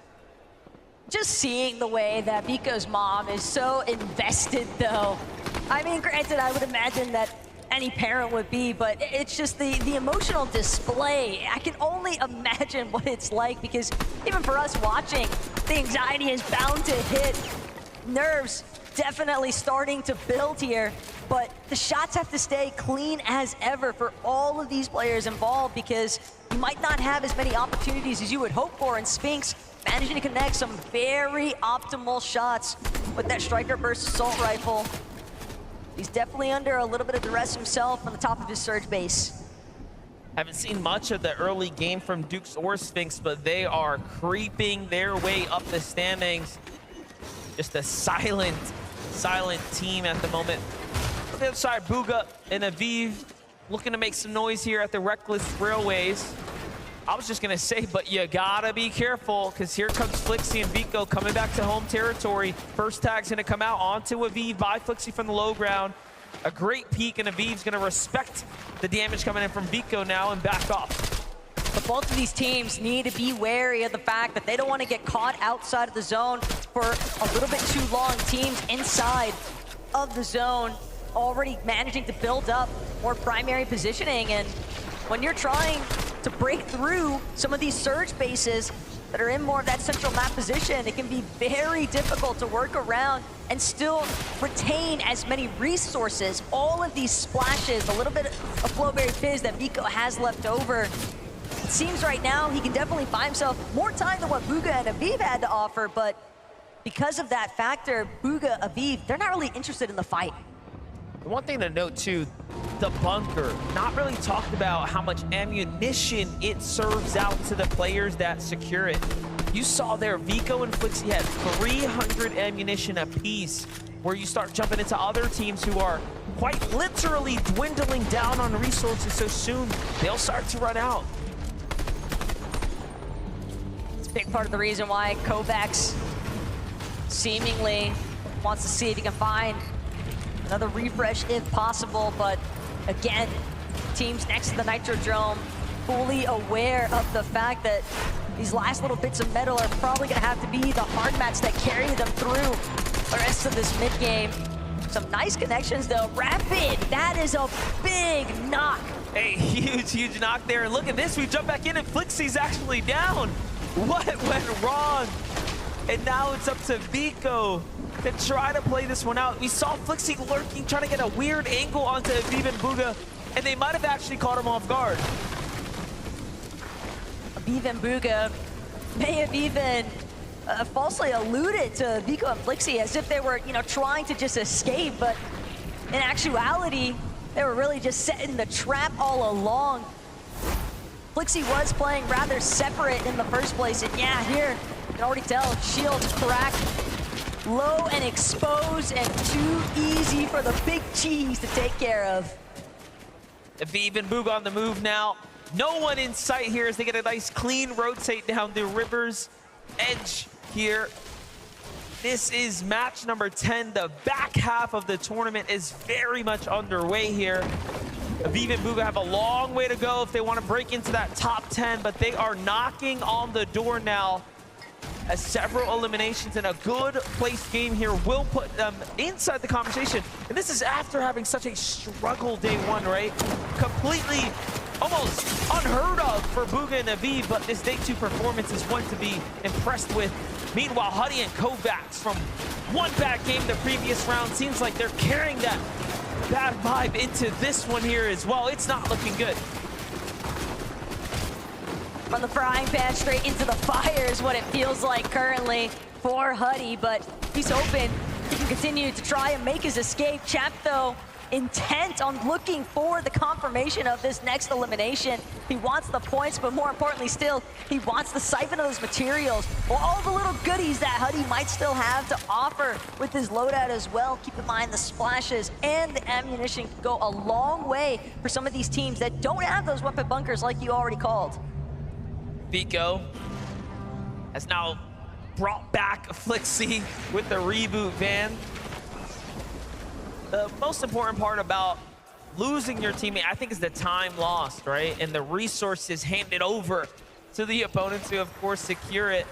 Speaker 6: Just seeing the way that Vico's mom is so invested, though. I mean, granted, I would imagine that any parent would be, but it's just the emotional display. I can only imagine what it's like, because even for us watching, the anxiety is bound to hit. Nerves definitely starting to build here, but the shots have to stay clean as ever for all of these players involved, because you might not have as many opportunities as you would hope for, and Sphinx managing to connect some very optimal shots with that striker burst assault rifle. He's definitely under a little bit of duress himself on the top of his surge base.
Speaker 12: Haven't seen much of the early game from Dukes or Sphinx, but they are creeping their way up the standings. Just a silent team at the moment. On the other side, Bugha and Aviv looking to make some noise here at the Reckless Railways. I was just gonna say, but you gotta be careful, because here comes Flixie and Vico coming back to home territory. First tag's gonna come out onto Aviv by Flixie from the low ground. A great peek, and Aviv's gonna respect the damage coming in from Vico now and back off.
Speaker 6: But both of these teams need to be wary of the fact that they don't want to get caught outside of the zone for a little bit too long. Teams inside of the zone already managing to build up more primary positioning, and when you're trying to break through some of these surge bases that are in more of that central map position, it can be very difficult to work around and still retain as many resources. All of these splashes, a little bit of Flowberry Fizz that Vico has left over. It seems right now he can definitely buy himself more time than what Bugha and Aviv had to offer, but because of that factor, Bugha, Aviv, they're not really interested in the fight.
Speaker 12: One thing to note too, the bunker, not really talked about how much ammunition it serves out to the players that secure it. You saw there, Vico and Flixie had 300 ammunition apiece, where you start jumping into other teams who are quite literally dwindling down on resources so soon, they'll start to run out.
Speaker 6: It's a big part of the reason why Kovacs seemingly wants to see if he can find another refresh if possible, but again, teams next to the Nitrodrome fully aware of the fact that these last little bits of metal are probably gonna have to be the hard mats that carry them through the rest of this mid game. Some nice connections though. Rapid, that is a big knock.
Speaker 12: A huge knock there, and look at this, we jump back in and Flixie's actually down. What went wrong? And now it's up to Vico to try to play this one out. We saw Flixie lurking, trying to get a weird angle onto Aviv and Bugha, and they might have actually caught him off guard.
Speaker 6: Aviv and Bugha may have even falsely alluded to Vico and Flixie as if they were, trying to just escape, but in actuality, they were really just setting the trap all along. Flixie was playing rather separate in the first place, and yeah, here, you can already tell, shields cracked. low and exposed and too easy for the big cheese to take care of.
Speaker 12: Aviv and Boog on the move now. No one in sight here as they get a nice clean rotate down the river's edge here. This is match number 10. The back half of the tournament is very much underway here. Aviv and Booga have a long way to go if they want to break into that top 10, but they are knocking on the door now as several eliminations in a good placed game here will put them inside the conversation. And this is after having such a struggle day one, right? Completely almost unheard of for Booga and Aviv, but this day two performance is one to be impressed with. Meanwhile, Huddy and Kovacs from one bad game the previous round seems like they're carrying that bad vibe into this one here as well. It's not looking good.
Speaker 6: From the frying pan straight into the fire is what it feels like currently for Huddy, but he's hoping he can continue to try and make his escape. Chap, though, intent on looking for the confirmation of this next elimination. He wants the points, but more importantly still, he wants the siphon of those materials, or all the little goodies that Huddy might still have to offer with his loadout as well. Keep in mind the splashes and the ammunition can go a long way for some of these teams that don't have those weapon bunkers like you already called.
Speaker 12: Vico has now brought back Flixie with the reboot van. The most important part about losing your teammate, I think, is the time lost, right? And the resources handed over to the opponent to, of course, secure it.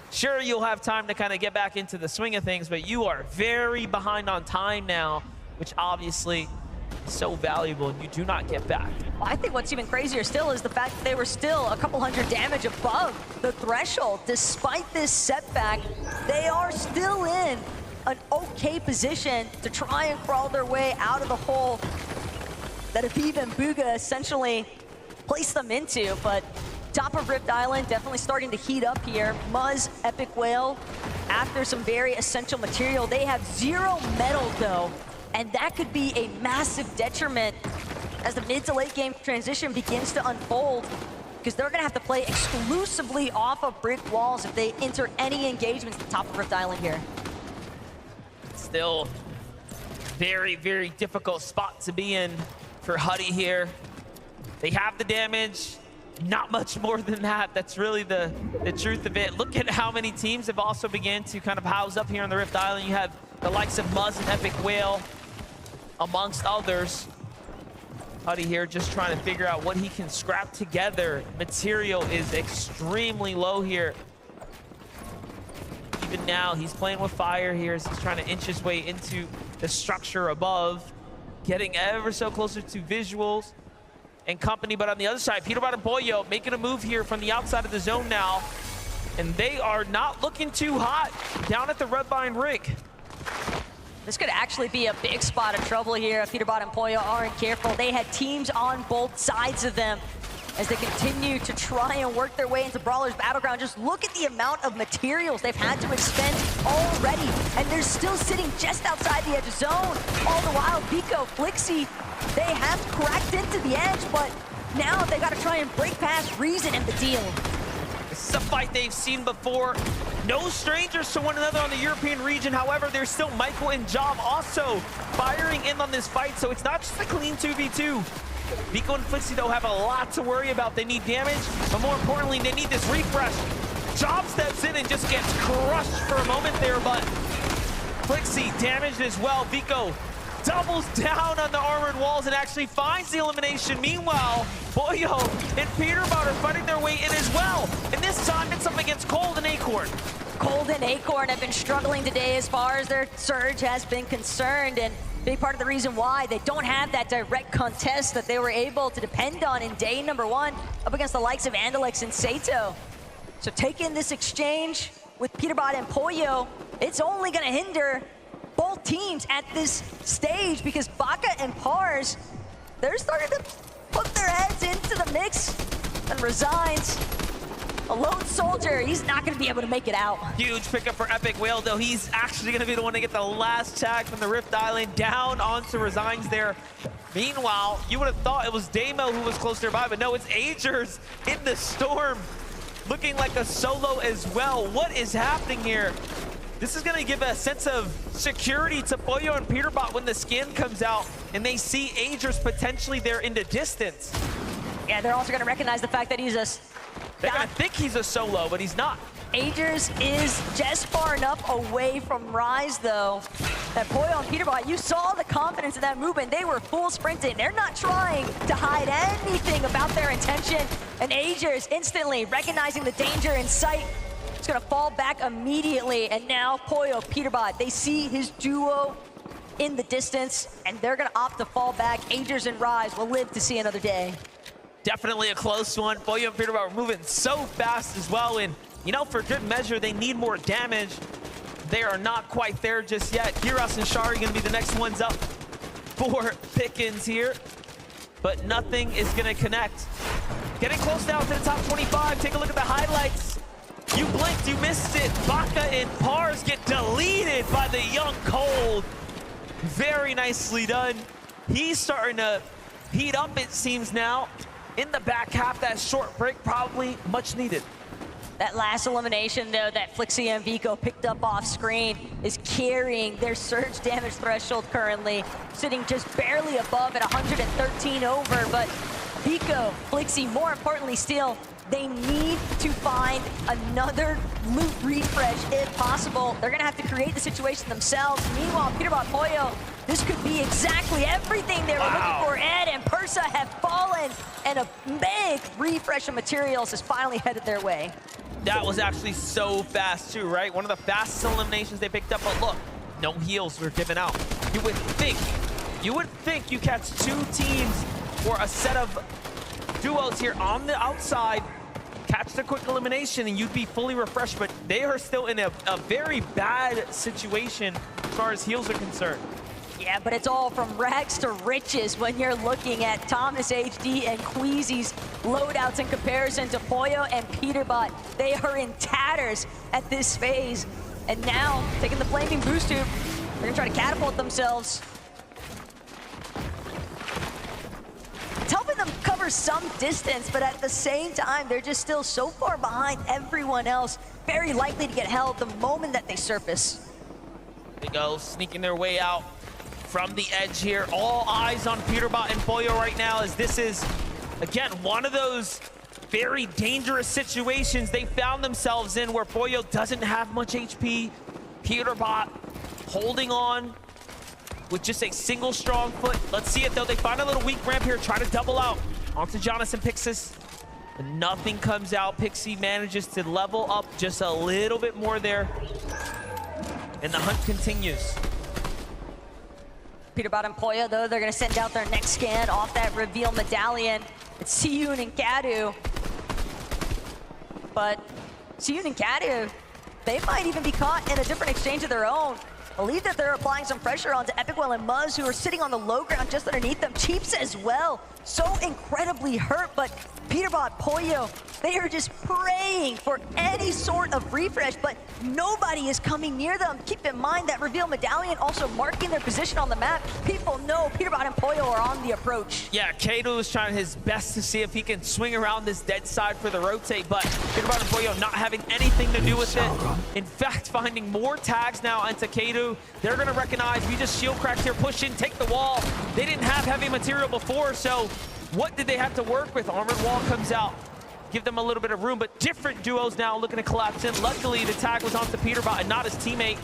Speaker 12: Sure, you'll have time to kind of get back into the swing of things, but you are very behind on time now, which obviously is so valuable, and you do not get back.
Speaker 6: Well, I think what's even crazier still is the fact that they were still a couple hundred damage above the threshold. Despite this setback, they are still in an okay position to try and crawl their way out of the hole that Aviv and Booga essentially placed them into. But top of Rift Island definitely starting to heat up here. Muzz, Epic Whale, after some very essential material. They have 0 metal though, and that could be a massive detriment as the mid to late game transition begins to unfold, because they're gonna have to play exclusively off of brick walls if they enter any engagements at the top of Rift Island here.
Speaker 12: Still very, very difficult spot to be in for Huddy here. They have the damage, not much more than that. That's really the truth of it. Look at how many teams have also began to kind of house up here on the Rift Island. You have the likes of Muzz and Epic Whale, amongst others. Huddy here just trying to figure out what he can scrap together. Material is extremely low here. Even now, he's playing with fire here as he's trying to inch his way into the structure above, getting ever so closer to visuals and company. But on the other side, Peterbot and Boyo making a move here from the outside of the zone now, and they are not looking too hot down at the Redline rig.
Speaker 6: This could actually be a big spot of trouble here if Peterbot and Poyo aren't careful. They had teams on both sides of them as they continue to try and work their way into Brawler's Battleground. Just look at the amount of materials they've had to expend already, and they're still sitting just outside the edge of zone. All the while, Vico, Flixie, they have cracked into the edge, but now they got to try and break past Reason and the deal.
Speaker 12: This is a fight they've seen before. No strangers to one another on the European region. However, there's still Michael and Job also firing in on this fight, so it's not just a clean 2v2. Vico and Flixie, though, have a lot to worry about. They need damage, but more importantly, they need this refresh. Job steps in and just gets crushed for a moment there, but Flixie damaged as well. Vico doubles down on the armored walls and actually finds the elimination. Meanwhile, Boyo and Peterbot are fighting their way in as well. And this time it's up against Cold and Acorn.
Speaker 6: Cold and Acorn have been struggling today as far as their surge has been concerned, and big part of the reason why they don't have that direct contest that they were able to depend on in day number 1 up against the likes of Andalex and Sato. So taking this exchange with Peterbot and Poyo, it's only going to hinder both teams at this stage, because Baka and Pars, they're starting to put their heads into the mix, and Resigns, a lone soldier, he's not going to be able to make it out.
Speaker 12: Huge pickup for Epic Whale, though. He's actually going to be the one to get the last tag from the Rift Island down onto Resigns there. Meanwhile, you would have thought it was Damo who was close nearby, but no, it's Agers in the storm, looking like a solo as well. What is happening here? This is going to give a sense of security to Pollo and Peterbot when the scan comes out and they see Agers potentially there in the distance.
Speaker 6: Yeah, they're also going to recognize the fact that he's a...
Speaker 12: They're going to think he's a solo, but he's not.
Speaker 6: Agers is just far enough away from Rise, though, that Pollo and Peterbot, you saw the confidence in that movement. They were full sprinting. They're not trying to hide anything about their intention. And Agers instantly recognizing the danger in sight. It's going to fall back immediately. And now Pollo, Peterbot, they see his duo in the distance, and they're going to opt to fall back. Agers and Rise will live to see another day.
Speaker 12: Definitely a close one. Pollo and Peterbot were moving so fast as well. And, you know, for good measure, they need more damage. They are not quite there just yet. Giras and Shari going to be the next ones up for Pickens here. But nothing is going to connect. Getting close now to the top 25. Take a look at the highlights. You blinked, you missed it. Baka and Pars get deleted by the young Cold. Very nicely done. He's starting to heat up, it seems now. In the back half, that short break probably much needed.
Speaker 6: That last elimination, though, that Flixie and Vico picked up off screen is carrying their surge damage threshold currently, sitting just barely above at 113 over. But Vico, Flixie, more importantly still, they need to find another loot refresh if possible. They're gonna have to create the situation themselves. Meanwhile, Peterbot, Pollo, this could be exactly everything they were looking for. Ed and Persa have fallen, and a big refresh of materials is finally headed their way.
Speaker 12: That was actually so fast too, right? One of the fastest eliminations they picked up, but look, no heals were given out. You would think you catch two teams or a set of duos here on the outside, catch the quick elimination, and you'd be fully refreshed, but they are still in a very bad situation as far as heals are concerned.
Speaker 6: Yeah, but it's all from rags to riches when you're looking at Thomas HD and Queasy's loadouts in comparison to Pollo and Peterbot. They are in tatters at this phase. And now, taking the flaming boost tube, they're gonna try to catapult themselves. It's helping them cover some distance, but at the same time, they're just still so far behind everyone else. Very likely to get held the moment that they surface.
Speaker 12: They go, sneaking their way out from the edge here. All eyes on Peterbot and Pollo right now, as this is, again, one of those very dangerous situations they found themselves in where Pollo doesn't have much HP. Peterbot holding on with just a single strong foot. Let's see it though. They find a little weak ramp here, try to double out onto Jonas and Pixis. But nothing comes out. Pixie manages to level up just a little bit more there. And the hunt continues.
Speaker 6: Peterbot and Pollo, though, they're going to send out their next scan off that reveal medallion. It's Siyun and Kadu. But Siyun and Kadu, they might even be caught in a different exchange of their own. Believe that they're applying some pressure onto Epicwell and Muzz, who are sitting on the low ground just underneath them. Cheeps as well, so incredibly hurt, but Peterbot, Pollo, they are just praying for any sort of refresh, but nobody is coming near them. Keep in mind that reveal medallion also marking their position on the map. People know Peterbot and Pollo are on the approach.
Speaker 12: Yeah, Kato is trying his best to see if he can swing around this dead side for the rotate, but Peterbot and Pollo not having anything to do with it. In fact, finding more tags now into Kato. They're gonna recognize we just shield cracked here, push in, take the wall. They didn't have heavy material before, so what did they have to work with? Armored wall comes out, give them a little bit of room, but different duos now looking to collapse in. Luckily, the tag was onto Peterbot and not his teammate.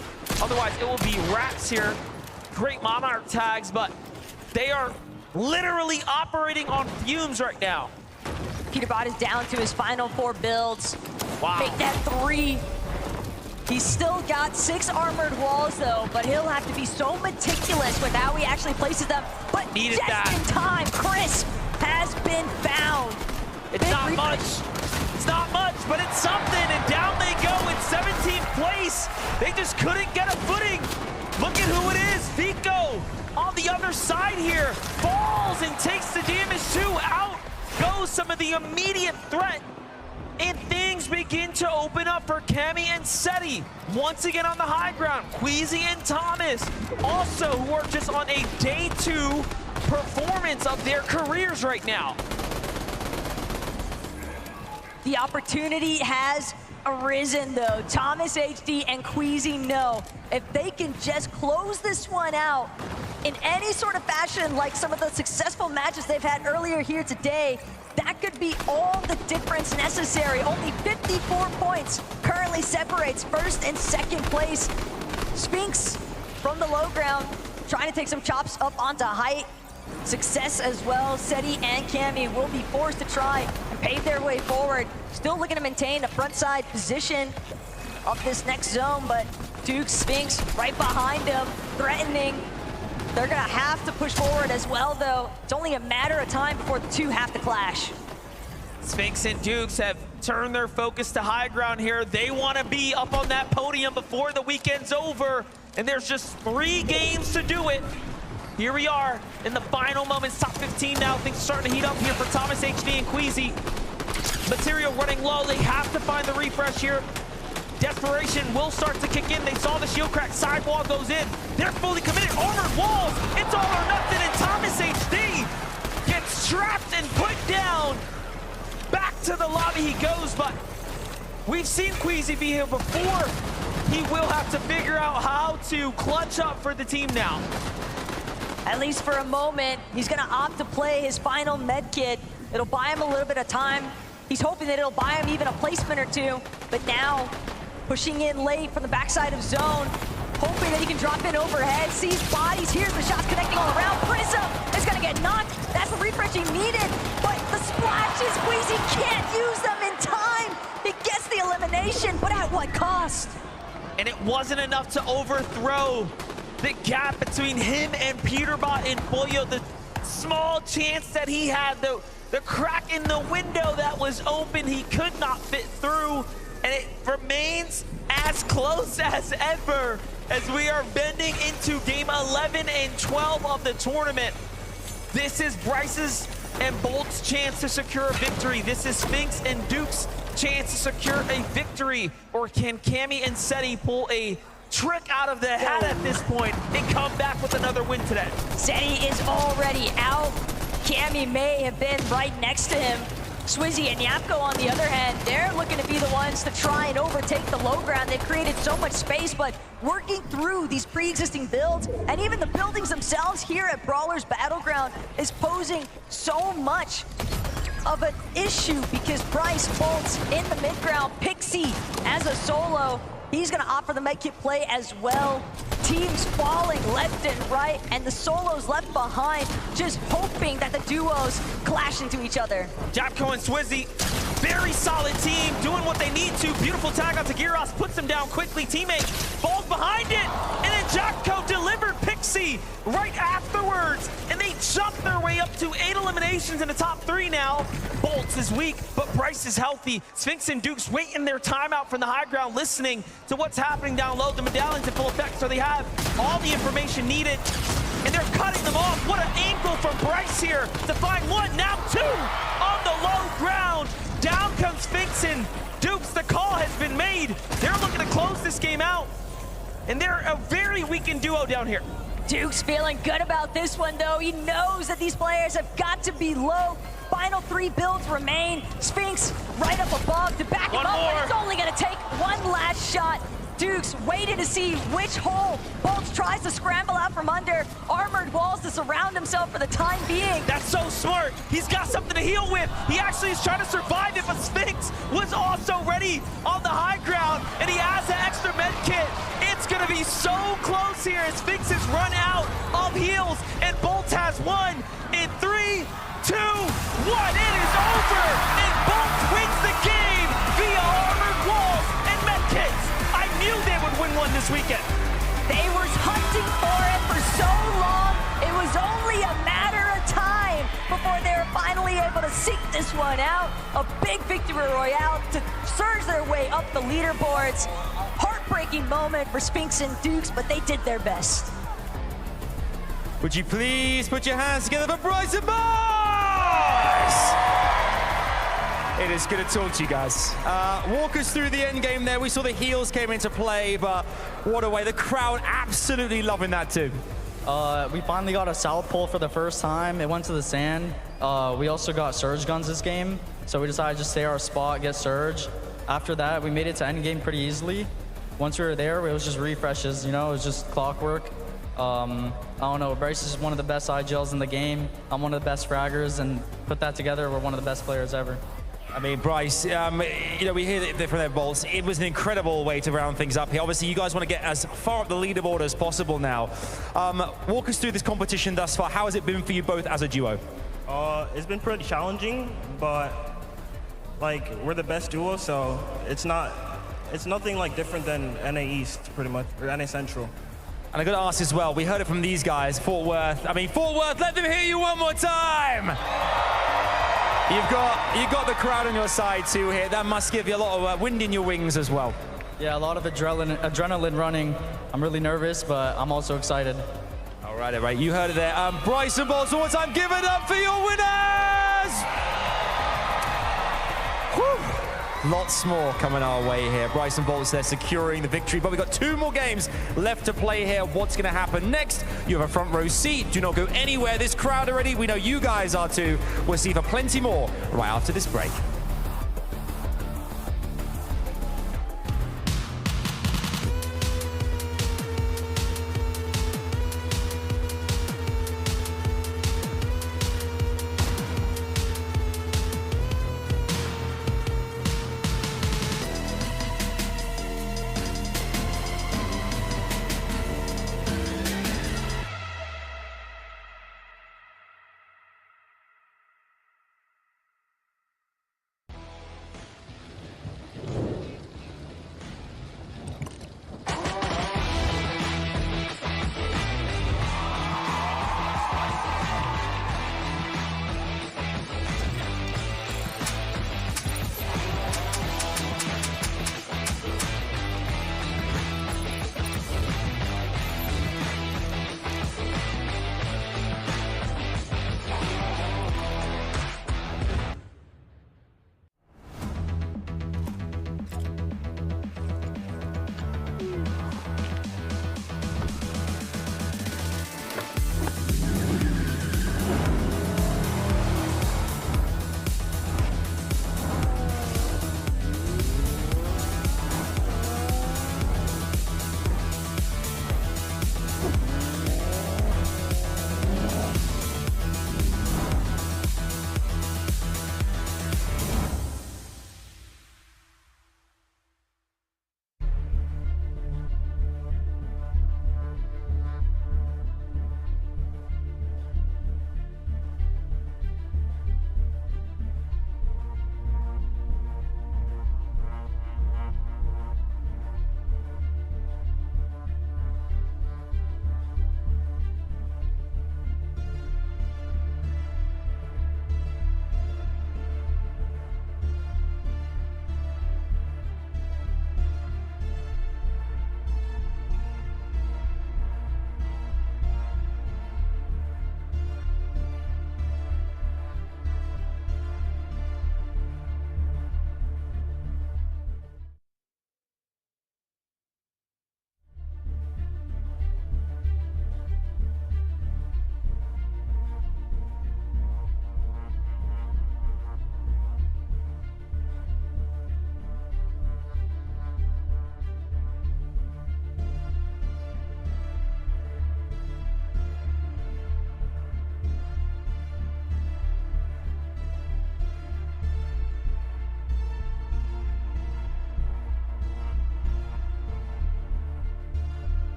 Speaker 12: Otherwise, it will be rats here. Great Monarch tags, but they are literally operating on fumes right now.
Speaker 6: Peterbot is down to his final 4 builds.
Speaker 12: Wow.
Speaker 6: Make that 3. He's still got 6 armored walls, though, but he'll have to be so meticulous with how he actually places them. But
Speaker 12: Needed
Speaker 6: just
Speaker 12: that.
Speaker 6: in time, Crisp has been found.
Speaker 12: It's not much. It's not much, but it's something. And down they go in 17th place. They just couldn't get a footing. Look at who it is. Vico on the other side here. Falls and takes the damage too. Out goes some of the immediate threat. And things begin to open up for Cammy and Seti. Once again on the high ground. Queasy and Thomas also, who are just on a day 2 performance of their careers right now.
Speaker 6: The opportunity has arisen though. Thomas HD and Queasy know if they can just close this one out in any sort of fashion, like some of the successful matches they've had earlier here today, that could be all the difference necessary. Only 54 points currently separates first and second place. Sphinx from the low ground, trying to take some chops up onto height. Success as well. Seti and Cammy will be forced to try and pave their way forward. Still looking to maintain a front side position of this next zone, but Duke, Sphinx right behind him, threatening. They're gonna have to push forward as well, though. It's only a matter of time before the two have to clash.
Speaker 12: Sphinx and Dukes have turned their focus to high ground here. They want to be up on that podium before the weekend's over, and there's just 3 games to do it. Here we are in the final moments, top 15 now. Things are starting to heat up here for Thomas HD and Queasy. Material running low. They have to find the refresh here. Desperation will start to kick in. They saw the shield crack. Sidewall goes in. They're fully committed. Armored walls. It's all or nothing. And Thomas HD gets trapped and put down. Back to the lobby he goes, but we've seen Queasy be here before. He will have to figure out how to clutch up for the team now.
Speaker 6: At least for a moment, he's gonna opt to play his final med kit. It'll buy him a little bit of time. He's hoping that it'll buy him even a placement or two, but now pushing in late from the backside of zone, hoping that he can drop in overhead, sees bodies, here's the shots connecting all around. Prism is gonna get knocked. That's the refresh he needed, but the splashes, Queasy can't use them in time. He gets the elimination, but at what cost?
Speaker 12: And it wasn't enough to overthrow the gap between him and Peterbot and Boyo. The small chance that he had, the crack in the window that was open, he could not fit through. And it remains as close as ever as we are bending into game 11 and 12 of the tournament. This is Bryce's and Bolt's chance to secure a victory. This is Sphinx and Duke's chance to secure a victory. Or can Cammy and Seti pull a trick out of the hat at this point and come back with another win today?
Speaker 6: Seti is already out. Cammy may have been right next to him. Swizzy and Yapko, on the other hand, they're looking to be the ones to try and overtake the low ground. They've created so much space, but working through these pre-existing builds and even the buildings themselves here at Brawler's Battleground is posing so much of an issue because Bryce Bolt's in the mid-ground. Pixie as a solo, he's gonna opt for the medkit play as well. Teams falling left and right, and the solos left behind, just hoping that the duos clash into each other.
Speaker 12: Japko and Swizzy, very solid team, doing what they need to. Beautiful tag out to Gyros, puts him down quickly. Teammate falls behind it, and then Japko delivered Pixie right afterwards, and they jump their way up to 8 eliminations in the top 3 now. Bolts is weak, but Bryce is healthy. Sphinx and Dukes waiting their timeout from the high ground, listening to what's happening down low. The medallions in full effect, so they have all the information needed, and they're cutting them off. What an angle from Bryce here to find 1, now 2 on the low ground. Down comes Sphinx and Dukes. The call has been made. They're looking to close this game out, and they're a very weakened duo down here.
Speaker 6: Duke's feeling good about this one, though. He knows that these players have got to be low. Final 3 builds remain. Sphinx right up above to back him up, but it's only going to take one last shot. Dukes waiting to see which hole Bolts tries to scramble out from under. Armored walls to surround himself for the time being.
Speaker 12: That's so smart. He's got something to heal with. He actually is trying to survive it, but Sphinx was also ready on the high ground, and he has an extra med kit. It's going to be so close here as Sphinx has run out of heals, and Bolts has 1 in 3, 2, 1. It is over, and Bolts wins the game via armored walls and med kits. I knew they would win one this weekend.
Speaker 6: They were hunting for it for so long. It was only a matter of time before they were finally able to seek this one out. A big victory royale to surge their way up the leaderboards. Heartbreaking moment for Sphinx and Dukes, but they did their best.
Speaker 13: Would you please put your hands together for Bryce and Bryce? It is good to talk to you guys. Walk us through the end game there. We saw the heals came into play, but what a way. The crowd absolutely loving that too.
Speaker 14: We finally got a south pole for the first time. It went to the sand. We also got surge guns this game, so we decided to just stay our spot, get surge. after that, we made it to endgame pretty easily. Once we were there, it was just refreshes, you know, it was just clockwork. I don't know, Bryce is one of the best IGLs in the game. I'm one of the best fraggers, and put that together, we're one of the best players ever.
Speaker 13: I mean, Bryce, you know, we hear it from their bolts. It was an incredible way to round things up here. Obviously, you guys want to get as far up the leaderboard as possible now. Walk us through this competition thus far. How has it been for you both as a duo?
Speaker 8: It's been pretty challenging, but like we're the best duo, so it's nothing like different than NA East, pretty much, or NA Central.
Speaker 13: And I got to ask as well, we heard it from these guys, Fort Worth. I mean, Fort Worth, let them hear you one more time! You've got the crowd on your side too here. That must give you a lot of wind in your wings as well.
Speaker 14: Yeah, a lot of adrenaline running. I'm really nervous, but I'm also excited.
Speaker 13: All right, you heard it there. Bryce and Bolts, one more time, give it up for your winners! Whew. Lots more coming our way here. Bryce and Bolts, they're securing the victory, but we've got 2 more games left to play here. What's going to happen next? You have a front row seat. Do not go anywhere. This crowd already, we know you guys are too. We'll see for plenty more right after this break.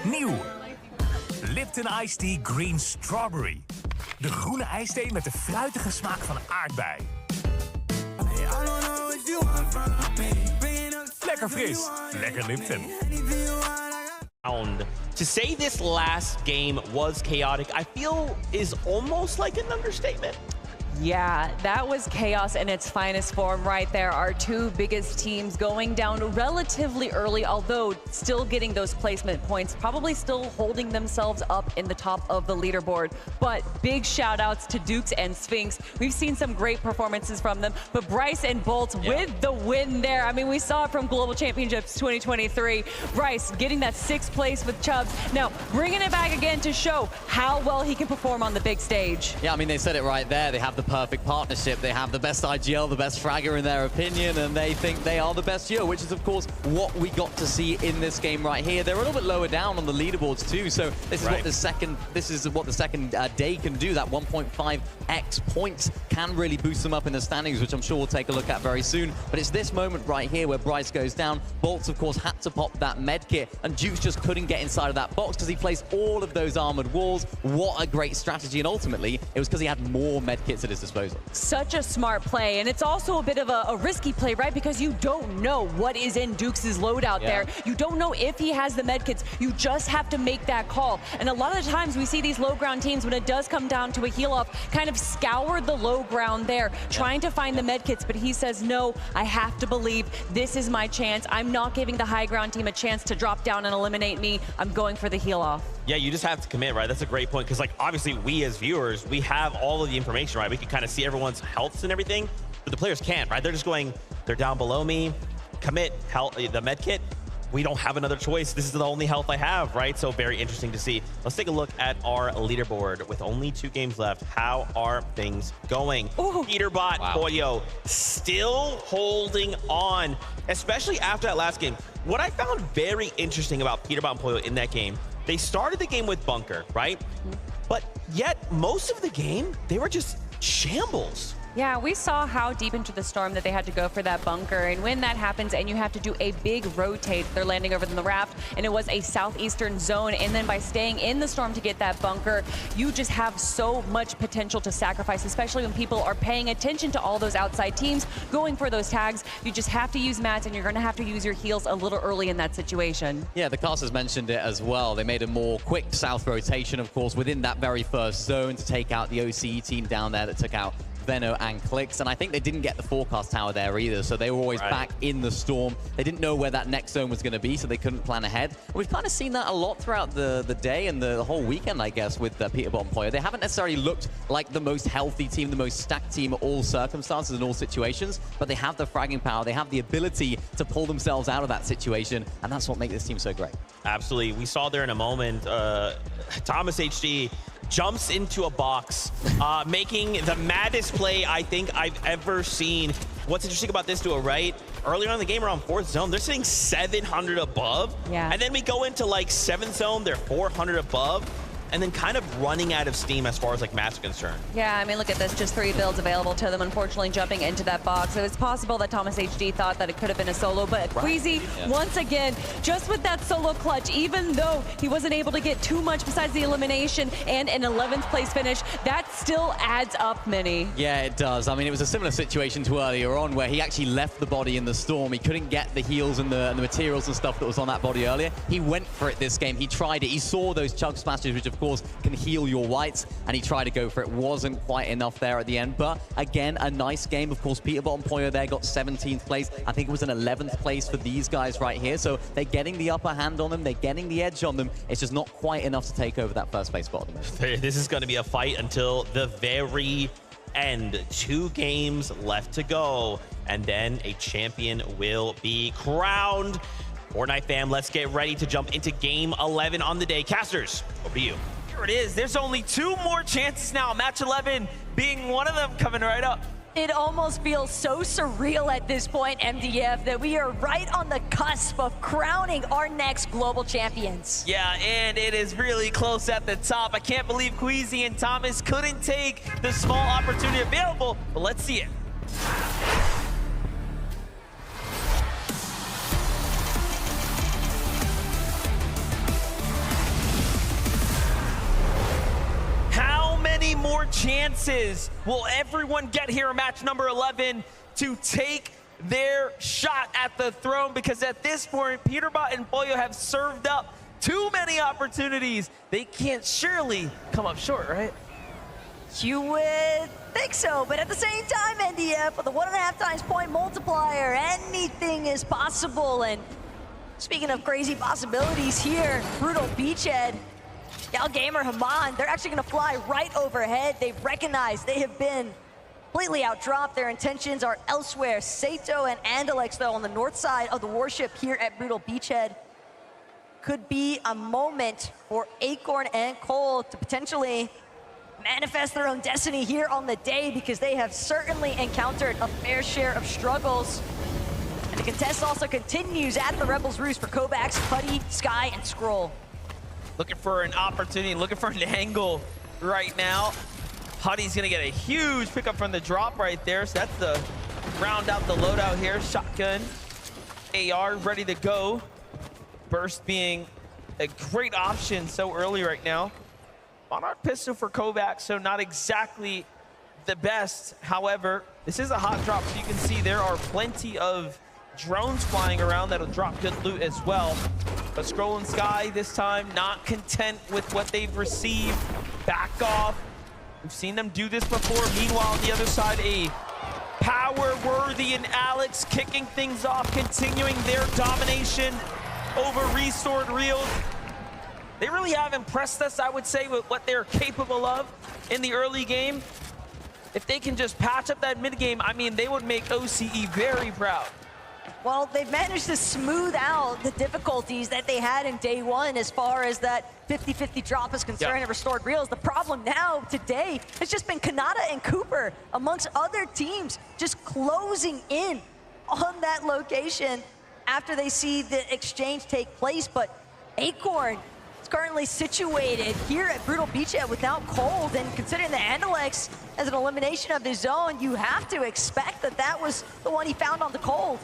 Speaker 25: Nieuw. Lipton Iced Tea Green Strawberry. De groene ijsthee met de fruitige smaak van aardbei. Lekker fris. Lekker Lipton.
Speaker 5: To say this last game was chaotic, I feel is almost like an understatement.
Speaker 20: Yeah, that was chaos in its finest form right there. Our two biggest teams going down relatively early, although still getting those placement points, probably still holding themselves up in the top of the leaderboard. But big shout outs to Dukes and Sphinx. We've seen some great performances from them, but Bryce and Bolt with the win there. I mean, we saw it from Global Championships 2023. Bryce getting that 6th place with Chubbs. Now, bringing it back again to show how well he can perform on the big stage.
Speaker 26: Yeah, I mean, they said it right there. They have the perfect partnership. They have the best IGL, the best fragger in their opinion, and they think they are the best duo, which is, of course, what we got to see in this game right here. They're a little bit lower down on the leaderboards, too, so this is what the second day can do. That 1.5x points can really boost them up in the standings, which I'm sure we'll take a look at very soon. But it's this moment right here where Bryce goes down. Bolts, of course, had to pop that med kit, and Dukes just couldn't get inside of that box because he placed all of those armored walls. What a great strategy, and ultimately, it was because he had more med kits at his disposal.
Speaker 20: Such a smart play, and it's also a bit of a risky play, right? Because you don't know what is in Dukes' loadout there. You don't know if he has the medkits. You just have to make that call. And a lot of the times we see these low ground teams, when it does come down to a heal off, kind of scour the low ground there, trying to find the medkits. But he says, no, I have to believe this is my chance. I'm not giving the high ground team a chance to drop down and eliminate me. I'm going for the heal off.
Speaker 5: Yeah, you just have to commit, right? That's a great point, because like obviously we as viewers, we have all of the information, right? We can kind of see everyone's healths and everything, but the players can't, right? They're just going, they're down below me, commit health, the med kit. We don't have another choice. This is the only health I have, right? So very interesting to see. Let's take a look at our leaderboard with only 2 games left. How are things going? Peterbot, Pollo still holding on, especially after that last game. What I found very interesting about Peterbot and Pollo in that game, they started the game with bunker, right? But yet most of the game, they were just shambles.
Speaker 20: Yeah, we saw how deep into the storm that they had to go for that bunker. And when that happens and you have to do a big rotate, they're landing over the raft, and it was a southeastern zone. And then by staying in the storm to get that bunker, you just have so much potential to sacrifice, especially when people are paying attention to all those outside teams going for those tags. You just have to use mats, and you're going to have to use your heals a little early in that situation.
Speaker 26: Yeah, the casters mentioned it as well. They made a more quick south rotation, of course, within that very first zone to take out the OCE team down there that took out Venno and Clicks, and I think they didn't get the forecast tower there either, so they were always back in the storm. They didn't know where that next zone was going to be, so they couldn't plan ahead. And we've kind of seen that a lot throughout the day and the whole weekend, I guess, with Peterbot and Pollo. They haven't necessarily looked like the most healthy team, the most stacked team at all circumstances and all situations, but they have the fragging power, they have the ability to pull themselves out of that situation, and that's what makes this team so great.
Speaker 5: Absolutely. We saw there in a moment, Thomas HD jumps into a box, making the maddest play I think I've ever seen. What's interesting about this duo, right? Earlier on in the game, around 4th zone, they're sitting 700 above.
Speaker 20: Yeah.
Speaker 5: And then we go into like 7th zone, they're 400 above. And then kind of running out of steam as far as like maps are concerned.
Speaker 20: Yeah, I mean, look at this, just 3 builds available to them, unfortunately jumping into that box. So it's possible that Thomas HD thought that it could have been a solo, but Queasy, once again, just with that solo clutch, even though he wasn't able to get too much besides the elimination and an 11th place finish, that still adds up, Mini.
Speaker 26: Yeah, it does. I mean, it was a similar situation to earlier on where he actually left the body in the storm. He couldn't get the heals and the materials and stuff that was on that body earlier. He went for it this game. He tried it. He saw those chug smashes, which of course can heal your whites, and he tried to go for it. Wasn't quite enough there at the end, but again, a nice game. Of course, Peterbot and Pollo there got 17th place. I think it was an 11th place for these guys right here, so they're getting the upper hand on them. They're getting the edge on them. It's just not quite enough to take over that first place spot.
Speaker 5: This is going to be a fight until the very end. 2 games left to go, and then a champion will be crowned. Fortnite fam, let's get ready to jump into game 11 on the day. Casters, over to you.
Speaker 12: Here it is. There's only 2 more chances now. Match 11 being one of them, coming right up.
Speaker 6: It almost feels so surreal at this point, MDF, that we are right on the cusp of crowning our next global champions.
Speaker 12: Yeah, and it is really close at the top. I can't believe Queasy and Thomas couldn't take the small opportunity available, but let's see it. How many more chances will everyone get here in match number 11 to take their shot at the throne? Because at this point, Peterbot and Pollo have served up too many opportunities. They can't surely come up short, right?
Speaker 6: You would think so, but at the same time, NDF with a 1.5 times point multiplier, anything is possible. And speaking of crazy possibilities here, Brutal Beachhead, Gal Gamer, Haman, they're actually gonna fly right overhead. They've recognized they have been completely outdropped. Their intentions are elsewhere. Sato and Andalex, though, on the north side of the warship here at Brutal Beachhead. Could be a moment for Acorn and Cole to potentially manifest their own destiny here on the day, because they have certainly encountered a fair share of struggles. And the contest also continues at the Rebels Roost for Kovacs, Putty, Sky, and Scroll.
Speaker 12: Looking for an opportunity, looking for an angle right now. Putty's gonna get a huge pickup from the drop right there. So that's the round out the loadout here. Shotgun, AR ready to go. Burst being a great option so early right now. Monarch pistol for Kovacs, so not exactly the best. However, this is a hot drop, so you can see there are plenty of drones flying around that'll drop good loot as well. But Scroll and Sky this time not content with what they've received. Back off. We've seen them do this before. Meanwhile, on the other side, a power-worthy and Alex kicking things off, continuing their domination over Restored Reels. They really have impressed us, I would say, with what they're capable of in the early game. If they can just patch up that mid-game, I mean, they would make OCE very proud.
Speaker 6: Well, they've managed to smooth out the difficulties that they had in day one as far as that 50-50 drop is concerned at Restored Reels. The problem now today has just been Kanata and Cooper, amongst other teams, just closing in on that location after they see the exchange take place. But Acorn is currently situated here at Brutal Beachhead without Cold, and considering the Andalex as an elimination of his own, you have to expect that that was the one he found on the Cold.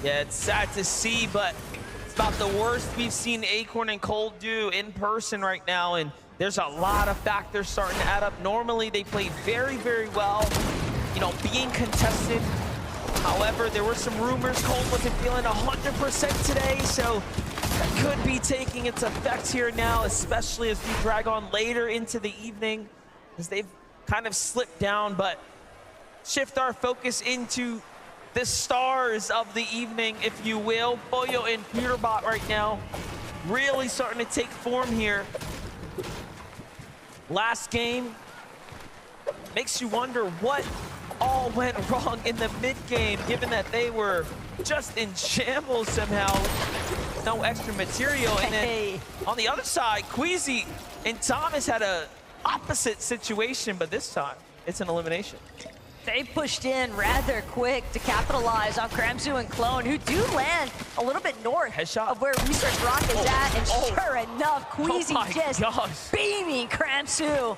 Speaker 12: Yeah, it's sad to see, but it's about the worst we've seen Acorn and Cold do in person right now, and there's a lot of factors starting to add up. Normally, they play very, very well, you know, being contested. However, there were some rumors Cold wasn't feeling 100% today, so that could be taking its effect here now, especially as we drag on later into the evening, as they've kind of slipped down. But shift our focus into the stars of the evening, if you will. Boyo and Pewterbot right now really starting to take form here. Last game makes you wonder what all went wrong in the mid-game, given that they were just in shambles somehow. No extra material. And then on the other side, Queasy and Thomas had a opposite situation, but this time it's an elimination.
Speaker 6: They pushed in rather quick to capitalize on Kramsu and Clone, who do land a little bit north of where Research Rock is at. And sure enough, Queasy just beaming Kramsu.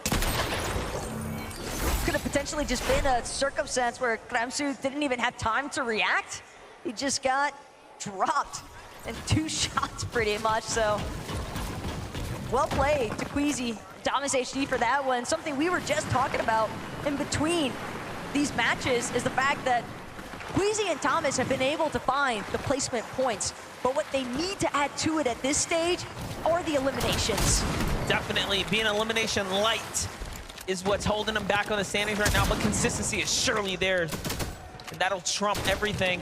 Speaker 6: Could have potentially just been a circumstance where Kramsu didn't even have time to react. He just got dropped in 2 shots pretty much. So well played to Queasy, Thomas HD for that one. Something we were just talking about in between these matches is the fact that Queasy and Thomas have been able to find the placement points, but what they need to add to it at this stage are the eliminations.
Speaker 12: Definitely being elimination light is what's holding them back on the standings right now, but consistency is surely theirs, and that'll trump everything.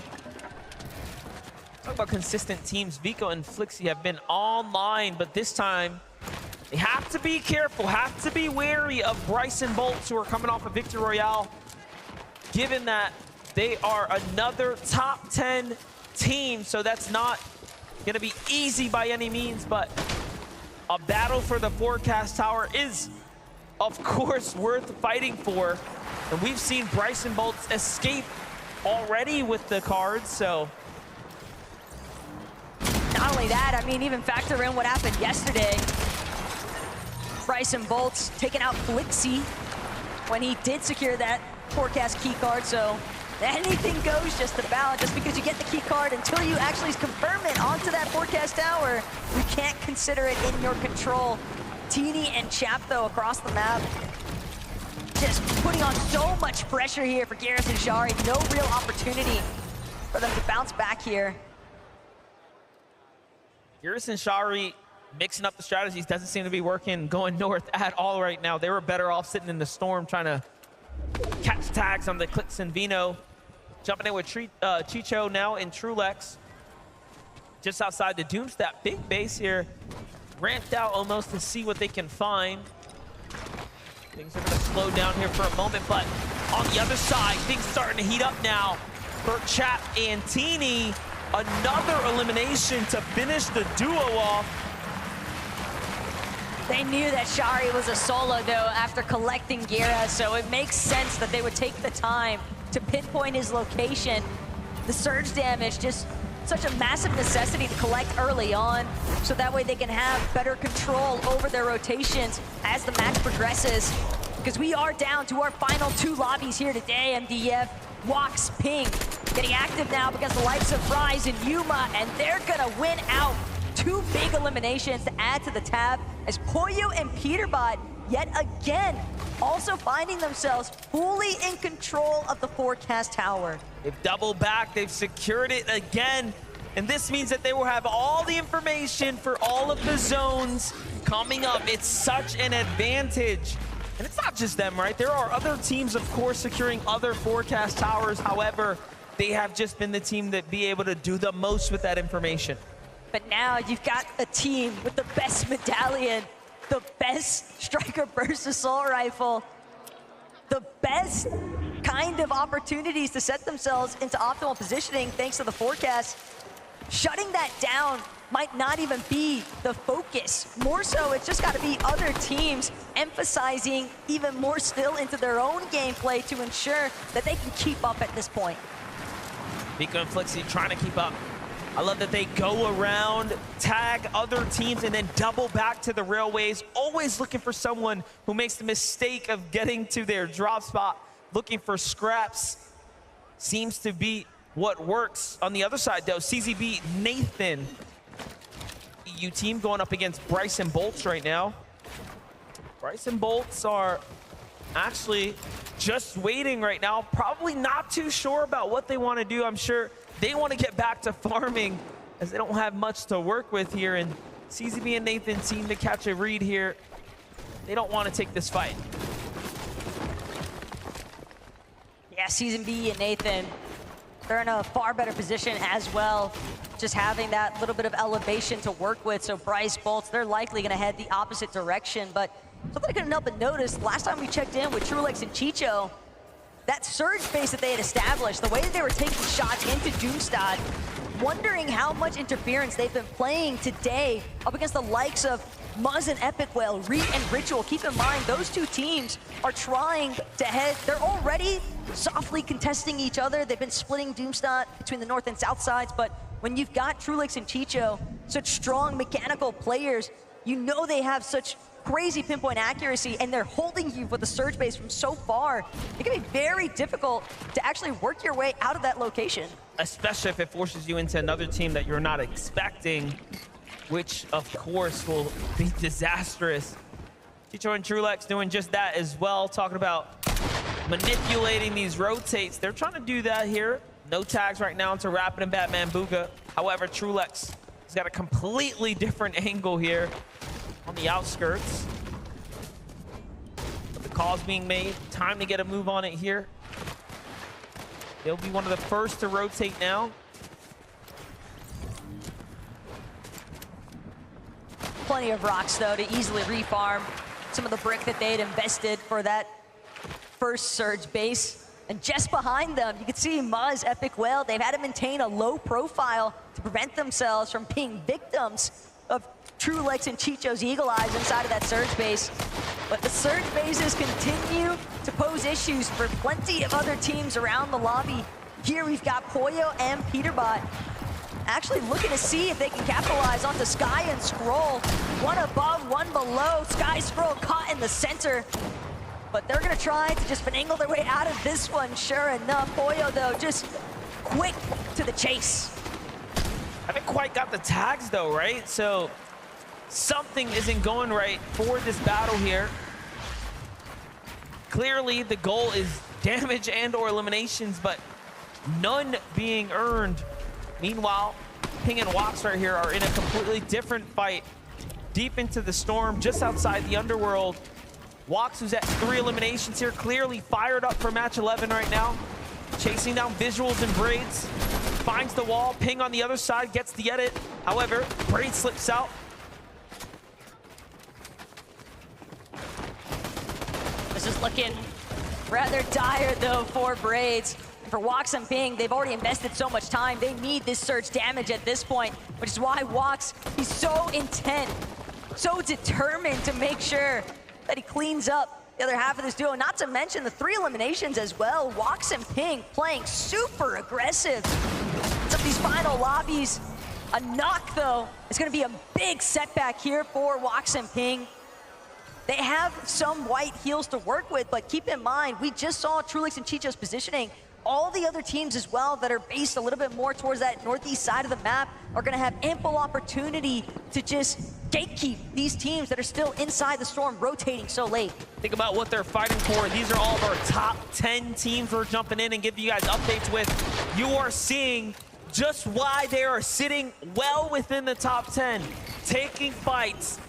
Speaker 12: Talk about consistent teams. Vico and Flixie have been online, but this time they have to be careful, have to be wary of Bryson Bolts, who are coming off a Victory Royale, given that they are another top 10 team. So that's not gonna be easy by any means, but a battle for the forecast tower is, of course, worth fighting for. And we've seen Bryson Bolts escape already with the cards, so.
Speaker 6: Not only that, I mean, even factor in what happened yesterday. Bryson Bolts taking out Flixie when he did secure that forecast key card, so anything goes just about. Just because you get the key card, until you actually confirm it onto that forecast tower, you can't consider it in your control. Teeny and Chap, though, across the map, just putting on so much pressure here for Garrison Shari. No real opportunity for them to bounce back here.
Speaker 12: Garrison Shari mixing up the strategies doesn't seem to be working going north at all right now. They were better off sitting in the storm trying to catch tags on the Clicks and Vino. Jumping in with Chicho now in Trulex. Just outside the Doomstat. Big base here. Ramped out almost to see what they can find. Things are going to slow down here for a moment, but on the other side, things starting to heat up now for Chap and Teeny. Another elimination to finish the duo off.
Speaker 6: They knew that Shari was a solo, though, after collecting Gira, so it makes sense that they would take the time to pinpoint his location. The surge damage, just such a massive necessity to collect early on, so that way they can have better control over their rotations as the match progresses. Because we are down to our final 2 lobbies here today, MDF. Walks Ping getting active now because the likes of Rise and Yuma, and they're gonna win out. 2 big eliminations to add to the tab as Pollo and Peterbot yet again also finding themselves fully in control of the forecast tower.
Speaker 12: They've doubled back, they've secured it again, and this means that they will have all the information for all of the zones coming up. It's such an advantage. And it's not just them, right? There are other teams, of course, securing other forecast towers. However, they have just been the team that be able to do the most with that information.
Speaker 6: But now you've got a team with the best medallion, the best striker burst assault rifle, the best kind of opportunities to set themselves into optimal positioning thanks to the forecast. Shutting that down might not even be the focus. More so, it's just got to be other teams emphasizing even more still into their own gameplay to ensure that they can keep up at this point.
Speaker 12: Miko and Flixie trying to keep up. I love that they go around, tag other teams, and then double back to the railways, always looking for someone who makes the mistake of getting to their drop spot, looking for scraps. Seems to be what works. On the other side, though, CZB Nathan, EU team going up against Bryce and Bolts right now. Bryce and Bolts are actually just waiting right now, probably not too sure about what they want to do. I'm sure they want to get back to farming as they don't have much to work with here, and CZB and Nathan seem to catch a read here. They don't want to take this fight.
Speaker 6: Yeah, Season B and Nathan, they're in a far better position as well, just having that little bit of elevation to work with. So Bryce, Bolts, they're likely going to head the opposite direction. But something I couldn't help but notice, last time we checked in with Trulex and Chicho, that surge base that they had established, the way that they were taking shots into Doomstad, wondering how much interference they've been playing today up against the likes of Muzz and Epic Whale, Reet and Ritual. Keep in mind, those two teams are trying to head, they're already softly contesting each other. They've been splitting Doomstad between the north and south sides, but when you've got Trulex and Chicho, such strong mechanical players, you know they have such crazy pinpoint accuracy, and they're holding you with the surge base from so far. It can be very difficult to actually work your way out of that location.
Speaker 12: Especially if it forces you into another team that you're not expecting, which of course will be disastrous. Chicho and Trulex doing just that as well, talking about manipulating these rotates. They're trying to do that here. No tags right now into Rapid and Batman Booga. However, Trulex has got a completely different angle here on the outskirts. But the call's being made. Time to get a move on it here. They'll be one of the first to rotate now.
Speaker 6: Plenty of rocks, though, to easily refarm some of the brick that they had invested for that first surge base. And just behind them, you can see Muzz, Epic Whale. They've had to maintain a low profile to prevent themselves from being victims of Trulex and Chicho's Eagle Eyes inside of that surge base. But the surge bases continue to pose issues for plenty of other teams around the lobby. Here we've got Pollo and Peterbot actually looking to see if they can capitalize onto Sky and Scroll. One above, one below. Sky Scroll caught in the center. But they're gonna try to just finagle their way out of this one, sure enough. Pollo, though, just quick to the chase.
Speaker 12: Haven't quite got the tags, though, right? So something isn't going right for this battle here. Clearly, the goal is damage and or eliminations, but none being earned. Meanwhile, Ping and Watts right here are in a completely different fight. deep into the storm, just outside the underworld. Wox, who's at 3 eliminations here, clearly fired up for match 11 right now. Chasing down visuals and Braids. Finds the wall, ping on the other side, gets the edit. However, Braid slips out.
Speaker 6: This is looking rather dire, though, for Braids. And for Wox and Ping, they've already invested so much time. They need this surge damage at this point, which is why Wox, he's so intent, so determined to make sure that he cleans up the other half of this duo. Not to mention the 3 eliminations as well. Wox and Ping playing super aggressive. Some of these final lobbies. A knock, though, is going to be a big setback here for Wox and Ping. They have some white heals to work with, but keep in mind, we just saw Trulix and Chicho's positioning. All the other teams as well that are based a little bit more towards that northeast side of the map are going to have ample opportunity to just gatekeep these teams that are still inside the storm, rotating so late.
Speaker 12: Think about what they're fighting for. These are all of our top 10 teams we're jumping in and giving you guys updates with. You are seeing just why they are sitting well within the top 10, taking fights,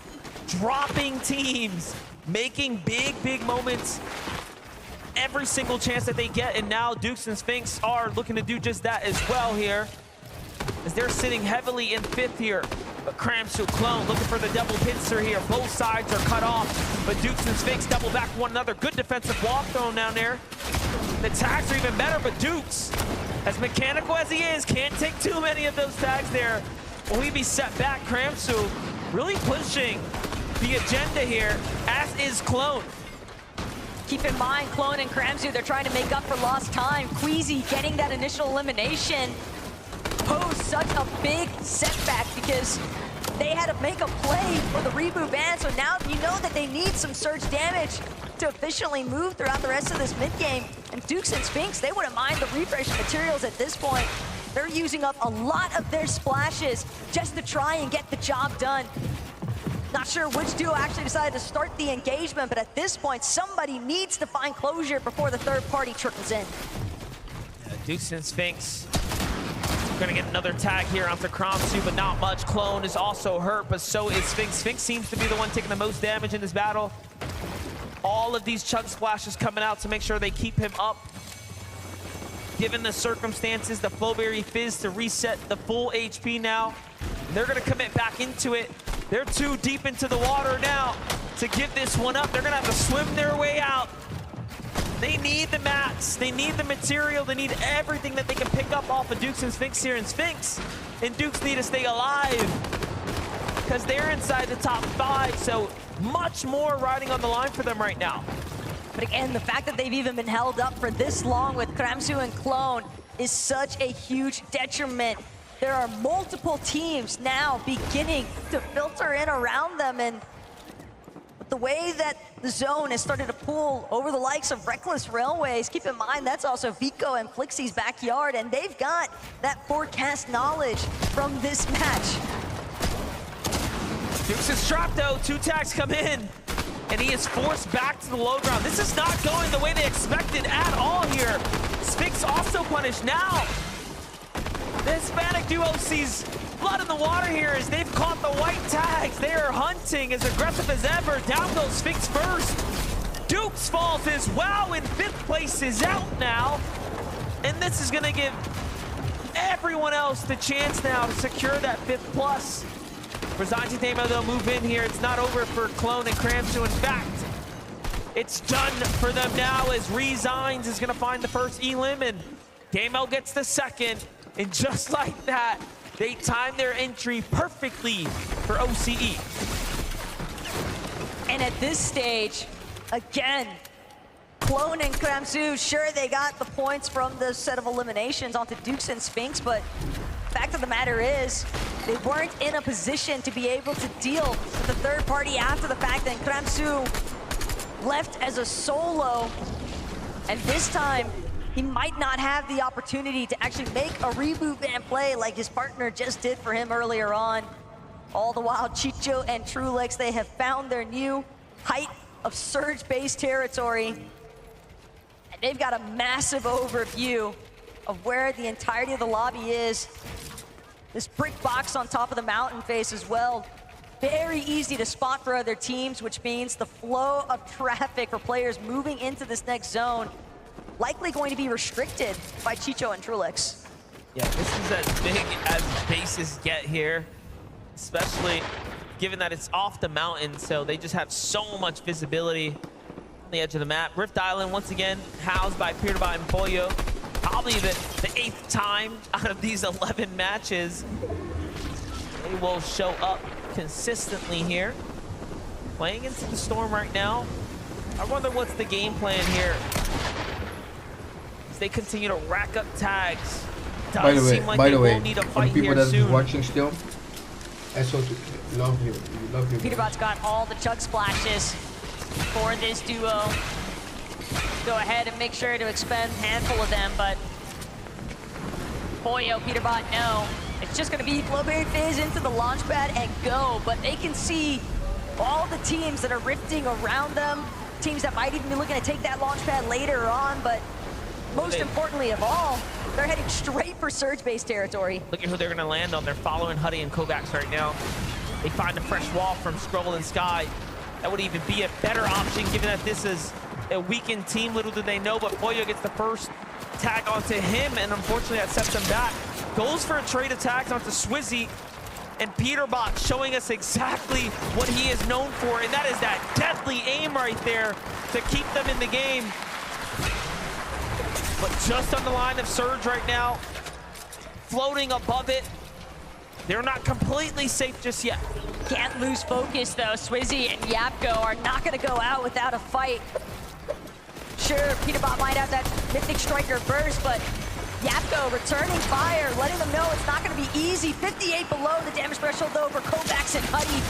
Speaker 12: dropping teams, making big moments every single chance that they get, and now Dukes and Sphinx are looking to do just that as well here, as they're sitting heavily in 5th here. But Kramsu, Clone looking for the double pincer here. Both sides are cut off, but Dukes and Sphinx double back one another. Good defensive wall thrown down there. The tags are even better, but Dukes, as mechanical as he is, can't take too many of those tags there. Will he be set back? Kramsu really pushing the agenda here, as is Clone.
Speaker 6: Keep in mind, Clone and Kramsu, they're trying to make up for lost time. Queasy getting that initial elimination posed such a big setback because they had to make a play for the reboot ban. So now you know that they need some surge damage to efficiently move throughout the rest of this mid game. And Dukes and Sphinx, they wouldn't mind the refresh materials at this point. They're using up a lot of their splashes just to try and get the job done. Not sure which duo actually decided to start the engagement, but at this point, somebody needs to find closure before the third party trickles in.
Speaker 12: Dukes and Sphinx gonna get another tag here onto Kramsu, but not much. Clone is also hurt, but so is Sphinx. Sphinx seems to be the one taking the most damage in this battle. All of these chug splashes coming out to make sure they keep him up. Given the circumstances, the Flowberry Fizz to reset the full HP now. They're gonna commit back into it. They're too deep into the water now to give this one up. They're gonna have to swim their way out. They need the mats, they need the material, they need everything that they can pick up off of Dukes and Sphinx here. And Sphinx and Dukes need to stay alive because they're inside the top 5, so much more riding on the line for them right now.
Speaker 6: But again, the fact that they've even been held up for this long with Kramsu and Clone is such a huge detriment. There are multiple teams now beginning to filter in around them, and the way that the zone has started to pull over the likes of Reckless Railways, keep in mind that's also Vico and Flixie's backyard, and they've got that forecast knowledge from this match.
Speaker 12: Dukes is trapped though, 2 tags come in, and he is forced back to the low ground. This is not going the way they expected at all here. Sphinx also punished now. The Hispanic duo sees blood in the water here as they've caught the white tags. They are hunting as aggressive as ever. Down goes Sphinx first. Dukes falls as well, and 5th place is out now. And this is gonna give everyone else the chance now to secure that 5th plus. Rezanti Demo, they'll move in here. It's not over for Clone and Kramsu. In fact, it's done for them now as Resigns is gonna find the first elim, and Demo gets the 2nd. And just like that, they timed their entry perfectly for OCE.
Speaker 6: And at this stage, again, Clone and Kramsu, sure, they got the points from the set of eliminations onto Dukes and Sphinx, but fact of the matter is, they weren't in a position to be able to deal with the third party after the fact that Kramsu left as a solo. And this time, he might not have the opportunity to actually make a reboot ban play like his partner just did for him earlier on. All the while, Chicho and Trulix, they have found their new height of surge-based territory. And they've got a massive overview of where the entirety of the lobby is. This brick box on top of the mountain face as well. very easy to spot for other teams, which means the flow of traffic for players moving into this next zone likely going to be restricted by Chicho and Trulix.
Speaker 12: Yeah, this is as big as bases get here, especially given that it's off the mountain, so they just have so much visibility on the edge of the map. Rift Island, once again, housed by Peterbot and Pollo. Probably the 8th time out of these 11 matches. They will show up consistently here. Playing into the storm right now. I wonder what's the game plan here. As they continue to rack up tags.
Speaker 9: By the way,
Speaker 12: need a
Speaker 9: for
Speaker 12: fight
Speaker 9: the people
Speaker 12: here
Speaker 9: that
Speaker 12: soon.
Speaker 9: are watching still, I so love you. We love you.
Speaker 6: Peterbot's got all the chug splashes for this duo. Go ahead and make sure to expend a handful of them, but Pollo, Peterbot, no. It's just gonna be Flowberry Fizz into the launch pad and go, but they can see all the teams that are rifting around them, teams that might even be looking to take that launch pad later on, but most importantly of all, they're heading straight for surge-based territory.
Speaker 12: Look at who they're gonna land on. They're following Huddy and Kovacs right now. They find a fresh wall from Scroll and Sky. That would even be a better option given that this is a weakened team. Little do they know, but Pollo gets the first tag onto him, and unfortunately that sets him back. Goes for a trade attacks onto Swizzy, and Peterbot showing us exactly what he is known for, and that is that deadly aim right there to keep them in the game. But just on the line of Surge right now, floating above it. They're not completely safe just yet.
Speaker 6: Can't lose focus though. Swizzy and Yapko are not gonna go out without a fight. Sure, Peterbot might have that Mythic Striker burst, but Yapko returning fire, letting them know it's not gonna be easy. 58 below the damage threshold though for Kovacs and Huddy.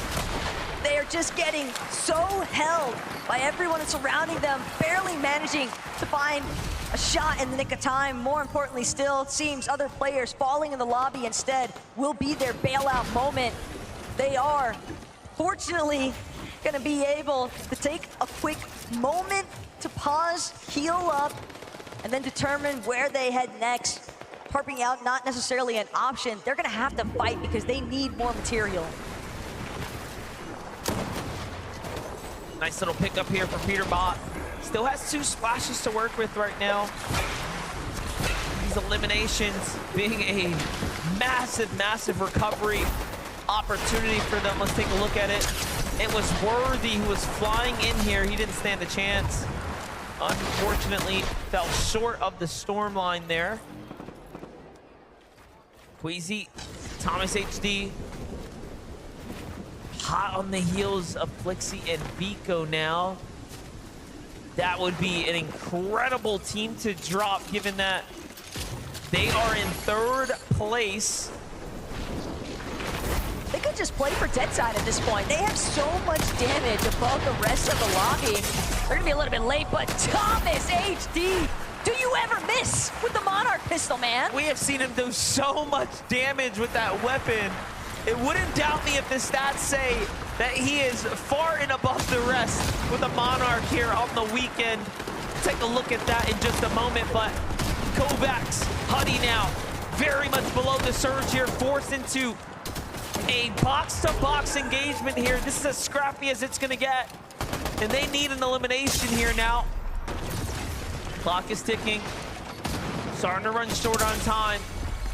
Speaker 6: They are just getting so held by everyone surrounding them, barely managing to find a shot in the nick of time. More importantly still, it seems other players falling in the lobby instead will be their bailout moment. They are fortunately gonna be able to take a quick moment to pause, heal up, and then determine where they head next. Harping out not necessarily an option. They're gonna have to fight because they need more material.
Speaker 12: Nice little pickup here for Peterbot. Still has 2 splashes to work with right now. These eliminations being a massive, massive recovery opportunity for them. Let's take a look at it. It was Worthy who was flying in here. He didn't stand a chance. Unfortunately, fell short of the storm line there. Queasy, Thomas HD, hot on the heels of Flixie and Biko now. That would be an incredible team to drop, given that they are in 3rd place.
Speaker 6: They could just play for Deadside at this point. They have so much damage above the rest of the lobby. They're gonna be a little bit late, but Thomas HD, do you ever miss with the Monarch pistol, man?
Speaker 12: We have seen him do so much damage with that weapon. It wouldn't doubt me if the stats say that he is far and above the rest with the Monarch here on the weekend. Take a look at that in just a moment, but Kovacs, Huddy now, very much below the surge here, forced into a box-to-box engagement here. This is as scrappy as it's gonna get, and they need an elimination here now. Clock is ticking, starting to run short on time.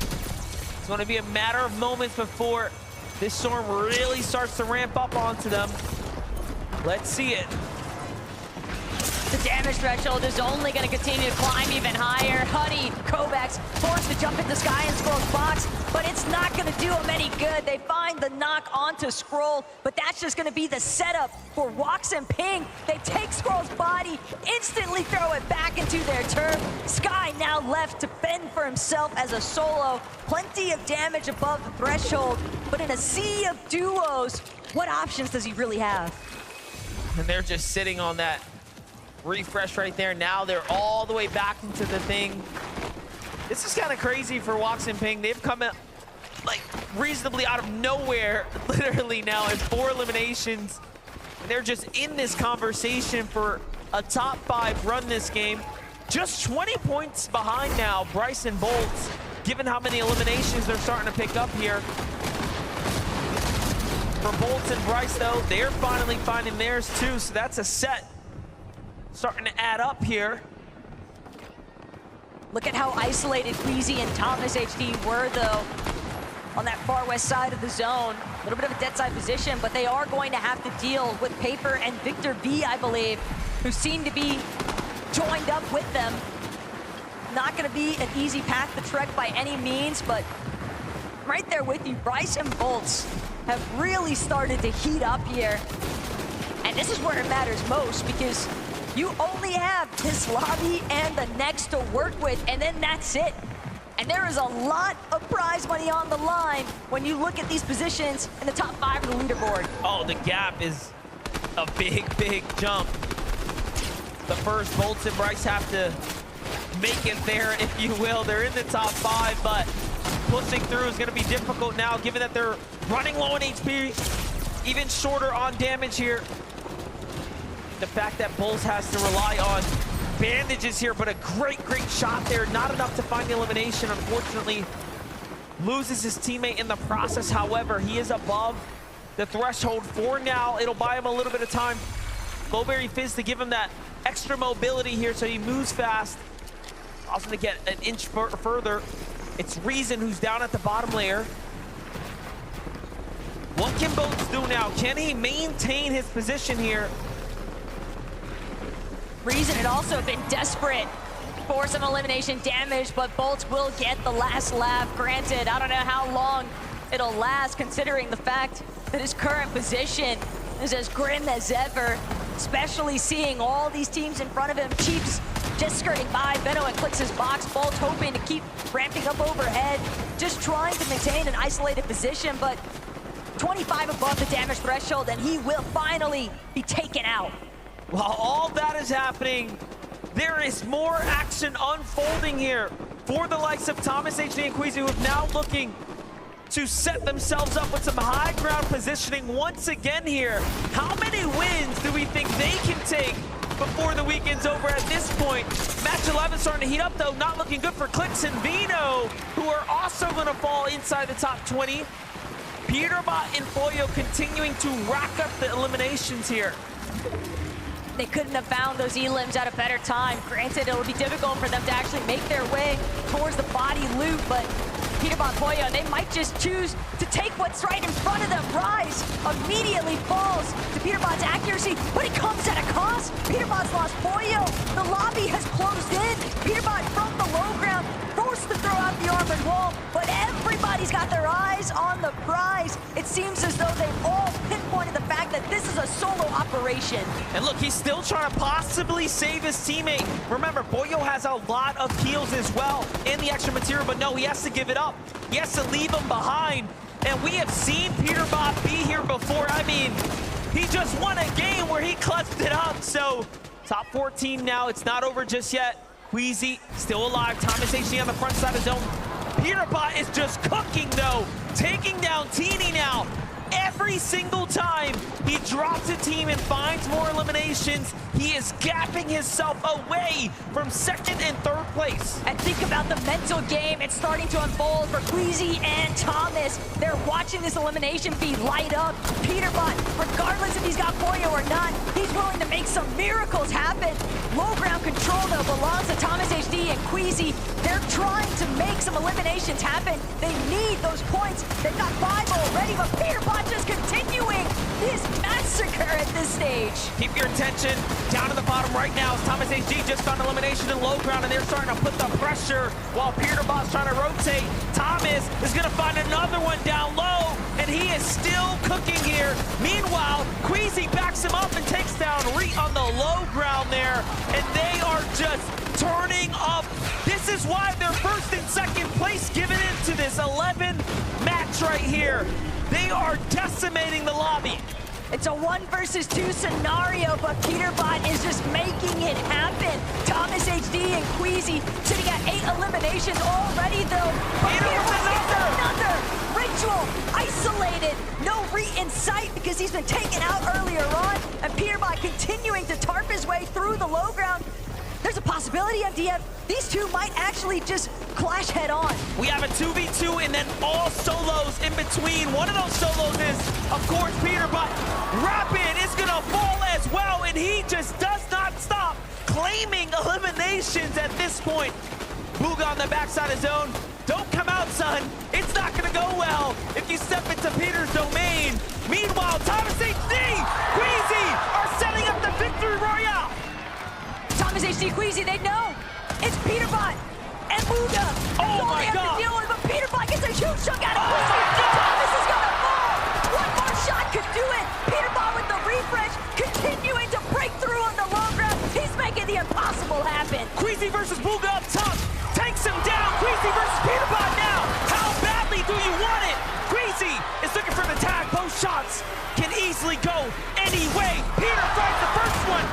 Speaker 12: It's gonna be a matter of moments before this storm really starts to ramp up onto them. Let's see it.
Speaker 6: The damage threshold is only going to continue to climb even higher. Huddy, Kovacs forced to jump into Sky and Scroll's box, but it's not going to do them any good. They find the knock onto Scroll, but that's just going to be the setup for Wox and Ping. They take Scroll's body, instantly throw it back into their turf. Sky now left to fend for himself as a solo. Plenty of damage above the threshold, but in a sea of duos, what options does he really have?
Speaker 12: And they're just sitting on that refresh right there. Now they're all the way back into the thing. This is kind of crazy for Wox and Ping. They've come out like reasonably out of nowhere, literally now in 4 eliminations. They're just in this conversation for a top 5 run this game. Just 20 points behind now, Bryson Bolts, given how many eliminations they're starting to pick up here. For Bolts and Bryce, though, they're finally finding theirs, too, so that's a set starting to add up here.
Speaker 6: Look at how isolated Queasy and Thomas HD were, though, on that far west side of the zone. A little bit of a dead side position, but they are going to have to deal with Paper and Victor V, I believe, who seem to be joined up with them. Not going to be an easy path to trek by any means, but right there with you, Bryce and Bolts have really started to heat up here. And this is where it matters most, because you only have this lobby and the next to work with, and then that's it. And there is a lot of prize money on the line when you look at these positions in the top 5 of the leaderboard.
Speaker 12: Oh, the gap is a big, big jump. The first Bolts and Bryce have to make it there, if you will. They're in the top 5, but pushing through is going to be difficult now, given that they're running low on HP, even shorter on damage here. The fact that Bulls has to rely on bandages here, but a great shot there. Not enough to find the elimination, unfortunately. Loses his teammate in the process. However, he is above the threshold for now. It'll buy him a little bit of time. Lowberry Fizz to give him that extra mobility here so he moves fast. Also to get an inch further. It's Reason who's down at the bottom layer. What can Bolts do now? Can he maintain his position here?
Speaker 6: Reason had also been desperate for some elimination damage, but Bolts will get the last laugh. Granted, I don't know how long it'll last, considering the fact that his current position is as grim as ever, especially seeing all these teams in front of him. Chiefs just skirting by. Benno and clicks his box. Bolts hoping to keep ramping up overhead, just trying to maintain an isolated position, but 25 above the damage threshold, and he will finally be taken out.
Speaker 12: While all that is happening, there is more action unfolding here for the likes of Thomas HD and Queasy, who are now looking to set themselves up with some high ground positioning once again here. How many wins do we think they can take before the weekend's over at this point? Match 11 starting to heat up, though. Not looking good for Clix and Vino, who are also going to fall inside the top 20. Peterbot and Foyo continuing to rack up the eliminations here.
Speaker 6: They couldn't have found those elims at a better time. Granted, it'll be difficult for them to actually make their way towards the body loot, but Peterbot Foyo, they might just choose to take what's right in front of them. Rise immediately falls to Peterbot's accuracy, but it comes at a cost. Peterbot's lost Foyo. The lobby has closed in. Peterbot from the low ground, forced to throw out the armored wall, but everybody's got their eyes on the prize. It seems as though they've all pinpointed the fact that this is a solo operation.
Speaker 12: And look, he's still trying to possibly save his teammate. Remember, Foyo has a lot of heals as well and the extra material, but no, he has to give it up. He has to leave him behind. And we have seen Peterbot be here before. I mean, he just won a game where he clutched it up. So top 14 now, it's not over just yet. Queasy still alive. Thomas HD on the front side of zone. Peterbot is just cooking, though. Taking down Teeny now. Every single time he drops a team and finds more eliminations, he is gapping himself away from second and third place.
Speaker 6: And think about the mental game. It's starting to unfold for Queasy and Thomas. They're watching this elimination feed light up. Peterbot, regardless if he's got Foyo or not, he's willing to make some miracles happen. Low ground control, though, belongs to Thomas HD and Queasy. They're trying to make some eliminations happen. They need those points. They've got 5 already, but Peterbot just continuing his massacre at this stage.
Speaker 12: Keep your attention down to the bottom right now as Thomas HD just found elimination in low ground, and they're starting to put the pressure while Peterbot's trying to rotate. Thomas is going to find another one down low, and he is still cooking here. Meanwhile, Queasy backs him up and takes down Reet on the low ground there, and they are just turning up. This is why they're first and second place given into this 11 match right here. They are decimating the lobby.
Speaker 6: It's a 1 versus 2 scenario, but Peterbot is just making it happen. Thomas HD and Queasy sitting at 8 eliminations already, though. But Peterbot gets another ritual, isolated, no Reet in sight because he's been taken out earlier on, and Peterbot continuing to tarp his way through the low ground. There's a possibility, MDF, these two might actually just clash head on.
Speaker 12: We have a 2v2 and then all solos in between. One of those solos is, of course, Peter, but Rapid is gonna fall as well, and he just does not stop claiming eliminations at this point. Booga on the backside of zone. Don't come out, son. It's not gonna go well if you step into Peter's domain. Meanwhile, Thomas HD, Queasy are setting up the victory royale.
Speaker 6: Thomas HD, Queasy, they know. It's Peterbot and Booga.
Speaker 12: Oh my
Speaker 6: have
Speaker 12: God.
Speaker 6: to deal with, but Peterbot gets a huge chunk out of Queasy. Thomas is gonna fall. One more shot could do it. Peterbot with the refresh, continuing to break through on the long ground. He's making the impossible happen.
Speaker 12: Queasy versus Booga up top. Takes him down. Queasy versus Peterbot now. How badly do you want it? Queasy is looking for the tag. Both shots can easily go any way. Peter finds the first one.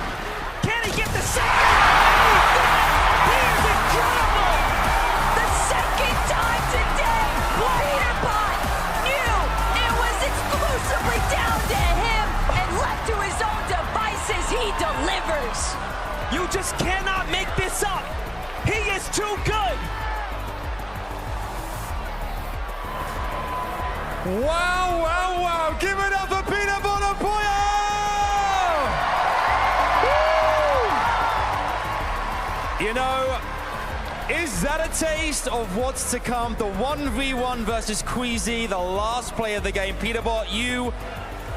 Speaker 12: Can he get the second? He is incredible.
Speaker 6: The second time today, Peterbot knew it was exclusively down to him, and left to his own devices, he delivers.
Speaker 12: You just cannot make this up. He is too good.
Speaker 13: Wow, wow, wow. Give it up for Peter Bonapoyo! You know, is that a taste of what's to come? The 1v1 versus Queasy, the last play of the game. Peterbot, you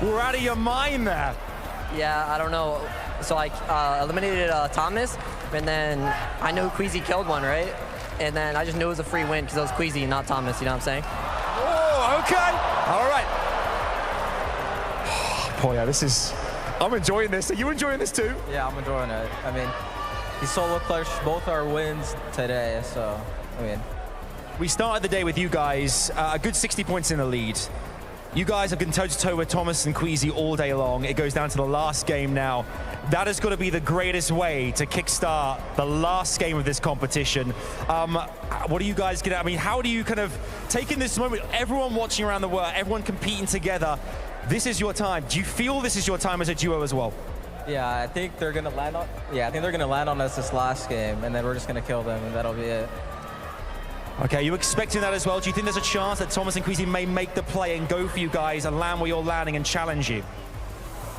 Speaker 13: were out of your mind there.
Speaker 1: Yeah, I don't know. So I eliminated Thomas, and then I knew Queasy killed one, right? And then I just knew it was a free win because it was Queasy, not Thomas, you know what I'm saying?
Speaker 13: Oh, okay. All right. Boy, yeah, I'm enjoying this. Are you enjoying this too?
Speaker 14: Yeah, I'm enjoying it. I mean, the solo clutch, both our wins today, so, I mean.
Speaker 13: We started the day with you guys, a good 60 points in the lead. You guys have been toe-to-toe with Thomas and Queasy all day long. It goes down to the last game now. That has got to be the greatest way to kickstart the last game of this competition. What are you guys going to, I mean, how do you kind of take in this moment, everyone watching around the world, everyone competing together, this is your time. Do you feel this is your time as a duo as well?
Speaker 14: Yeah, I think they're going to land on, us this last game, and then we're just going to kill them, and that'll be it.
Speaker 13: Okay, are you expecting that as well? Do you think there's a chance that Thomas and Queasy may make the play and go for you guys and land where you're landing and challenge you?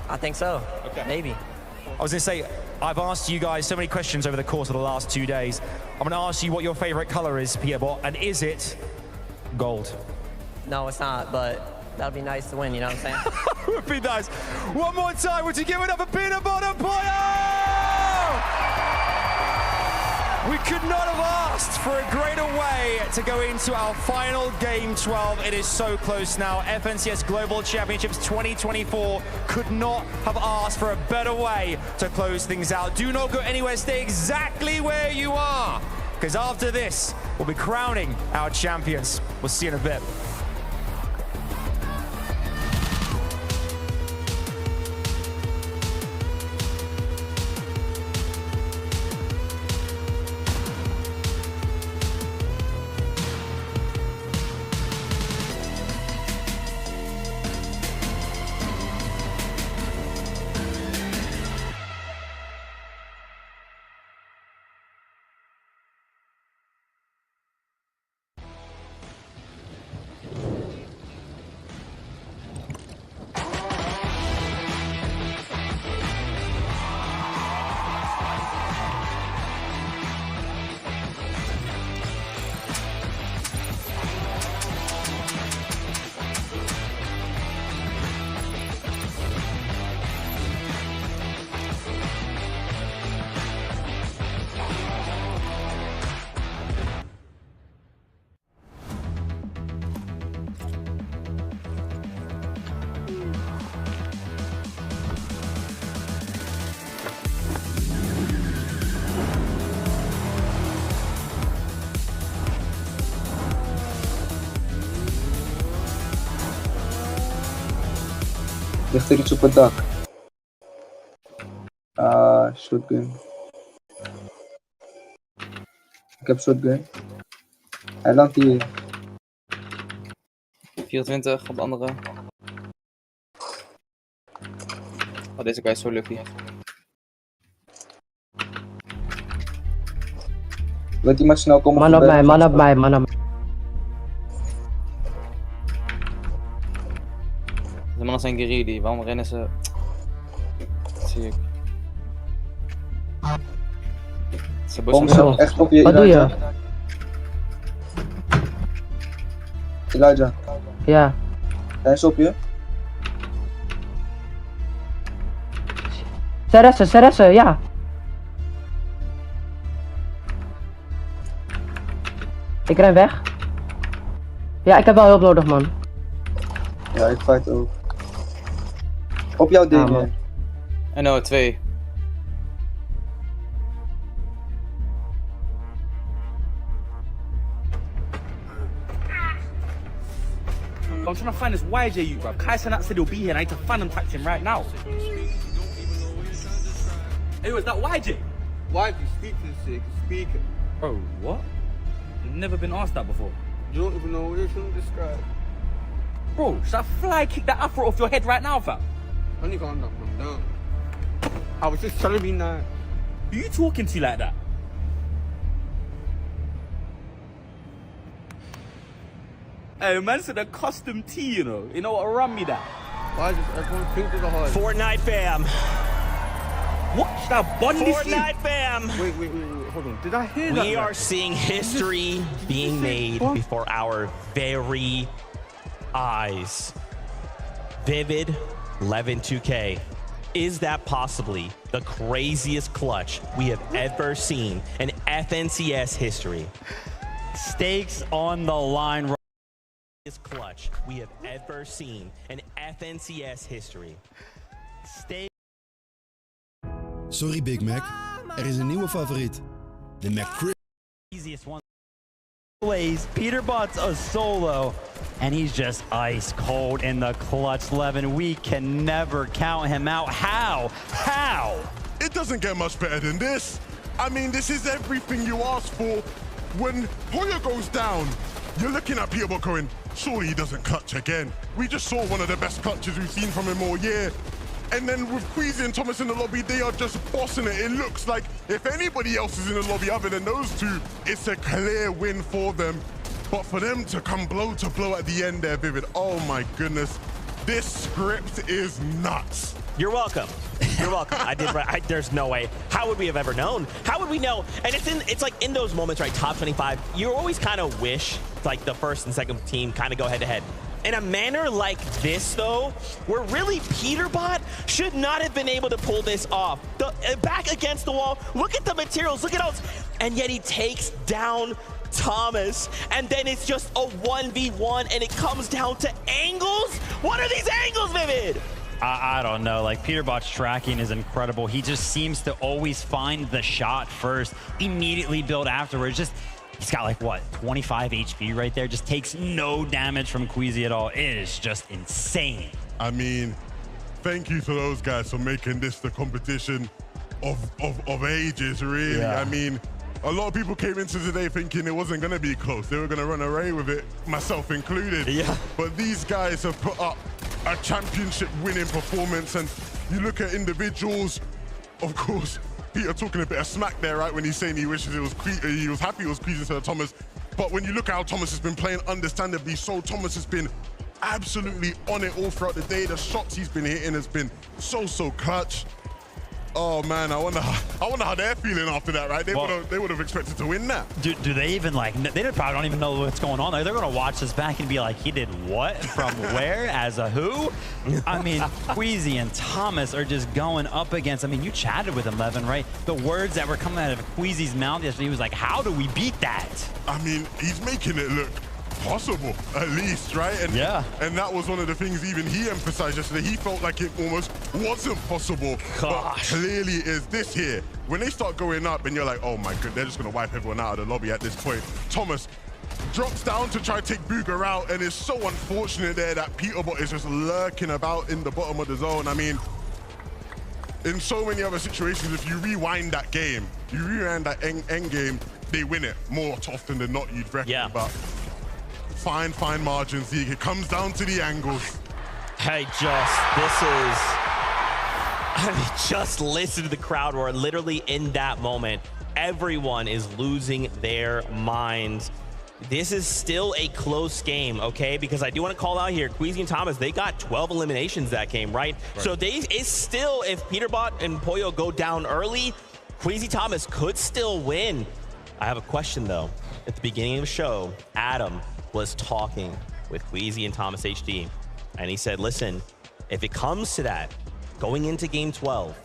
Speaker 1: I think so. Okay. Maybe.
Speaker 13: I was going to say, I've asked you guys so many questions over the course of the last 2 days. I'm going to ask you what your favorite color is, Peterbot, and is it gold?
Speaker 1: No, it's not, but that'd be nice to win, you know what I'm saying?
Speaker 13: It would be nice. One more time, would you give it up for Peterbot and Boyo? We could not have asked for a greater way to go into our final Game 12. It is so close now. FNCS Global Championships 2024 could not have asked for a better way to close things out. Do not go anywhere. Stay exactly where you are, because after this, we'll be crowning our champions. We'll see you in a bit.
Speaker 15: Ligt er iets op het dak? Shotgun. Ik heb shotgun. Hij landt hier.
Speaker 16: 24 op de andere. Oh, deze guy is zo lucky.
Speaker 15: Laat iemand snel komen.
Speaker 4: Man op mij, man op mij, man op mij.
Speaker 16: De mannen zijn greedy, waarom rennen ze? Dat zie ik. Ze
Speaker 15: Kom echt op je.
Speaker 4: Wat doe je?
Speaker 15: Elijah.
Speaker 4: Ja.
Speaker 15: Hij is op je.
Speaker 4: Seresse, ja. Ik ren weg. Ja, ik heb wel hulp nodig, man.
Speaker 15: Ja, ik fight ook. Op jouw ding, man.
Speaker 16: En nou, 2.
Speaker 17: I'm trying to find this YJ you, bro. Kai Sanat said he'll be here and I need to find him, touch him right now. Hey, is that YJ?
Speaker 7: YJ, speak to this shit, speak it.
Speaker 17: Bro, what? I've never been asked that before.
Speaker 7: You don't even know what you're trying to describe.
Speaker 17: Bro, should I fly kick that afro off your head right now, fam?
Speaker 7: I need to calm down. I was just trying to be nice.
Speaker 17: Who you talking to like that? Hey, man said a custom tee, you know. You know what, run me that.
Speaker 7: Why does everyone think to the heart?
Speaker 5: Fortnite fam.
Speaker 17: What? Should I bond this
Speaker 5: Fortnite fam.
Speaker 7: Wait, hold on. Did I hear that?
Speaker 5: We are seeing history being made before our very eyes. Vivid 11-2K. Is that possibly the craziest clutch we have ever seen in FNCS history?
Speaker 2: Stakes on the line.
Speaker 5: Clutch we have ever seen in FNCS history.
Speaker 18: Sorry Big Mac, er is een nieuwe favoriet. De McCrispy.
Speaker 2: Easiest one. Plays Peterbot's a solo, and he's just ice cold in the clutch. Levin, we can never count him out. How?
Speaker 19: It doesn't get much better than this. I mean, this is everything you asked for. When Hoyer goes down, you're looking at Peterbot going, surely he doesn't clutch again. We just saw one of the best clutches we've seen from him all year. And then with Queasy and Thomas in the lobby, they are just bossing it. It looks like if anybody else is in the lobby other than those two, it's a clear win for them. But for them to come blow to blow at the end there, Vivid, oh my goodness. This script is nuts.
Speaker 5: You're welcome. You're welcome. There's no way. How would we have ever known? How would we know? And it's like in those moments, right? Top 25. You always kind of wish like the first and second team kind of go head to head. In a manner like this, though, where really Peterbot should not have been able to pull this off. Back against the wall. Look at the materials. Look at all. And yet he takes down Thomas, and then it's just a 1v1, and it comes down to angles. What are these angles, Vivid?
Speaker 2: I don't know. Like, Peterbot's tracking is incredible. He just seems to always find the shot first, immediately build afterwards. Just, he's got like, what, 25 HP right there? Just takes no damage from Queasy at all. It is just insane.
Speaker 19: I mean, thank you to those guys for making this the competition of ages, really. Yeah. I mean, a lot of people came into today thinking it wasn't going to be close. They were going to run away with it, myself included. Yeah. But these guys have put up a championship winning performance, and you look at individuals, of course, Peter talking a bit of smack there, right, when he's saying he wishes he was happy it was Queasy instead of Thomas. But when you look at how Thomas has been playing, understandably so, Thomas has been absolutely on it all throughout the day. The shots he's been hitting has been so clutch. Oh man, I wonder how they're feeling after that, right? They would have expected to win that.
Speaker 2: Do they even like? They probably don't even know what's going on. They're gonna watch this back and be like, he did what from where as a who? I mean, Queasy and Thomas are just going up against. I mean, you chatted with him, Levin, right? The words that were coming out of Queasy's mouth yesterday, he was like, "How do we beat that?" I mean, he's making it look possible, at least, right? And yeah, and that was one of the things even he emphasized yesterday. He felt like it almost wasn't possible. Gosh. But clearly is this here. When they start going up and you're like, oh my god, they're just gonna wipe everyone out of the lobby at this point. Thomas drops down to try to take Booger out, and it's so unfortunate there that Peterbot is just lurking about in the bottom of the zone. I mean, in so many other situations, if you rewind that game, you rewind that end game, they win it more often than not, you'd reckon. Yeah. But fine margins, Zeke. It comes down to the angles.
Speaker 5: Hey, just listen to the crowd roar. Literally in that moment, everyone is losing their minds. This is still a close game, okay? Because I do want to call out here, Queasy and Thomas, they got 12 eliminations that game, right? So it's still, if Peterbot and Pollo go down early, Queasy Thomas could still win. I have a question, though. At the beginning of the show, Adam was talking with Queasy and Thomas HD, and he said, listen, if it comes to that, going into game 12,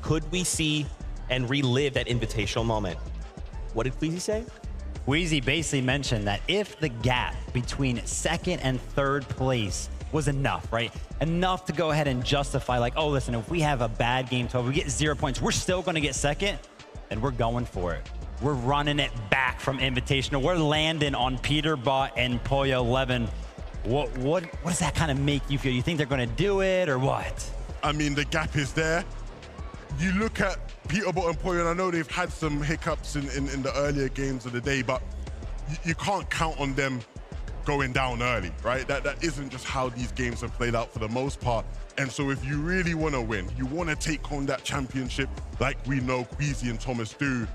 Speaker 5: could we see and relive that invitational moment? What did Queasy say?
Speaker 3: Queasy basically mentioned that if the gap between second and third place was enough, right? Enough to go ahead and justify, like, oh, listen, if we have a bad game 12, we get 0 points, we're still going to get second, then we're going for it. We're running it back from invitational. We're landing on Peterbot and Pollo 11. What does that kind of make you feel? You think they're going to do it or what?
Speaker 19: I mean, the gap is there. You look at Peterbot and Pollo, and I know they've had some hiccups in the earlier games of the day, but you can't count on them going down early, right? That isn't just how these games have played out for the most part. And so if you really want to win, you want to take home that championship like we know Queasy and Thomas do,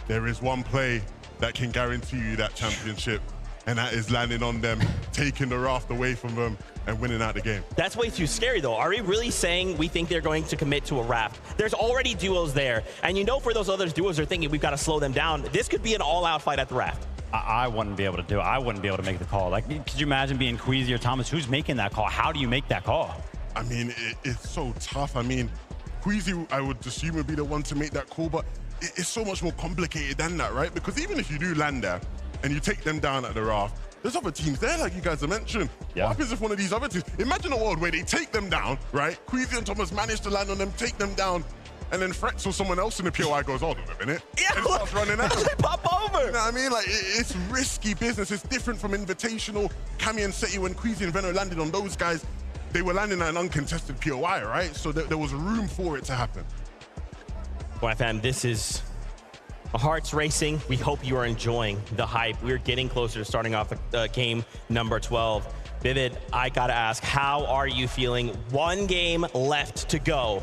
Speaker 19: there is one play that can guarantee you that championship, and that is landing on them, taking the raft away from them, and winning out the game.
Speaker 5: That's way too scary, though. Are we really saying we think they're going to commit to a raft? There's already duos there, and you know for those other duos are thinking we've got to slow them down. This could be an all-out fight at the raft.
Speaker 3: I wouldn't be able to do it. I wouldn't be able to make the call. Like, could you imagine being Queasy or Thomas? Who's making that call? How do you make that call?
Speaker 19: I mean, it's so tough. I mean, Queasy, I would assume, would be the one to make that call, but it's so much more complicated than that, right? Because even if you do land there and you take them down at the raft, there's other teams there, like you guys have mentioned.
Speaker 3: Yeah.
Speaker 19: What happens if one of these other teams, imagine a world where they take them down, right? Queasy and Thomas manage to land on them, take them down, and then Fretz or someone else in the POI goes, hold on a minute, and starts running out.
Speaker 5: They pop over.
Speaker 19: You know what I mean? Like, it's risky business. It's different from Invitational. Cami and Seti, when Queasy and Veno landed on those guys, they were landing at an uncontested POI, right? So there was room for it to happen.
Speaker 5: Well, fam, this is hearts racing. We hope you are enjoying the hype. We're getting closer to starting off game number 12. Vivid, I gotta ask, how are you feeling? One game left to go.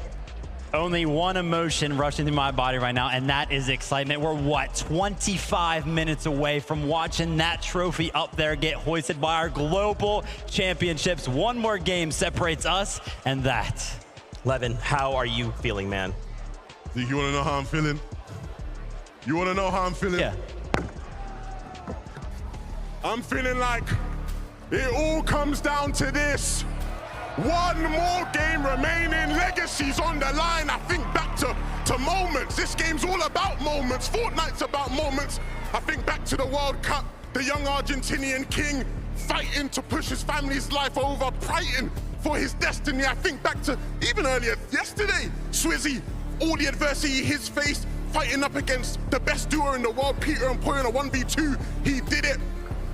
Speaker 3: Only one emotion rushing through my body right now, and that is excitement. We're, what, 25 minutes away from watching that trophy up there get hoisted by our global championships. One more game separates us and that.
Speaker 5: Levin, how are you feeling, man?
Speaker 19: Do you want to know how I'm feeling? You want to know how I'm feeling?
Speaker 3: Yeah.
Speaker 19: I'm feeling like it all comes down to this. One more game remaining, legacies on the line. I think back to moments. This game's all about moments. Fortnite's about moments. I think back to the World Cup, the young Argentinian king fighting to push his family's life over, fighting for his destiny. I think back to even earlier yesterday, Swizzy, all the adversity he's faced, fighting up against the best duo in the world, Peter and Pollo in a 1v2. He did it.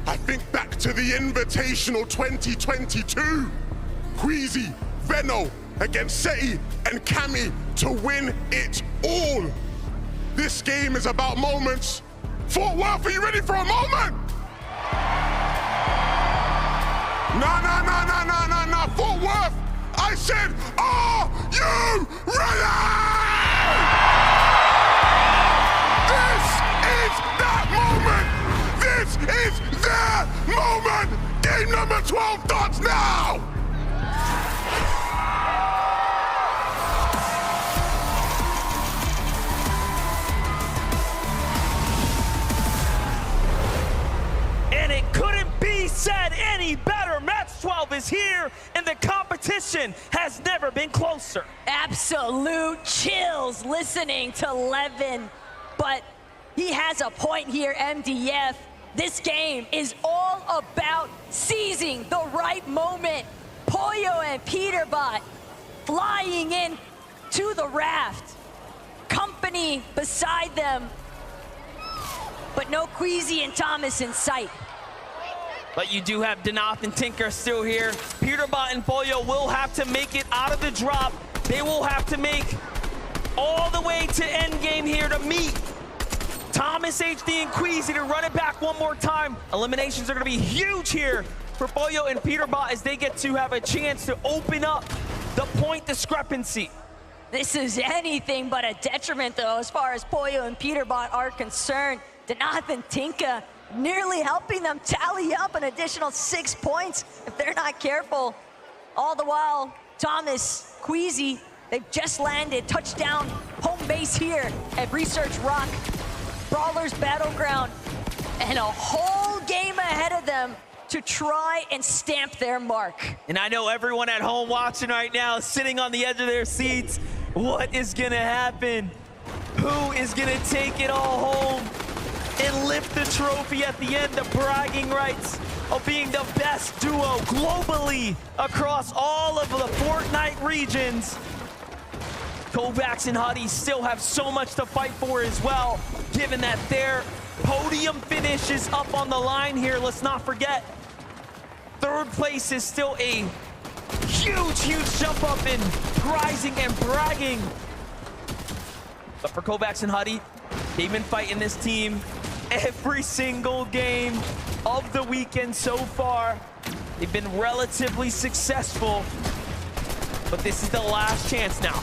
Speaker 19: I think back to the Invitational 2022. Queasy, Veno against Seti and Cami to win it all. This game is about moments. Fort Worth, are you ready for a moment? Nah. Fort Worth, I said, are you ready? This is that moment. This is their moment. Game number 12 starts now.
Speaker 12: And it couldn't be said any better. Match 12 is here, and the competition has never been closer.
Speaker 6: Absolute chills listening to Levin, but he has a point here, MDF. This game is all about seizing the right moment. Pollo and Peterbot flying in to the raft, company beside them, but no Queasy and Thomas in sight.
Speaker 12: But you do have Danath and Tinker still here. Peterbot and Pollo will have to make it out of the drop. They will have to make all the way to endgame here to meet Thomas, HD, and Queasy to run it back one more time. Eliminations are going to be huge here for Pollo and Peterbot as they get to have a chance to open up the point discrepancy.
Speaker 6: This is anything but a detriment, though, as far as Pollo and Peterbot are concerned. Denath and Tinka nearly helping them tally up an additional 6 points if they're not careful. All the while, Thomas, Queasy, they've just landed touchdown home base here at Research Rock, Brawlers Battleground, and a whole game ahead of them to try and stamp their mark.
Speaker 12: And I know everyone at home watching right now is sitting on the edge of their seats. What is gonna happen? Who is gonna take it all home and lift the trophy at the end, the bragging rights of being the best duo globally across all of the Fortnite regions? Kovacs and Huddy still have so much to fight for as well, given that their podium finish is up on the line here. Let's not forget, third place is still a huge jump up in prizing and bragging. But for Kovacs and Huddy, they've been fighting this team every single game of the weekend so far. They've been relatively successful, but this is the last chance now.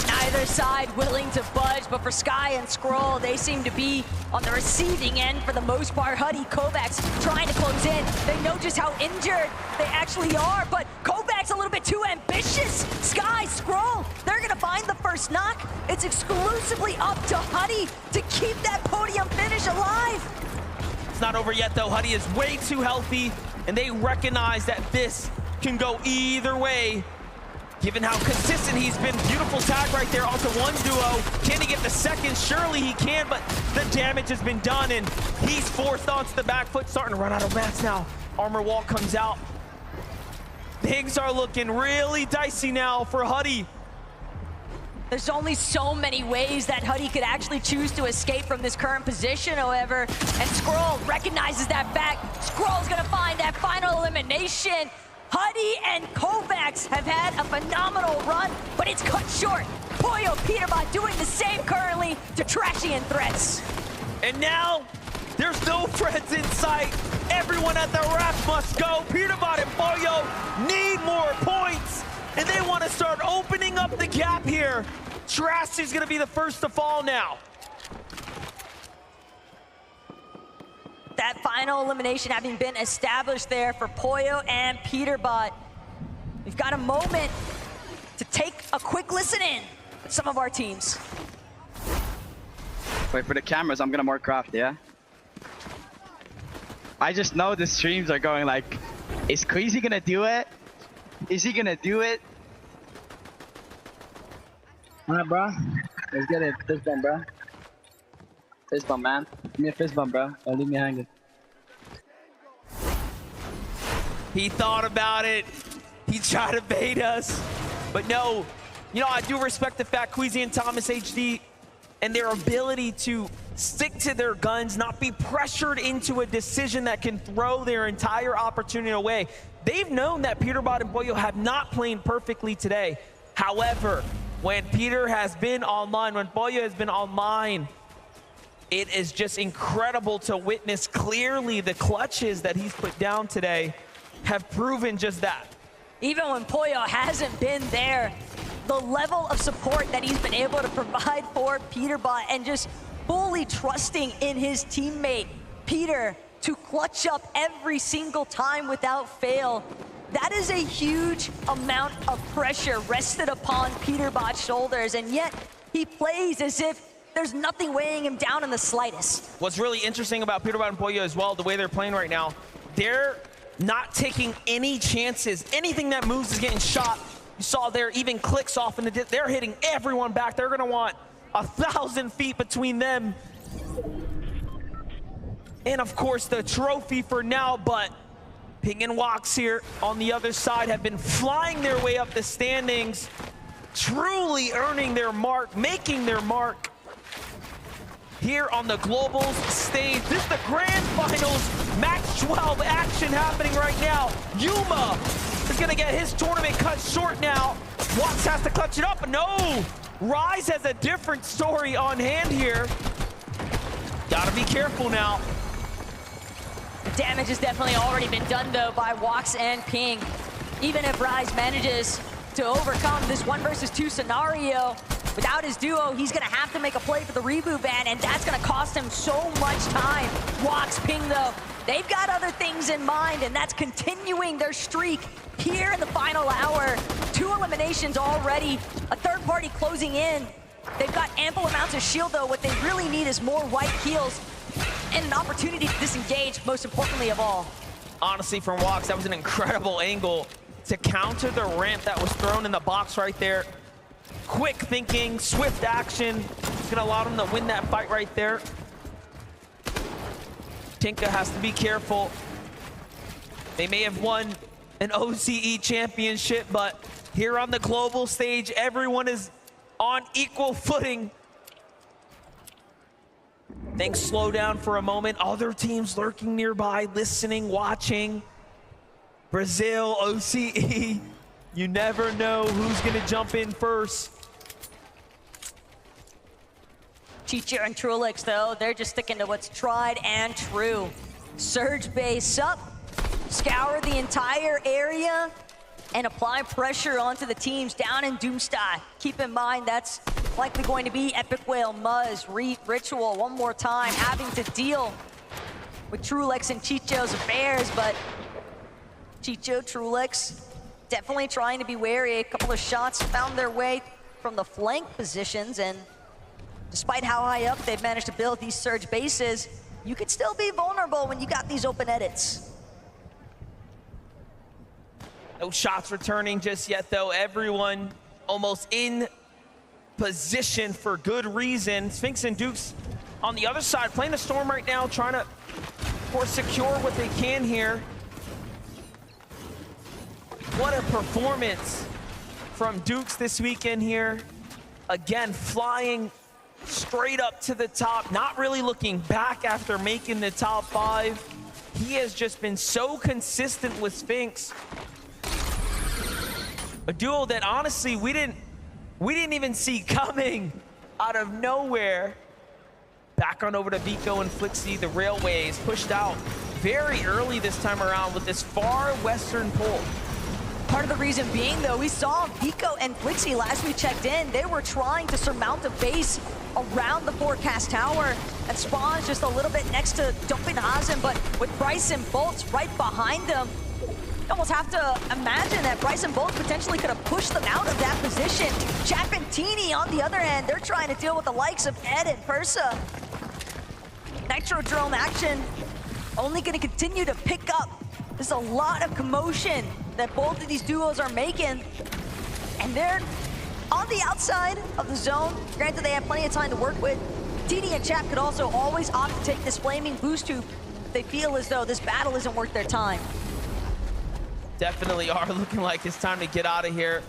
Speaker 6: Neither side willing to budge, but for Sky and Scroll, they seem to be on the receiving end for the most part. Huddy, Kovacs trying to close in. They know just how injured they actually are, but Kovacs a little bit too ambitious. Sky, Scroll, they're gonna find the first knock. It's exclusively up to Huddy to keep that podium finish alive.
Speaker 12: It's not over yet though. Huddy is way too healthy, and they recognize that this can go either way. Given how consistent he's been, beautiful tag right there onto one duo. Can he get the second? Surely he can, but the damage has been done, and he's forced onto the back foot, starting to run out of mats now. Armor wall comes out. Things are looking really dicey now for Huddy.
Speaker 6: There's only so many ways that Huddy could actually choose to escape from this current position, however, and Scroll recognizes that fact. Scroll's gonna find that final elimination. Huddy and Kovacs have had a phenomenal run, but it's cut short. Pollo Peterbot doing the same currently to Trashy and Threats.
Speaker 12: And now, there's no friends in sight. Everyone at the raft must go. Peterbot and Pollo need more points, and they want to start opening up the gap here. Trashy's gonna be the first to fall now.
Speaker 6: That final elimination having been established there for Pollo and Peterbot. We've got a moment to take a quick listen in at some of our teams.
Speaker 10: Wait for the cameras, I'm gonna more craft, yeah? I just know the streams are going like, is Queasy gonna do it? Is he gonna do it? Alright, bro. Let's get it. Fist bump, bro. Fist bump, man. Give me a fist bump, bro. Don't leave me hanging.
Speaker 12: He thought about it. He tried to bait us. But no, you know, I do respect the fact Queasy and Thomas HD and their ability to stick to their guns, not be pressured into a decision that can throw their entire opportunity away. They've known that Peterbot and Pollo have not played perfectly today. However, when Peter has been online, when Pollo has been online, it is just incredible to witness clearly the clutches that he's put down today have proven just that.
Speaker 6: Even when Pollo hasn't been there, the level of support that he's been able to provide for Peterbot and just fully trusting in his teammate, Peter, to clutch up every single time without fail. That is a huge amount of pressure rested upon Peterbot's shoulders, and yet he plays as if there's nothing weighing him down in the slightest.
Speaker 12: What's really interesting about Peterbot and Pollo as well, the way they're playing right now, they're not taking any chances. Anything that moves is getting shot. You saw there even clicks off, and they're hitting everyone back. They're gonna want 1,000 feet between them. And of course the trophy for now, but Ping and Wox here on the other side have been flying their way up the standings, truly earning their mark, making their mark here on the Globals stage. This is the Grand Finals Match 12 action happening right now. Yuma is gonna get his tournament cut short now. Wox has to clutch it up, but no! Rise has a different story on hand here. Gotta be careful now.
Speaker 6: The damage has definitely already been done though by Wox and Ping. Even if Rise manages to overcome this 1 versus 2 scenario. Without his duo, he's gonna have to make a play for the reboot ban, and that's gonna cost him so much time. Walks ping though. They've got other things in mind, and that's continuing their streak here in the final hour. 2 eliminations already, a third party closing in. They've got ample amounts of shield though. What they really need is more white heals and an opportunity to disengage, most importantly of all.
Speaker 12: Honestly, from Walks, that was an incredible angle to counter the ramp that was thrown in the box right there. Quick thinking, swift action. It's gonna allow them to win that fight right there. Tinka has to be careful. They may have won an OCE championship, but here on the global stage, everyone is on equal footing. Things slow down for a moment. Other teams lurking nearby, listening, watching. Brazil, OCE. You never know who's gonna jump in first.
Speaker 6: Chicho and Trulix, though, they're just sticking to what's tried and true. Surge base up, scour the entire area, and apply pressure onto the teams down in Doomsday. Keep in mind, that's likely going to be Epic Whale, Muzz, Ritual one more time, having to deal with Trulix and Chicho's affairs, but Chicho, Trulix, definitely trying to be wary. A couple of shots found their way from the flank positions, and despite how high up they've managed to build these surge bases, you could still be vulnerable when you got these open edits.
Speaker 12: No shots returning just yet, though. Everyone almost in position for good reason. Sphinx and Dukes on the other side, playing the Storm right now, trying to, of course, secure what they can here. What a performance from Dukes this weekend here. Again, flying straight up to the top, not really looking back after making the top 5. He has just been so consistent with Sphinx. A duo that honestly we didn't even see coming out of nowhere. Back on over to Vico and Flixie. The Railways pushed out very early this time around with this far western pull.
Speaker 6: Part of the reason being, though, we saw Vico and Flixie last we checked in. They were trying to surmount a base around the forecast tower that spawns just a little bit next to Dopinhazen, but with Bryce and Bolts right behind them, you almost have to imagine that Bryce and Bolts potentially could have pushed them out of that position. Chap and Teeny on the other end, they're trying to deal with the likes of Ed and Persa. Nitrodrome action only going to continue to pick up. There's a lot of commotion that both of these duos are making, and they're on the outside of the zone. Granted, they have plenty of time to work with. TD and Chap could also always opt to take this flaming boost tube if they feel as though this battle isn't worth their time.
Speaker 12: Definitely are looking like it's time to get out of here.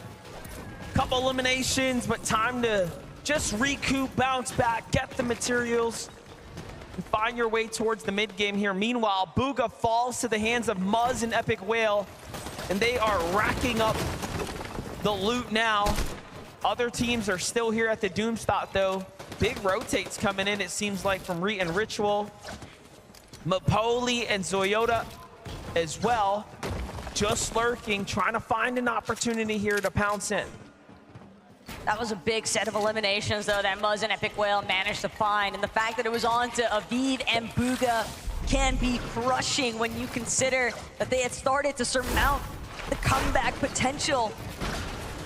Speaker 12: Couple eliminations, but time to just recoup, bounce back, get the materials, and find your way towards the mid game here. Meanwhile, Booga falls to the hands of Muzz and Epic Whale, and they are racking up the loot now. Other teams are still here at the Doomstot, though. Big rotates coming in, it seems like, from Reet and Ritual. Mapoli and Zoyota as well, just lurking, trying to find an opportunity here to pounce in.
Speaker 6: That was a big set of eliminations, though, that Muzz and Epic Whale managed to find. And the fact that it was on to Aviv and Booga can be crushing when you consider that they had started to surmount the comeback potential,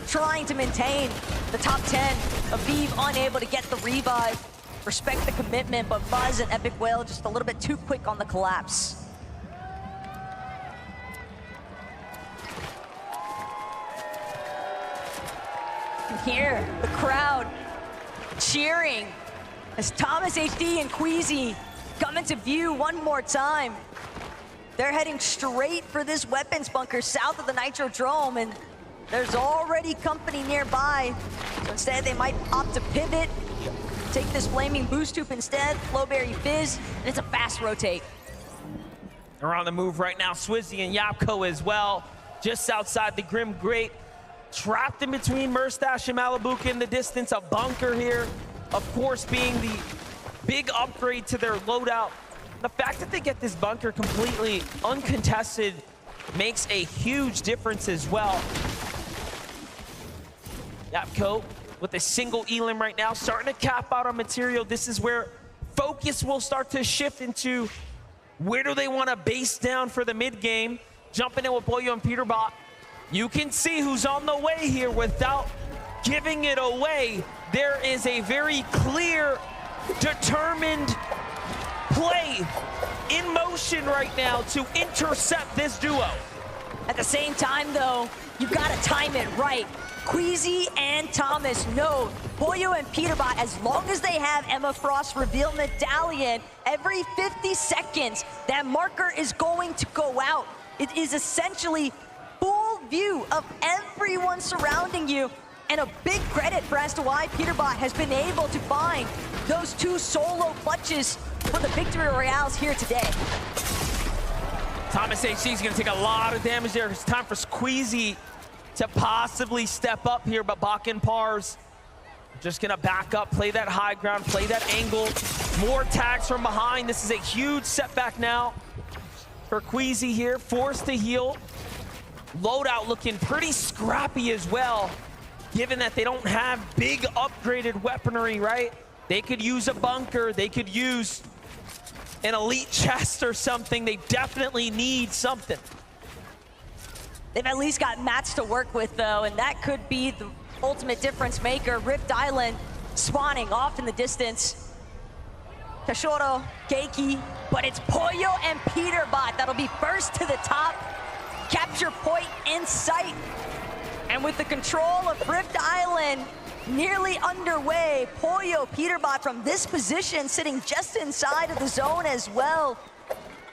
Speaker 6: trying to maintain the top 10. Aviv unable to get the revive. Respect the commitment, but Muzz and Epic Whale just a little bit too quick on the collapse. Here, the crowd cheering as Thomas HD and Queasy come into view one more time. They're heading straight for this weapons bunker south of the Nitrodrome, and there's already company nearby. So instead, they might opt to pivot, take this flaming boost tube instead, Flowberry Fizz, and it's a fast rotate.
Speaker 12: They're on the move right now. Swizzy and Yapko as well, just outside the Grim Grate. Trapped in between Murstache and Malibuca in the distance. A bunker here, of course, being the big upgrade to their loadout. The fact that they get this bunker completely uncontested makes a huge difference as well. Yapko with a single elim right now, starting to cap out on material. This is where focus will start to shift into where do they want to base down for the mid game. Jumping in with Pollo and Peterbot. You can see who's on the way here without giving it away. There is a very clear, determined play in motion right now to intercept this duo.
Speaker 6: At the same time, though, you've got to time it right. Queasy and Thomas know Pollo and Peterbot, as long as they have Emma Frost reveal medallion, every 50 seconds, that marker is going to go out. It is essentially full view of everyone surrounding you, and a big credit for as to why Peterbot has been able to find those 2 solo clutches for the victory royales here today.
Speaker 12: Thomas HC is going to take a lot of damage there. It's time for Squeezy to possibly step up here, but Bach and Pars just going to back up, play that high ground, play that angle. More tags from behind. This is a huge setback now for Queasy here, forced to heal. Loadout looking pretty scrappy as well, given that they don't have big upgraded weaponry, right? They could use a bunker, they could use an elite chest or something. They definitely need something.
Speaker 6: They've at least got mats to work with, though, and that could be the ultimate difference maker. Rift Island spawning off in the distance. Kashoro, Keiki, but it's Pollo and Peterbot that'll be first to the top. Capture point in sight. And with the control of Rift Island nearly underway, Pollo, Peterbot from this position sitting just inside of the zone as well.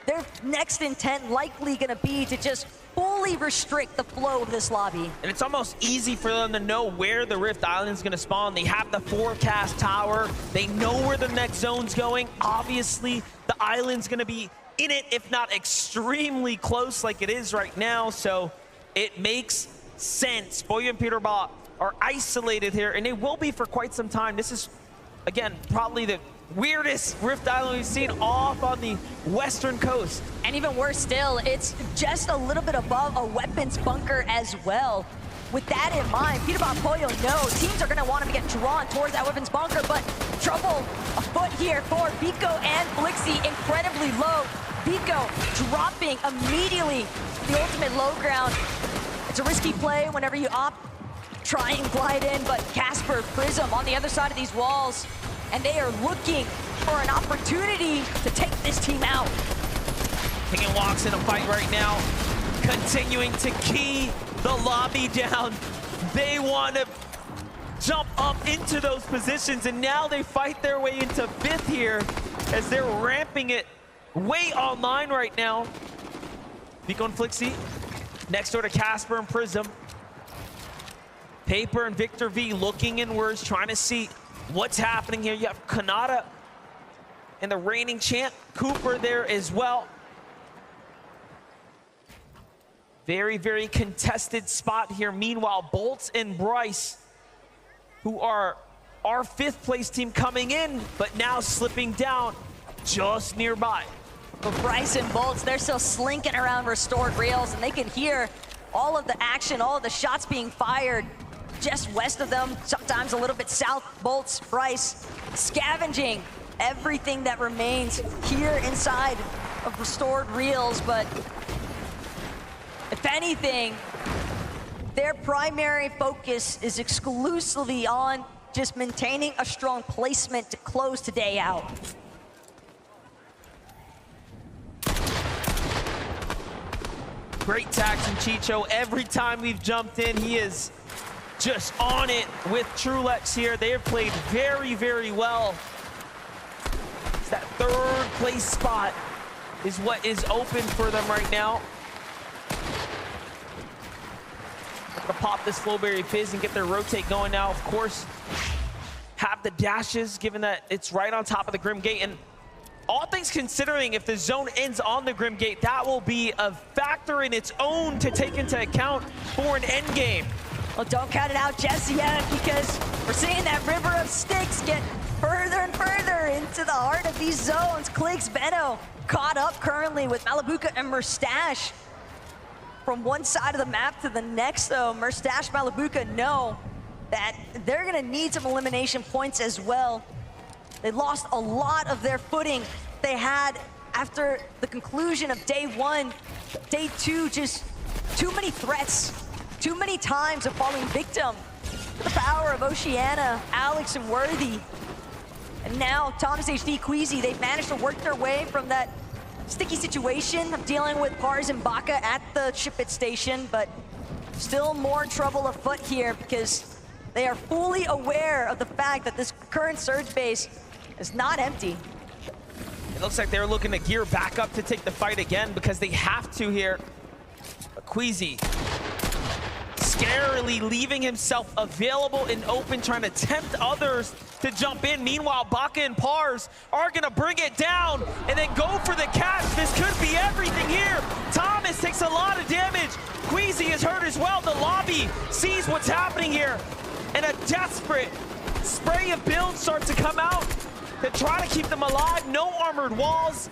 Speaker 6: Their next intent likely gonna be to just fully restrict the flow of this lobby.
Speaker 12: And it's almost easy for them to know where the Rift Island is going to spawn. They have the forecast tower. They know where the next zone's going. Obviously, the island's going to be in it, if not extremely close like it is right now. So it makes sense. Pollo and Peterbot are isolated here, and they will be for quite some time. This is, again, probably the weirdest Rift Island we've seen off on the western coast.
Speaker 6: And even worse still, it's just a little bit above a weapons bunker as well. With that in mind, Peterbot and Pollo know teams are going to want to get drawn towards that weapons bunker, but trouble afoot here for Vico and Flixie, incredibly low. Vico dropping immediately the ultimate low ground. It's a risky play whenever you opt, try and glide in, but Casper, Prism on the other side of these walls, and they are looking for an opportunity to take this team out.
Speaker 12: Pingen walks in a fight right now, continuing to key the lobby down. They want to jump up into those positions, and now they fight their way into 5th here as they're ramping it way online right now. Vico and Flixie next door to Casper and Prism. Paper and Victor V looking inwards, trying to see what's happening here. You have Kanata and the reigning champ, Cooper, there as well. Very, very contested spot here. Meanwhile, Bolts and Bryce, who are our 5th place team coming in, but now slipping down just nearby.
Speaker 6: But Bryce and Bolts, they're still slinking around restored rails, and they can hear all of the action, all of the shots being fired just west of them, sometimes a little bit south. Bolts, Bryce, scavenging everything that remains here inside of restored reels. But if anything, their primary focus is exclusively on just maintaining a strong placement to close today out.
Speaker 12: Great tags from Chicho. Every time we've jumped in, he is just on it with Trulex here. They have played very, very well. It's that 3rd place spot is what is open for them right now. To pop this Flowberry Fizz and get their rotate going now. Of course, have the dashes, given that it's right on top of the Grim Gate. And all things considering, if the zone ends on the Grim Gate, that will be a factor in its own to take into account for an end game.
Speaker 6: Well, don't count it out just yet, because we're seeing that river of sticks get further and further into the heart of these zones. Clicks Benno caught up currently with Malabuka and Murstache. From one side of the map to the next, though, Murstache, Malabuka know that they're gonna need some elimination points as well. They lost a lot of their footing they had after the conclusion of day one. Day two, just too many threats, too many times of falling victim to the power of Oceana, Alex, and Worthy. And now Thomas, HD, Queasy, they've managed to work their way from that sticky situation of dealing with Pars and Baka at the ship-it station, but still more trouble afoot here because they are fully aware of the fact that this current surge base is not empty.
Speaker 12: It looks like they're looking to gear back up to take the fight again because they have to here. Queasy scarily leaving himself available and open, trying to tempt others to jump in. Meanwhile, Baka and Pars are gonna bring it down and then go for the catch. This could be everything here. Thomas takes a lot of damage. Queasy is hurt as well. The lobby sees what's happening here, and a desperate spray of builds starts to come out to try to keep them alive. No armored walls.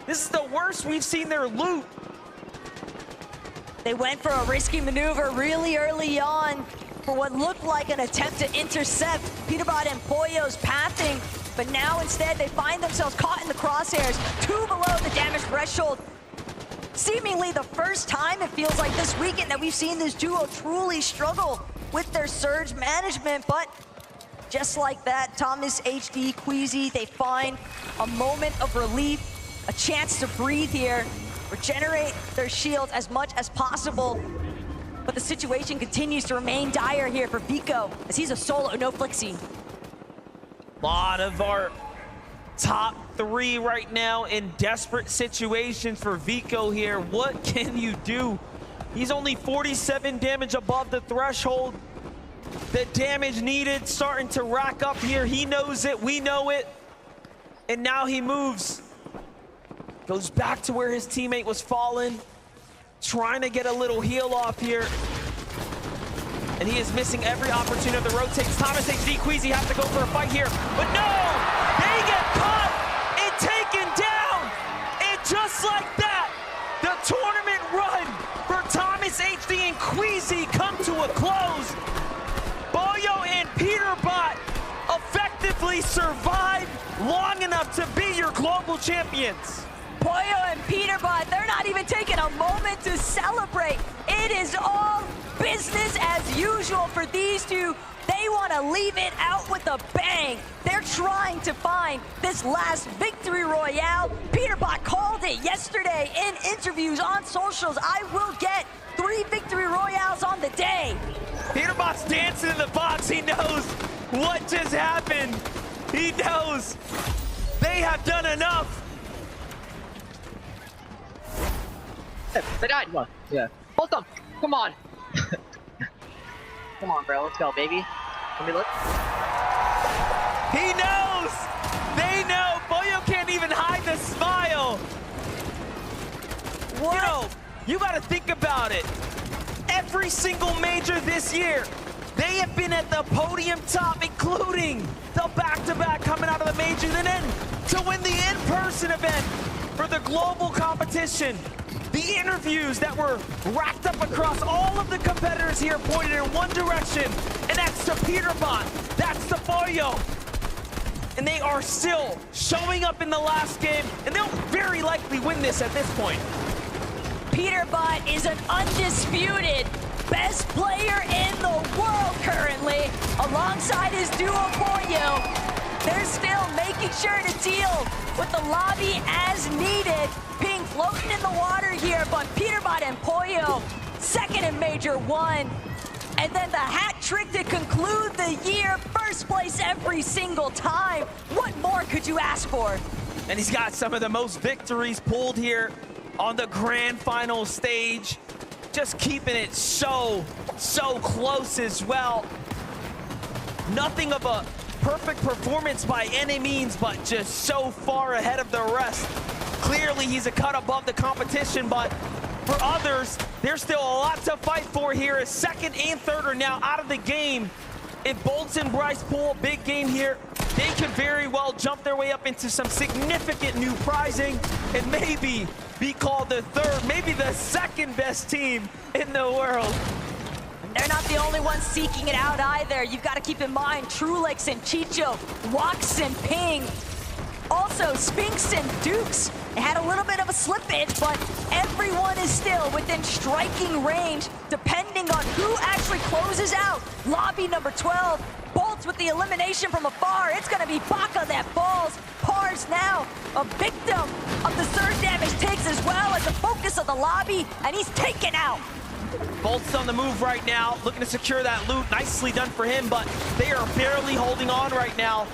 Speaker 12: This is the worst we've seen their loot.
Speaker 6: They went for a risky maneuver really early on for what looked like an attempt to intercept Peterbot and Pollo's pathing, but now instead they find themselves caught in the crosshairs, 2 below the damage threshold. Seemingly the first time it feels like this weekend that we've seen this duo truly struggle with their surge management, but just like that, Thomas, HD, Queasy, they find a moment of relief, a chance to breathe here, regenerate their shields as much as possible. But the situation continues to remain dire here for Vico, as he's a solo, no Flixie.
Speaker 12: A lot of our top 3 right now in desperate situations for Vico here. What can you do? He's only 47 damage above the threshold. The damage needed starting to rack up here. He knows it, we know it. And now he moves. Goes back to where his teammate was fallen, trying to get a little heal off here. And he is missing every opportunity that rotates. Thomas, HD, Queasy have to go for a fight here, but no! They get caught and taken down! And just like that, the tournament run for Thomas, HD, and Queasy come to a close. Boyo and Peterbot effectively survived long enough to be your global champions.
Speaker 6: Pollo and Peterbot, they're not even taking a moment to celebrate. It is all business as usual for these two. They want to leave it out with a bang. They're trying to find this last victory royale. Peterbot called it yesterday in interviews on socials. I will get 3 victory royales on the day.
Speaker 12: Peterbot's dancing in the box. He knows what just happened. He knows they have done enough.
Speaker 10: They died. One. Yeah. Both of them. Come on. Come on, bro. Let's go, baby. Let me look.
Speaker 12: He knows. They know. Boyo can't even hide the smile. What? You know, you got to think about it. Every single major this year, they have been at the podium top, including the back-to-back coming out of the majors, and then to win the in-person event for the global competition. The interviews that were racked up across all of the competitors here pointed in one direction, and that's to Peterbot, that's to Boyo. And they are still showing up in the last game, and they'll very likely win this at this point.
Speaker 6: Peterbot is an undisputed best player in the world currently, alongside his duo Boyo. They're still making sure to deal with the lobby as needed. Ping floating in the water here, but Peterbot and Pollo, second in Major 1. And then the hat trick to conclude the year, first place every single time. What more could you ask for?
Speaker 12: And he's got some of the most victories pulled here on the grand final stage. Just keeping it so close as well. Nothing of a perfect performance by any means, but just so far ahead of the rest. Clearly, he's a cut above the competition, but for others, there's still a lot to fight for here as second and third are now out of the game. If Bolts and Bryce pull a big game here, they could very well jump their way up into some significant new prizing and maybe be called the third, maybe the second best team in the world.
Speaker 6: They're not the only ones seeking it out either. You've got to keep in mind, Trulex and Chicho, Wax and Ping, also Sphinx and Dukes. They had a little bit of a slippage, but everyone is still within striking range, depending on who actually closes out. Lobby number 12, Bolts with the elimination from afar. It's going to be Baka that falls. Par's now a victim of the surge damage takes as well as the focus of the lobby, and he's taken out.
Speaker 12: Bolt's on the move right now, looking to secure that loot. Nicely done for him, but they are barely holding on right now.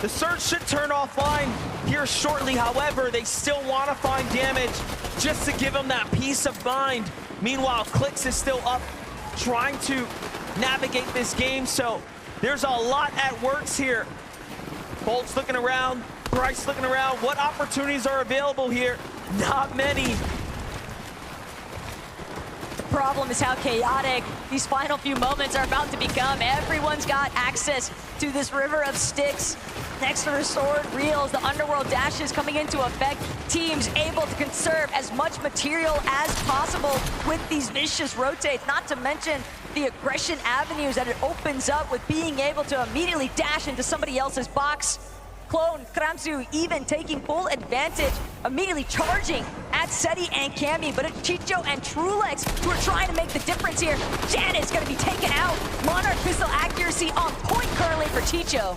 Speaker 12: The surge should turn offline here shortly. However, they still want to find damage just to give them that peace of mind. Meanwhile, Clix is still up, trying to navigate this game. So there's a lot at works here. Bolt's looking around, Bryce looking around. What opportunities are available here? Not many.
Speaker 6: The problem is how chaotic these final few moments are about to become. Everyone's got access to this river of sticks. Next to the sword reels, the underworld dashes coming into effect. Teams able to conserve as much material as possible with these vicious rotates, not to mention the aggression avenues that it opens up with being able to immediately dash into somebody else's box. Clone, Kramsu even taking full advantage, immediately charging at Seti and Cammy, but it's Chicho and Trulex who are trying to make the difference here. Janet's gonna be taken out. Monarch pistol accuracy on point currently for Chicho.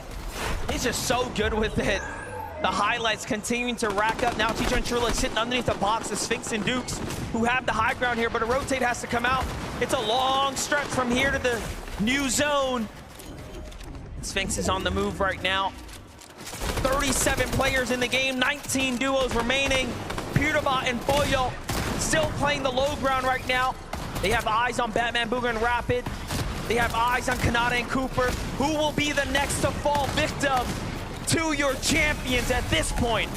Speaker 12: He's just so good with it. The highlights continuing to rack up. Now Chicho and Trulex sitting underneath the box of Sphinx and Dukes, who have the high ground here, but a rotate has to come out. It's a long stretch from here to the new zone. Sphinx is on the move right now. 37 players in the game, 19 duos remaining. Pewterbot and Boyo still playing the low ground right now. They have eyes on Batman, Booger, and Rapid. They have eyes on Kanata and Cooper. Who will be the next to fall victim to your champions at this point?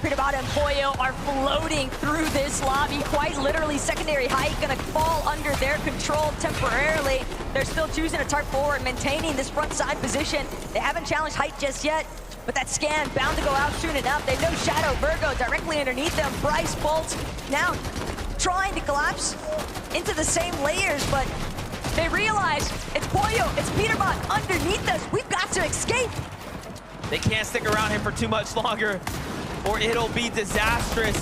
Speaker 6: Pewterbot and Boyo are floating through this lobby. Quite literally, secondary height gonna fall under their control temporarily. They're still choosing to target forward, maintaining this front side position. They haven't challenged height just yet, but that scan bound to go out soon enough. They know Shadow Virgo directly underneath them. Bryce Bolts now trying to collapse into the same layers, but they realize it's Boyo, it's Pewterbot underneath us. We've got to escape.
Speaker 12: They can't stick around him for too much longer, or it'll be disastrous.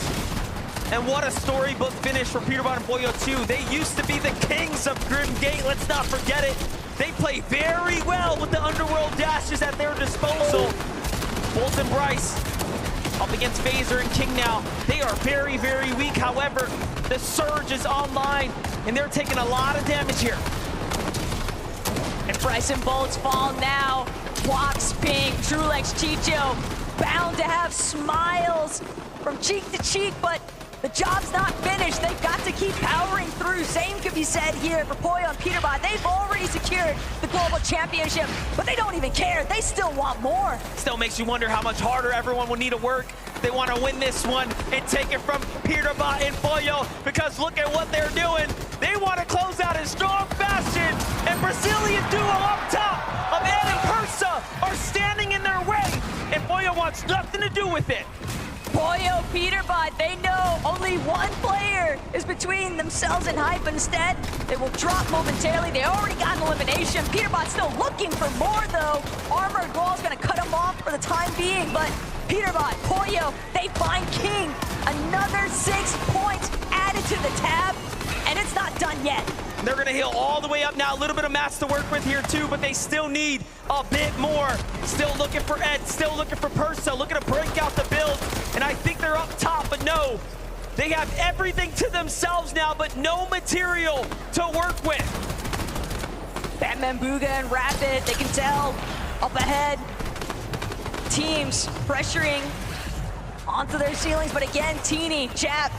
Speaker 12: And what a storybook finish for Pewterbot and Boyo 2. They used to be the kings of Grim Gate, let's not forget it. They play very well with the underworld dashes at their disposal. Bolt and Bryce up against Phaser and King now. They are very, very weak. However, the surge is online, and they're taking a lot of damage here.
Speaker 6: And Bryce and Bolts fall now. Wax, Ping, Trulex, Chicho, bound to have smiles from cheek to cheek, but the job's not finished. They've got to keep powering through. Same could be said here for Boyo and Pewterbot. They've already secured the global championship, but they don't even care. They still want more.
Speaker 12: Still makes you wonder how much harder everyone will need to work. They want to win this one and take it from Pewterbot and Boyo, because look at what they're doing. They want to close out in strong fashion, and Brazilian duo up top of Ed and Persa are standing in their way, and Boyo wants nothing to do with it.
Speaker 6: Boyo, Pewterbot, they know only one player is between themselves and hype. Instead, they will drop momentarily. They already got an elimination. Pewterbot's still looking for more, though. Armored Wall's gonna cut him off for the time being, but Pewterbot, Boyo, they find King. Another 6 points added to the tab, and it's not done yet.
Speaker 12: They're gonna heal all the way up now. A little bit of mats to work with here too, but they still need a bit more. Still looking for Ed, still looking for Persa, looking to break out the build. And I think they're up top, but no. They have everything to themselves now, but no material to work with.
Speaker 6: Batman, Booga, and Rapid, they can tell up ahead. Teams pressuring onto their ceilings, but again, Teeny, Chap,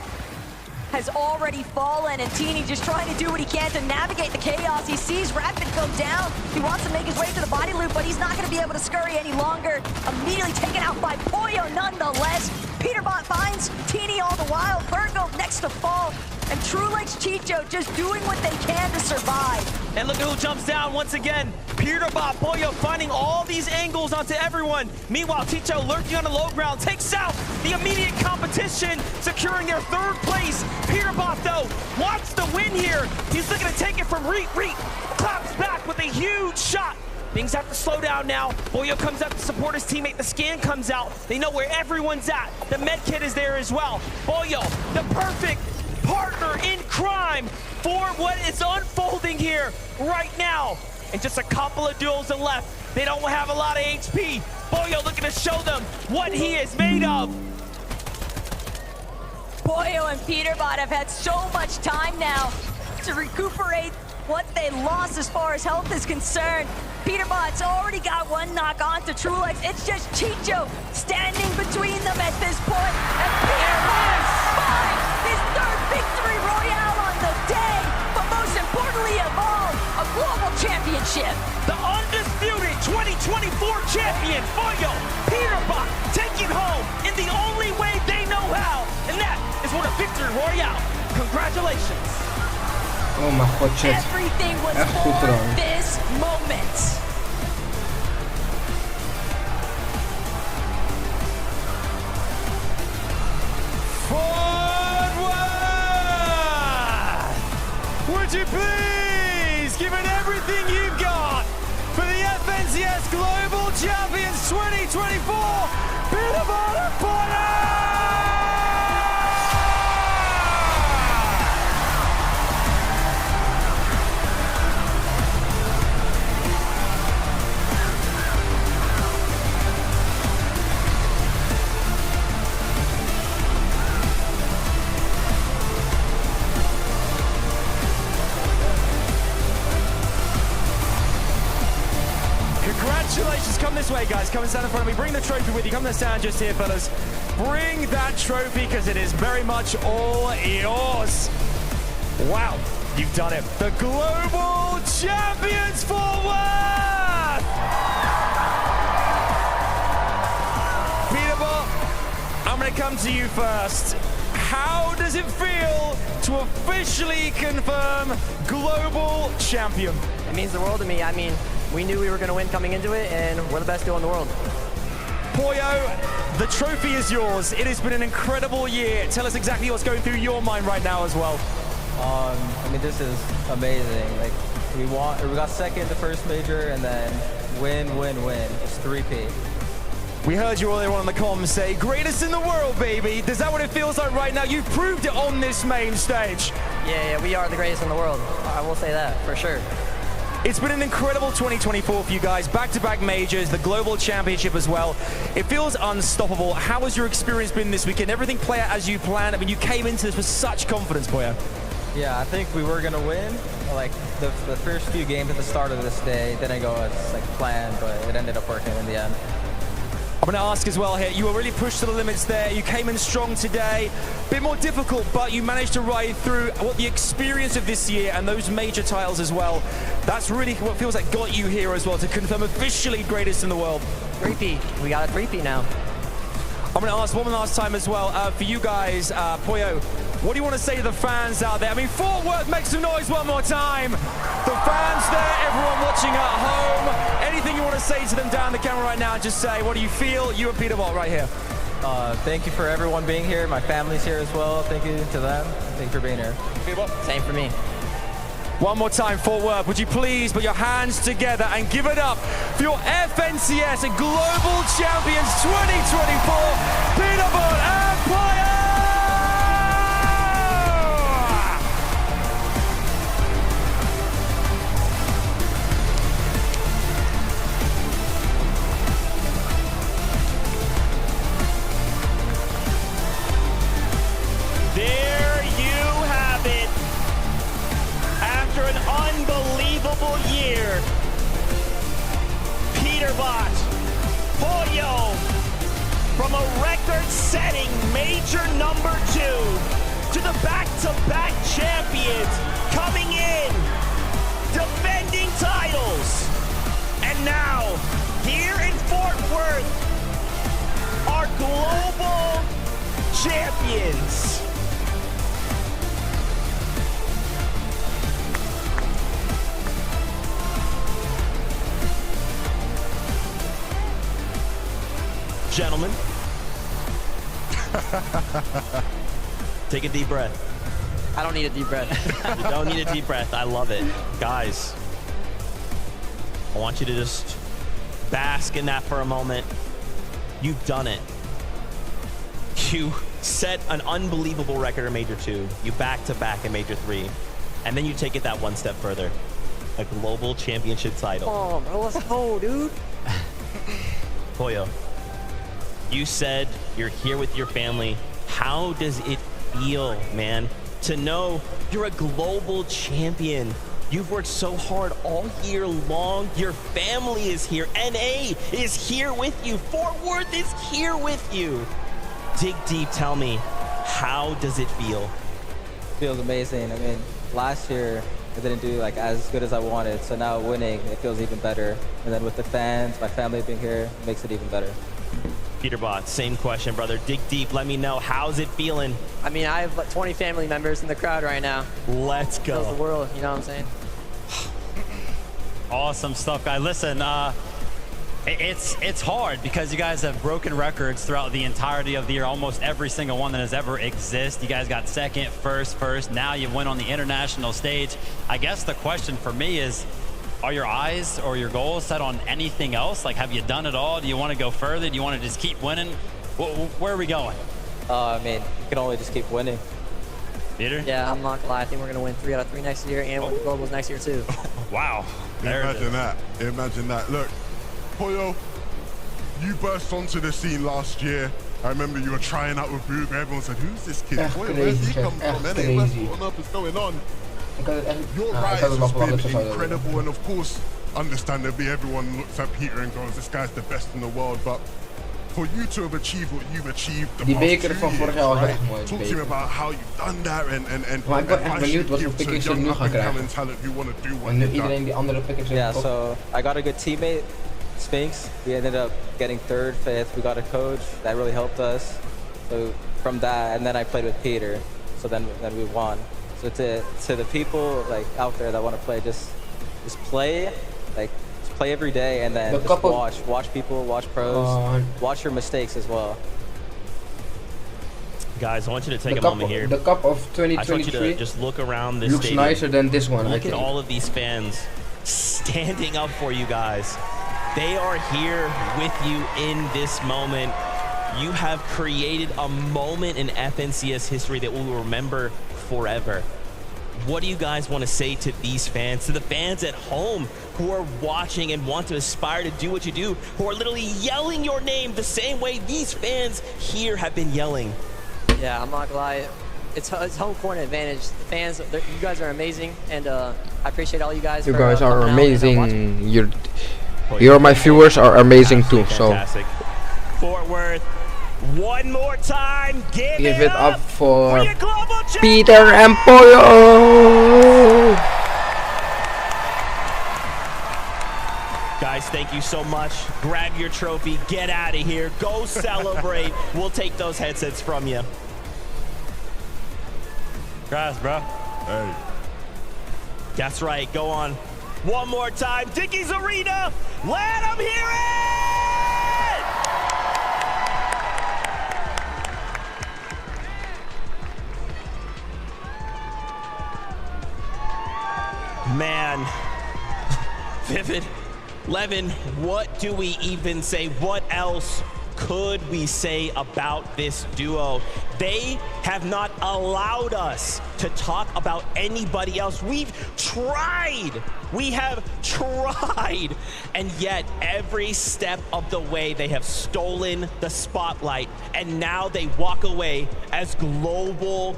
Speaker 6: has already fallen, and Teeny just trying to do what he can to navigate the chaos. He sees Rapid go down. He wants to make his way to the body loop, but he's not going to be able to scurry any longer. Immediately taken out by Boyo nonetheless. Pewterbot finds Teeny all the while. Virgo next to fall. And Trulex, Chicho just doing what they can to survive.
Speaker 12: And look at who jumps down once again. Pewterbot, Boyo finding all these angles onto everyone. Meanwhile, Chicho lurking on the low ground takes out the immediate competition, securing their third place. Pewterbot, though, wants the win here. He's looking to take it from Reet. Reet claps back with a huge shot. Things have to slow down now. Boyo comes up to support his teammate. The scan comes out. They know where everyone's at. The med kit is there as well. Boyo, the perfect partner in crime for what is unfolding here right now. And just a couple of duels left. They don't have a lot of HP. Boyo looking to show them what he is made of.
Speaker 6: Boyo and Peterbot have had so much time now to recuperate what they lost as far as health is concerned. Peterbot's already got one knock on to Trulex. It's just Chicho standing between them at this point. And Peterbot finds his third victory royale on the day. But most importantly of all, a global championship.
Speaker 12: The undisputed 2024 champion, Boyo, Peterbot, taking home in the only way they know how. And that is what a victory royale. Congratulations.
Speaker 15: Oh mijn god, shit.
Speaker 6: Everything was
Speaker 15: Echt goed
Speaker 6: for
Speaker 15: gedaan.
Speaker 6: this moment.
Speaker 13: Would you please give it everything you've got for the FNCS Global Champions 2024 Peterbot and Boyo! Congratulations. Come this way, guys. Come and stand in front of me. Bring the trophy with you. Come and stand just here, fellas. Bring that trophy because it is very much all yours. Wow, you've done it. The Global Champions Fort Worth! Peterbot, I'm going to come to you first. How does it feel to officially confirm Global Champion?
Speaker 1: It means the world to me. I mean, we knew we were going to win coming into it, and we're the best duo in the world.
Speaker 13: Boyo, the trophy is yours. It has been an incredible year. Tell us exactly what's going through your mind right now as well.
Speaker 8: I mean, this is amazing. Like, we got second the first major, and then win. It's 3P.
Speaker 13: We heard you earlier on the comms say, greatest in the world, baby. Is that what it feels like right now? You've proved it on this main stage.
Speaker 1: Yeah, we are the greatest in the world. I will say that, for sure.
Speaker 13: It's been an incredible 2024 for you guys. Back-to-back majors, the Global Championship as well. It feels unstoppable. How has your experience been this weekend? Everything play out as you planned? I mean, you came into this with such confidence, Boyo.
Speaker 8: Yeah, I think we were going to win. Like, the first few games at the start of this day didn't go as like planned, but it ended up working in the end.
Speaker 13: I'm going to ask as well here, you were really pushed to the limits there. You came in strong today. Bit more difficult, but you managed to ride through what the experience of this year and those major titles as well. That's really what feels like got you here as well to confirm officially greatest in the world.
Speaker 1: 3P. We got a 3P now.
Speaker 13: I'm going to ask one last time as well. For you guys, Boyo, what do you want to say to the fans out there? I mean, Fort Worth, make some noise one more time. The fans there, everyone watching at home. Anything you want to say to them down the camera right now, just say, what do you feel? You and Peterbot right here.
Speaker 8: Thank you for everyone being here. My family's here as well. Thank you to them. Thank you for being here.
Speaker 1: Same for me.
Speaker 13: One more time, Fort Worth, would you please put your hands together and give it up for your FNCS Global Champions 2024, Peterbot and Boyo!
Speaker 12: There you have it. After an unbelievable year, Peterbot, Boyo, from a record-setting major number 2 to the back-to-back champions, coming in, defending titles. And now, here in Fort Worth, our global champions. Gentlemen, take a deep breath.
Speaker 1: I don't need a deep breath.
Speaker 5: You don't need a deep breath. I love it. Guys, I want you to just bask in that for a moment. You've done it. You set an unbelievable record in Major 2. You back-to-back in Major 3. And then you take it that one step further. A global championship title.
Speaker 1: Oh, bro, let's go, dude.
Speaker 5: Pollo, you said you're here with your family. How does it feel, man, to know you're a global champion? You've worked so hard all year long. Your family is here. NA is here with you. Fort Worth is here with you. Dig deep, tell me, how does it feel?
Speaker 8: Feels amazing. I mean, last year I didn't do like as good as I wanted, so now winning, it feels even better. And then with the fans, my family being here, it makes it even better.
Speaker 5: Peterbot, same question, brother. Dig deep, let me know, how's it feeling?
Speaker 1: I mean, I have like 20 family members in the crowd right now.
Speaker 5: Let's go.
Speaker 1: Feels the world, you know what I'm saying?
Speaker 3: Awesome stuff, guys. Listen, it's hard because you guys have broken records throughout the entirety of the year, almost every single one that has ever existed. You guys got second, first. Now you went on the international stage. I guess the question for me is, are your eyes or your goals set on anything else? Like, have you done it all? Do you want to go further? Do you want to just keep winning? Where are we going?
Speaker 8: I mean, you can only just keep winning.
Speaker 3: Peter?
Speaker 1: Yeah, I'm not gonna lie. I think we're gonna win 3 out of 3 next year and win the globals next year too.
Speaker 3: Wow.
Speaker 19: Imagine that. Imagine that. Look, Pollo, you burst onto the scene last year. I remember you were trying out with Booger. Everyone said, who's this kid? Where's he come from? What on earth is going on? Your rise has been incredible, and of course, understandably, everyone looks at Peter and goes, this guy's the best in the world, but for you to have achieved what you've achieved the
Speaker 16: Die
Speaker 19: past
Speaker 16: beker
Speaker 19: 2
Speaker 16: van
Speaker 19: years,
Speaker 16: vorig jaar was
Speaker 19: right?
Speaker 16: echt mooi.
Speaker 19: Talk to me about how you've done that and
Speaker 16: Maar ik ben echt benieuwd wat voor pickings ze nu gaan krijgen. En nu iedereen die andere pickings heeft.
Speaker 8: Yeah, so I got a good teammate, Sphinx. We ended up getting 3rd, 5th. We got a coach that really helped us. So from that, and then I played with Peter. So then we won. So to the people like out there that want to play, just play, like just play every day, and then just watch people, watch pros, watch your mistakes as well.
Speaker 5: Guys, I want you to take a moment here.
Speaker 16: The cup of
Speaker 5: I just want you
Speaker 16: 2023
Speaker 5: to just look around this
Speaker 16: looks
Speaker 5: stadium.
Speaker 16: nicer than this one.
Speaker 5: Look at all of these fans standing up for you guys. They are here with you in this moment. You have created a moment in FNCS history that we will remember forever. What do you guys want to say to these fans, to the fans at home who are watching and want to aspire to do what you do, who are literally yelling your name the same way these fans here have been yelling?
Speaker 1: Yeah, I'm not gonna lie. It's home court advantage. The fans, you guys are amazing, and I appreciate all you guys.
Speaker 16: You guys are amazing. You're my viewers are amazing too. So
Speaker 5: fantastic. Fort Worth, one more time. Give
Speaker 16: it up for Peter and Pollo.
Speaker 5: Guys, thank you so much. Grab your trophy. Get out of here. Go celebrate. We'll take those headsets from you.
Speaker 3: Congrats, bro.
Speaker 19: Hey.
Speaker 5: That's right. Go on. One more time. Dickey's Arena. Let them hear it! Man. Vivid. Levin, what do we even say? What else could we say about this duo? They have not allowed us to talk about anybody else. We've tried. We have tried. And yet, every step of the way, they have stolen the spotlight. And now they walk away as global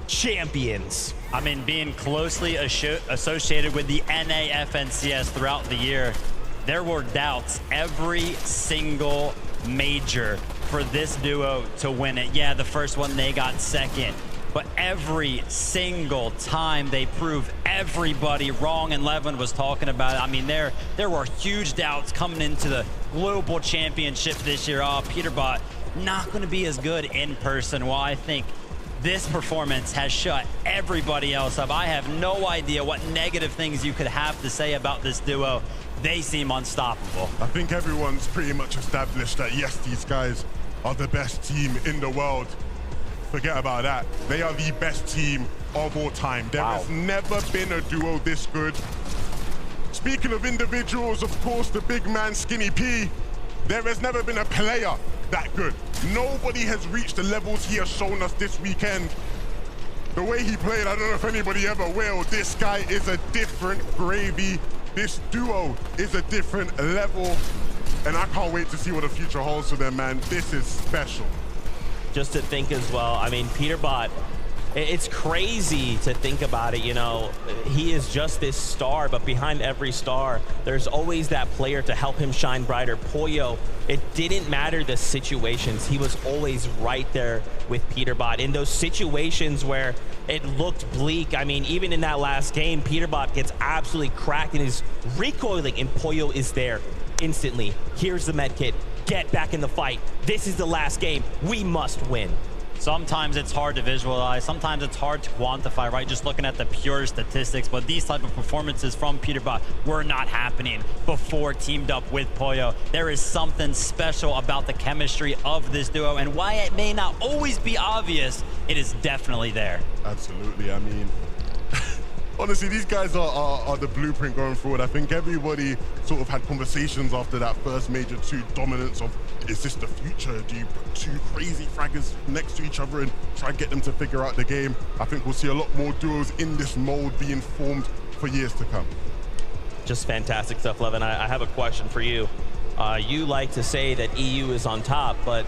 Speaker 5: champions.
Speaker 3: I mean, being closely associated with the NAFNCS throughout the year, there were doubts every single major for this duo to win it. Yeah, the first one they got second, but every single time they proved everybody wrong, and Levin was talking about it. I mean, there were huge doubts coming into the global championship this year. Oh, Peterbot not going to be as good in person. Well, I think this performance has shut everybody else up. I have no idea what negative things you could have to say about this duo. They seem unstoppable.
Speaker 19: I think everyone's pretty much established that, yes, these guys are the best team in the world. Forget about that. They are the best team of all time. There has never been a duo this good. Speaking of individuals, of course, the big man, Skinny P, there has never been a player that good. Nobody has reached the levels he has shown us this weekend. The way he played, I don't know if anybody ever will. This guy is a different gravy. This duo is a different level. And I can't wait to see what the future holds for them, man. This is special.
Speaker 5: Just to think as well, I mean, Peterbot, it's crazy to think about it, you know. He is just this star, but behind every star, there's always that player to help him shine brighter. Pollo, it didn't matter the situations. He was always right there with Peterbot. In those situations where it looked bleak, I mean, even in that last game, Peterbot gets absolutely cracked and is recoiling, and Pollo is there instantly. Here's the med kit. Get back in the fight. This is the last game. We must win.
Speaker 3: Sometimes it's hard to visualize. Sometimes it's hard to quantify, right? Just looking at the pure statistics. But these type of performances from Peterbot were not happening before teamed up with Pollo. There is something special about the chemistry of this duo. And why it may not always be obvious, it is definitely there.
Speaker 19: Absolutely. I mean, honestly, these guys are the blueprint going forward. I think everybody sort of had conversations after that first major 2 dominance of, is this the future? Do you put 2 crazy fraggers next to each other and try to get them to figure out the game? I think we'll see a lot more duos in this mold being formed for years to come.
Speaker 5: Just fantastic stuff, Levin. I have a question for you. You like to say that EU is on top, but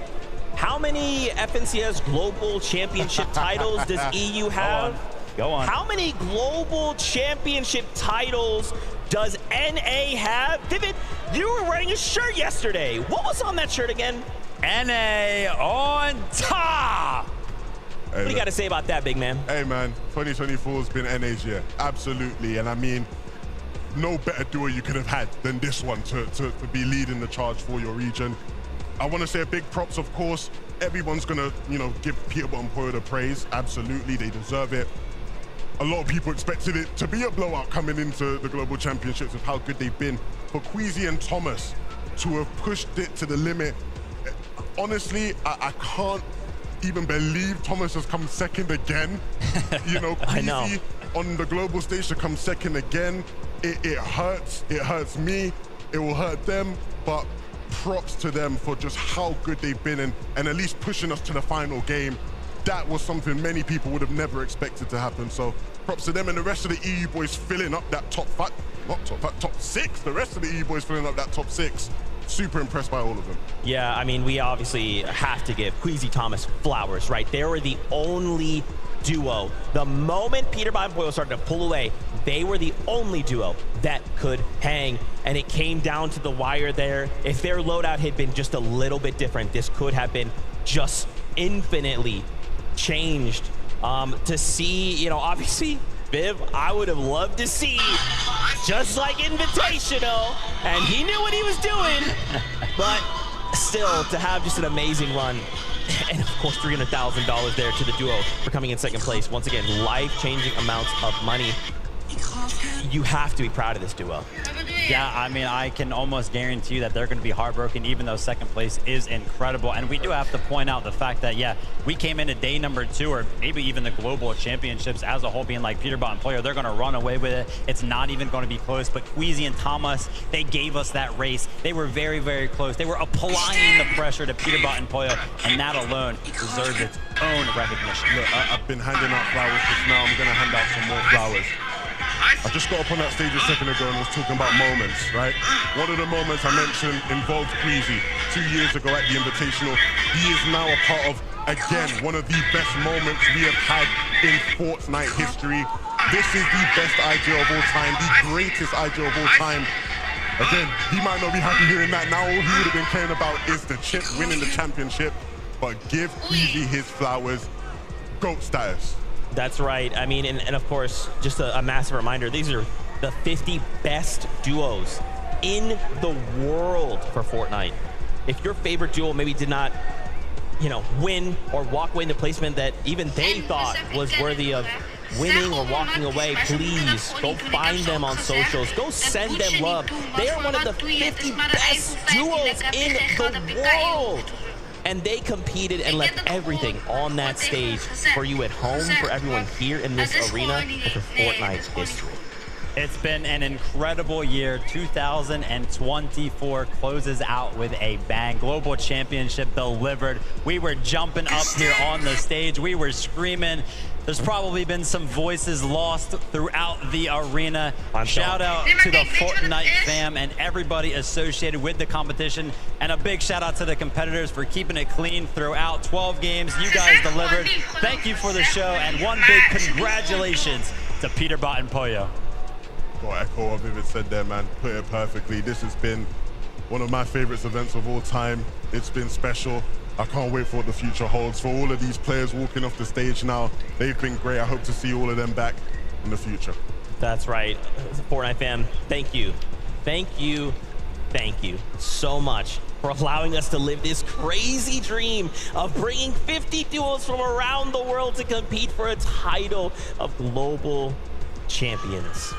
Speaker 5: how many FNCS Global Championship titles does EU have?
Speaker 3: Go on.
Speaker 5: How many global championship titles does NA have? Vivid, you were wearing a shirt yesterday. What was on that shirt again?
Speaker 3: NA on top.
Speaker 5: Hey, what do you got to say about that, big man?
Speaker 19: Hey, man, 2024 has been NA's year. Absolutely. And I mean, no better duo you could have had than this one to be leading the charge for your region. I want to say a big props, of course. Everyone's going to, you know, give Peterbot and Pollo the praise. Absolutely. They deserve it. A lot of people expected it to be a blowout coming into the Global Championships with how good they've been. For Queasy and Thomas to have pushed it to the limit, honestly, I can't even believe Thomas has come second again. You know, Queasy on the global stage to come second again. It hurts. It hurts me. It will hurt them. But props to them for just how good they've been and at least pushing us to the final game. That was something many people would have never expected to happen. So props to them and the rest of the EU boys filling up that top 6. The rest of the EU boys filling up that top 6. Super impressed by all of them.
Speaker 5: Yeah, I mean, we obviously have to give Queasy Thomas flowers, right? They were the only duo. The moment Peterbot and Pollo started to pull away, they were the only duo that could hang. And it came down to the wire there. If their loadout had been just a little bit different, this could have been just infinitely changed. To see, you know, obviously, Viv, I would have loved to see just like Invitational, and he knew what he was doing, but still to have just an amazing run. And of course, $300,000 there to the duo for coming in second place. Once again, life-changing amounts of money. You have to be proud of this duo.
Speaker 3: Yeah, I mean, I can almost guarantee you that they're going to be heartbroken, even though second place is incredible. And we do have to point out the fact that, yeah, we came into day number 2, or maybe even the global championships as a whole being like Peterbot and Pollo. They're going to run away with it. It's not even going to be close. But Queasy and Thomas, they gave us that race. They were very, very close. They were applying the pressure to Peterbot and Pollo, and that alone deserves its own recognition.
Speaker 19: Look, I've been handing out flowers just now. I'm going to hand out some more flowers. I just got up on that stage a second ago and was talking about moments, right? One of the moments I mentioned involved Queasy 2 years ago at the Invitational. He is now a part of, again, one of the best moments we have had in Fortnite history. This is the best IGL of all time, the greatest IGL of all time. Again, he might not be happy hearing that. Now all he would have been caring about is the chip, winning the championship. But give Queasy his flowers. GOAT status.
Speaker 5: That's right. I mean, and of course, just a massive reminder, these are the 50 best duos in the world for Fortnite. If your favorite duo maybe did not, you know, win or walk away in the placement that even they thought was worthy of winning or walking away, please go find them on socials. Go send them love. They are one of the 50 best duos in the world. and they competed and left everything on that stage for you at home, for everyone here in this arena, and for Fortnite history.
Speaker 3: It's been an incredible year. 2024 closes out with a bang. Global Championship delivered. We were jumping up here on the stage. We were screaming. There's probably been some voices lost throughout the arena. Shout out to the Fortnite fam and everybody associated with the competition. And a big shout out to the competitors for keeping it clean throughout 12 games. You guys delivered. Thank you for the show. And one big congratulations to Peterbot and Pollo.
Speaker 19: Got to echo what Vivid said there, man. Put it perfectly. This has been one of my favorite events of all time. It's been special. I can't wait for what the future holds. For all of these players walking off the stage now, they've been great. I hope to see all of them back in the future.
Speaker 5: That's right. Fortnite fam, thank you. Thank you. Thank you so much for allowing us to live this crazy dream of bringing 50 duos from around the world to compete for a title of global champions.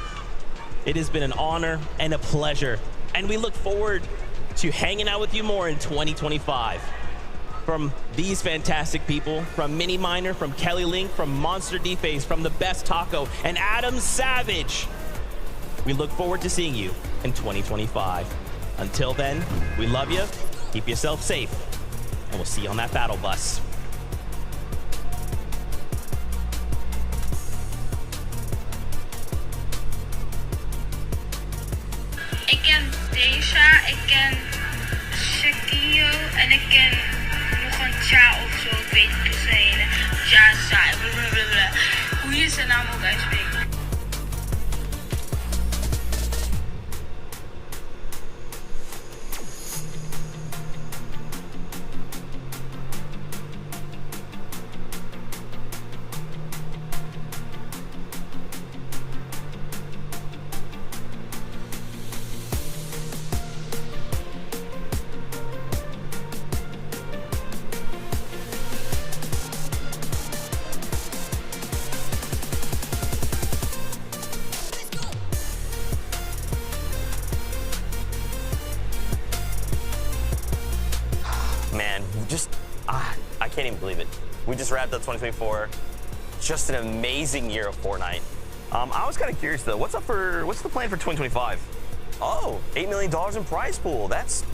Speaker 5: It has been an honor and a pleasure, and we look forward to hanging out with you more in 2025. From these fantastic people, from Mini Miner, from Kelly Link, from Monster D-Face, from the Best Taco, and Adam Savage, we look forward to seeing you in 2025. Until then, we love you, keep yourself safe, and we'll see you on that battle bus.
Speaker 11: Ik ken Deja, ik ken Shakio en ik ken nog een Cha of zo, ik weet niet hoe ze heten. Cha, hoe je zijn naam ook uitspreekt.
Speaker 21: Man, I can't even believe it. We just wrapped up 2024. Just an amazing year of Fortnite. I was kind of curious though, what's the plan for 2025? Oh, $8 million in prize pool. That's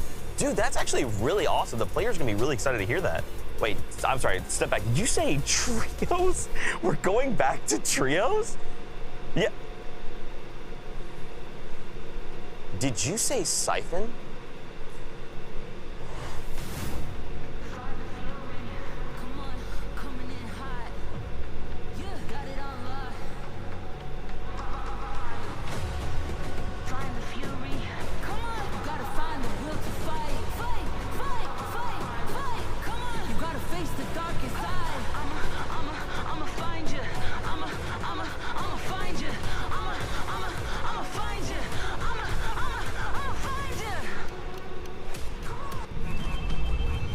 Speaker 21: actually really awesome. The players are gonna be really excited to hear that. Wait, I'm sorry, step back. Did you say trios? We're going back to trios? Yeah. Did you say siphon?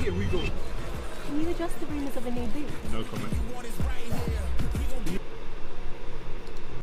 Speaker 11: Here we go.
Speaker 22: Can you adjust the rumors of a new booth?
Speaker 11: No comment.